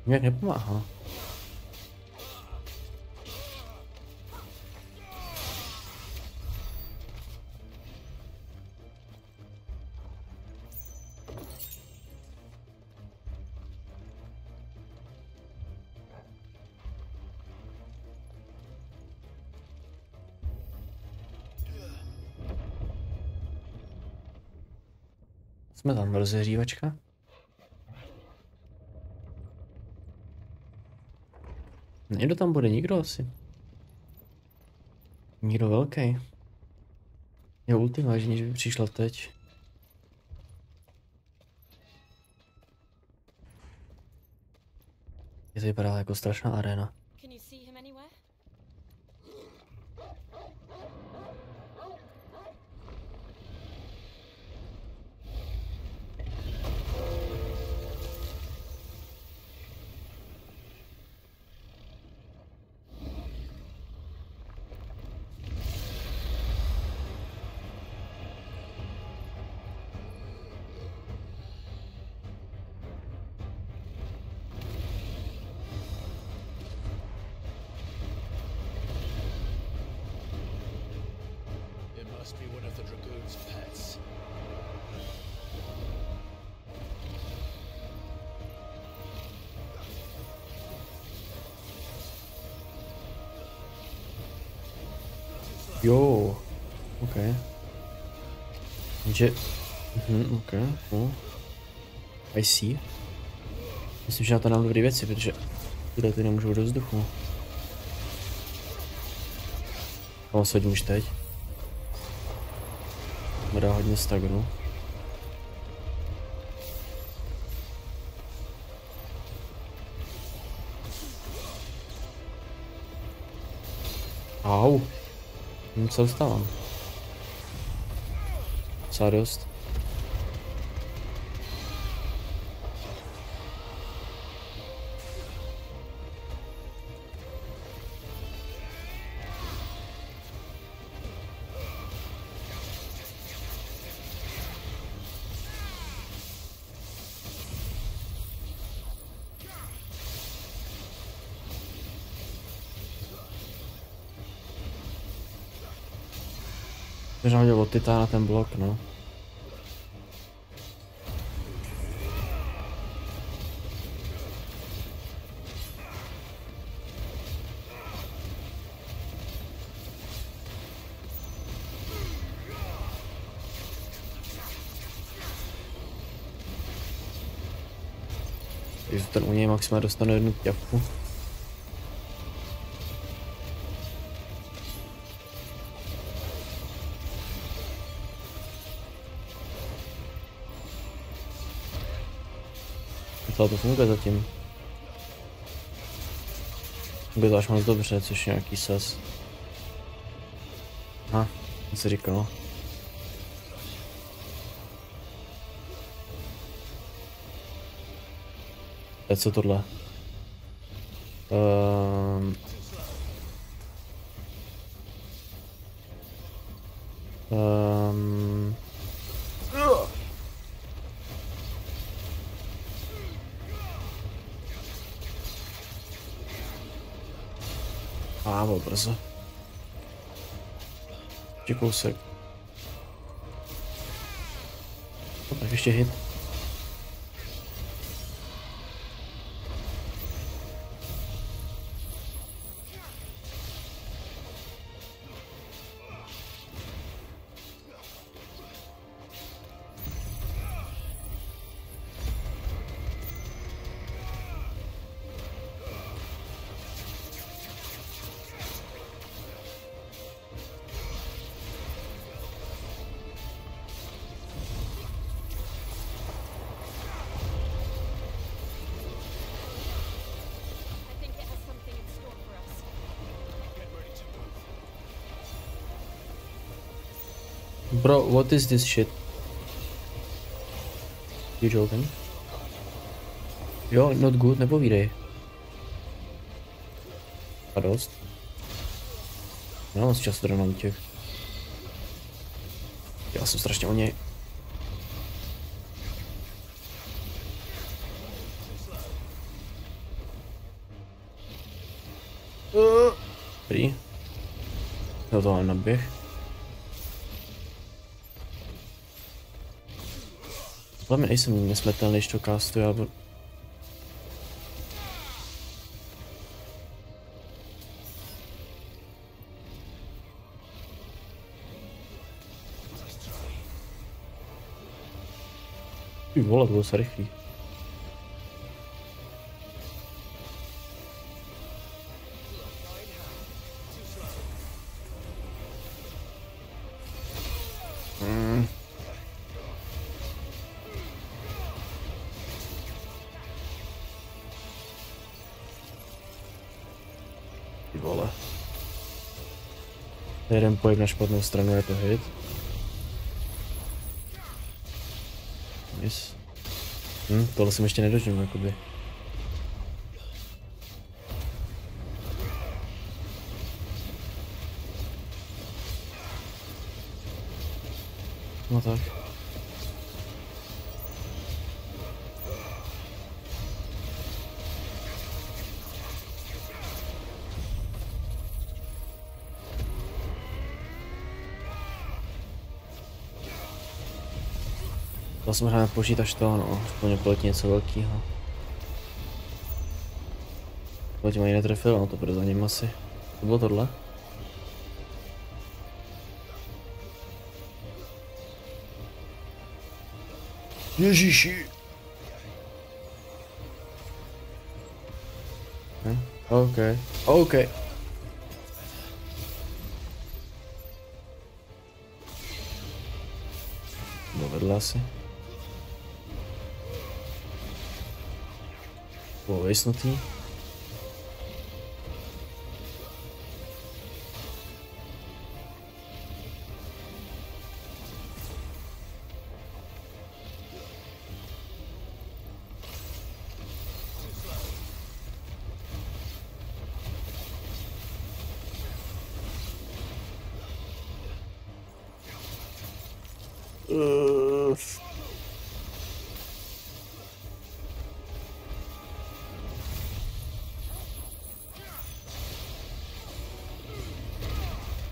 Nějak nepomáhá. Jsme tam rozehřívačka. Někdo tam bude, nikdo asi. Nikdo velký. Je ulti vážně, že by přišla teď. Je to vypadá jako strašná arena. Must be one of the dragoon's pets. Jo, ok. Takže, ok, cool. I see. Myslím, že na to nám dobré věci, protože tyhle ty nemůžou do vzduchu. Kam se hodím už teď? Dá hodně stagru. Au. Co dostávám? Co dost? Možná hodil od titána ten blok, no. Takže ten u něj maximálně dostane jednu ťapku. To funguje zatím. Funguje to až moc dobře, což je nějaký sas. Aha, co jsi říkal. Teď co tohle? Byl brzo. Ještě kousek. No, tak ještě hit. Bro, what is this shit? You joking? Jo, not good, nepovídej. A dost. Nemám moc času na útěk. Já jsem strašně o něj. Dobrý. Jo, to mám naběh. Hlavně nejsem nesmrtelný, když to castuju, ale... Ty vole, to bylo se rychlý. Jeden pohyb na špatnou stranu je to hit. Nice. Tohle jsem ještě nedožil, jakoby. No tak. To jsem hrál počítač toho, no, aspoň kolik něco velkýho. To tím ani netrefil, no to bude za ním asi. To bylo tohle? Ježíši! OK, OK. Bylo vedle asi. Bylo vejsnutý.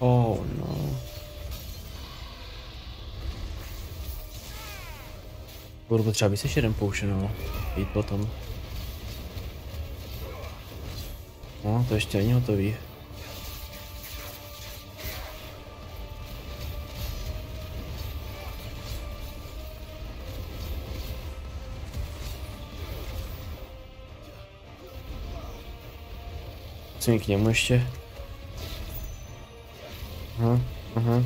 Oh no. Budu potřeba víc ještě jeden potion, no. Jít potom. No, to ještě není hotový. Chci k němu ještě. Aha.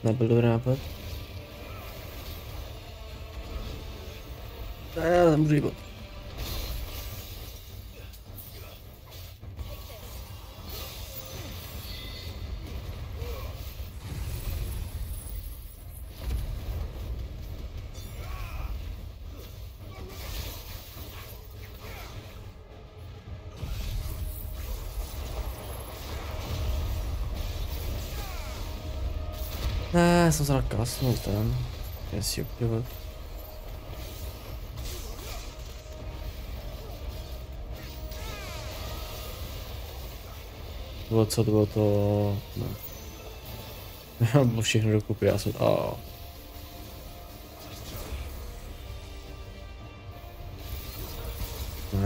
Nebyl dobrý nápad. Já nemůžu jít. Ne, jsem se nakasnul tam. Jestli opět. Bylo co, to bylo to... Ne. Bylo všechno dokupy, já jsem...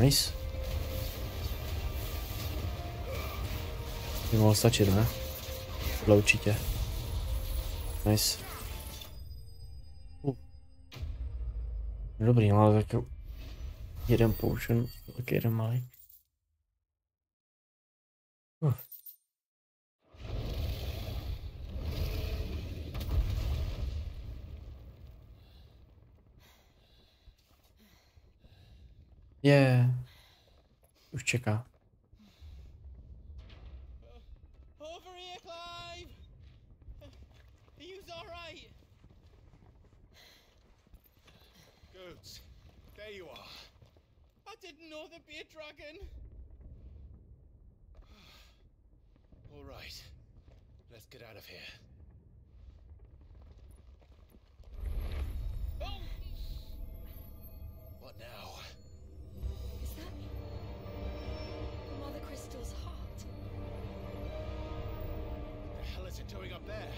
Nice. By mohlo stačit, ne? Tohle určitě. Nice. Dobrý, ale tak jeden potion, tak jeden malý. Už čeká. Over here, Clive! Are you alright? Goats, there you are. I didn't know there'd be a dragon. All right, let's get out of here. Oh! What now? Is that Mother Crystal's heart? The hell is it doing up there?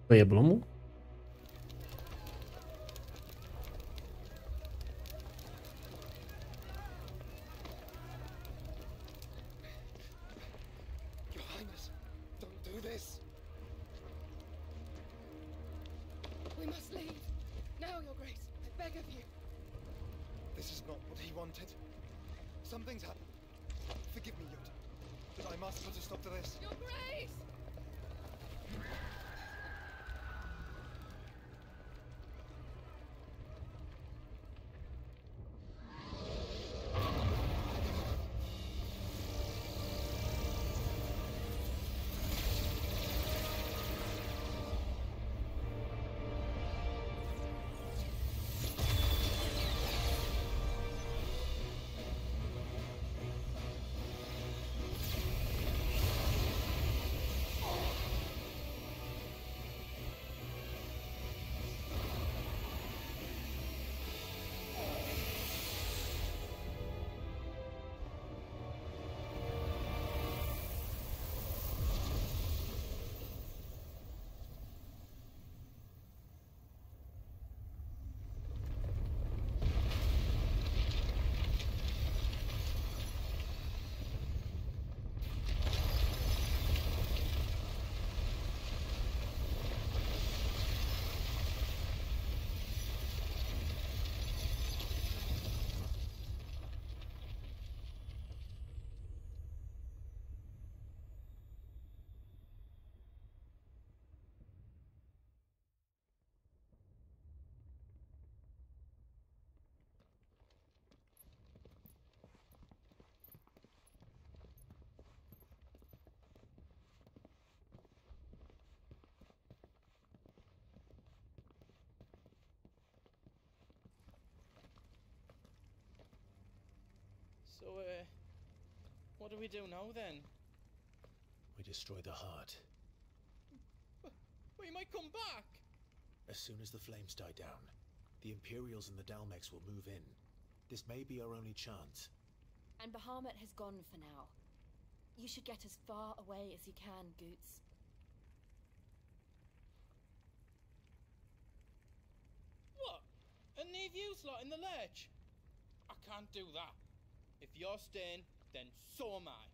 To je blomu? Your Highness, don't do this. We must leave. Now, Your Grace, I beg of you. This is not what he wanted. Something's happened. Forgive me, Yod, but I must put a stop to this. Your Grace! So, what do we do now then? We destroy the heart. We might come back! As soon as the flames die down, the Imperials and the Dalmex will move in. This may be our only chance. And Bahamut has gone for now. You should get as far away as you can, Goots. What? And leave you lot in the lurch? I can't do that. If you're staying, then so am I.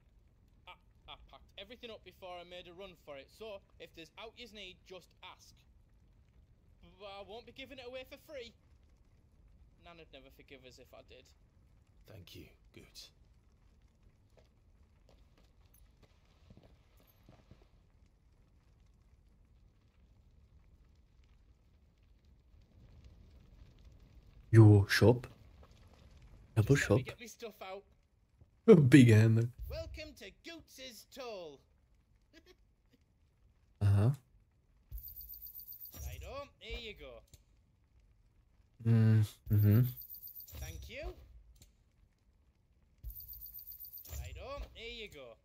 I packed everything up before I made a run for it, so if there's out yous need, just ask. But I won't be giving it away for free. Nana'd never forgive us if I did. Thank you, Goots. Your shop? Double shop? Get me stuff out. A big hammer. Welcome to Goots's Toll. Uh-huh. Right on, here you go. Mm-hmm. Thank you. Right on, here you go.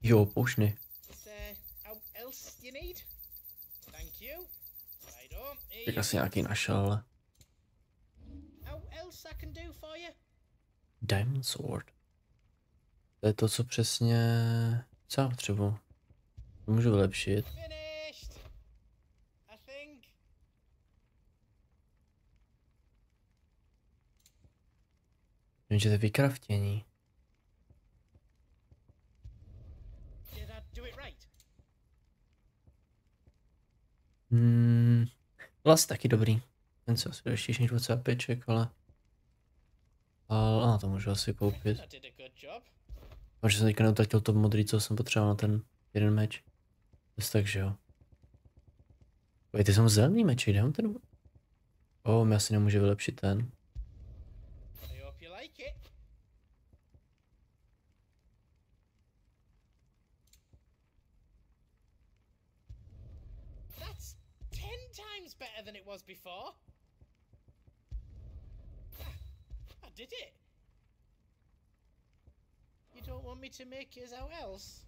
Jo, poušny. Is there out else you need? Thank you. Right on, here Tak you asi go. nějaký našel, ale... Out else I can do for you? Diamond Sword. To je to, co přesně... Co já potřebuji? To můžu vylepšit. Finished. I think. Jenže to je vykraftění. Did I do it right? Vlastně taky dobrý. Ten se asi ještě než 25, ale to můžu asi koupit. I did a good job. Protože jsem teďka neutratil to modrý, co jsem potřeboval na ten jeden meč. Takže jo. Pojď, ty jsou zelený meči, kde mám ten? Mi asi nemůže vylepšit ten. I hope you like it. That's 10 times better than it was before. I did it. You don't want me to make yours out else?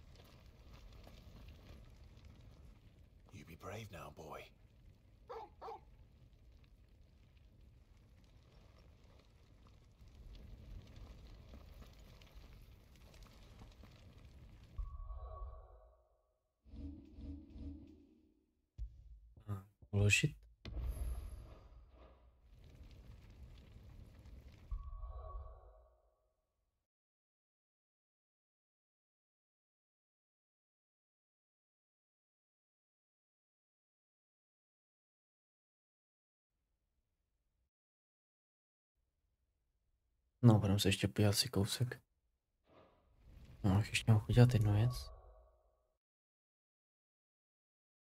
You be brave now, boy. uložit. No, budeme se ještě podívat si kousek. No, ještě mohu udělat jednu věc.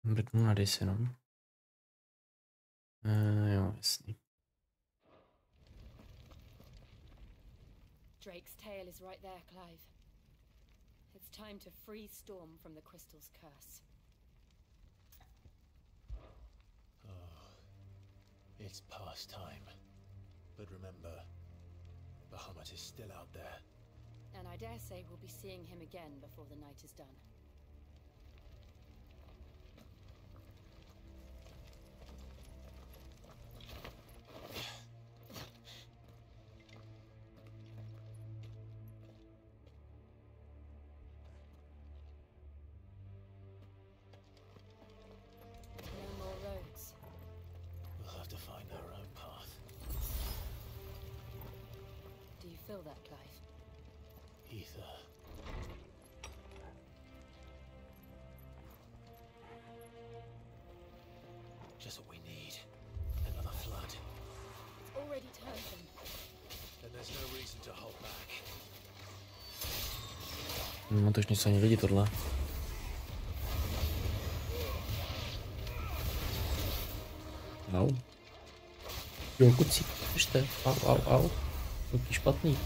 Mrknu na dis jenom. Jo, jasný. Drake's tail is right there, Clive. It's time to free Storm from the crystal's curse. Oh, it's past time. But remember, Bahamut is still out there. And I dare say we'll be seeing him again before the night is done. No more roads. We'll have to find our own path. Do you feel that, Clive? Ether. Just what we need. Another flood. It's already turned them. Then there's no reason to hold back. No to už nic ani vidí tohle. Au. Jo, kucí, držte. Au. Ruky špatný.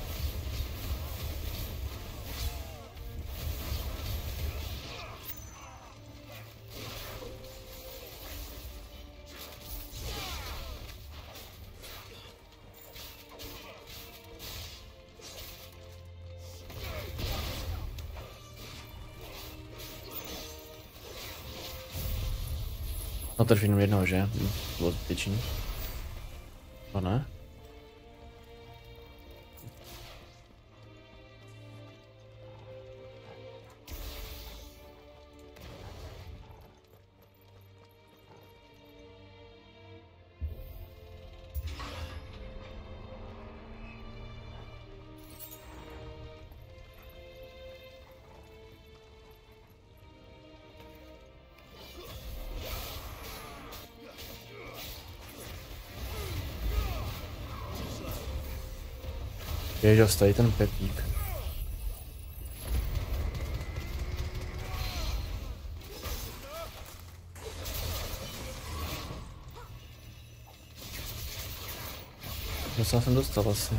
No to jenom jednoho, že? Bylo zbytečný. To ne? Ježas, tady ten pepík. Docela jsem dostal asi.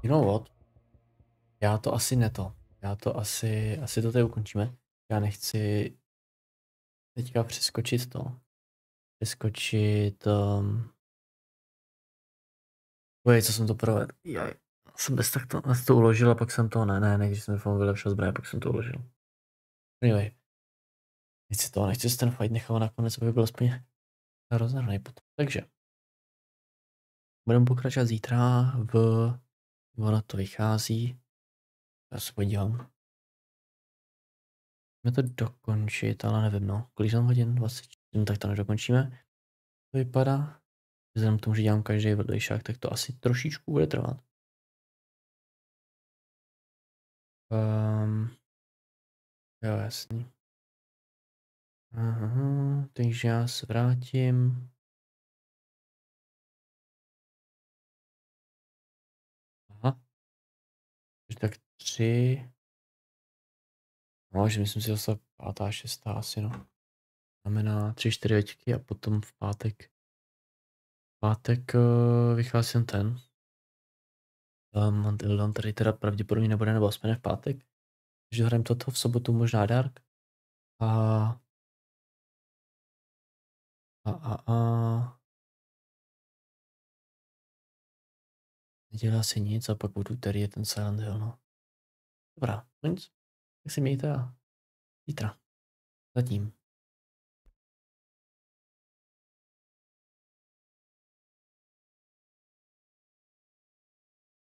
You know what? Já to asi neto. Já to asi to tady ukončíme. Já nechci teďka přeskočit to. Přeskočit... co jsem to provedl. Jaj. Jsem bez tak to uložil a pak jsem to... Ne, když jsem mi vylepšil zbraně, pak jsem to uložil. Anyway. Nechci si ten fight nechávat nakonec, aby byl aspoň rozhodný potom. Takže. Budeme pokračovat zítra ono to vychází. Já se podívám. Můžeme to dokončit, ale nevím, no. Kolik jsem hodin? 20. No, tak to nedokončíme. To vypadá. Vzhledem k tomu, že dělám každý vedlejšák, tak to asi trošičku bude trvat. Jo, jasný. Aha, takže já se vrátím. Aha. Tak 3. No, že myslím si zase 5., 6. asi, no. Znamená 3, 4 večky a potom v pátek vychází ten. Untitled tady teda pravděpodobně nebude, nebo aspoň v pátek. Takže hrajeme toto, v sobotu možná Dark. Nedělá si nic a pak v úterý je ten Silent Hill, no. Dobrá, no nic. Tak si mějte a zítra. Zatím.